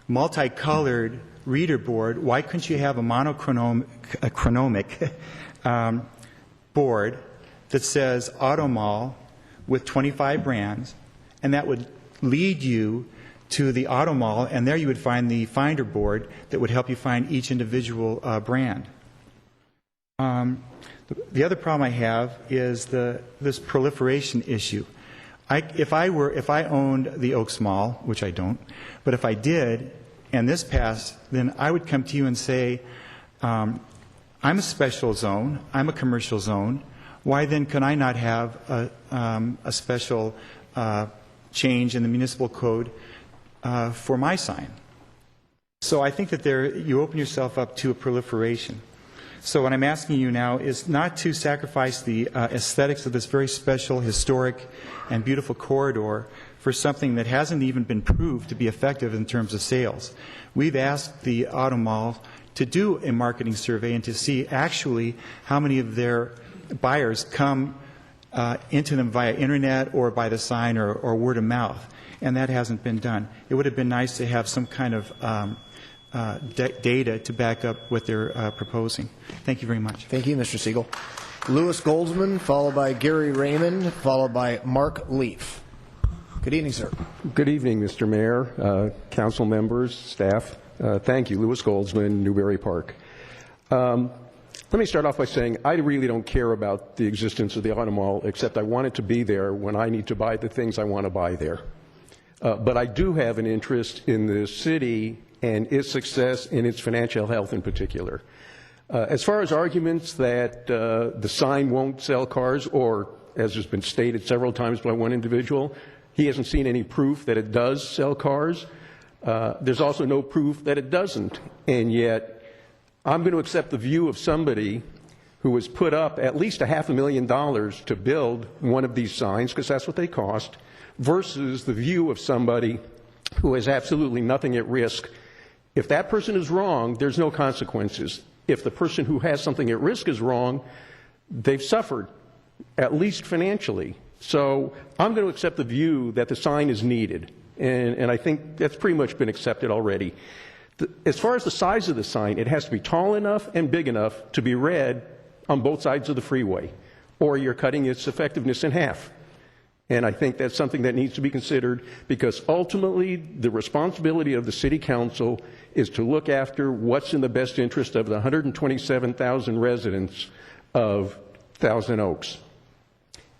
multicolored reader board, why couldn't you have a monochronomic board that says auto mall with 25 brands, and that would lead you to the auto mall, and there you would find the finder board that would help you find each individual brand. The other problem I have is this proliferation issue. If I owned the Oaks Mall, which I don't, but if I did, and this passed, then I would come to you and say, I'm a special zone, I'm a commercial zone. Why then can I not have a special change in the municipal code for my sign? So I think that you open yourself up to a proliferation. So what I'm asking you now is not to sacrifice the aesthetics of this very special, historic, and beautiful corridor for something that hasn't even been proved to be effective in terms of sales. We've asked the auto mall to do a marketing survey and to see actually how many of their buyers come into them via internet or by the sign or word of mouth, and that hasn't been done. It would have been nice to have some kind of data to back up what they're proposing. Thank you very much. Thank you, Mr. Siegel. Louis Goldsman, followed by Gary Raymond, followed by Mark Leaf. Good evening, sir. Good evening, Mr. Mayor, council members, staff. Thank you. Louis Goldsman, Newbury Park. Let me start off by saying I really don't care about the existence of the auto mall, except I want it to be there when I need to buy the things I want to buy there. But I do have an interest in the city and its success and its financial health in particular. As far as arguments that the sign won't sell cars, or as has been stated several times by one individual, he hasn't seen any proof that it does sell cars. There's also no proof that it doesn't. And yet, I'm going to accept the view of somebody who has put up at least $500,000 to build one of these signs, because that's what they cost, versus the view of somebody who has absolutely nothing at risk. If that person is wrong, there's no consequences. If the person who has something at risk is wrong, they've suffered, at least financially. So I'm going to accept the view that the sign is needed, and I think that's pretty much been accepted already. As far as the size of the sign, it has to be tall enough and big enough to be read on both sides of the freeway, or you're cutting its effectiveness in half. And I think that's something that needs to be considered, because ultimately the responsibility of the City Council is to look after what's in the best interest of the 127,000 residents of Thousand Oaks.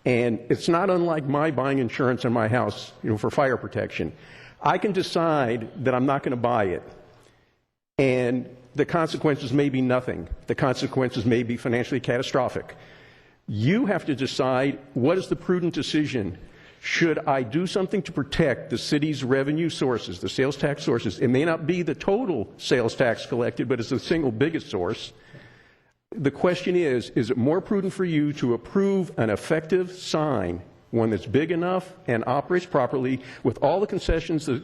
And it's not unlike my buying insurance in my house, for fire protection. I can decide that I'm not going to buy it, and the consequences may be nothing. The consequences may be financially catastrophic. You have to decide, what is the prudent decision? Should I do something to protect the city's revenue sources, the sales tax sources? It may not be the total sales tax collected, but it's the single biggest source. The question is it more prudent for you to approve an effective sign, one that's big enough and operates properly with all the concessions that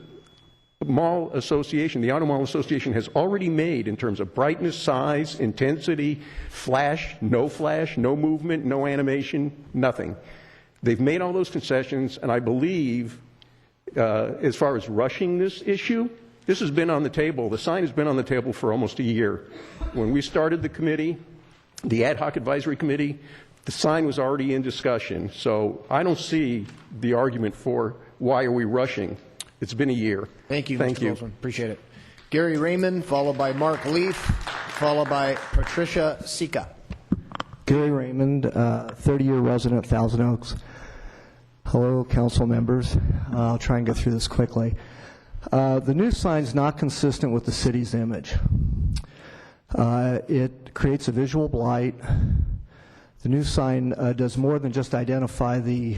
Mall Association, the Auto Mall Association, has already made in terms of brightness, size, intensity, flash, no movement, no animation, nothing. They've made all those concessions, and I believe, as far as rushing this issue, this has been on the table. The sign has been on the table for almost a year. When we started the committee, the ad hoc advisory committee, the sign was already in discussion. So I don't see the argument for why are we rushing. It's been a year. Thank you, Thank Mr. you. Goldsman. Appreciate it. Gary Raymond, followed by Mark Leaf, followed by Patricia Sika. Gary Raymond, 30-year resident, Thousand Oaks. Hello, council members. I'll try and get through this quickly. The new sign's not consistent with the city's image. It creates a visual blight. The new sign does more than just identify the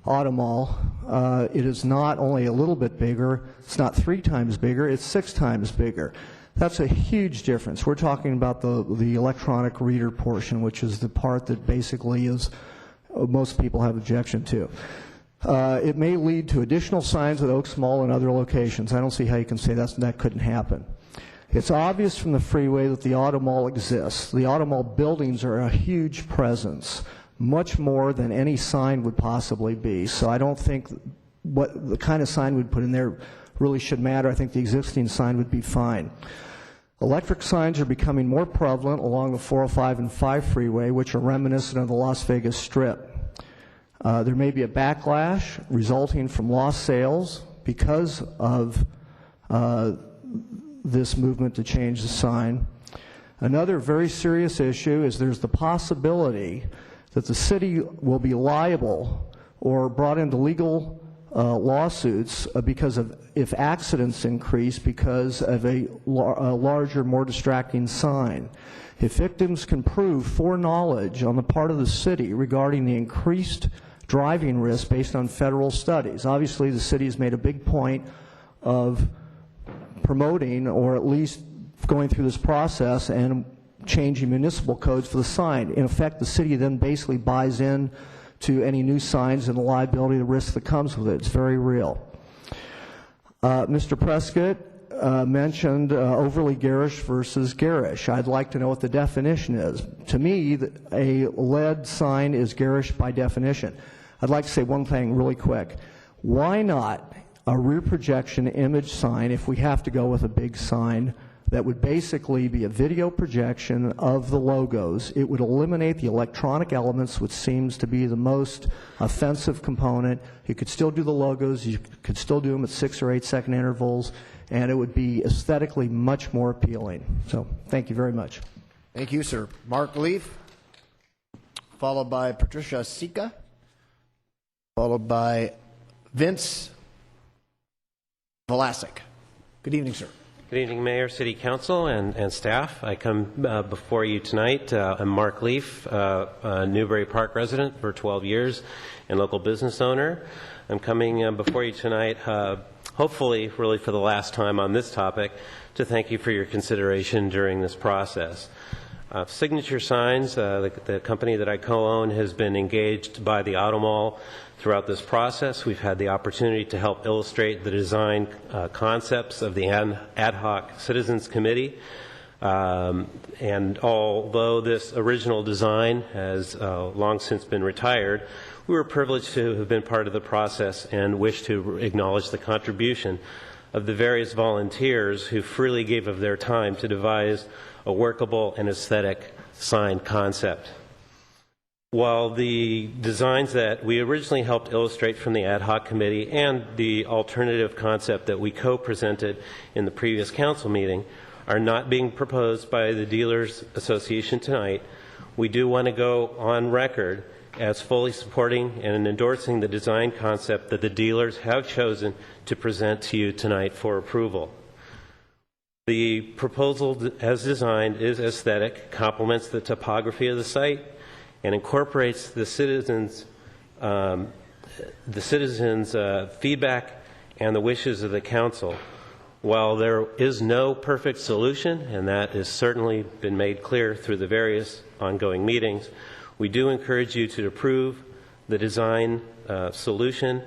Auto Mall. It is not only a little bit bigger, it's not 3 times bigger, it's 6 times bigger. That's a huge difference. We're talking about the electronic reader portion, which is the part that basically is most people have objection to. It may lead to additional signs at Oaks Mall and other locations. I don't see how you can say that couldn't happen. It's obvious from the freeway that the Auto Mall exists. The Auto Mall buildings are a huge presence, much more than any sign would possibly be. So I don't think what the kind of sign we'd put in there really should matter. I think the existing sign would be fine. Electric signs are becoming more prevalent along the 405 and 5 freeway, which are reminiscent of the Las Vegas Strip. There may be a backlash resulting from lost sales because of this movement to change the sign. Another very serious issue is there's the possibility that the city will be liable or brought into legal lawsuits because of if accidents increase because of a larger, more distracting sign. If victims can prove foreknowledge on the part of the city regarding the increased driving risk based on federal studies. Obviously, the city has made a big point of promoting or at least going through this process and changing municipal codes for the sign. In effect, the city then basically buys in to any new signs and the liability, the risk that comes with it. It's very real. Mr. Prescott mentioned overly garish versus garish. I'd like to know what the definition is. To me, a LED sign is garish by definition. I'd like to say one thing really quick. Why not a rear projection image sign if we have to go with a big sign that would basically be a video projection of the logos? It would eliminate the electronic elements, which seems to be the most offensive component. You could still do the logos, you could still do them at 6 or 8 second intervals, and it would be aesthetically much more appealing. So thank you very much. Thank you, sir. Mark Leaf, followed by Patricia Sika, followed by Vince Velasic. Good evening, sir. Good evening, Mayor, City Council, and staff. I come before you tonight. I'm Mark Leaf, a Newbury Park resident for 12 years and local business owner. I'm coming before you tonight, hopefully really for the last time on this topic, to thank you for your consideration during this process. Signature Signs, the company that I co-own, has been engaged by the Auto Mall throughout this process. We've had the opportunity to help illustrate the design concepts of the ad hoc Citizens Committee. And although this original design has long since been retired, we were privileged to have been part of the process and wish to acknowledge the contribution of the various volunteers who freely gave of their time to devise a workable and aesthetic sign concept. While the designs that we originally helped illustrate from the ad hoc committee and the alternative concept that we co-presented in the previous council meeting are not being proposed by the Dealers Association tonight, we do want to go on record as fully supporting and endorsing the design concept that the dealers have chosen to present to you tonight for approval. The proposal as designed is aesthetic, complements the topography of the site, and incorporates the citizens' feedback and the wishes of the council. While there is no perfect solution, and that has certainly been made clear through the various ongoing meetings, we do encourage you to approve the design solution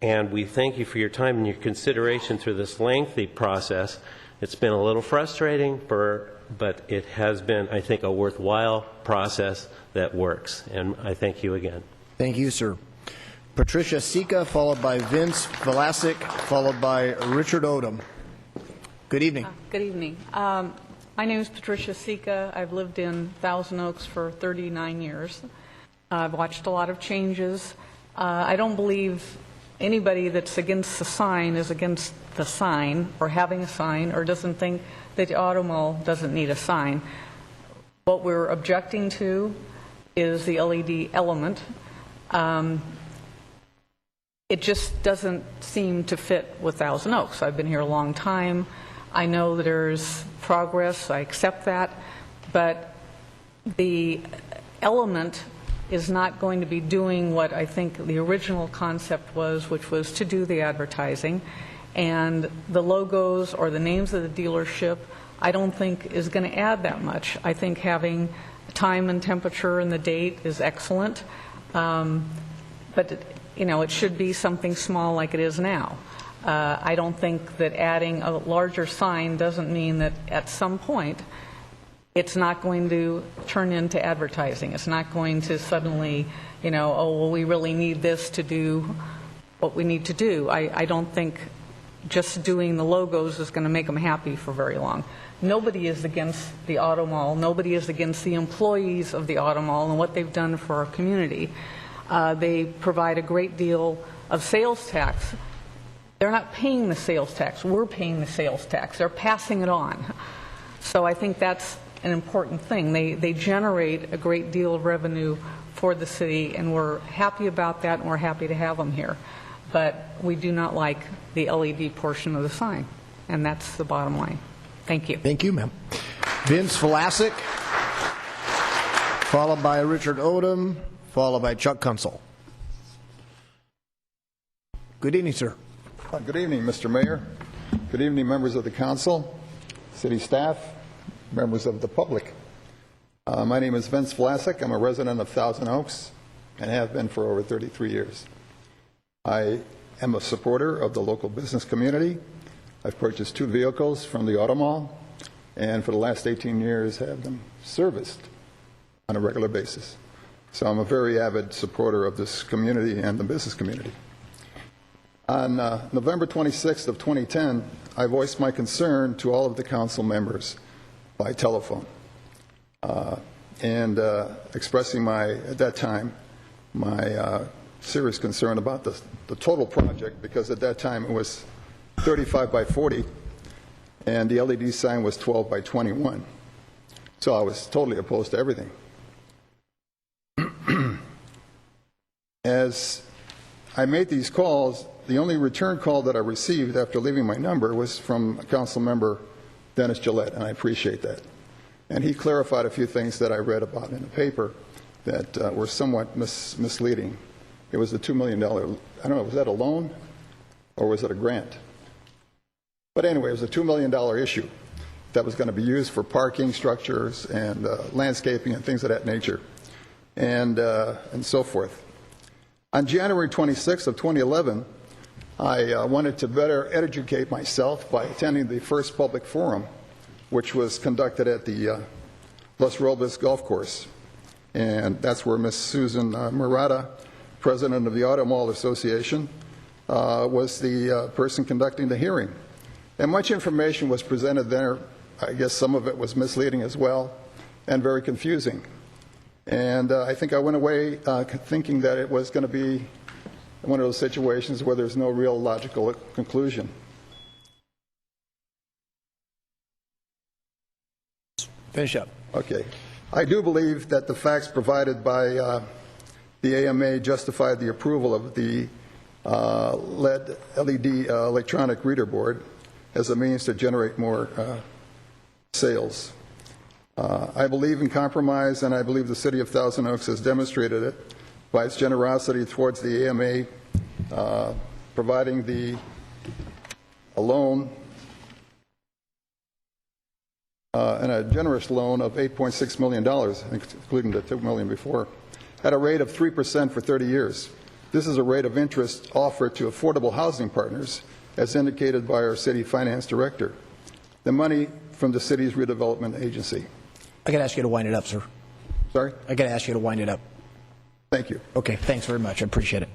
and we thank you for your time and your consideration through this lengthy process. It's been a little frustrating, but it has been, I think, a worthwhile process that works, and I thank you again. Thank you, sir. Patricia Sika, followed by Vince Velasic, followed by Richard Odom. Good evening. Good evening. My name is Patricia Sika. I've lived in Thousand Oaks for 39 years. I've watched a lot of changes. I don't believe anybody that's against the sign is against the sign or having a sign or doesn't think that the auto mall doesn't need a sign. What we're objecting to is the LED element. It just doesn't seem to fit with Thousand Oaks. I've been here a long time. I know that there's progress. I accept that. But the element is not going to be doing what I think the original concept was, which was to do the advertising. And the logos or the names of the dealership, I don't think is going to add that much. I think having time and temperature and the date is excellent. But it should be something small like it is now. I don't think that adding a larger sign doesn't mean that at some point it's not going to turn into advertising. It's not going to suddenly, oh, well, we really need this to do what we need to do. I don't think just doing the logos is going to make them happy for very long. Nobody is against the auto mall. Nobody is against the employees of the auto mall and what they've done for our community. They provide a great deal of sales tax. They're not paying the sales tax. We're paying the sales tax. They're passing it on. So I think that's an important thing. They generate a great deal of revenue for the city, and we're happy about that, and we're happy to have them here. But we do not like the LED portion of the sign, and that's the bottom line. Thank you. Thank you, ma'am. Vince Velasic, followed by Richard Odom, followed by Chuck Kunsel. Good evening, sir. Good evening, Mr. Mayor. Good evening, members of the council, city staff, members of the public. My name is Vince Velasic. I'm a resident of Thousand Oaks and have been for over 33 years. I am a supporter of the local business community. I've purchased 2 vehicles from the auto mall, and for the last 18 years have them serviced on a regular basis. So I'm a very avid supporter of this community and the business community. On November 26th of 2010, I voiced my concern to all of the council members by telephone, and expressing at that time, my serious concern about the total project, because at that time it was 35 by 40, and the LED sign was 12 by 21. So I was totally opposed to everything. As I made these calls, the only return call that I received after leaving my number was from Council Member Dennis Gillette, and I appreciate that. And he clarified a few things that I read about in the paper that were somewhat misleading. It was the $2 million, I don't know, was that a loan or was it a grant? But anyway, it was a $2 million issue that was going to be used for parking structures and landscaping and things of that nature, and so forth. On January 26th of 2011, I wanted to better educate myself by attending the first public forum, which was conducted at the Los Robles Golf Course. And that's where Ms. Susan Murata, president of the Auto Mall Association, was the person conducting the hearing. And much information was presented there. I guess some of it was misleading as well and very confusing. And I think I went away thinking that it was going to be one of those situations where there's no real logical conclusion. Finish up. Okay. I do believe that the facts provided by the AMA justified the approval of the LED electronic reader board as a means to generate more sales. I believe in compromise, and I believe the City of Thousand Oaks has demonstrated it by its generosity towards the AMA, providing a loan and a generous loan of $8.6 million, including the $2 million before, at a rate of 3% for 30 years. This is a rate of interest offered to affordable housing partners, as indicated by our city finance director. The money from the city's redevelopment agency. I got to ask you to wind it up, sir. Sorry? I got to ask you to wind it up. Thank you. Okay, thanks very much. I appreciate it.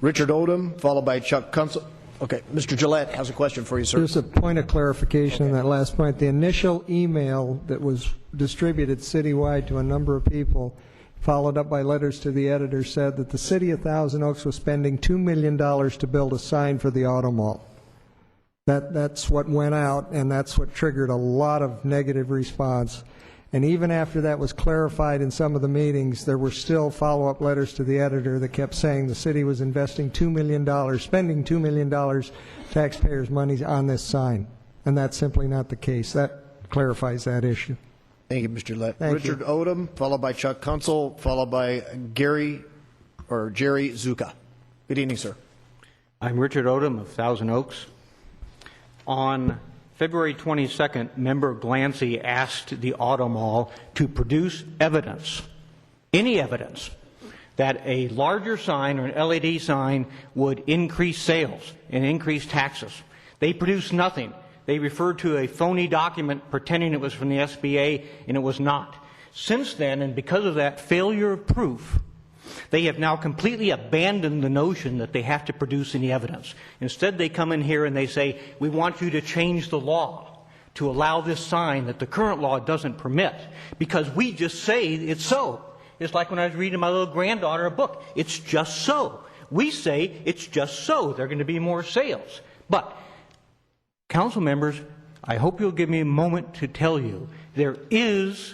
Richard Odom, followed by Chuck Kunsel. Okay, Mr. Gillette has a question for you, sir. Just a point of clarification on that last point. The initial email that was distributed citywide to a number of people, followed up by letters to the editor, said that the city of Thousand Oaks was spending $2 million to build a sign for the auto mall. That's what went out, and that's what triggered a lot of negative response. And even after that was clarified in some of the meetings, there were still follow-up letters to the editor that kept saying the city was investing $2 million, spending $2 million taxpayers' money on this sign. And that's simply not the case. That clarifies that issue. Thank you, Mr. Gillette. Thank Richard you. Odom, followed by Chuck Kunsel, followed by Jerry Zuka. Good evening, sir. I'm Richard Odom of Thousand Oaks. On February 22nd, Member Glancy asked the Auto Mall to produce evidence, any evidence, that a larger sign or an LED sign would increase sales and increase taxes. They produced nothing. They referred to a phony document pretending it was from the SBA, and it was not. Since then, and because of that failure of proof, they have now completely abandoned the notion that they have to produce any evidence. Instead, they come in here and they say, we want you to change the law to allow this sign that the current law doesn't permit, because we just say it's so. It's like when I was reading my little granddaughter a book. It's just so. We say it's just so. There are going to be more sales. But, council members, I hope you'll give me a moment to tell you there is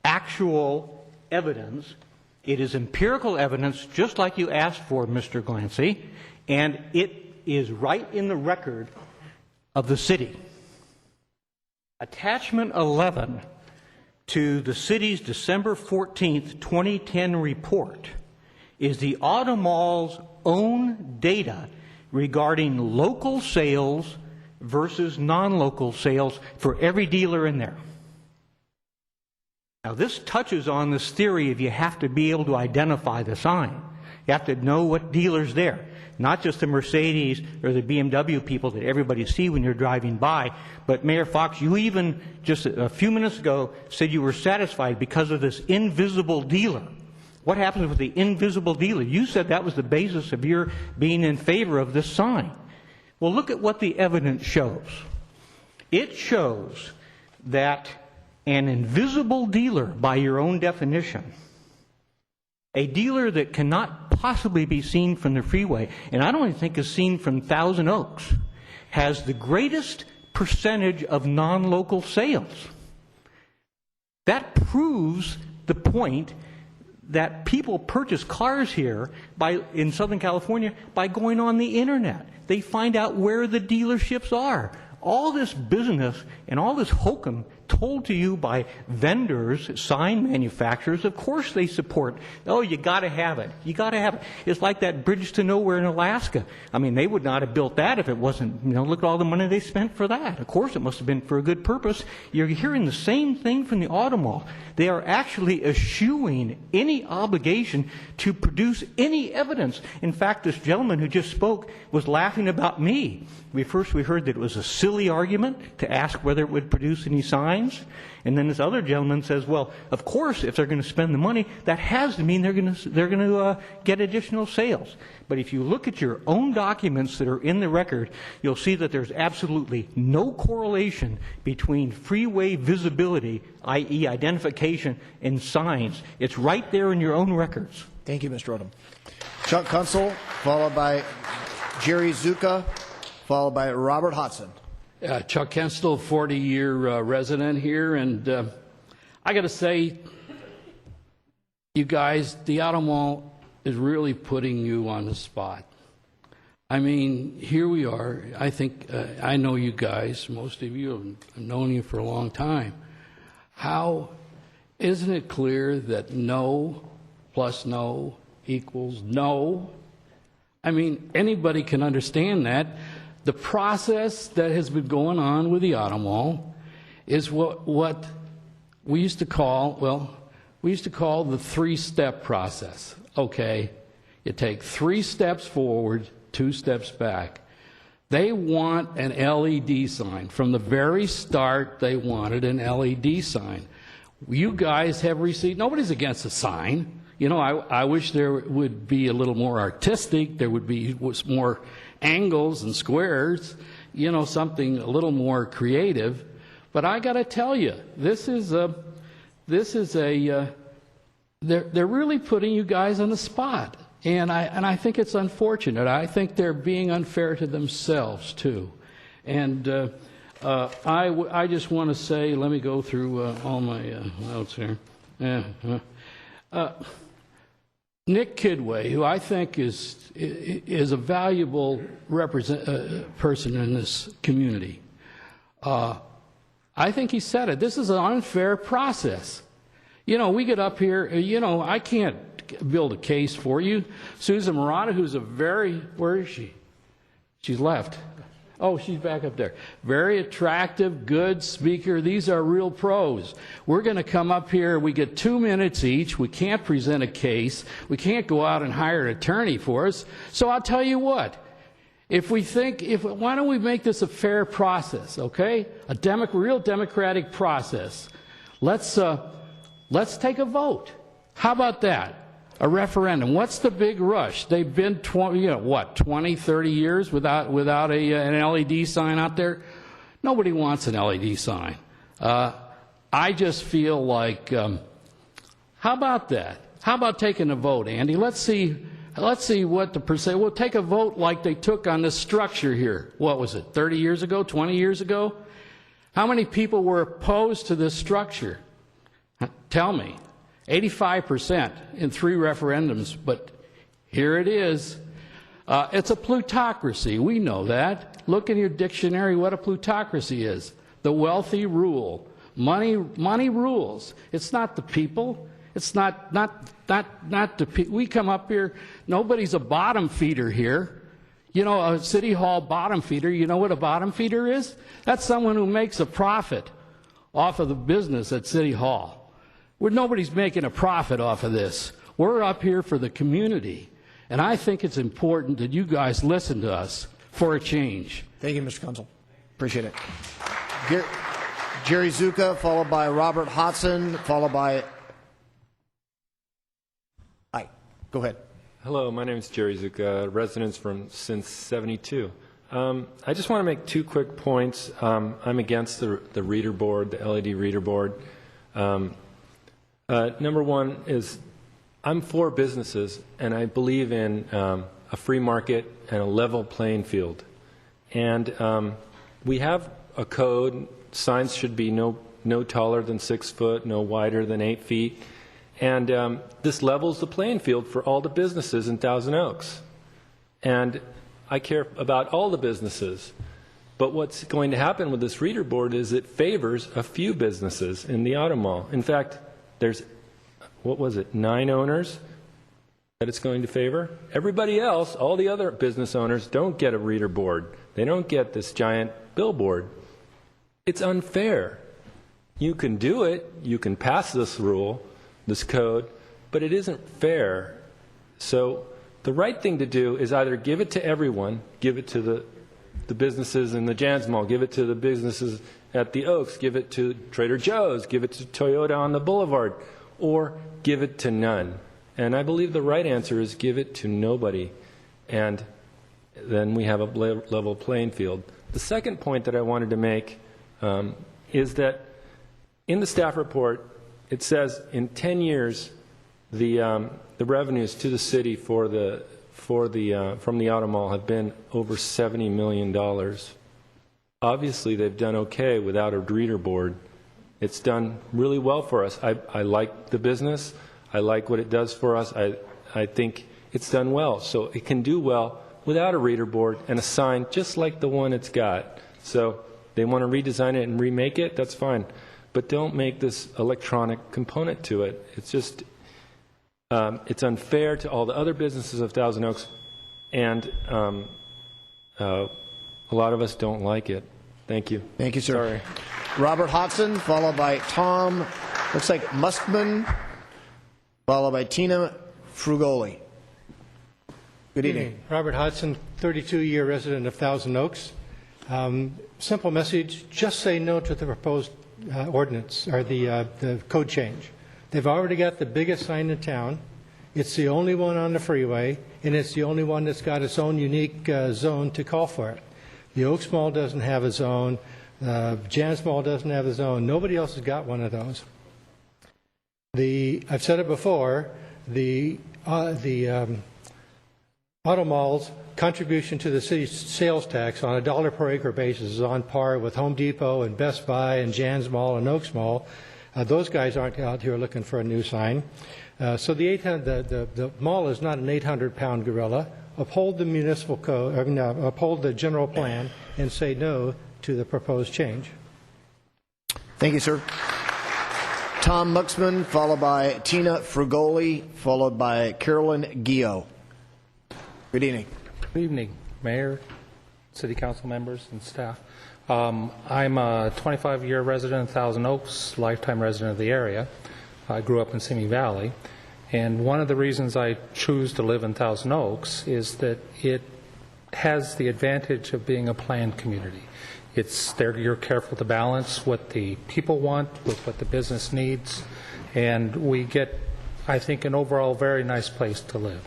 actual evidence. It is empirical evidence, just like you asked for, Mr. Glancy, and it is right in the record of the city. Attachment 11 to the city's December 14th, 2010 report is the Auto Mall's own data regarding local sales versus non-local sales for every dealer in there. Now, this touches on this theory of you have to be able to identify the sign. You have to know what dealer's there. Not just the Mercedes or the BMW people that everybody see when you're driving by, but Mayor Fox, you even just a few minutes ago said you were satisfied because of this invisible dealer. What happens with the invisible dealer? You said that was the basis of your being in favor of this sign. Well, look at what the evidence shows. It shows that an invisible dealer, by your own definition, a dealer that cannot possibly be seen from the freeway, and I don't even think is seen from Thousand Oaks, has the greatest percentage of non-local sales. That proves the point that people purchase cars here in Southern California by going on the internet. They find out where the dealerships are. All this business and all this hokum told to you by vendors, sign manufacturers, of course they support. Oh, you got to have it. You got to have it. It's like that bridge to nowhere in Alaska. I mean, they would not have built that if it wasn't, look at all the money they spent for that. Of course, it must have been for a good purpose. You're hearing the same thing from the Auto Mall. They are actually eschewing any obligation to produce any evidence. In fact, this gentleman who just spoke was laughing about me. First we heard that it was a silly argument to ask whether it would produce any signs. And then this other gentleman says, well, of course, if they're going to spend the money, that has to mean they're going to get additional sales. But if you look at your own documents that are in the record, you'll see that there's absolutely no correlation between freeway visibility, i.e. identification, and signs. It's right there in your own records. Thank you, Mr. Odom. Chuck Kunsel, followed by Jerry Zuka, followed by Robert Hodson. Chuck Kenstel, 40-year resident here, and I got to say, you guys, the Auto Mall is really putting you on the spot. I mean, here we are. I think I know you guys. Most of you have known you for a long time. Isn't it clear that no plus no equals no? I mean, anybody can understand that. The process that has been going on with the Auto Mall is what we used to call the three-step process. Okay, You take 3 steps forward, 2 steps back. They want an LED sign. From the very start, they wanted an LED sign. You guys have received, nobody's against a sign. You know, I wish there would be a little more artistic, there would be more angles and squares, you know, something a little more creative. But I got to tell you, they're really putting you guys on the spot. And I think it's unfortunate. I think they're being unfair to themselves, too. And I just want to say, let me go through all my notes here. Nick Kidway, who I think is a valuable person in this community, I think he said it. This is an unfair process. You know, we get up here, you know, I can't build a case for you. Susan Murata, who's where is she? She's left. Oh, she's back up there. Very attractive, good speaker. These are real pros. We're going to come up here. We get 2 minutes each. We can't present a case. We can't go out and hire an attorney for us. So I'll tell you what. Why don't we make this a fair process, okay? A real democratic process. Let's take a vote. How about that? A referendum. What's the big rush? They've been 20, 30 years without an LED sign out there? Nobody wants an LED sign. I just feel like, how about that? How about taking a vote, Andy? Let's see what the percent. We'll take a vote like they took on this structure here. What was it, 30 years ago, 20 years ago? How many people were opposed to this structure? Tell me. 85% in 3 referendums, but here it is. It's a plutocracy. We know that. Look in your dictionary what a plutocracy is. The wealthy rule. Money rules. It's not the people. It's not the people. We come up here, nobody's a bottom feeder here. You know, a city hall bottom feeder, you know what a bottom feeder is? That's someone who makes a profit off of the business at City Hall. Nobody's making a profit off of this. We're up here for the community. And I think it's important that you guys listen to us for a change. Thank you, Mr. Kunzel. Appreciate it. Jerry Zuka, followed by Robert Hodson, followed by... Hi, go ahead. Hello, my name is Jerry Zuka, resident since 72. I just want to make 2 quick points. I'm against the reader board, the LED reader board. Number 1 is I'm for businesses, and I believe in a free market and a level playing field. And we have a code. Signs should be no taller than 6 foot, no wider than 8 feet. And this levels the playing field for all the businesses in Thousand Oaks. And I care about all the businesses. But what's going to happen with this reader board is it favors a few businesses in the auto mall. In fact, there's, 9 owners that it's going to favor? Everybody else, all the other business owners, don't get a reader board. They don't get this giant billboard. It's unfair. You can do it. You can pass this rule, this code, but it isn't fair. So the right thing to do is either give it to everyone, give it to the businesses in the Jans Mall, give it to the businesses at the Oaks, give it to Trader Joe's, give it to Toyota on the Boulevard, or give it to none. And I believe the right answer is give it to nobody. And then we have a level playing field. The second point that I wanted to make is that in the staff report, it says in 10 years, the revenues to the city from the auto mall have been over $70 million. Obviously, they've done okay without a reader board. It's done really well for us. I like the business. I like what it does for us. I think it's done well. So it can do well without a reader board and a sign just like the one it's got. So they want to redesign it and remake it, that's fine. But don't make this electronic component to it. It's just, it's unfair to all the other businesses of Thousand Oaks, and a lot of us don't like it. Thank you. Thank you, sir. Sorry. Robert Hodson, followed by Tom, looks like Muskman, followed by Tina Frugoli. Good evening. Robert Hodson, 32-year resident of Thousand Oaks. Simple message, just say no to the proposed ordinance, or the code change. They've already got the biggest sign in town. It's the only one on the freeway, and it's the only one that's got its own unique zone to call for it. The Oaks Mall doesn't have a zone. Jan's Mall doesn't have a zone. Nobody else has got one of those. I've said it before, the auto mall's contribution to the city's sales tax on a $1 per acre basis is on par with Home Depot and Best Buy and Jan's Mall and Oaks Mall. Those guys aren't out here looking for a new sign. So the mall is not an 800-pound gorilla. Uphold the municipal code, uphold the general plan, and say no to the proposed change. Thank you, sir. Tom Muxman, followed by Tina Frugoli, followed by Carolyn Gio. Good evening. Good evening, Mayor, City Council members, and staff. I'm a 25-year resident of Thousand Oaks, lifetime resident of the area. I grew up in Simi Valley, and one of the reasons I choose to live in Thousand Oaks is that it has the advantage of being a planned community. It's there, you're careful to balance what the people want with what the business needs, and we get, I think, an overall very nice place to live.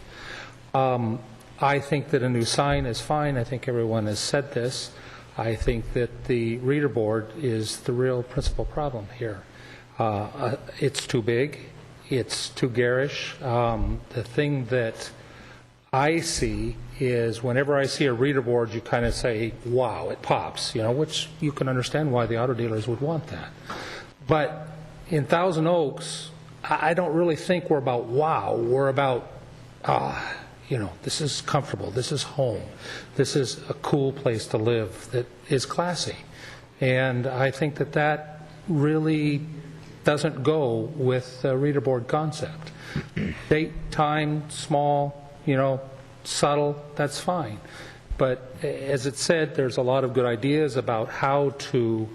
I think that a new sign is fine. I think everyone has said this. I think that the reader board is the real principal problem here. It's too big. It's too garish. The thing that I see is whenever I see a reader board, you kind of say, wow, it pops, which you can understand why the auto dealers would want that. But in Thousand Oaks, I don't really think we're about wow. We're about, this is comfortable. This is home. This is a cool place to live that is classy. And I think that that really doesn't go with the reader board concept. Date, time, small, subtle, that's fine. But as it said, there's a lot of good ideas about how to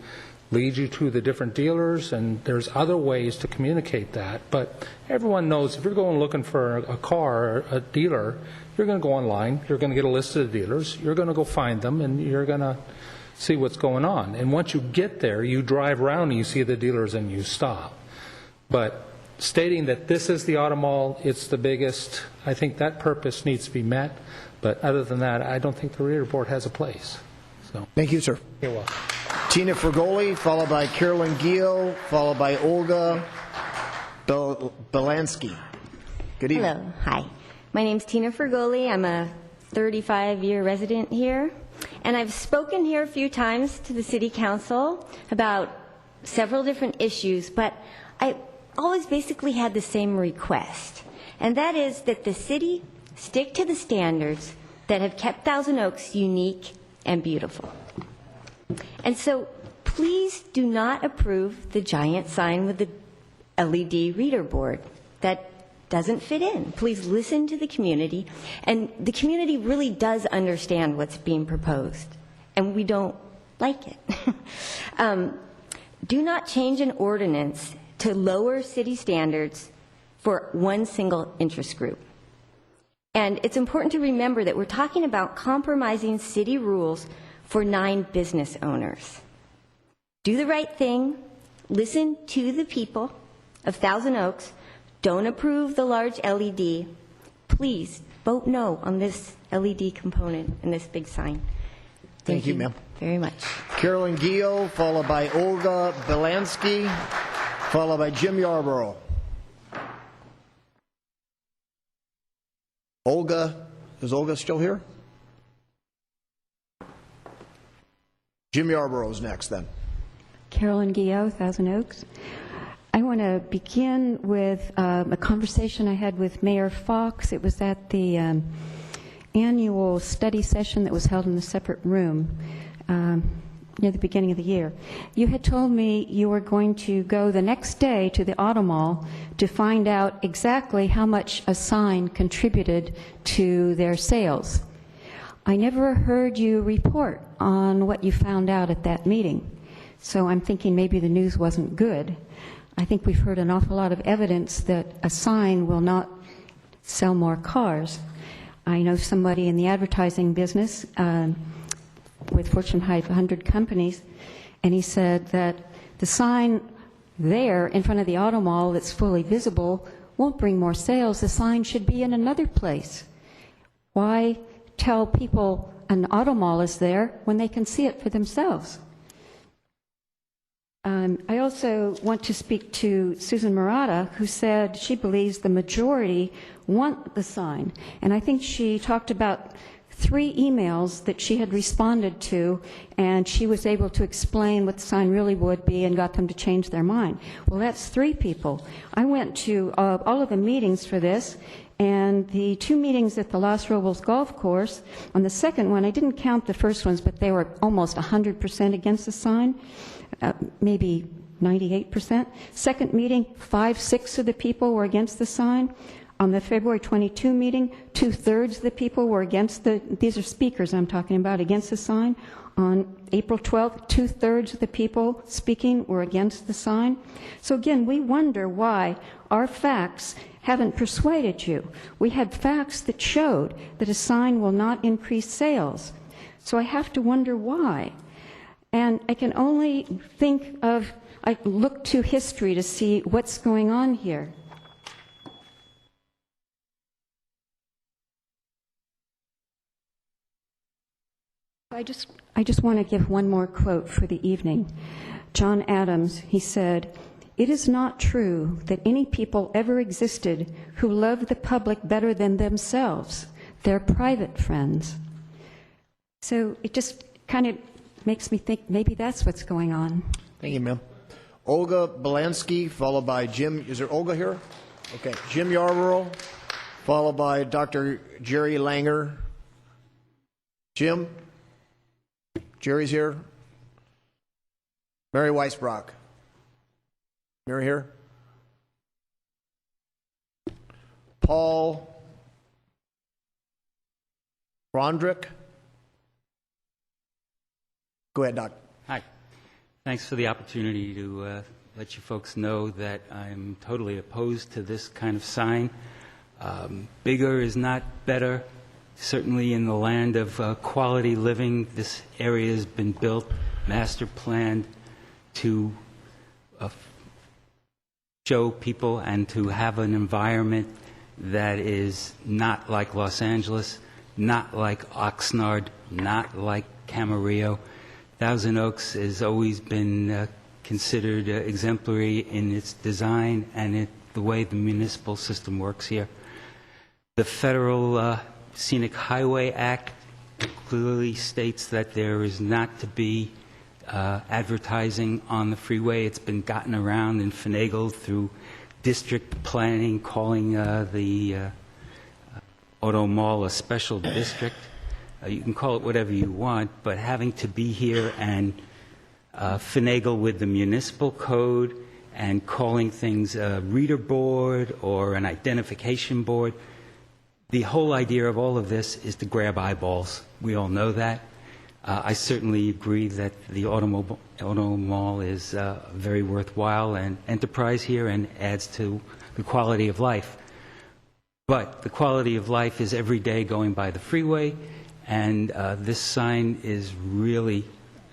lead you to the different dealers, and there's other ways to communicate that. But everyone knows if you're going looking for a car or a dealer, you're going to go online, you're going to get a list of the dealers, you're going to go find them, and you're going to see what's going on. And once you get there, you drive around and you see the dealers and you stop. But stating that this is the auto mall, it's the biggest, I think that purpose needs to be met. But other than that, I don't think the reader board has a place. So. Thank you, sir. You're welcome. Tina Frugoli, followed by Carolyn Gio, followed by Olga Belansky. Good evening. Hello. Hi. My name's Tina Frugoli. I'm a 35-year resident here. And I've spoken here a few times to the City Council about several different issues, but I always basically had the same request, and that is that the city stick to the standards that have kept Thousand Oaks unique and beautiful. And so please do not approve the giant sign with the LED reader board. That doesn't fit in. Please listen to the community, and the community really does understand what's being proposed, and we don't like it. Do not change an ordinance to lower city standards for one single interest group. And it's important to remember that we're talking about compromising city rules for 9 business owners. Do the right thing, listen to the people of Thousand Oaks, don't approve the large LED. Please vote no on this LED component and this big sign. Thank you, ma'am. Very much. Carolyn Gio, followed by Olga Belansky, followed by Jim Yarborough. Olga, is Olga still here? Jim Yarborough is next then. Carolyn Gio, Thousand Oaks. I want to begin with a conversation I had with Mayor Fox. It was at the annual study session that was held in a separate room near the beginning of the year. You had told me you were going to go the next day to the auto mall to find out exactly how much a sign contributed to their sales. I never heard you report on what you found out at that meeting, so I'm thinking maybe the news wasn't good. I think we've heard an awful lot of evidence that a sign will not sell more cars. I know somebody in the advertising business with Fortune 500 companies, and he said that the sign there in front of the auto mall that's fully visible won't bring more sales. The sign should be in another place. Why tell people an auto mall is there when they can see it for themselves? I also want to speak to Susan Murata, who said she believes the majority want the sign. And I think she talked about 3 emails that she had responded to, and she was able to explain what the sign really would be and got them to change their mind. Well, that's 3 people. I went to all of the meetings for this, and the 2 meetings at the Los Robles Golf Course, on the second one, I didn't count the first ones, but they were almost 100% against the sign, maybe 98%. Second meeting, 5/6 of the people were against the sign. On the February 22 meeting, 2/3 of the people were against these are speakers I'm talking about, against the sign. On April 12th, 2/3 of the people speaking were against the sign. So again, we wonder why our facts haven't persuaded you. We had facts that showed that a sign will not increase sales. So I have to wonder why. And I can only I look to history to see what's going on here. I just want to give one more quote for the evening. John Adams, he said, "It is not true that any people ever existed who loved the public better than themselves, their private friends." So it just kind of makes me think maybe that's what's going on. Thank you, ma'am. Olga Belansky, followed by Jim. Is there Olga here? Okay. Jim Yarborough, followed by Dr. Jerry Langer. Jim? Jerry's here. Mary Weisbrock. Mary here. Paul Rondrick. Go ahead, Doc. Hi. Thanks for the opportunity to let you folks know that I'm totally opposed to this kind of sign. Bigger is not better. Certainly in the land of quality living, this area has been built, master planned to show people and to have an environment that is not like Los Angeles, not like Oxnard, not like Camarillo. Thousand Oaks has always been considered exemplary in its design and the way the municipal system works here. The Federal Scenic Highway Act clearly states that there is not to be advertising on the freeway. It's been gotten around and finagled through district planning, calling the Auto Mall a special district. You can call it whatever you want, but having to be here and finagle with the municipal code and calling things a reader board or an identification board, the whole idea of all of this is to grab eyeballs. We all know that. I certainly agree that the Auto Mall is very worthwhile and enterprise here and adds to the quality of life. But the quality of life is every day going by the freeway, and this sign is really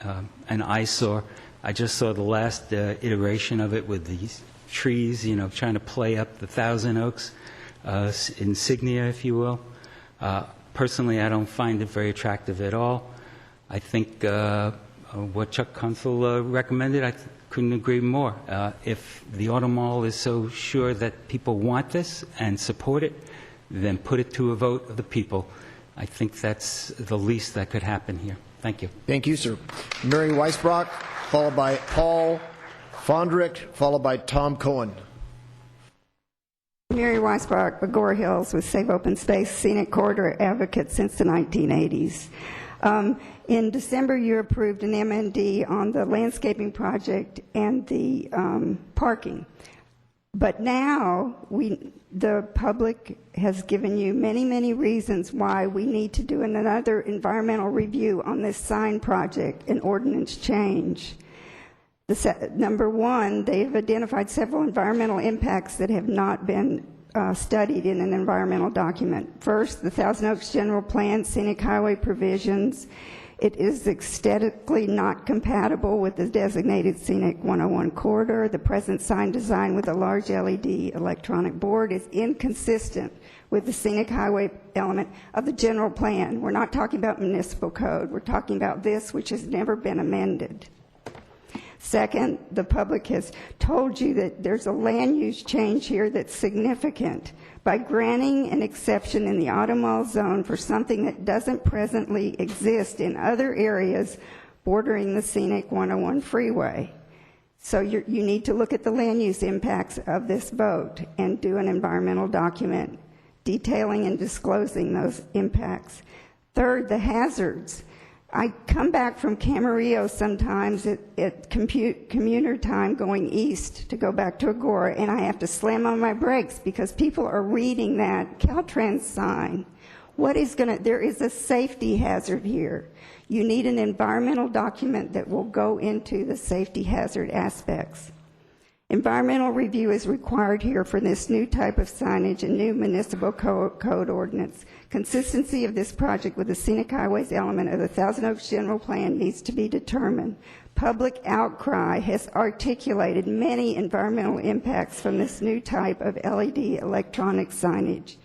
an eyesore. I just saw the last iteration of it with these trees, trying to play up the Thousand Oaks insignia, if you will. Personally, I don't find it very attractive at all. I think what Chuck Kunzel recommended, I couldn't agree more. If the Auto Mall is so sure that people want this and support it, then put it to a vote of the people. I think that's the least that could happen here. Thank you. Thank you, sir. Mary Weisbrock, followed by Paul Fondrick, followed by Tom Cohen. Mary Weisbrock, Bagora Hills, with Save Open Space Scenic Corridor Advocate since the 1980s. In December, you approved an MND on the landscaping project and the parking. But now the public has given you many, many reasons why we need to do another environmental review on this sign project and ordinance change. Number one, they've identified several environmental impacts that have not been studied in an environmental document. First, the Thousand Oaks General Plan, scenic highway provisions. It is aesthetically not compatible with the designated scenic 101 corridor. The present sign design with a large LED electronic board is inconsistent with the scenic highway element of the general plan. We're not talking about municipal code. We're talking about this, which has never been amended. Second, the public has told you that there's a land use change here that's significant by granting an exception in the auto mall zone for something that doesn't presently exist in other areas bordering the scenic 101 freeway. So you need to look at the land use impacts of this vote and do an environmental document detailing and disclosing those impacts. Third, the hazards. I come back from Camarillo sometimes at commuter time going east to go back to Agora, and I have to slam on my brakes because people are reading that Caltrans sign. There is a safety hazard here. You need an environmental document that will go into the safety hazard aspects. Environmental review is required here for this new type of signage and new municipal code ordinance. Consistency of this project with the scenic highways element of the Thousand Oaks General Plan needs to be determined. Public outcry has articulated many environmental impacts from this new type of LED electronic signage.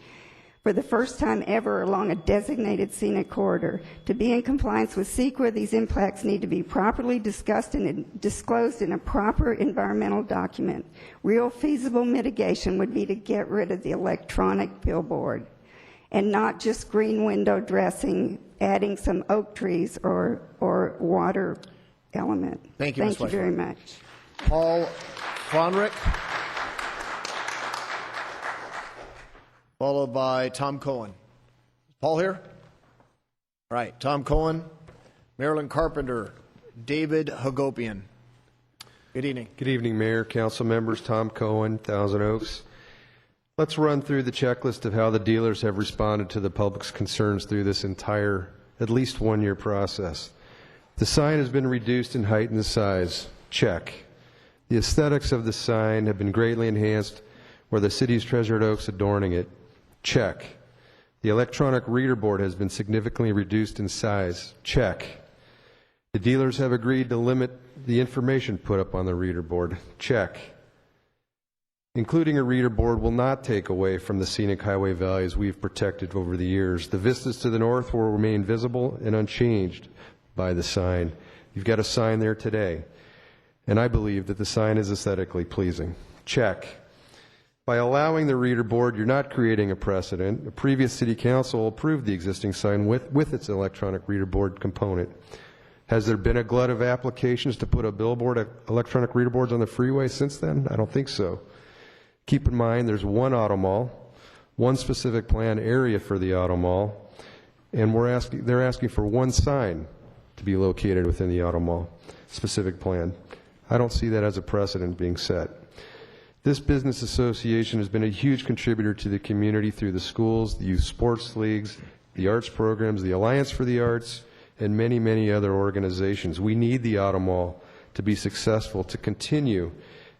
For the first time ever along a designated scenic corridor. To be in compliance with CEQA, these impacts need to be properly discussed and disclosed in a proper environmental document. Real feasible mitigation would be to get rid of the electronic billboard and not just green window dressing, adding some oak trees or water element. Thank you, Ms. Thank you very much. Paul Fronrick, followed by Tom Cohen. Paul here? All right, Tom Cohen, Marilyn Carpenter, David Hagopian. Good evening. Good evening, Mayor, council members. Tom Cohen, Thousand Oaks. Let's run through the checklist of how the dealers have responded to the public's concerns through this entire, at least 1-year process. The sign has been reduced in height and size. Check. The aesthetics of the sign have been greatly enhanced where the city's treasured oaks adorning it. Check. The electronic reader board has been significantly reduced in size. Check. The dealers have agreed to limit the information put up on the reader board. Check. Including a reader board will not take away from the scenic highway values we've protected over the years. The vistas to the north will remain visible and unchanged by the sign. You've got a sign there today, and I believe that the sign is aesthetically pleasing. Check. By allowing the reader board, you're not creating a precedent. A previous city council approved the existing sign with its electronic reader board component. Has there been a glut of applications to put a billboard, electronic reader boards on the freeway since then? I don't think so. Keep in mind there's one auto mall, one specific plan area for the auto mall, and they're asking for one sign to be located within the auto mall specific plan. I don't see that as a precedent being set. This business association has been a huge contributor to the community through the schools, the youth sports leagues, the arts programs, the Alliance for the Arts, and many, many other organizations. We need the auto mall to be successful, to continue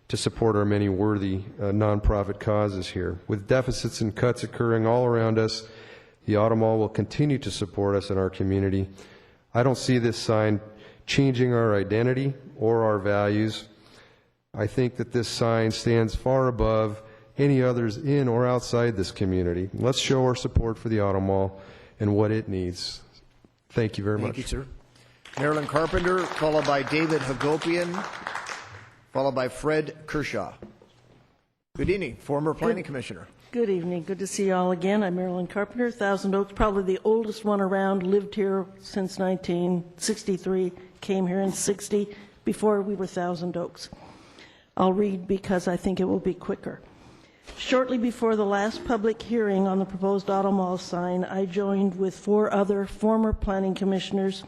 to support our many worthy nonprofit causes here. With deficits and cuts occurring all around us, the auto mall will continue to support us in our community. I don't see this sign changing our identity or our values. I think that this sign stands far above any others in or outside this community. Let's show our support for the auto mall and what it needs. Thank you very much. Thank you, sir. Marilyn Carpenter, followed by David Hagopian, followed by Fred Kershaw. Good evening, former planning commissioner. Good evening. Good to see you all again. I'm Marilyn Carpenter, Thousand Oaks, probably the oldest one around, lived here since 1963, came here in 60, before we were Thousand Oaks. I'll read because I think it will be quicker. Shortly before the last public hearing on the proposed auto mall sign, I joined with 4 other former planning commissioners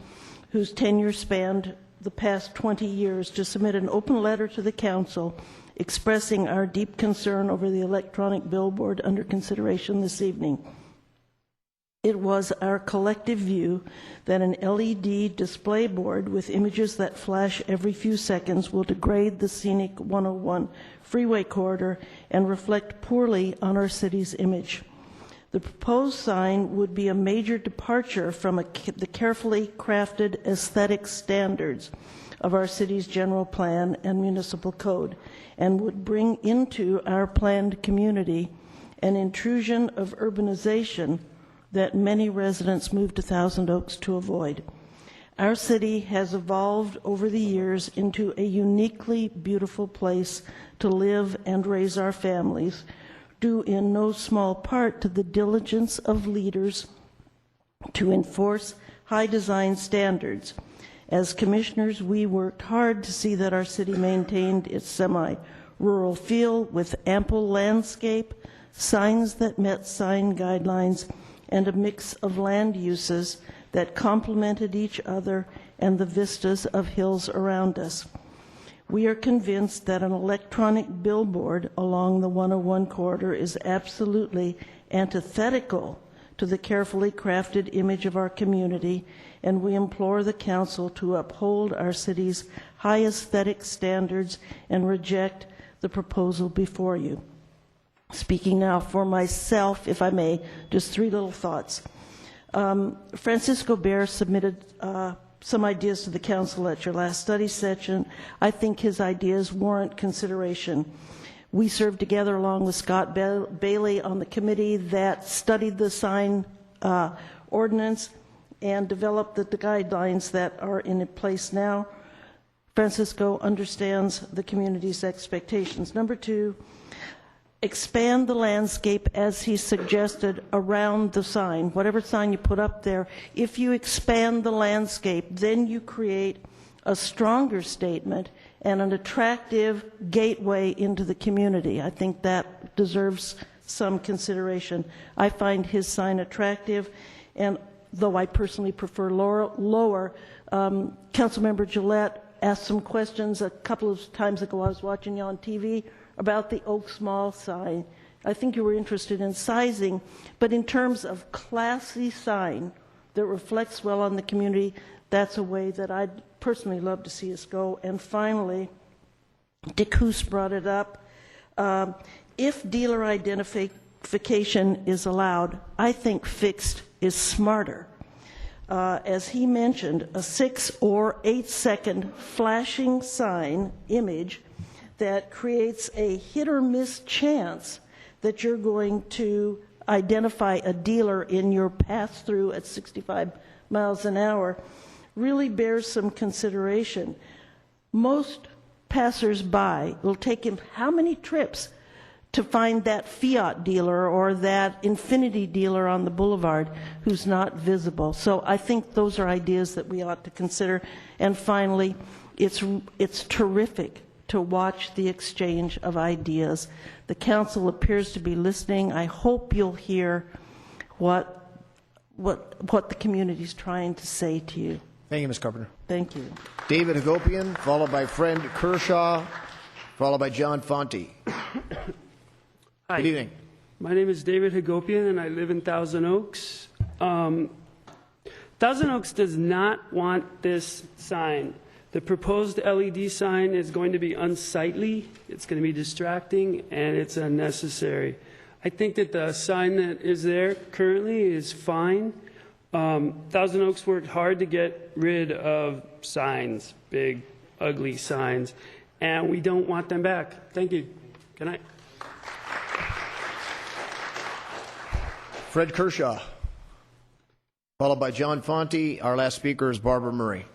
whose tenure spanned the past 20 years to submit an open letter to the council expressing our deep concern over the electronic billboard under consideration this evening. It was our collective view that an LED display board with images that flash every few seconds will degrade the scenic 101 freeway corridor and reflect poorly on our city's image. The proposed sign would be a major departure from the carefully crafted aesthetic standards of our city's general plan and municipal code, and would bring into our planned community an intrusion of urbanization that many residents moved to Thousand Oaks to avoid. Our city has evolved over the years into a uniquely beautiful place to live and raise our families, due in no small part to the diligence of leaders to enforce high design standards. As commissioners, we worked hard to see that our city maintained its semi-rural feel with ample landscape, signs that met sign guidelines, and a mix of land uses that complemented each other and the vistas of hills around us. We are convinced that an electronic billboard along the 101 corridor is absolutely antithetical to the carefully crafted image of our community, and we implore the council to uphold our city's high aesthetic standards and reject the proposal before you. Speaking now for myself, if I may, just three little thoughts. Francisco Bear submitted some ideas to the council at your last study session. I think his ideas warrant consideration. We served together along with Scott Bailey on the committee that studied the sign ordinance and developed the guidelines that are in place now. Francisco understands the community's expectations. Number two, expand the landscape as he suggested around the sign. Whatever sign you put up there, if you expand the landscape, then you create a stronger statement and an attractive gateway into the community. I think that deserves some consideration. I find his sign attractive, and though I personally prefer lower, Councilmember Gillette asked some questions a couple of times ago. I was watching you on TV about the Oaks Mall sign. I think you were interested in sizing, but in terms of classy sign that reflects well on the community, that's a way that I'd personally love to see us go. And finally, Dick Hoos brought it up. If dealer identification is allowed, I think fixed is smarter. As he mentioned, a 6 or 8 second flashing sign image that creates a hit or miss chance that you're going to identify a dealer in your pass through at 65 miles an hour really bears some consideration. Most passers-by will take him how many trips to find that Fiat dealer or that Infinity dealer on the boulevard who's not visible. So I think those are ideas that we ought to consider. And finally, it's terrific to watch the exchange of ideas. The council appears to be listening. I hope you'll hear what the community is trying to say to you. Thank you, Ms. Carpenter. Thank you. David Hagopian, followed by Fred Kershaw, followed by John Fonte. Hi. Good evening. My name is David Hagopian, and I live in Thousand Oaks. Thousand Oaks does not want this sign. The proposed LED sign is going to be unsightly, it's going to be distracting, and it's unnecessary. I think that the sign that is there currently is fine. Thousand Oaks worked hard to get rid of signs, big, ugly signs, and we don't want them back. Thank you. Good night. Fred Kershaw, followed by John Fonte. Our last speaker is Barbara Murray.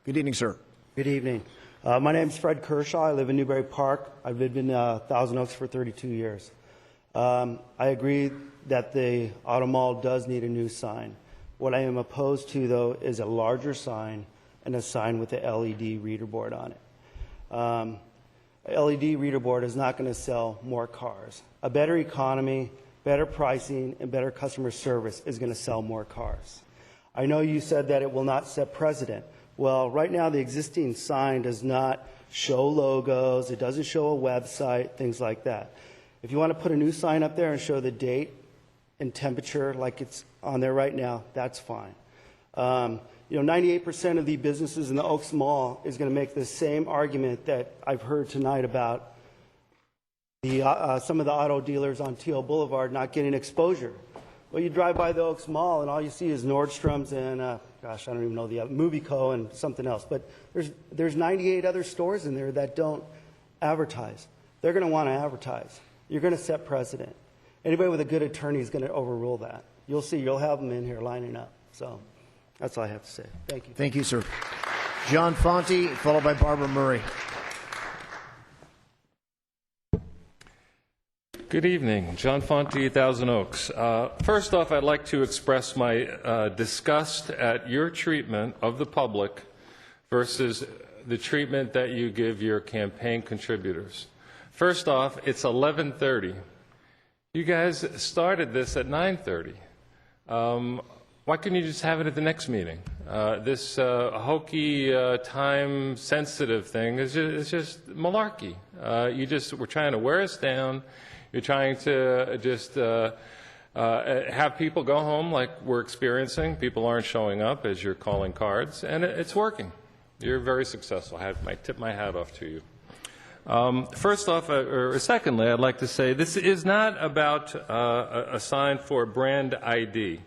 Good evening, sir. Good evening. My name is Fred Kershaw. I live in Newbury Park. I've lived in Thousand Oaks for 32 years. I agree that the Auto Mall does need a new sign. What I am opposed to, though, is a larger sign and a sign with a LED reader board on it. A LED reader board is not going to sell more cars. A better economy, better pricing, and better customer service is going to sell more cars. I know you said that it will not set precedent. Well, right now the existing sign does not show logos, it doesn't show a website, things like that. If you want to put a new sign up there and show the date and temperature like it's on there right now, that's fine. 98% of the businesses in the Oaks Mall is going to make the same argument that I've heard tonight about some of the auto dealers on Teal Boulevard not getting exposure. Well, you drive by the Oaks Mall and all you see is Nordstrom's and, gosh, I don't even know the other, Movie Co. and something else. But there's 98 other stores in there that don't advertise. They're going to want to advertise. You're going to set precedent. Anybody with a good attorney is going to overrule that. You'll see. You'll have them in here lining up. So that's all I have to say. Thank you. Thank you, sir. John Fonte, followed by Barbara Murray. Good evening. John Fonte, Thousand Oaks. First off, I'd like to express my disgust at your treatment of the public versus the treatment that you give your campaign contributors. First off, it's 11:30. You guys started this at 9:30. Why couldn't you just have it at the next meeting? This hokey, time-sensitive thing is just malarkey. We're trying to wear us down. You're trying to just have people go home like we're experiencing. People aren't showing up as you're calling cards, and it's working. You're very successful. I tip my hat off to you. First off, or secondly, I'd like to say this is not about a sign for brand ID.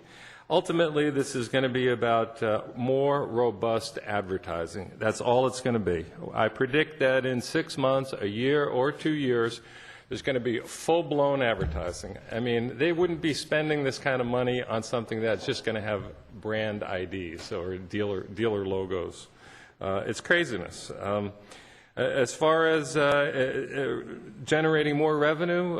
Ultimately, this is going to be about more robust advertising. That's all it's going to be. I predict that in 6 months, a year, or 2 years, there's going to be full-blown advertising. I mean, they wouldn't be spending this kind of money on something that's just going to have brand IDs or dealer logos. It's craziness. As far as generating more revenue,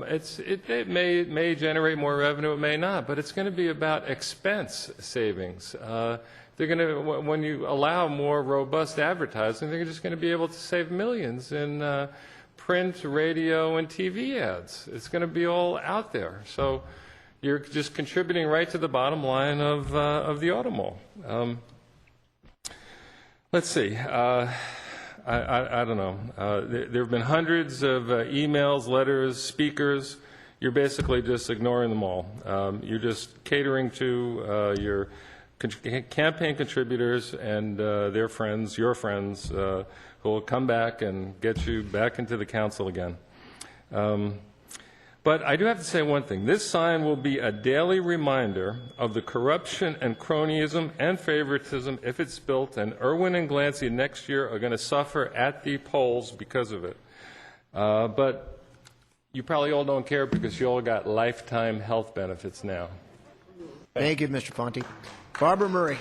it may generate more revenue, it may not, but it's going to be about expense savings. They're going to, when you allow more robust advertising, they're just going to be able to save millions in print, radio, and TV ads. It's going to be all out there. So you're just contributing right to the bottom line of the auto mall. Let's see. I don't know. There have been hundreds of emails, letters, speakers. You're basically just ignoring them all. You're just catering to your campaign contributors and their friends, your friends, who will come back and get you back into the council again. But I do have to say one thing. This sign will be a daily reminder of the corruption and cronyism and favoritism if it's built, and Irwin and Glancy next year are going to suffer at the polls because of it. But you probably all don't care because you all got lifetime health benefits now. Thank you, Mr. Fonte. Barbara Murray.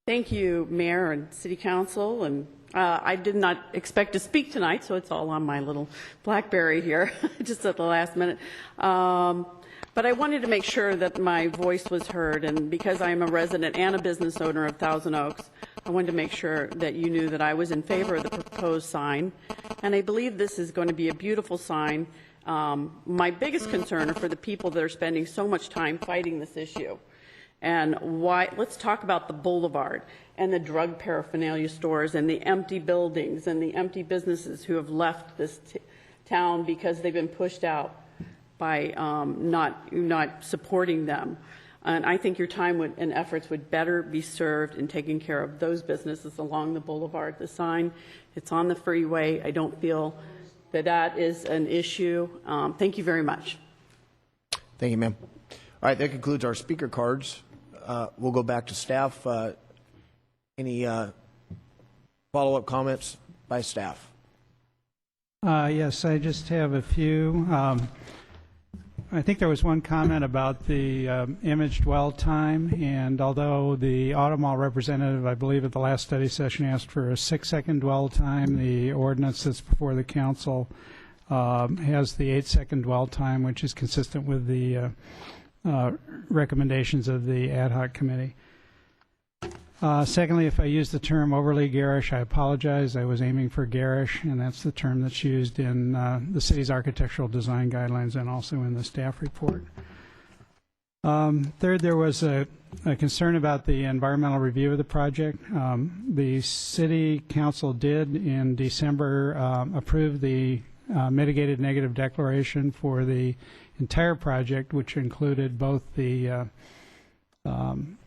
Thank you, Mayor and City Council. And I did not expect to speak tonight, so it's all on my little BlackBerry here, just at the last minute. But I wanted to make sure that my voice was heard, and because I am a resident and a business owner of Thousand Oaks, I wanted to make sure that you knew that I was in favor of the proposed sign, and I believe this is going to be a beautiful sign. My biggest concern are for the people that are spending so much time fighting this issue. And why? Let's talk about the boulevard and the drug paraphernalia stores and the empty buildings and the empty businesses who have left this town because they've been pushed out by not supporting them. And I think your time and efforts would better be served in taking care of those businesses along the boulevard. The sign, it's on the freeway. I don't feel that that is an issue. Thank you very much. Thank you, ma'am. All right, that concludes our speaker cards. We'll go back to staff. Any follow-up comments by staff? Yes, I just have a few. I think there was one comment about the image dwell time, and although the auto mall representative, I believe at the last study session, asked for a 6-second dwell time, the ordinance that's before the council has the 8-second dwell time, which is consistent with the recommendations of the ad hoc committee. Secondly, if I use the term overly garish, I apologize. I was aiming for garish, and that's the term that's used in the city's architectural design guidelines and also in the staff report. Third, there was a concern about the environmental review of the project. The city council did in December approve the mitigated negative declaration for the entire project, which included both the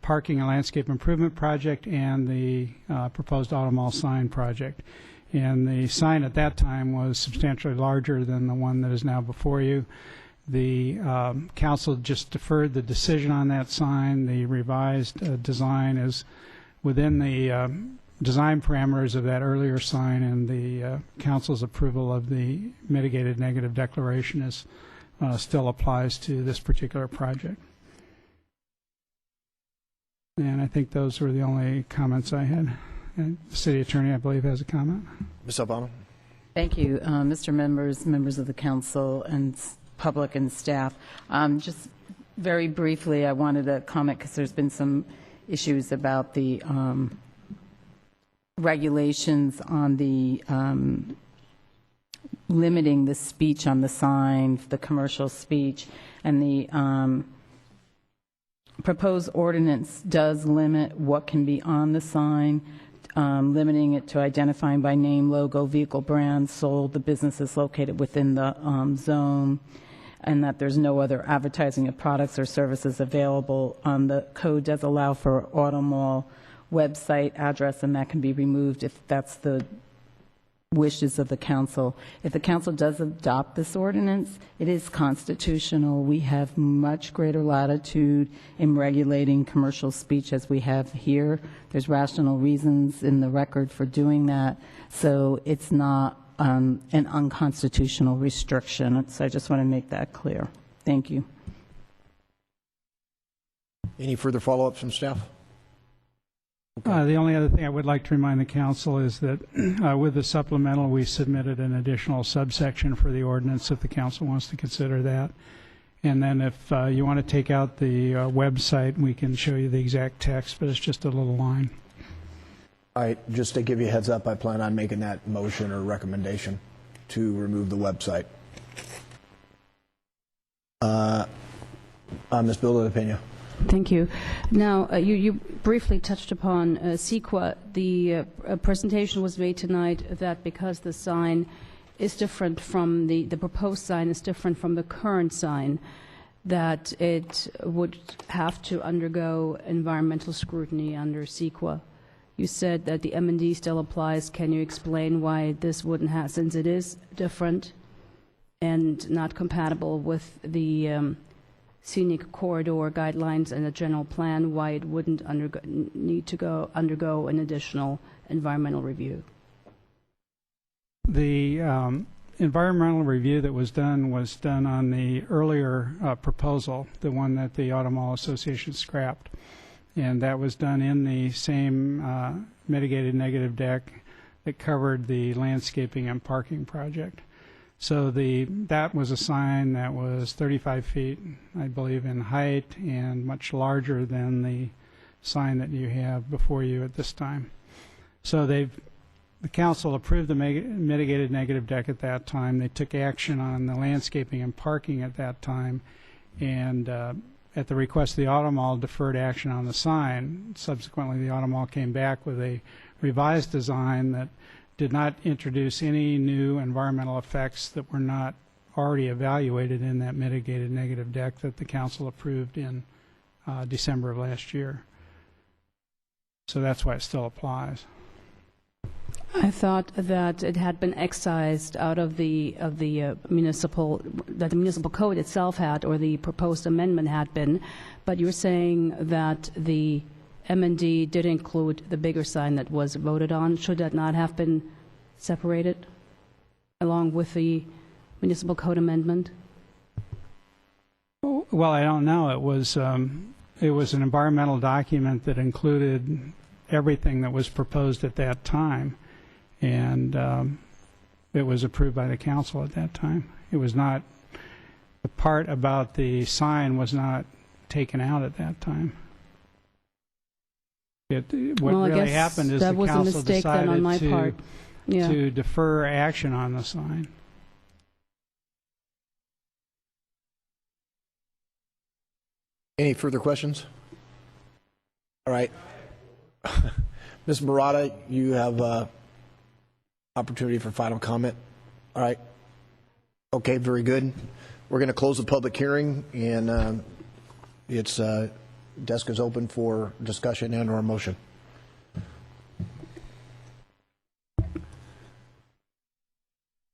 parking and landscape improvement project and the proposed auto mall sign project. And the sign at that time was substantially larger than the one that is now before you. The council just deferred the decision on that sign. The revised design is within the design parameters of that earlier sign, and the council's approval of the mitigated negative declaration is still applies to this particular project. And I think those were the only comments I had. And the city attorney, I believe, has a comment. Ms. Albano? Thank you, Mr. Members of the council and public and staff. Just very briefly, I wanted to comment because there's been some issues about the regulations on the limiting the speech on the sign, the commercial speech, and the proposed ordinance does limit what can be on the sign, limiting it to identifying by name, logo, vehicle brand sold, the businesses located within the zone, and that there's no other advertising of products or services available. The code does allow for auto mall website address, and that can be removed if that's the wishes of the council. If the council does adopt this ordinance, it is constitutional. We have much greater latitude in regulating commercial speech as we have here. There's rational reasons in the record for doing that, so it's not an unconstitutional restriction. So I just want to make that clear. Thank you. Any further follow-ups from staff? The only other thing I would like to remind the council is that with the supplemental, we submitted an additional subsection for the ordinance if the council wants to consider that. And then if you want to take out the website, we can show you the exact text, but it's just a little line. All right, just to give you a heads up, I plan on making that motion or recommendation to remove the website. Ms. Bilda-Pena. Thank you. Now, you briefly touched upon CEQA. The presentation was made tonight that because the sign is different from the proposed sign is different from the current sign, that it would have to undergo environmental scrutiny under CEQA. You said that the M&D still applies. Can you explain why this wouldn't have, since it is different and not compatible with the scenic corridor guidelines and a general plan, why it wouldn't need to undergo an additional environmental review? The environmental review that was done on the earlier proposal, the one that the Auto Mall Association scrapped. And that was done in the same mitigated negative deck that covered the landscaping and parking project. So that was a sign that was 35 feet, I believe, in height and much larger than the sign that you have before you at this time. So the council approved the mitigated negative deck at that time. They took action on the landscaping and parking at that time, and at the request of the Auto Mall, deferred action on the sign. Subsequently, the Auto Mall came back with a revised design that did not introduce any new environmental effects that were not already evaluated in that mitigated negative deck that the council approved in December of last year. So that's why it still applies. I thought that it had been excised out of the municipal, that the municipal code itself had, or the proposed amendment had been, but you're saying that the M&D did include the bigger sign that was voted on. Should that not have been separated along with the municipal code amendment? Well, I don't know. It was an environmental document that included everything that was proposed at that time, and it was approved by the council at that time. It was not, the part about the sign was not taken out at that time. What really happened is the council decided to defer action on the sign. Any further questions? All right. Ms. Murata, you have opportunity for final comment. All right. Okay, very good. We're going to close the public hearing, and its desk is open for discussion and/or motion.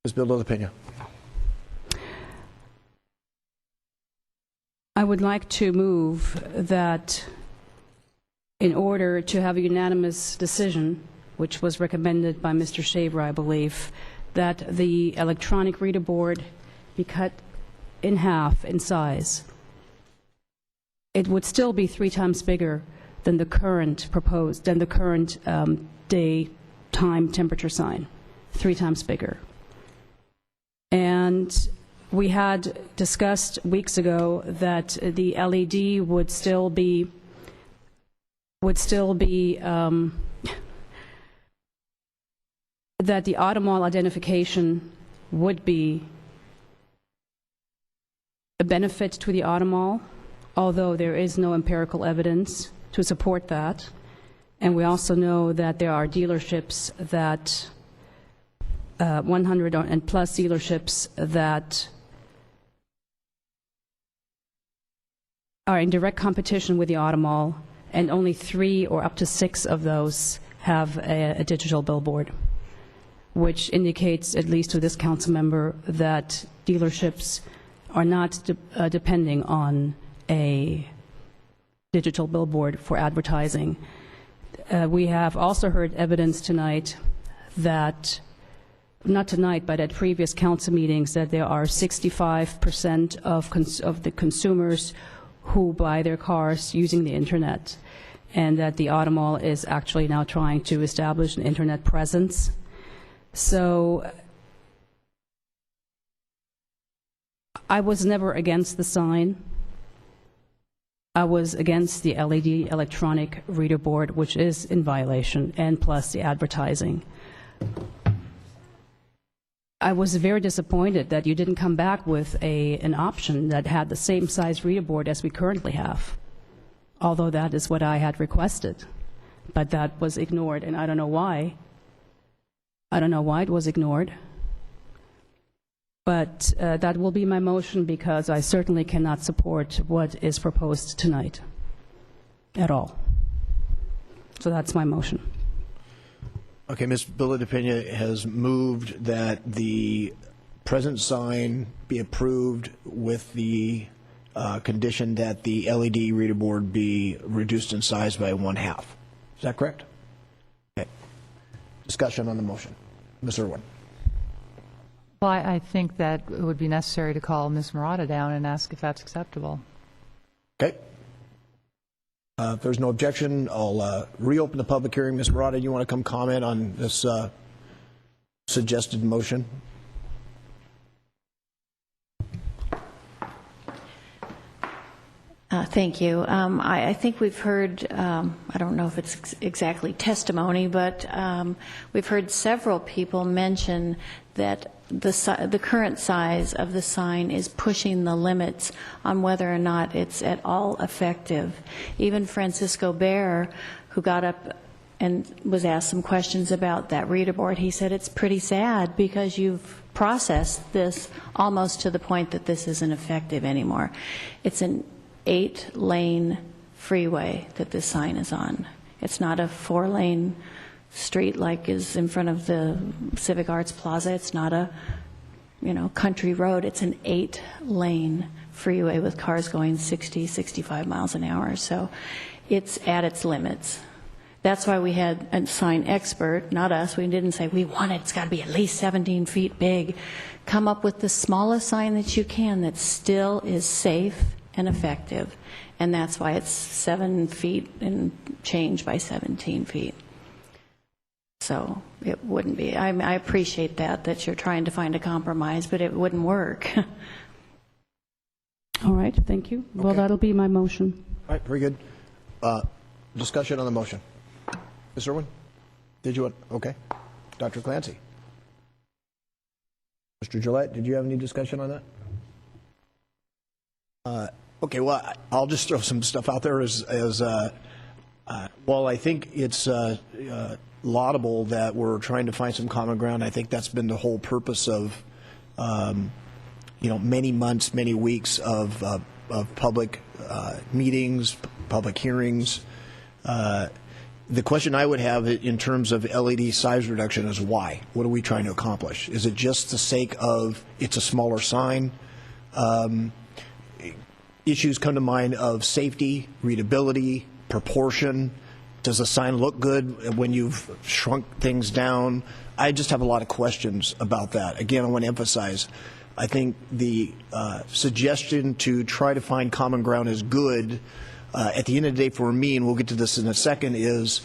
Ms. Bildo-Pena. I would like to move that in order to have a unanimous decision, which was recommended by Mr. Shaver, I believe, that the electronic reader board be cut in half in size. It would still be 3 times bigger than the current daytime temperature sign, 3 times bigger. And we had discussed weeks ago that the LED would still be that the automall identification would be a benefit to the automall, although there is no empirical evidence to support that. And we also know that there are dealerships that 100 and plus dealerships that are in direct competition with the automall, and only 3 or up to 6 of those have a digital billboard, which indicates, at least to this council member, that dealerships are not depending on a digital billboard for advertising. We have also heard evidence tonight that, not tonight, but at previous council meetings, that there are 65% of the consumers who buy their cars using the internet, and that the automall is actually now trying to establish an internet presence. So I was never against the sign. I was against the LED electronic reader board, which is in violation, and plus the advertising. I was very disappointed that you didn't come back with an option that had the same size reader board as we currently have, although that is what I had requested. But that was ignored, and I don't know why. I don't know why it was ignored. But that will be my motion, because I certainly cannot support what is proposed tonight at all. So that's my motion. Okay, Ms. Bildo-Pena has moved that the present sign be approved with the condition that the LED reader board be reduced in size by 1/2. Is that correct? Okay. Discussion on the motion. Ms. Irwin. Well, I think that it would be necessary to call Ms. Murata down and ask if that's acceptable. Okay. If there's no objection, I'll reopen the public hearing. Ms. Murata, you want to come comment on this suggested motion? Thank you. I think we've heard, I don't know if it's exactly testimony, but we've heard several people mention that the current size of the sign is pushing the limits on whether or not it's at all effective. Even Francisco Bear, who got up and was asked some questions about that reader board, he said it's pretty sad because you've processed this almost to the point that this isn't effective anymore. It's an 8-lane freeway that this sign is on. It's not a 4-lane street like is in front of the Civic Arts Plaza. It's not a, country road. It's an 8-lane freeway with cars going 60, 65 miles an hour. So it's at its limits. That's why we had a sign expert, not us. We didn't say we want it. It's got to be at least 17 feet big. Come up with the smallest sign that you can that still is safe and effective, and that's why it's 7 feet and change by 17 feet. So it wouldn't be. I appreciate that you're trying to find a compromise, but it wouldn't work. All right, thank you. Well, that'll be my motion. All right, very good. Discussion on the motion. Ms. Irwin, did you want? Okay. Dr. Clancy. Mr. Gillette, did you have any discussion on that? Okay, well, I'll just throw some stuff out there while I think it's laudable that we're trying to find some common ground. I think that's been the whole purpose of many months, many weeks of public meetings, public hearings. The question I would have in terms of LED size reduction is why? What are we trying to accomplish? Is it just the sake of it's a smaller sign? Issues come to mind of safety, readability, proportion. Does the sign look good when you've shrunk things down? I just have a lot of questions about that. Again, I want to emphasize, I think the suggestion to try to find common ground is good. At the end of the day, for me, and we'll get to this in a second, is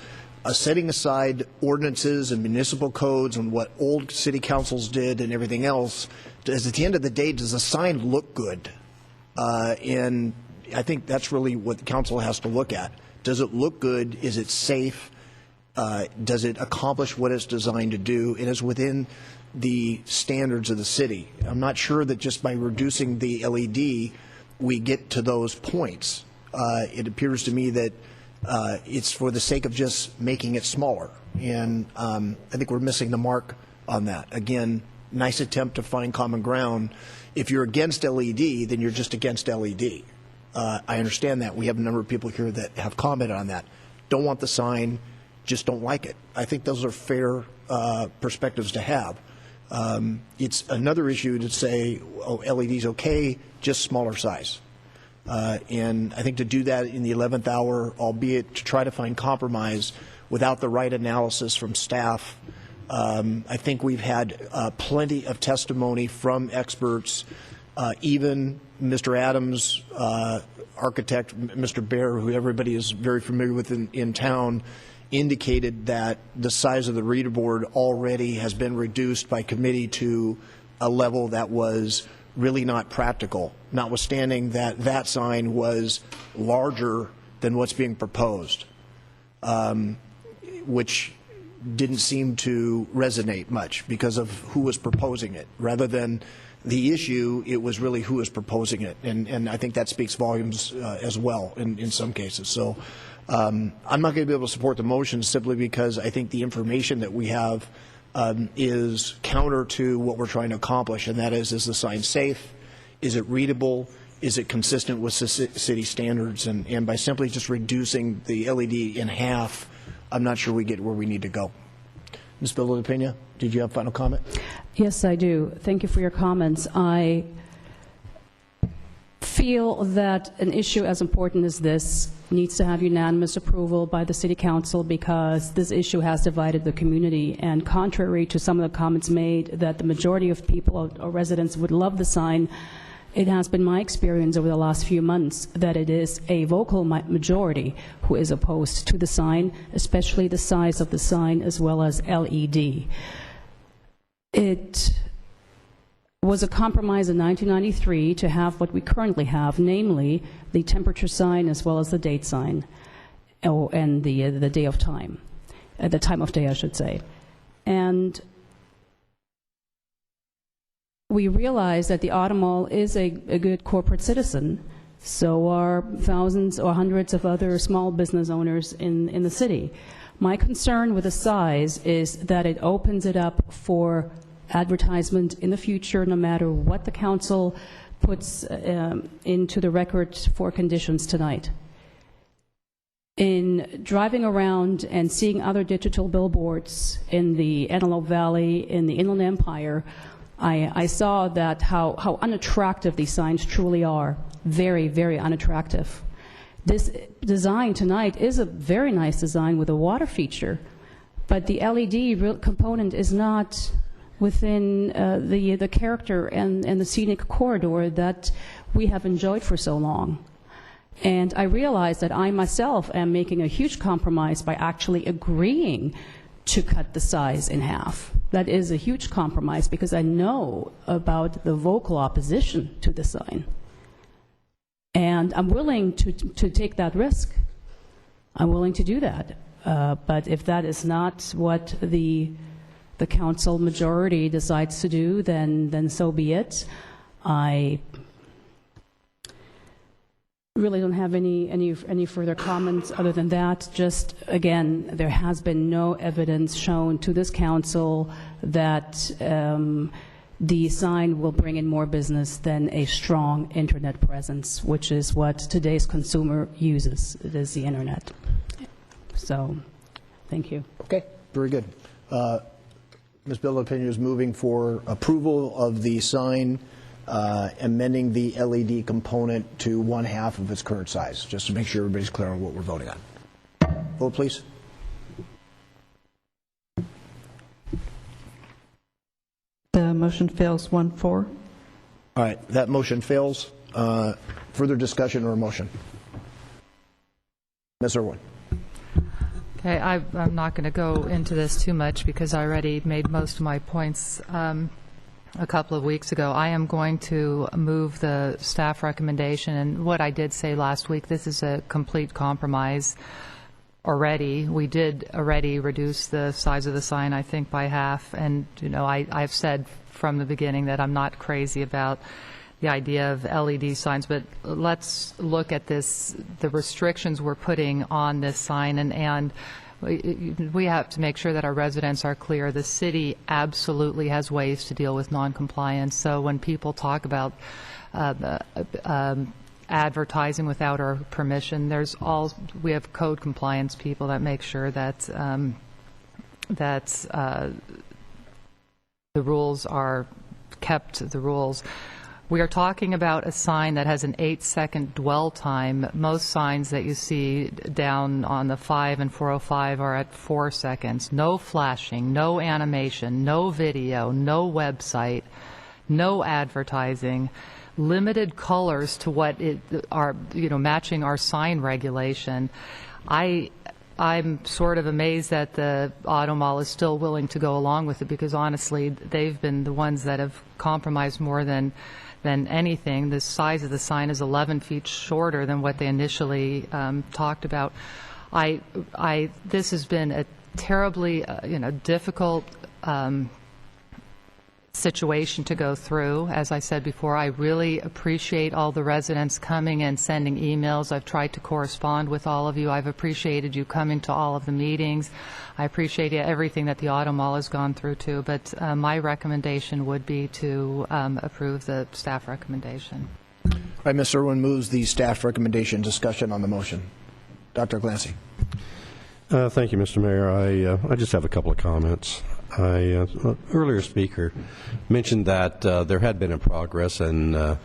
setting aside ordinances and municipal codes and what old city councils did and everything else. At the end of the day, does the sign look good? And I think that's really what the council has to look at. Does it look good? Is it safe? Does it accomplish what it's designed to do? And is within the standards of the city. I'm not sure that just by reducing the LED, we get to those points. It appears to me that it's for the sake of just making it smaller. And I think we're missing the mark on that. Again, nice attempt to find common ground. If you're against LED, then you're just against LED. I understand that. We have a number of people here that have commented on that. Don't want the sign, just don't like it. I think those are fair perspectives to have. It's another issue to say, oh, LED's okay, just smaller size. And I think to do that in the 11th hour, albeit to try to find compromise without the right analysis from staff, I think we've had plenty of testimony from experts, even Mr. Adams, architect, Mr. Bear, who everybody is very familiar with in town, indicated that the size of the reader board already has been reduced by committee to a level that was really not practical, notwithstanding that that sign was larger than what's being proposed, which didn't seem to resonate much because of who was proposing it. Rather than the issue, it was really who was proposing it. And I think that speaks volumes as well in some cases. So I'm not going to be able to support the motion simply because I think the information that we have is counter to what we're trying to accomplish, and that is the sign safe? Is it readable? Is it consistent with city standards? And by simply just reducing the LED in half, I'm not sure we get where we need to go. Ms. Villalpena, did you have a final comment? Yes, I do. Thank you for your comments. I feel that an issue as important as this needs to have unanimous approval by the City Council because this issue has divided the community. And contrary to some of the comments made that the majority of people or residents would love the sign, it has been my experience over the last few months that it is a vocal majority who is opposed to the sign, especially the size of the sign as well as LED. It was a compromise in 1993 to have what we currently have, namely the temperature sign as well as the date sign, and the day of time, the time of day, I should say. And we realize that the Automall is a good corporate citizen, so are thousands or hundreds of other small business owners in the city. My concern with the size is that it opens it up for advertisement in the future, no matter what the council puts into the record for conditions tonight. In driving around and seeing other digital billboards in the Antelope Valley, in the Inland Empire, I saw that how unattractive these signs truly are. Very, very unattractive. This design tonight is a very nice design with a water feature, but the LED component is not within the character and the scenic corridor that we have enjoyed for so long. And I realize that I myself am making a huge compromise by actually agreeing to cut the size in half. That is a huge compromise because I know about the vocal opposition to the sign. And I'm willing to take that risk. I'm willing to do that. But if that is not what the council majority decides to do, then so be it. I really don't have any further comments other than that. Just, again, there has been no evidence shown to this council that the sign will bring in more business than a strong internet presence, which is what today's consumer uses. It is the internet. So, thank you. Okay, very good. Ms. Bilopinion is moving for approval of the sign, amending the LED component to 1/2 of its current size, just to make sure everybody's clear on what we're voting on. Vote, please. The motion fails 1-4. All right, that motion fails. Further discussion or motion? Ms. Irwin. Okay, I'm not going to go into this too much because I already made most of my points a couple of weeks ago. I am going to move the staff recommendation, and what I did say last week, this is a complete compromise already. We did already reduce the size of the sign, I think, by half, and I've said from the beginning that I'm not crazy about the idea of LED signs, but let's look at this, the restrictions we're putting on this sign, and we have to make sure that our residents are clear. The city absolutely has ways to deal with noncompliance. So when people talk about advertising without our permission, we have code compliance people that make sure that the rules are kept. The rules. We are talking about a sign that has an 8-second dwell time. Most signs that you see down on the 5 and 405 are at 4 seconds. No flashing, no animation, no video, no website, no advertising, limited colors to what are matching our sign regulation. I'm sort of amazed that the Auto Mall is still willing to go along with it, because honestly, they've been the ones that have compromised more than anything. The size of the sign is 11 feet shorter than what they initially talked about. This has been a terribly difficult situation to go through. As I said before, I really appreciate all the residents coming and sending emails. I've tried to correspond with all of you. I've appreciated you coming to all of the meetings. I appreciate everything that the Auto Mall has gone through too, but my recommendation would be to approve the staff recommendation. All right, Ms. Irwin moves the staff recommendation. Discussion on the motion. Dr. Glancy. Thank you, Mr. Mayor. I just have a couple of comments. Earlier speaker mentioned that there had been a progress and a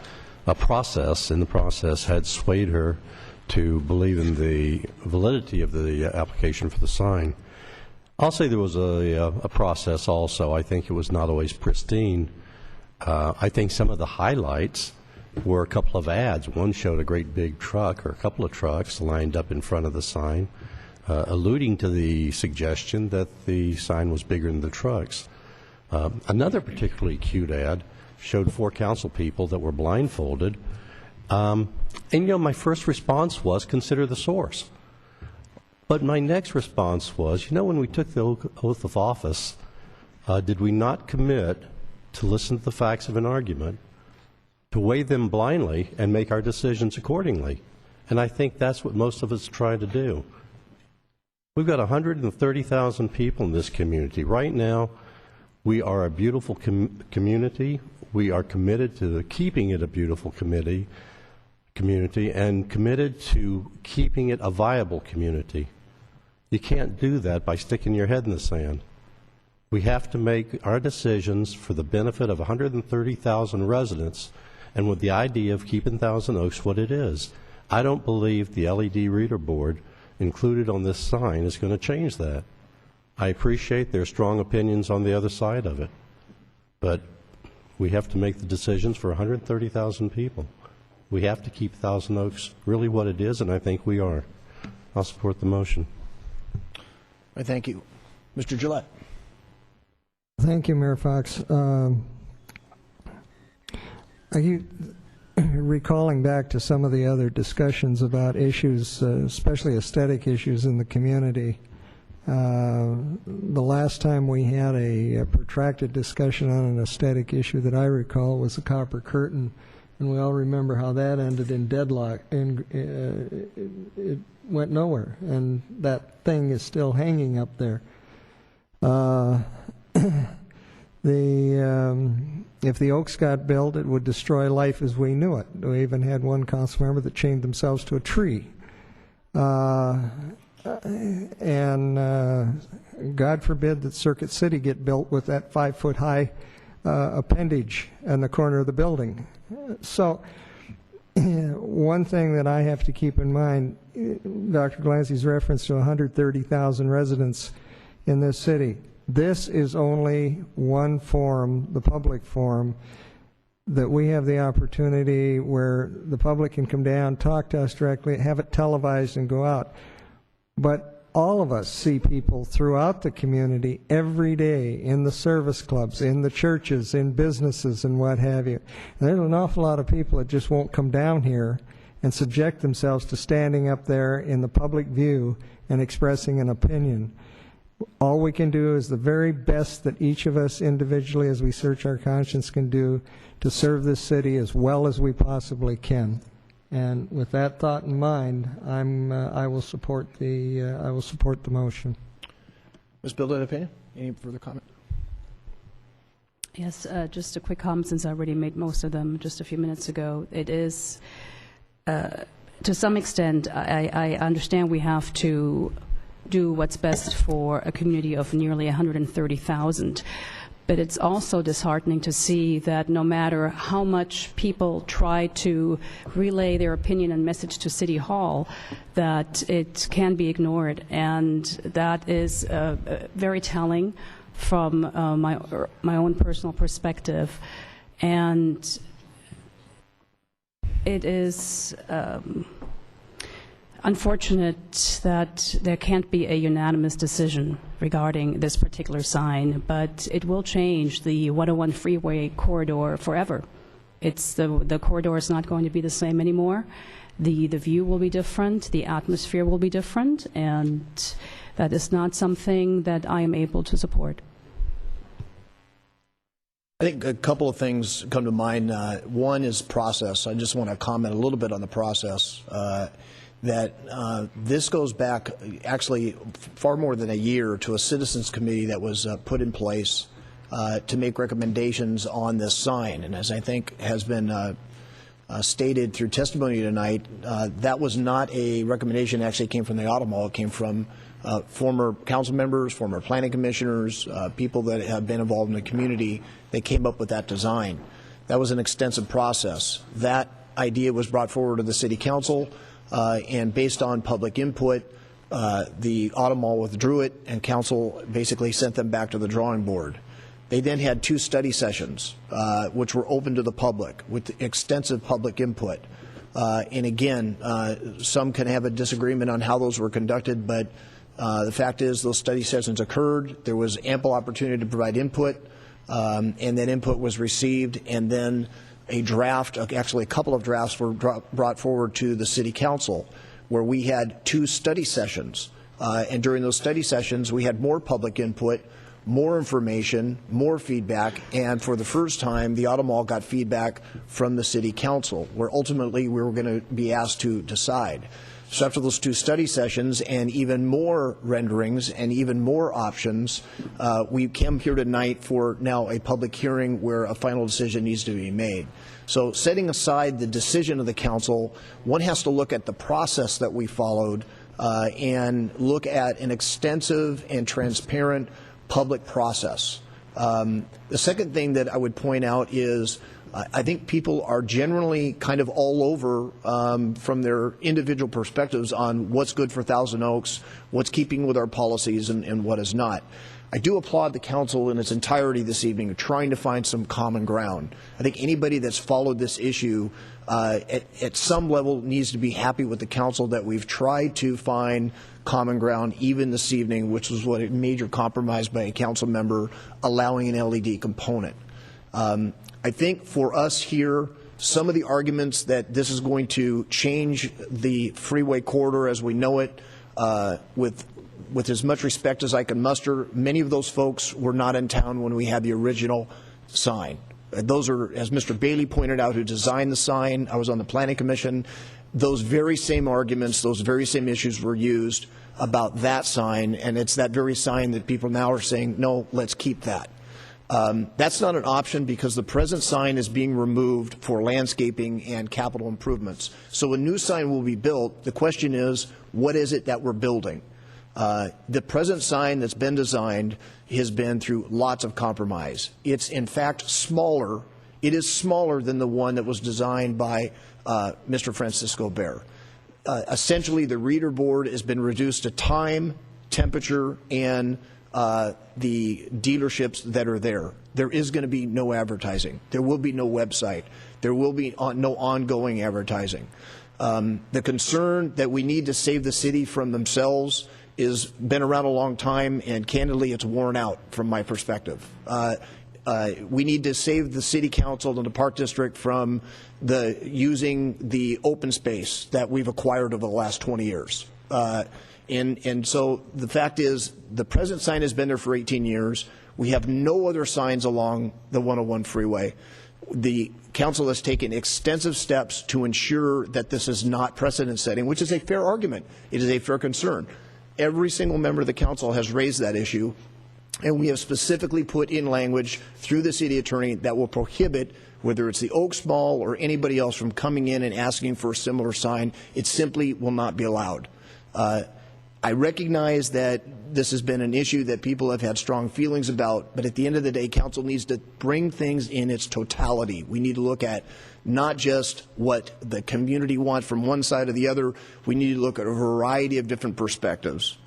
process, and the process had swayed her to believe in the validity of the application for the sign. I'll say there was a process also. I think it was not always pristine. I think some of the highlights were a couple of ads. One showed a great big truck, or a couple of trucks lined up in front of the sign, alluding to the suggestion that the sign was bigger than the trucks. Another particularly cute ad showed 4 council people that were blindfolded. And, my first response was, consider the source. But my next response was, when we took the oath of office, did we not commit to listen to the facts of an argument, to weigh them blindly, and make our decisions accordingly? And I think that's what most of us try to do. We've got 130,000 people in this community. Right now, we are a beautiful community. We are committed to keeping it a beautiful community and committed to keeping it a viable community. You can't do that by sticking your head in the sand. We have to make our decisions for the benefit of 130,000 residents, and with the idea of keeping Thousand Oaks what it is. I don't believe the LED reader board included on this sign is going to change that. I appreciate their strong opinions on the other side of it, but we have to make the decisions for 130,000 people. We have to keep Thousand Oaks really what it is, and I think we are. I'll support the motion. I thank you. Mr. Gillette. Thank you, Mayor Fox. Recalling back to some of the other discussions about issues, especially aesthetic issues in the community, the last time we had a protracted discussion on an aesthetic issue that I recall was the copper curtain, and we all remember how that ended in deadlock, and it went nowhere, and that thing is still hanging up there. if the Oaks got built, it would destroy life as we knew it. We even had one council member that chained themselves to a tree. And God forbid that Circuit City get built with that 5-foot-high appendage in the corner of the building. So one thing that I have to keep in mind, Dr. Glancy's reference to 130,000 residents in this city. This is only one forum, the public forum, that we have the opportunity where the public can come down, talk to us directly, have it televised, and go out. But all of us see people throughout the community every day in the service clubs, in the churches, in businesses, and what have you. And there's an awful lot of people that just won't come down here and subject themselves to standing up there in the public view and expressing an opinion. All we can do is the very best that each of us individually, as we search our conscience, can do to serve this city as well as we possibly can. And with that thought in mind, I will support the motion. Ms. Bilden, opinion? Any further comment? Yes, just a quick comment, since I already made most of them just a few minutes ago. It is, to some extent, I understand we have to do what's best for a community of nearly 130,000. But it's also disheartening to see that no matter how much people try to relay their opinion and message to City Hall, that it can be ignored. And that is very telling from my own personal perspective. And it is unfortunate that there can't be a unanimous decision regarding this particular sign, but it will change the 101 freeway corridor forever. It's the corridor is not going to be the same anymore. The view will be different, the atmosphere will be different, and that is not something that I am able to support. I think a couple of things come to mind. One is process. I just want to comment a little bit on the process. This goes back actually far more than a year to a citizens committee that was put in place to make recommendations on this sign. And as I think has been stated through testimony tonight, that was not a recommendation that actually came from the Automall. It came from former council members, former planning commissioners, people that have been involved in the community that came up with that design. That was an extensive process. That idea was brought forward to the city council. And based on public input, the Automall withdrew it, and council basically sent them back to the drawing board. They then had 2 study sessions, which were open to the public with extensive public input. And again, some can have a disagreement on how those were conducted, but the fact is those study sessions occurred. There was ample opportunity to provide input, and that input was received, and then a draft, actually a couple of drafts were brought forward to the city council, where we had 2 study sessions. And during those study sessions, we had more public input, more information, more feedback, and for the first time, the Automall got feedback from the city council, where ultimately we were going to be asked to decide. So after those 2 study sessions and even more renderings and even more options, we came here tonight for now a public hearing where a final decision needs to be made. So setting aside the decision of the council, one has to look at the process that we followed and look at an extensive and transparent public process. The second thing that I would point out is I think people are generally kind of all over from their individual perspectives on what's good for Thousand Oaks, what's keeping with our policies, and what is not. I do applaud the council in its entirety this evening trying to find some common ground. I think anybody that's followed this issue at some level needs to be happy with the council that we've tried to find common ground even this evening, which was what a major compromise by a council member allowing an LED component. I think for us here, some of the arguments that this is going to change the freeway corridor as we know it, with as much respect as I can muster, many of those folks were not in town when we had the original sign. Those are, as Mr. Bailey pointed out, who designed the sign. I was on the Planning Commission. Those very same arguments, those very same issues were used about that sign, and it's that very sign that people now are saying, no, let's keep that. That's not an option because the present sign is being removed for landscaping and capital improvements. So a new sign will be built. The question is, what is it that we're building? The present sign that's been designed has been through lots of compromise. It's in fact smaller. It is smaller than the one that was designed by Mr. Francisco Bear. Essentially, the reader board has been reduced to time, temperature, and the dealerships that are there. There is going to be no advertising. There will be no website. There will be no ongoing advertising. The concern that we need to save the city from themselves has been around a long time, and candidly, it's worn out from my perspective. We need to save the city council and the park district from using the open space that we've acquired over the last 20 years. And so the fact is, the present sign has been there for 18 years. We have no other signs along the 101 freeway. The council has taken extensive steps to ensure that this is not precedent setting, which is a fair argument. It is a fair concern. Every single member of the council has raised that issue, and we have specifically put in language through the city attorney that will prohibit, whether it's the Oaks Mall or anybody else, from coming in and asking for a similar sign. It simply will not be allowed. I recognize that this has been an issue that people have had strong feelings about, but at the end of the day, council needs to bring things in its totality. We need to look at not just what the community wants from one side or the other. We need to look at a variety of different perspectives.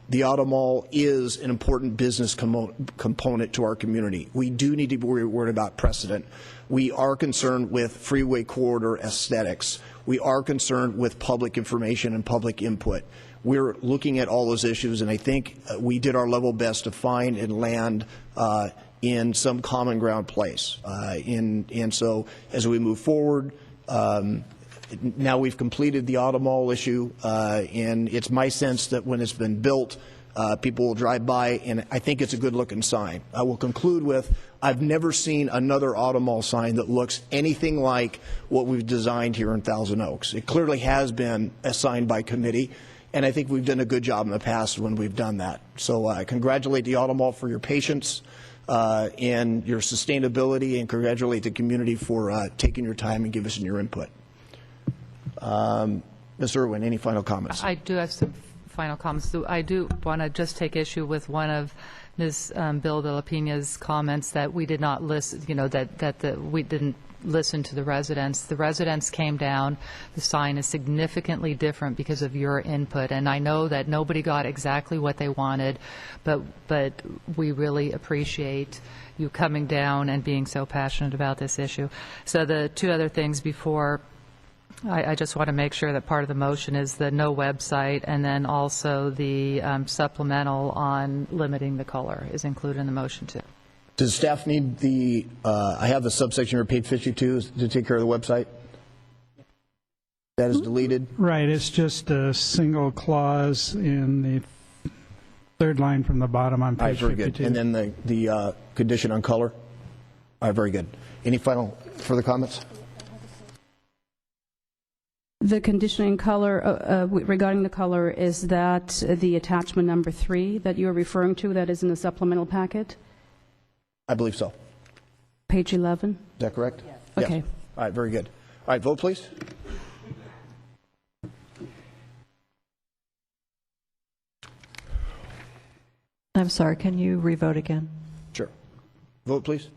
The Auto Mall is an important business component to our community. We do need to be worried about precedent. We are concerned with freeway corridor aesthetics. We are concerned with public information and public input. We're looking at all those issues, and I think we did our level best to find and land in some common ground place. And so as we move forward, now we've completed the Auto Mall issue, and it's my sense that when it's been built, people will drive by, and I think it's a good-looking sign. I will conclude with, I've never seen another Auto Mall sign that looks anything like what we've designed here in Thousand Oaks. It clearly has been assigned by committee, and I think we've done a good job in the past when we've done that. So I congratulate the Auto Mall for your patience and your sustainability, and congratulate the community for taking your time and giving us your input. Ms. Irwin, any final comments? I do have some final comments. I do want to just take issue with one of Ms. Bill de la Pena's comments that we did not listen, we didn't listen to the residents. The residents came down. The sign is significantly different because of your input, and I know that nobody got exactly what they wanted, but we really appreciate you coming down and being so passionate about this issue. So the two other things before, I just want to make sure that part of the motion is the no website, and then also the supplemental on limiting the color is included in the motion too. Does staff need the, I have the subsection here, page 52, to take care of the website? That is deleted? Right, it's just a single clause in the third line from the bottom on page 52. Very good. And then the condition on color? All right, very good. Any further comments? The conditioning color, regarding the color, is that the attachment number 3 that you're referring to that is in the supplemental packet? I believe so. Page 11? Is that correct? Yes. Okay. Yes. All right, very good. All right, vote please. I'm sorry, can you re-vote again? Sure. Vote please.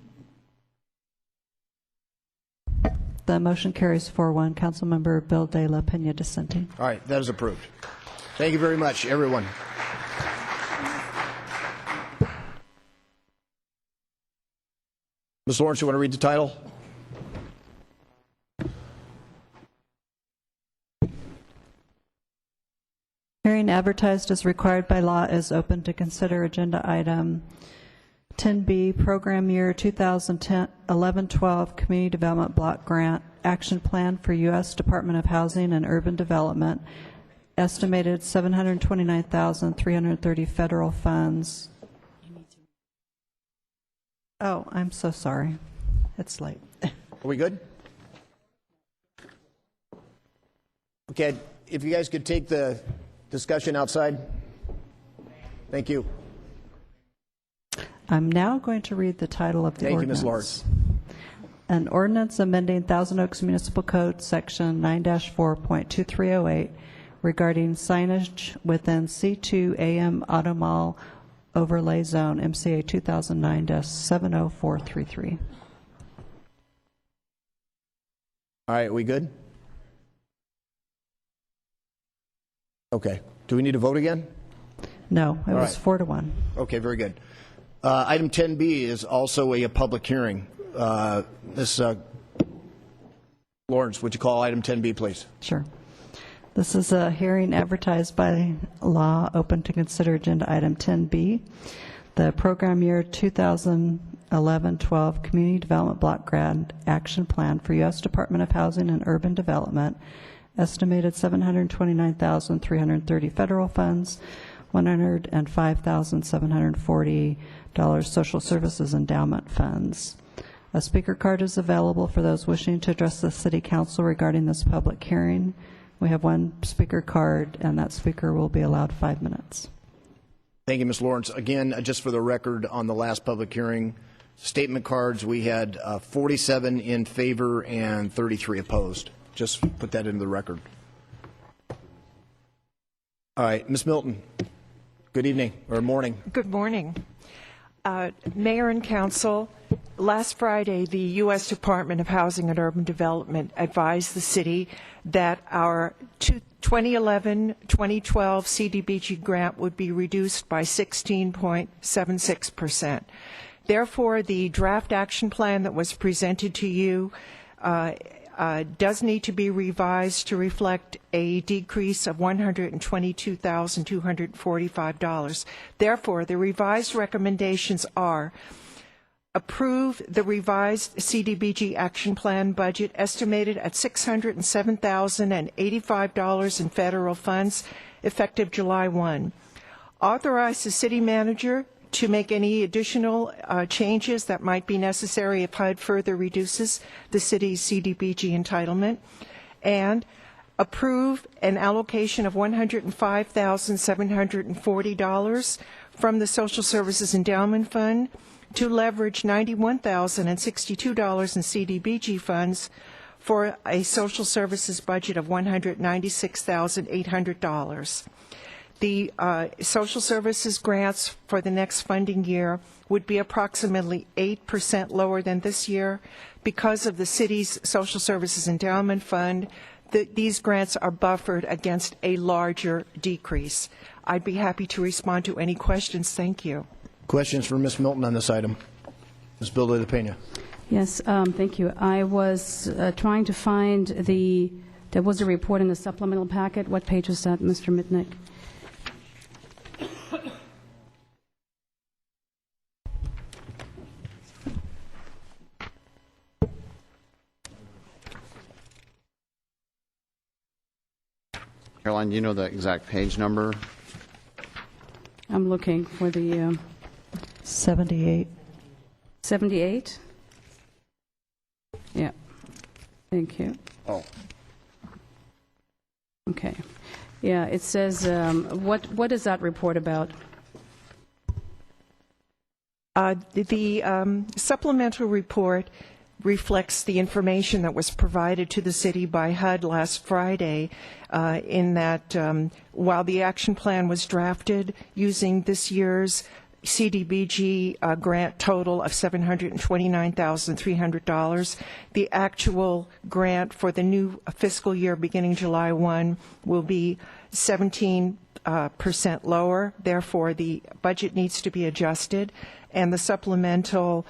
The motion carries 4-1. Councilmember Bill de la Pena dissenting. All right, that is approved. Thank you very much, everyone. Ms. Lawrence, you want to read the title? Hearing advertised as required by law is open to consider agenda item 10B, Program Year 2011-12 Community Development Block Grant Action Plan for U.S. Department of Housing and Urban Development, estimated $729,330 federal funds. Oh, I'm so sorry. It's late. Are we good? Okay, if you guys could take the discussion outside. Thank you. I'm now going to read the title of the Thank you, ordinance. Ms. Lawrence. An ordinance amending Thousand Oaks Municipal Code, Section 9-4.2308, regarding signage within C2 AM Auto Mall Overlay Zone, MCA 2009-70433. All right, we good? Okay. Do we need to vote again? No, it All was right. 4-1. Okay, very good. Item 10B is also a public hearing. Lawrence, would you call item 10B, please? Sure. This is a hearing advertised by law, open to consider agenda item 10B. The program year 2011-12 Community Development Block Grant Action Plan for U.S. Department of Housing and Urban Development, estimated $729,330 federal funds, $105,740 Social Services Endowment funds. A speaker card is available for those wishing to address the City Council regarding this public hearing. We have one speaker card, and that speaker will be allowed 5 minutes. Thank you, Ms. Lawrence. Again, just for the record, on the last public hearing, statement cards, we had 47 in favor and 33 opposed. Just put that into the record. All right, Ms. Milton, good evening, or morning. Good morning. Mayor and Council, last Friday, the U.S. Department of Housing and Urban Development advised the city that our 2011-2012 CDBG grant would be reduced by 16.76%. Therefore, the draft action plan that was presented to you does need to be revised to reflect a decrease of $122,245. Therefore, the revised recommendations are: approve the revised CDBG action plan budget estimated at $607,085 in federal funds effective July 1. Authorize the city manager to make any additional changes that might be necessary if HUD further reduces the city's CDBG entitlement, and approve an allocation of $105,740 from the Social Services Endowment Fund to leverage $91,062 in CDBG funds for a social services budget of $196,800. The social services grants for the next funding year would be approximately 8% lower than this year. Because of the city's Social Services Endowment Fund, these grants are buffered against a larger decrease. I'd be happy to respond to any questions. Thank you. Questions for Ms. Milton on this item? Ms. Bilda de Pena. Yes, thank you. I was trying to find there was a report in the supplemental packet. What page was that, Mr. Mitnick? Caroline, do you know the exact page number? I'm looking for the 78. 78? Yeah. Thank you. Oh. Okay. Yeah, it says, what is that report about? The supplemental report reflects the information that was provided to the city by HUD last Friday, in that while the action plan was drafted using this year's CDBG grant total of $729,300, the actual grant for the new fiscal year beginning July 1 will be 17% lower. Therefore, the budget needs to be adjusted, and the supplemental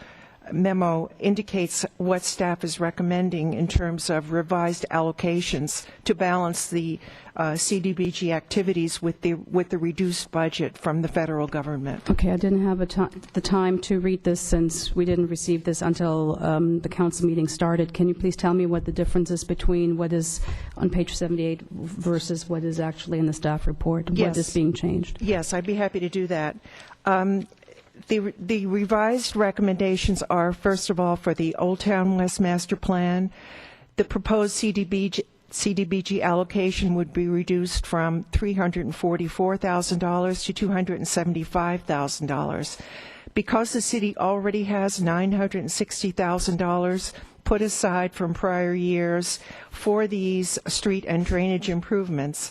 memo indicates what staff is recommending in terms of revised allocations to balance the CDBG activities with the reduced budget from the federal government. Okay, I didn't have the time to read this since we didn't receive this until the council meeting started. Can you please tell me what the difference is between what is on page 78 versus what is actually in the staff report? Yes. What is being changed? Yes, I'd be happy to do that. The revised recommendations are, first of all, for the Old Town West Master Plan. The proposed CDBG allocation would be reduced from $344,000 to $275,000. Because the city already has $960,000 put aside from prior years for these street and drainage improvements,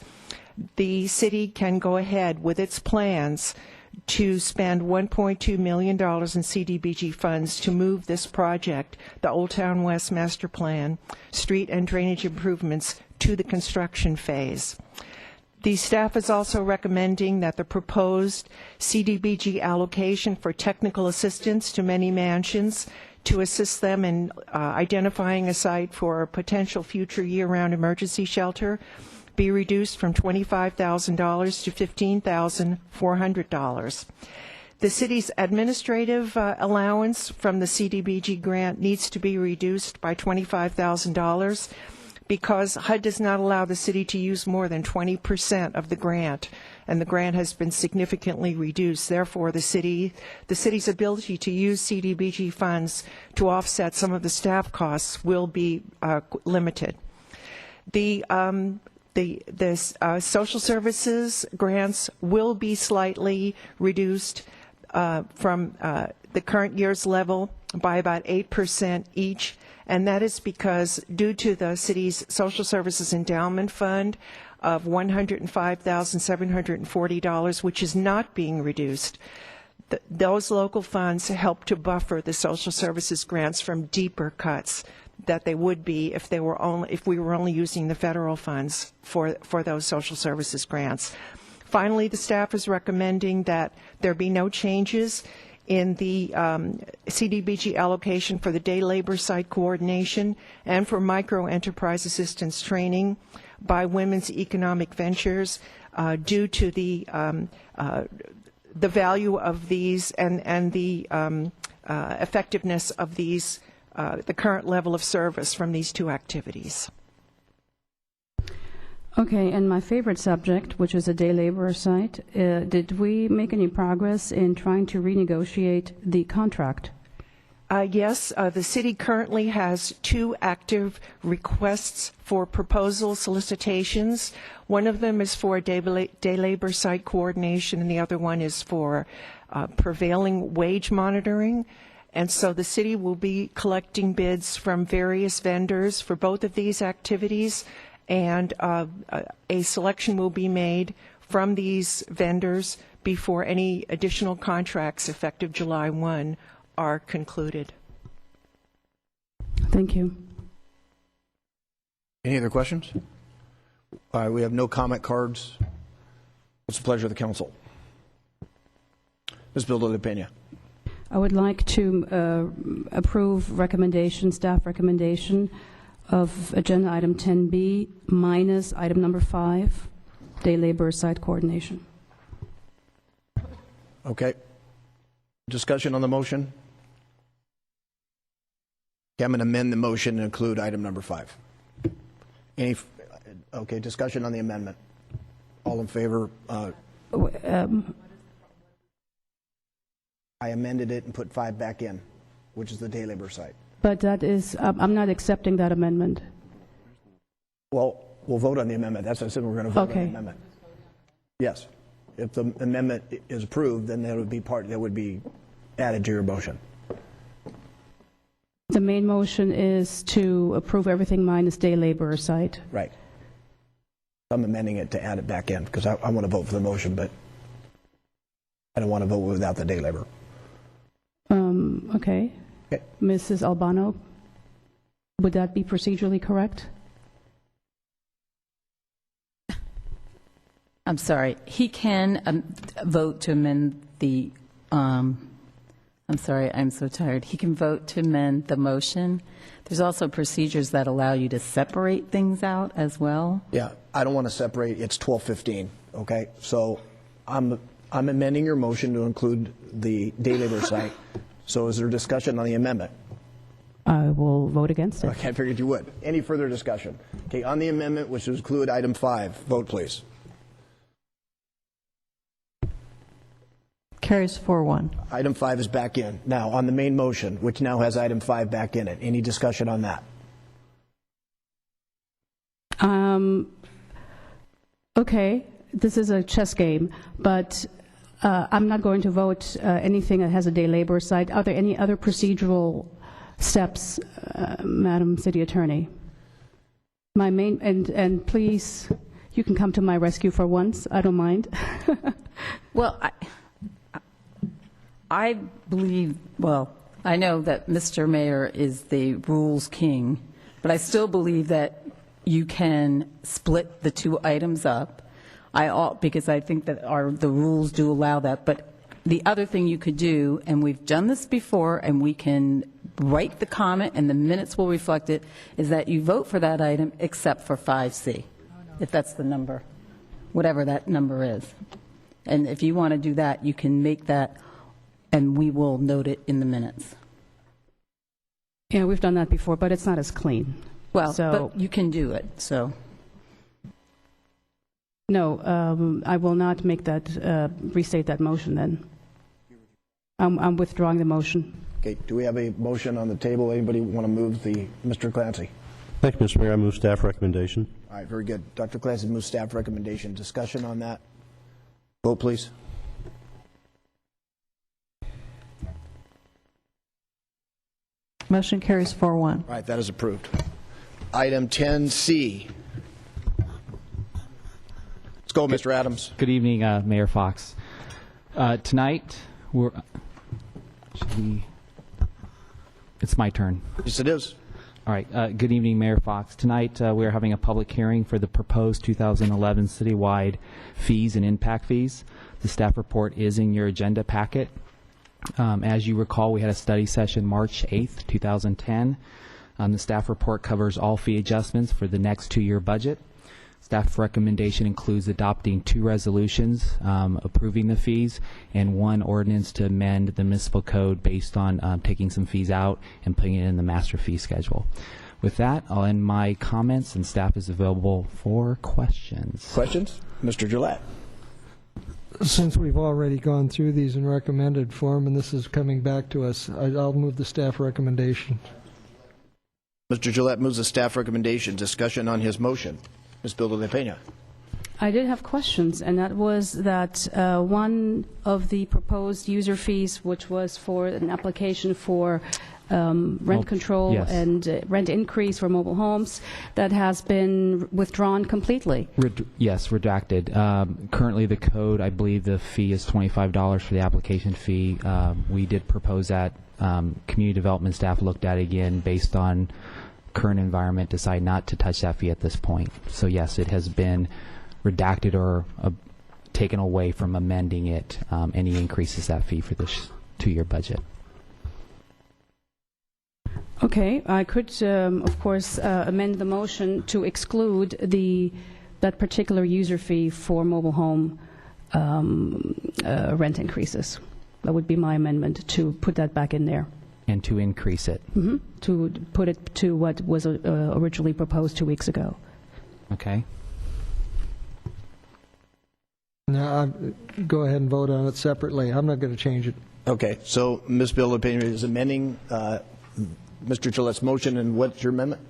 the city can go ahead with its plans to spend $1.2 million in CDBG funds to move this project, the Old Town West Master Plan, street and drainage improvements, to the construction phase. The staff is also recommending that the proposed CDBG allocation for technical assistance to many mansions to assist them in identifying a site for a potential future year-round emergency shelter be reduced from $25,000 to $15,400. The city's administrative allowance from the CDBG grant needs to be reduced by $25,000 because HUD does not allow the city to use more than 20% of the grant, and the grant has been significantly reduced. Therefore, the city's ability to use CDBG funds to offset some of the staff costs will be limited. The social services grants will be slightly reduced from the current year's level by about 8% each, and that is because due to the city's social services endowment fund of $105,740, which is not being reduced, those local funds help to buffer the social services grants from deeper cuts that they would be if we were only using the federal funds for those social services grants. Finally, the staff is recommending that there be no changes in the CDBG allocation for the day labor site coordination and for micro enterprise assistance training by Women's Economic Ventures due to the value of these and the effectiveness of these, the current level of service from these two activities. Okay, and my favorite subject, which is a day laborer site, did we make any progress in trying to renegotiate the contract? Yes, the city currently has 2 active requests for proposal solicitations. One of them is for day labor site coordination, and the other one is for prevailing wage monitoring. And so the city will be collecting bids from various vendors for both of these activities, and a selection will be made from these vendors before any additional contracts effective July 1 are concluded. Thank you. Any other questions? We have no comment cards. What's the pleasure of the council? Ms. Bilda de Pena. I would like to approve staff recommendation of agenda item 10B minus item number 5, day labor site coordination. Okay. Discussion on the motion? Okay, I'm going to amend the motion and include item number 5. Okay, discussion on the amendment. All in favor? I amended it and put 5 back in, which is the day labor site. But that is, I'm not accepting that amendment. Well, we'll vote on the amendment. That's what I said, we're going to vote on the amendment. Yes. If the amendment is approved, then that would be added to your motion. The main motion is to approve everything minus day labor site. Right. I'm amending it to add it back in because I want to vote for the motion, but I don't want to vote without the day labor. Okay. Mrs. Albano, would that be procedurally correct? I'm sorry. He can vote to amend the, I'm sorry, I'm so tired. He can vote to amend the motion. There's also procedures that allow you to separate things out as well. Yeah, I don't want to separate. It's 12:15, okay? So I'm amending your motion to include the day labor site. So is there discussion on the amendment? I will vote against it. Okay, I figured you would. Any further discussion? Okay, on the amendment, which would include item 5, vote please. Carries 4-1. Item 5 is back in. Now, on the main motion, which now has item 5 back in it, any discussion on that? Okay, this is a chess game, but I'm not going to vote anything that has a day labor side. Are there any other procedural steps, Madam City Attorney? My main, and please, you can come to my rescue for once. I don't mind. Well, I believe, well, I know that Mr. Mayor is the rules king, but I still believe that you can split the two items up. Because I think that the rules do allow that. But the other thing you could do, and we've done this before, and we can write the comment, and the minutes will reflect it, is that you vote for that item except for 5C, if that's the number, whatever that number is. And if you want to do that, you can make that, and we will note it in the minutes. Yeah, we've done that before, but it's not as clean. Well, So- but you can do it, so. No, I will not make that, restate that motion then. I'm withdrawing the motion. Okay, do we have a motion on the table? Anybody want to move Mr. Clancy? Thank you, Mr. Mayor. I move staff recommendation. All right, very good. Dr. Clancy moves staff recommendation. Discussion on that? Vote, please. Motion carries 4-1. All right, that is approved. Item 10C. Let's go, Mr. Adams. Good evening, Mayor Fox. Tonight, it's my turn. Yes, it is. All right. Good evening, Mayor Fox. Tonight, we are having a public hearing for the proposed 2011 citywide fees and impact fees. The staff report is in your agenda packet. As you recall, we had a study session March 8th, 2010. The staff report covers all fee adjustments for the next 2-year budget. Staff recommendation includes adopting 2 resolutions approving the fees and 1 ordinance to amend the municipal code based on taking some fees out and putting it in the master fee schedule. With that, I'll end my comments, and staff is available for questions. Questions? Mr. Gillette. Since we've already gone through these in recommended form and this is coming back to us, I'll move the staff recommendation. Mr. Gillette moves the staff recommendation. Discussion on his motion. Ms. Bildo de Pena. I did have questions, and that was that one of the proposed user fees, which was for an application for rent control yes. and rent increase for mobile homes, that has been withdrawn completely. Yes, redacted. Currently, the code, I believe the fee is $25 for the application fee. We did propose that. Community development staff looked at it again based on current environment, decide not to touch that fee at this point. So yes, it has been redacted or taken away from amending it. Any increases that fee for this 2-year budget. Okay, I could, of course, amend the motion to exclude that particular user fee for mobile home rent increases. That would be my amendment, to put that back in there. And to increase it. Mm-hmm. To put it to what was originally proposed 2 weeks ago. Okay. Now, go ahead and vote on it separately. I'm not going to change it. Okay, so Ms. Bildo de Pena is amending Mr. Gillette's motion, and what's your amendment?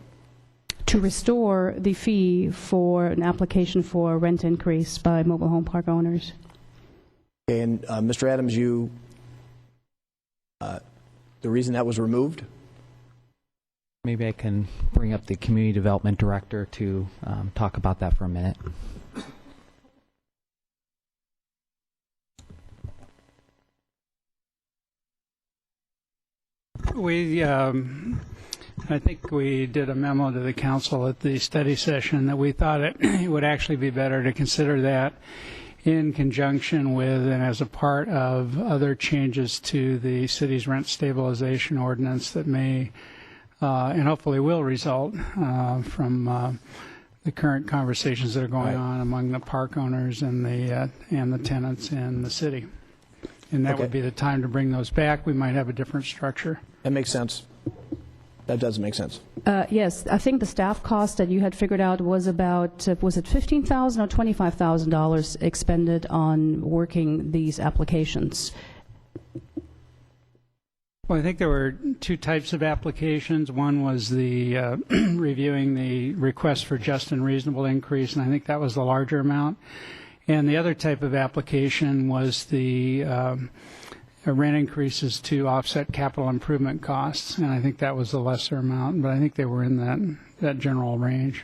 To restore the fee for an application for rent increase by mobile home park owners. Okay, and Mr. Adams, the reason that was removed? Maybe I can bring up the community development director to talk about that for a minute. I think we did a memo to the council at the study session that we thought it would actually be better to consider that in conjunction with and as a part of other changes to the city's rent stabilization ordinance that may and hopefully will result from the current conversations that are going on among the park owners and the tenants in the city. And that would be the time to bring those back. We might have a different structure. That makes sense. That does make sense. Yes, I think the staff cost that you had figured out was about, was it $15,000 or $25,000 expended on working these applications? Well, I think there were two types of applications. One was the reviewing the request for just and reasonable increase, and I think that was the larger amount. And the other type of application was the rent increases to offset capital improvement costs, and I think that was the lesser amount, but I think they were in that general range.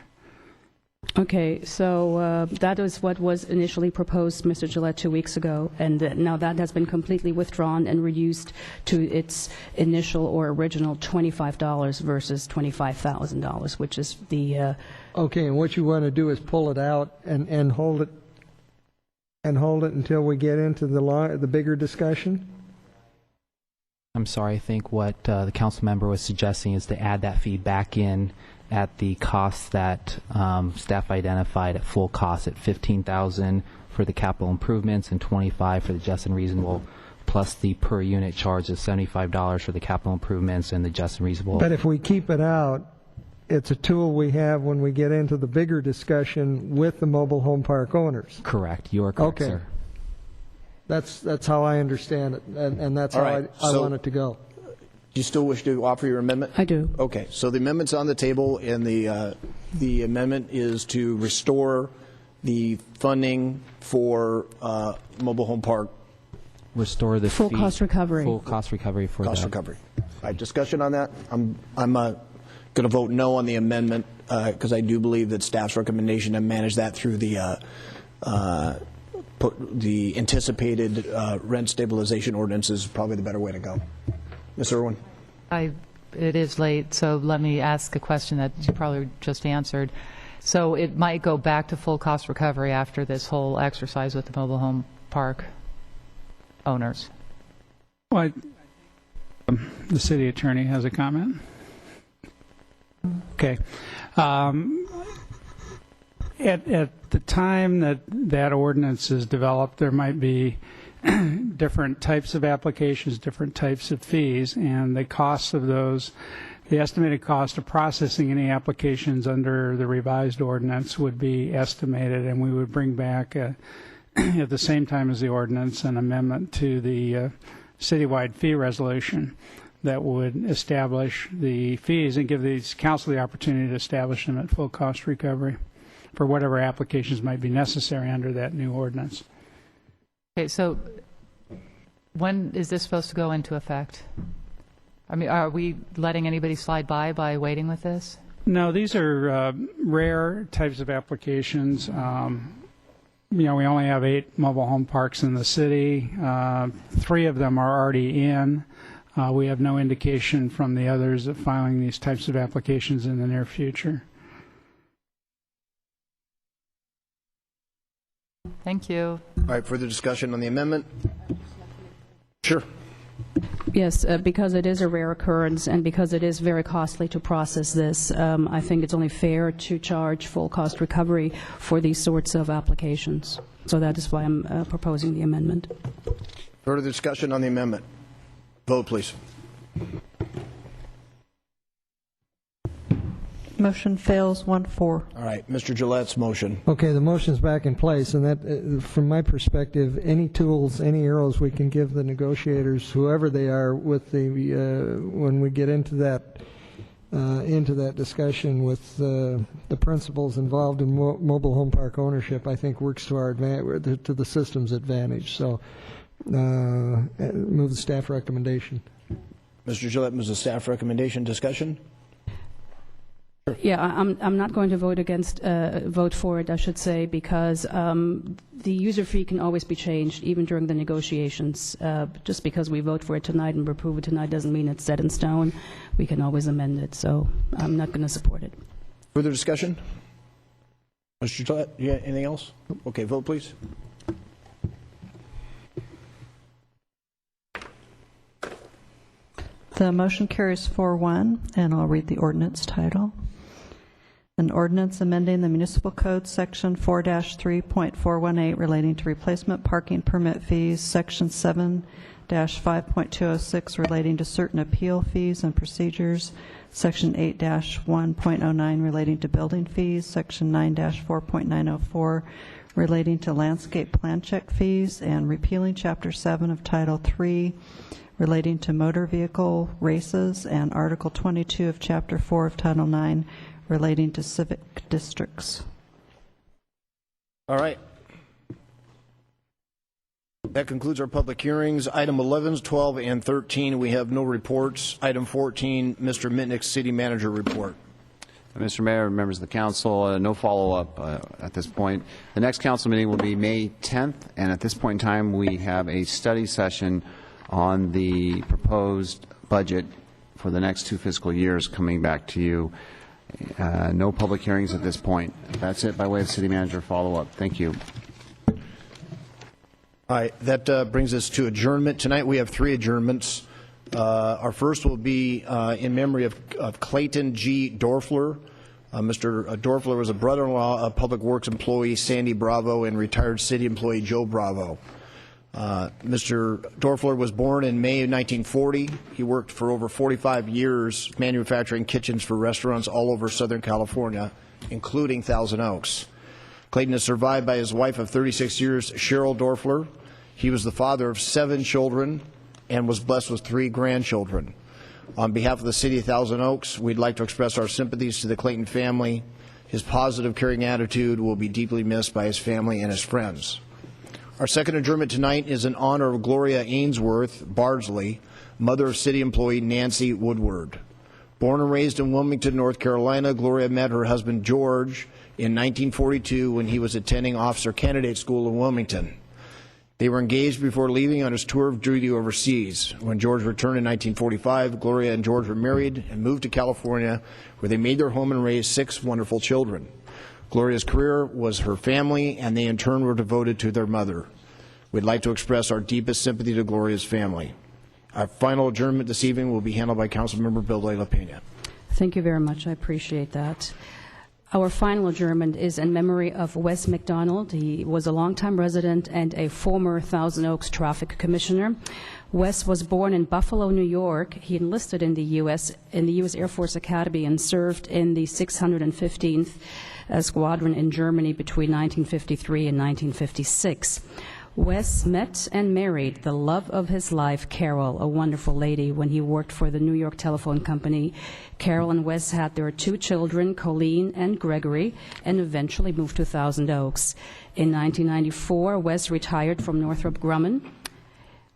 Okay, so that is what was initially proposed, Mr. Gillette, 2 weeks ago, and now that has been completely withdrawn and reduced to its initial or original $25 versus $25,000, which is the... Okay, and what you want to do is pull it out and hold it until we get into the bigger discussion? I'm sorry, I think what the council member was suggesting is to add that fee back in at the cost that staff identified at full cost at $15,000 for the capital improvements and $25,000 for the just and reasonable, plus the per unit charge of $75 for the capital improvements and the just and reasonable. But if we keep it out, it's a tool we have when we get into the bigger discussion with the mobile home park owners. Correct. You are correct, okay. Sir. That's how I understand it, and that's how I want it to go. Do you still wish to offer your amendment? I do. Okay, so the amendment's on the table, and the amendment is to restore the funding for mobile home park. Restore the full cost recovery. Full cost recovery for cost that. recovery. All right, discussion on that. I'm going to vote no on the amendment because I do believe that staff's recommendation to manage that through the anticipated rent stabilization ordinance is probably the better way to go. Ms. Irwin. It is late, so let me ask a question that you probably just answered. So it might go back to full cost recovery after this whole exercise with the mobile home park owners? Well, the city attorney has a comment. Okay. At the time that ordinance is developed, there might be different types of applications, different types of fees, and the costs of those, the estimated cost of processing any applications under the revised ordinance would be estimated, and we would bring back at the same time as the ordinance an amendment to the citywide fee resolution that would establish the fees and give the council the opportunity to establish them at full cost recovery for whatever applications might be necessary under that new ordinance. Okay, so when is this supposed to go into effect? I mean, are we letting anybody slide by waiting with this? No, these are rare types of applications. We only have 8 mobile home parks in the city. 3 of them are already in. We have no indication from the others of filing these types of applications in the near future. Thank you. All right, further discussion on the amendment? Sure. Yes, because it is a rare occurrence and because it is very costly to process this, I think it's only fair to charge full cost recovery for these sorts of applications. So that is why I'm proposing the amendment. Further discussion on the amendment? Vote, please. Motion fails 1-4. All right, Mr. Gillette's motion. Okay, the motion's back in place, and that, from my perspective, any tools, any arrows we can give the negotiators, whoever they are, with the when we get into that discussion with the principals involved in mobile home park ownership, I think works to our advantage, to the system's advantage. So, move the staff recommendation. Mr. Gillette moves the staff recommendation. Discussion. Yeah, I'm not going to vote for it, I should say, because the user fee can always be changed, even during the negotiations. Just because we vote for it tonight and approve it tonight doesn't mean it's set in stone. We can always amend it, so I'm not going to support it. Further discussion? Mr. Gillette, you got anything else? Okay, vote, please. The motion carries 4-1, and I'll read the ordinance title. An ordinance amending the municipal code section 4-3.418 relating to replacement parking permit fees, section 7-5.206 relating to certain appeal fees and procedures, section 8-1.09 relating to building fees, section 9-4.904 relating to landscape plan check fees, and repealing chapter 7 of title 3 relating to motor vehicle races, and Article 22 of Chapter 4 of Title 9 relating to civic districts. All right. That concludes our public hearings. Item 11, 12, and 13, we have no reports. Item 14, Mr. Mitnick's City Manager report. Mr. Mayor, members of the council, no follow-up at this point. The next council meeting will be May 10th, and at this point in time, we have a study session on the proposed budget for the next 2 fiscal years coming back to you. No public hearings at this point. That's it by way of City Manager follow-up. Thank you. All right, that brings us to adjournment. Tonight we have 3 adjournments. Our first will be in memory of Clayton G. Dorfler. Mr. Dorfler was a brother-in-law of Public Works employee Sandy Bravo and retired city employee Joe Bravo. Mr. Dorfler was born in May of 1940. He worked for over 45 years manufacturing kitchens for restaurants all over Southern California, including Thousand Oaks. Clayton is survived by his wife of 36 years, Cheryl Dorfler. He was the father of 7 children and was blessed with 3 grandchildren. On behalf of the City of Thousand Oaks, we'd like to express our sympathies to the Clayton family. His positive, caring attitude will be deeply missed by his family and his friends. Our second adjournment tonight is in honor of Gloria Ainsworth Bardsley, mother of city employee Nancy Woodward. Born and raised in Wilmington, North Carolina, Gloria met her husband George in 1942 when he was attending Officer Candidate School in Wilmington. They were engaged before leaving on his tour of duty overseas. When George returned in 1945, Gloria and George were married and moved to California, where they made their home and raised 6 wonderful children. Gloria's career was her family, and they in turn were devoted to their mother. We'd like to express our deepest sympathy to Gloria's family. Our final adjournment this evening will be handled by Councilmember Bill De La Pena. Thank you very much. I appreciate that. Our final adjournment is in memory of Wes McDonald. He was a longtime resident and a former Thousand Oaks traffic commissioner. Wes was born in Buffalo, New York. He enlisted in the U.S. Air Force Academy and served in the 615th Squadron in Germany between 1953 and 1956. Wes met and married the love of his life, Carol, a wonderful lady, when he worked for the New York Telephone Company. Carol and Wes had their 2 children, Colleen and Gregory, and eventually moved to Thousand Oaks. In 1994, Wes retired from Northrop Grumman.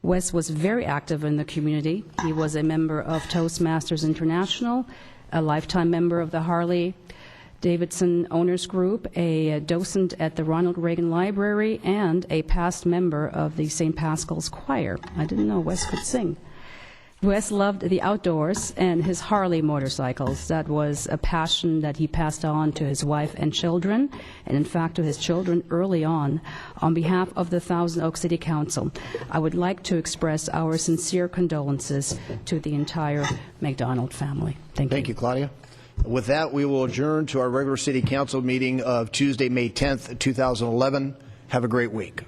Wes was very active in the community. He was a member of Toastmasters International, a lifetime member of the Harley Davidson Owners Group, a docent at the Ronald Reagan Library, and a past member of the St. Pascal's Choir. I didn't know Wes could sing. Wes loved the outdoors and his Harley motorcycles. That was a passion that he passed on to his wife and children, and in fact to his children early on. On behalf of the Thousand Oaks City Council, I would like to express our sincere condolences to the entire McDonald family. Thank you. Thank you, Claudia. With that, we will adjourn to our regular City Council meeting of Tuesday, May 10th, 2011. Have a great week.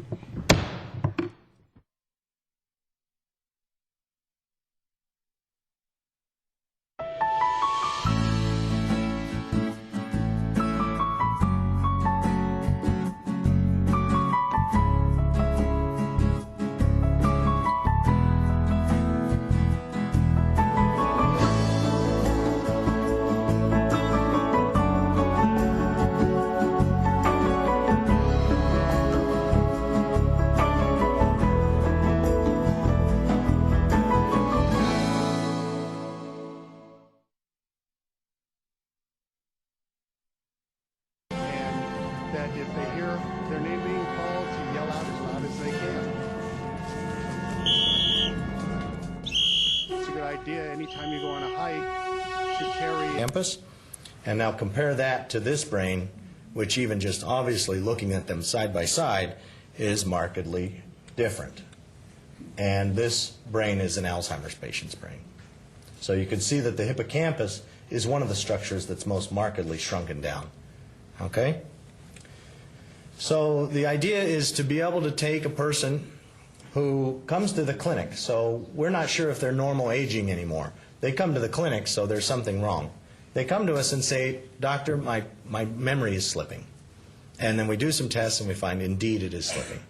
That if they hear their name being called, to yell out as loud as they can. It's a good idea anytime you go on a hike to carry campus. And now compare that to this brain, which even just obviously looking at them side by side is markedly different. And this brain is an Alzheimer's patient's brain. So you can see that the hippocampus is one of the structures that's most markedly shrunken down. Okay? So the idea is to be able to take a person who comes to the clinic. So we're not sure if they're normal aging anymore. They come to the clinic, so there's something wrong. They come to us and say, "Doctor, my memory is slipping." And then we do some tests and we find indeed it is slipping.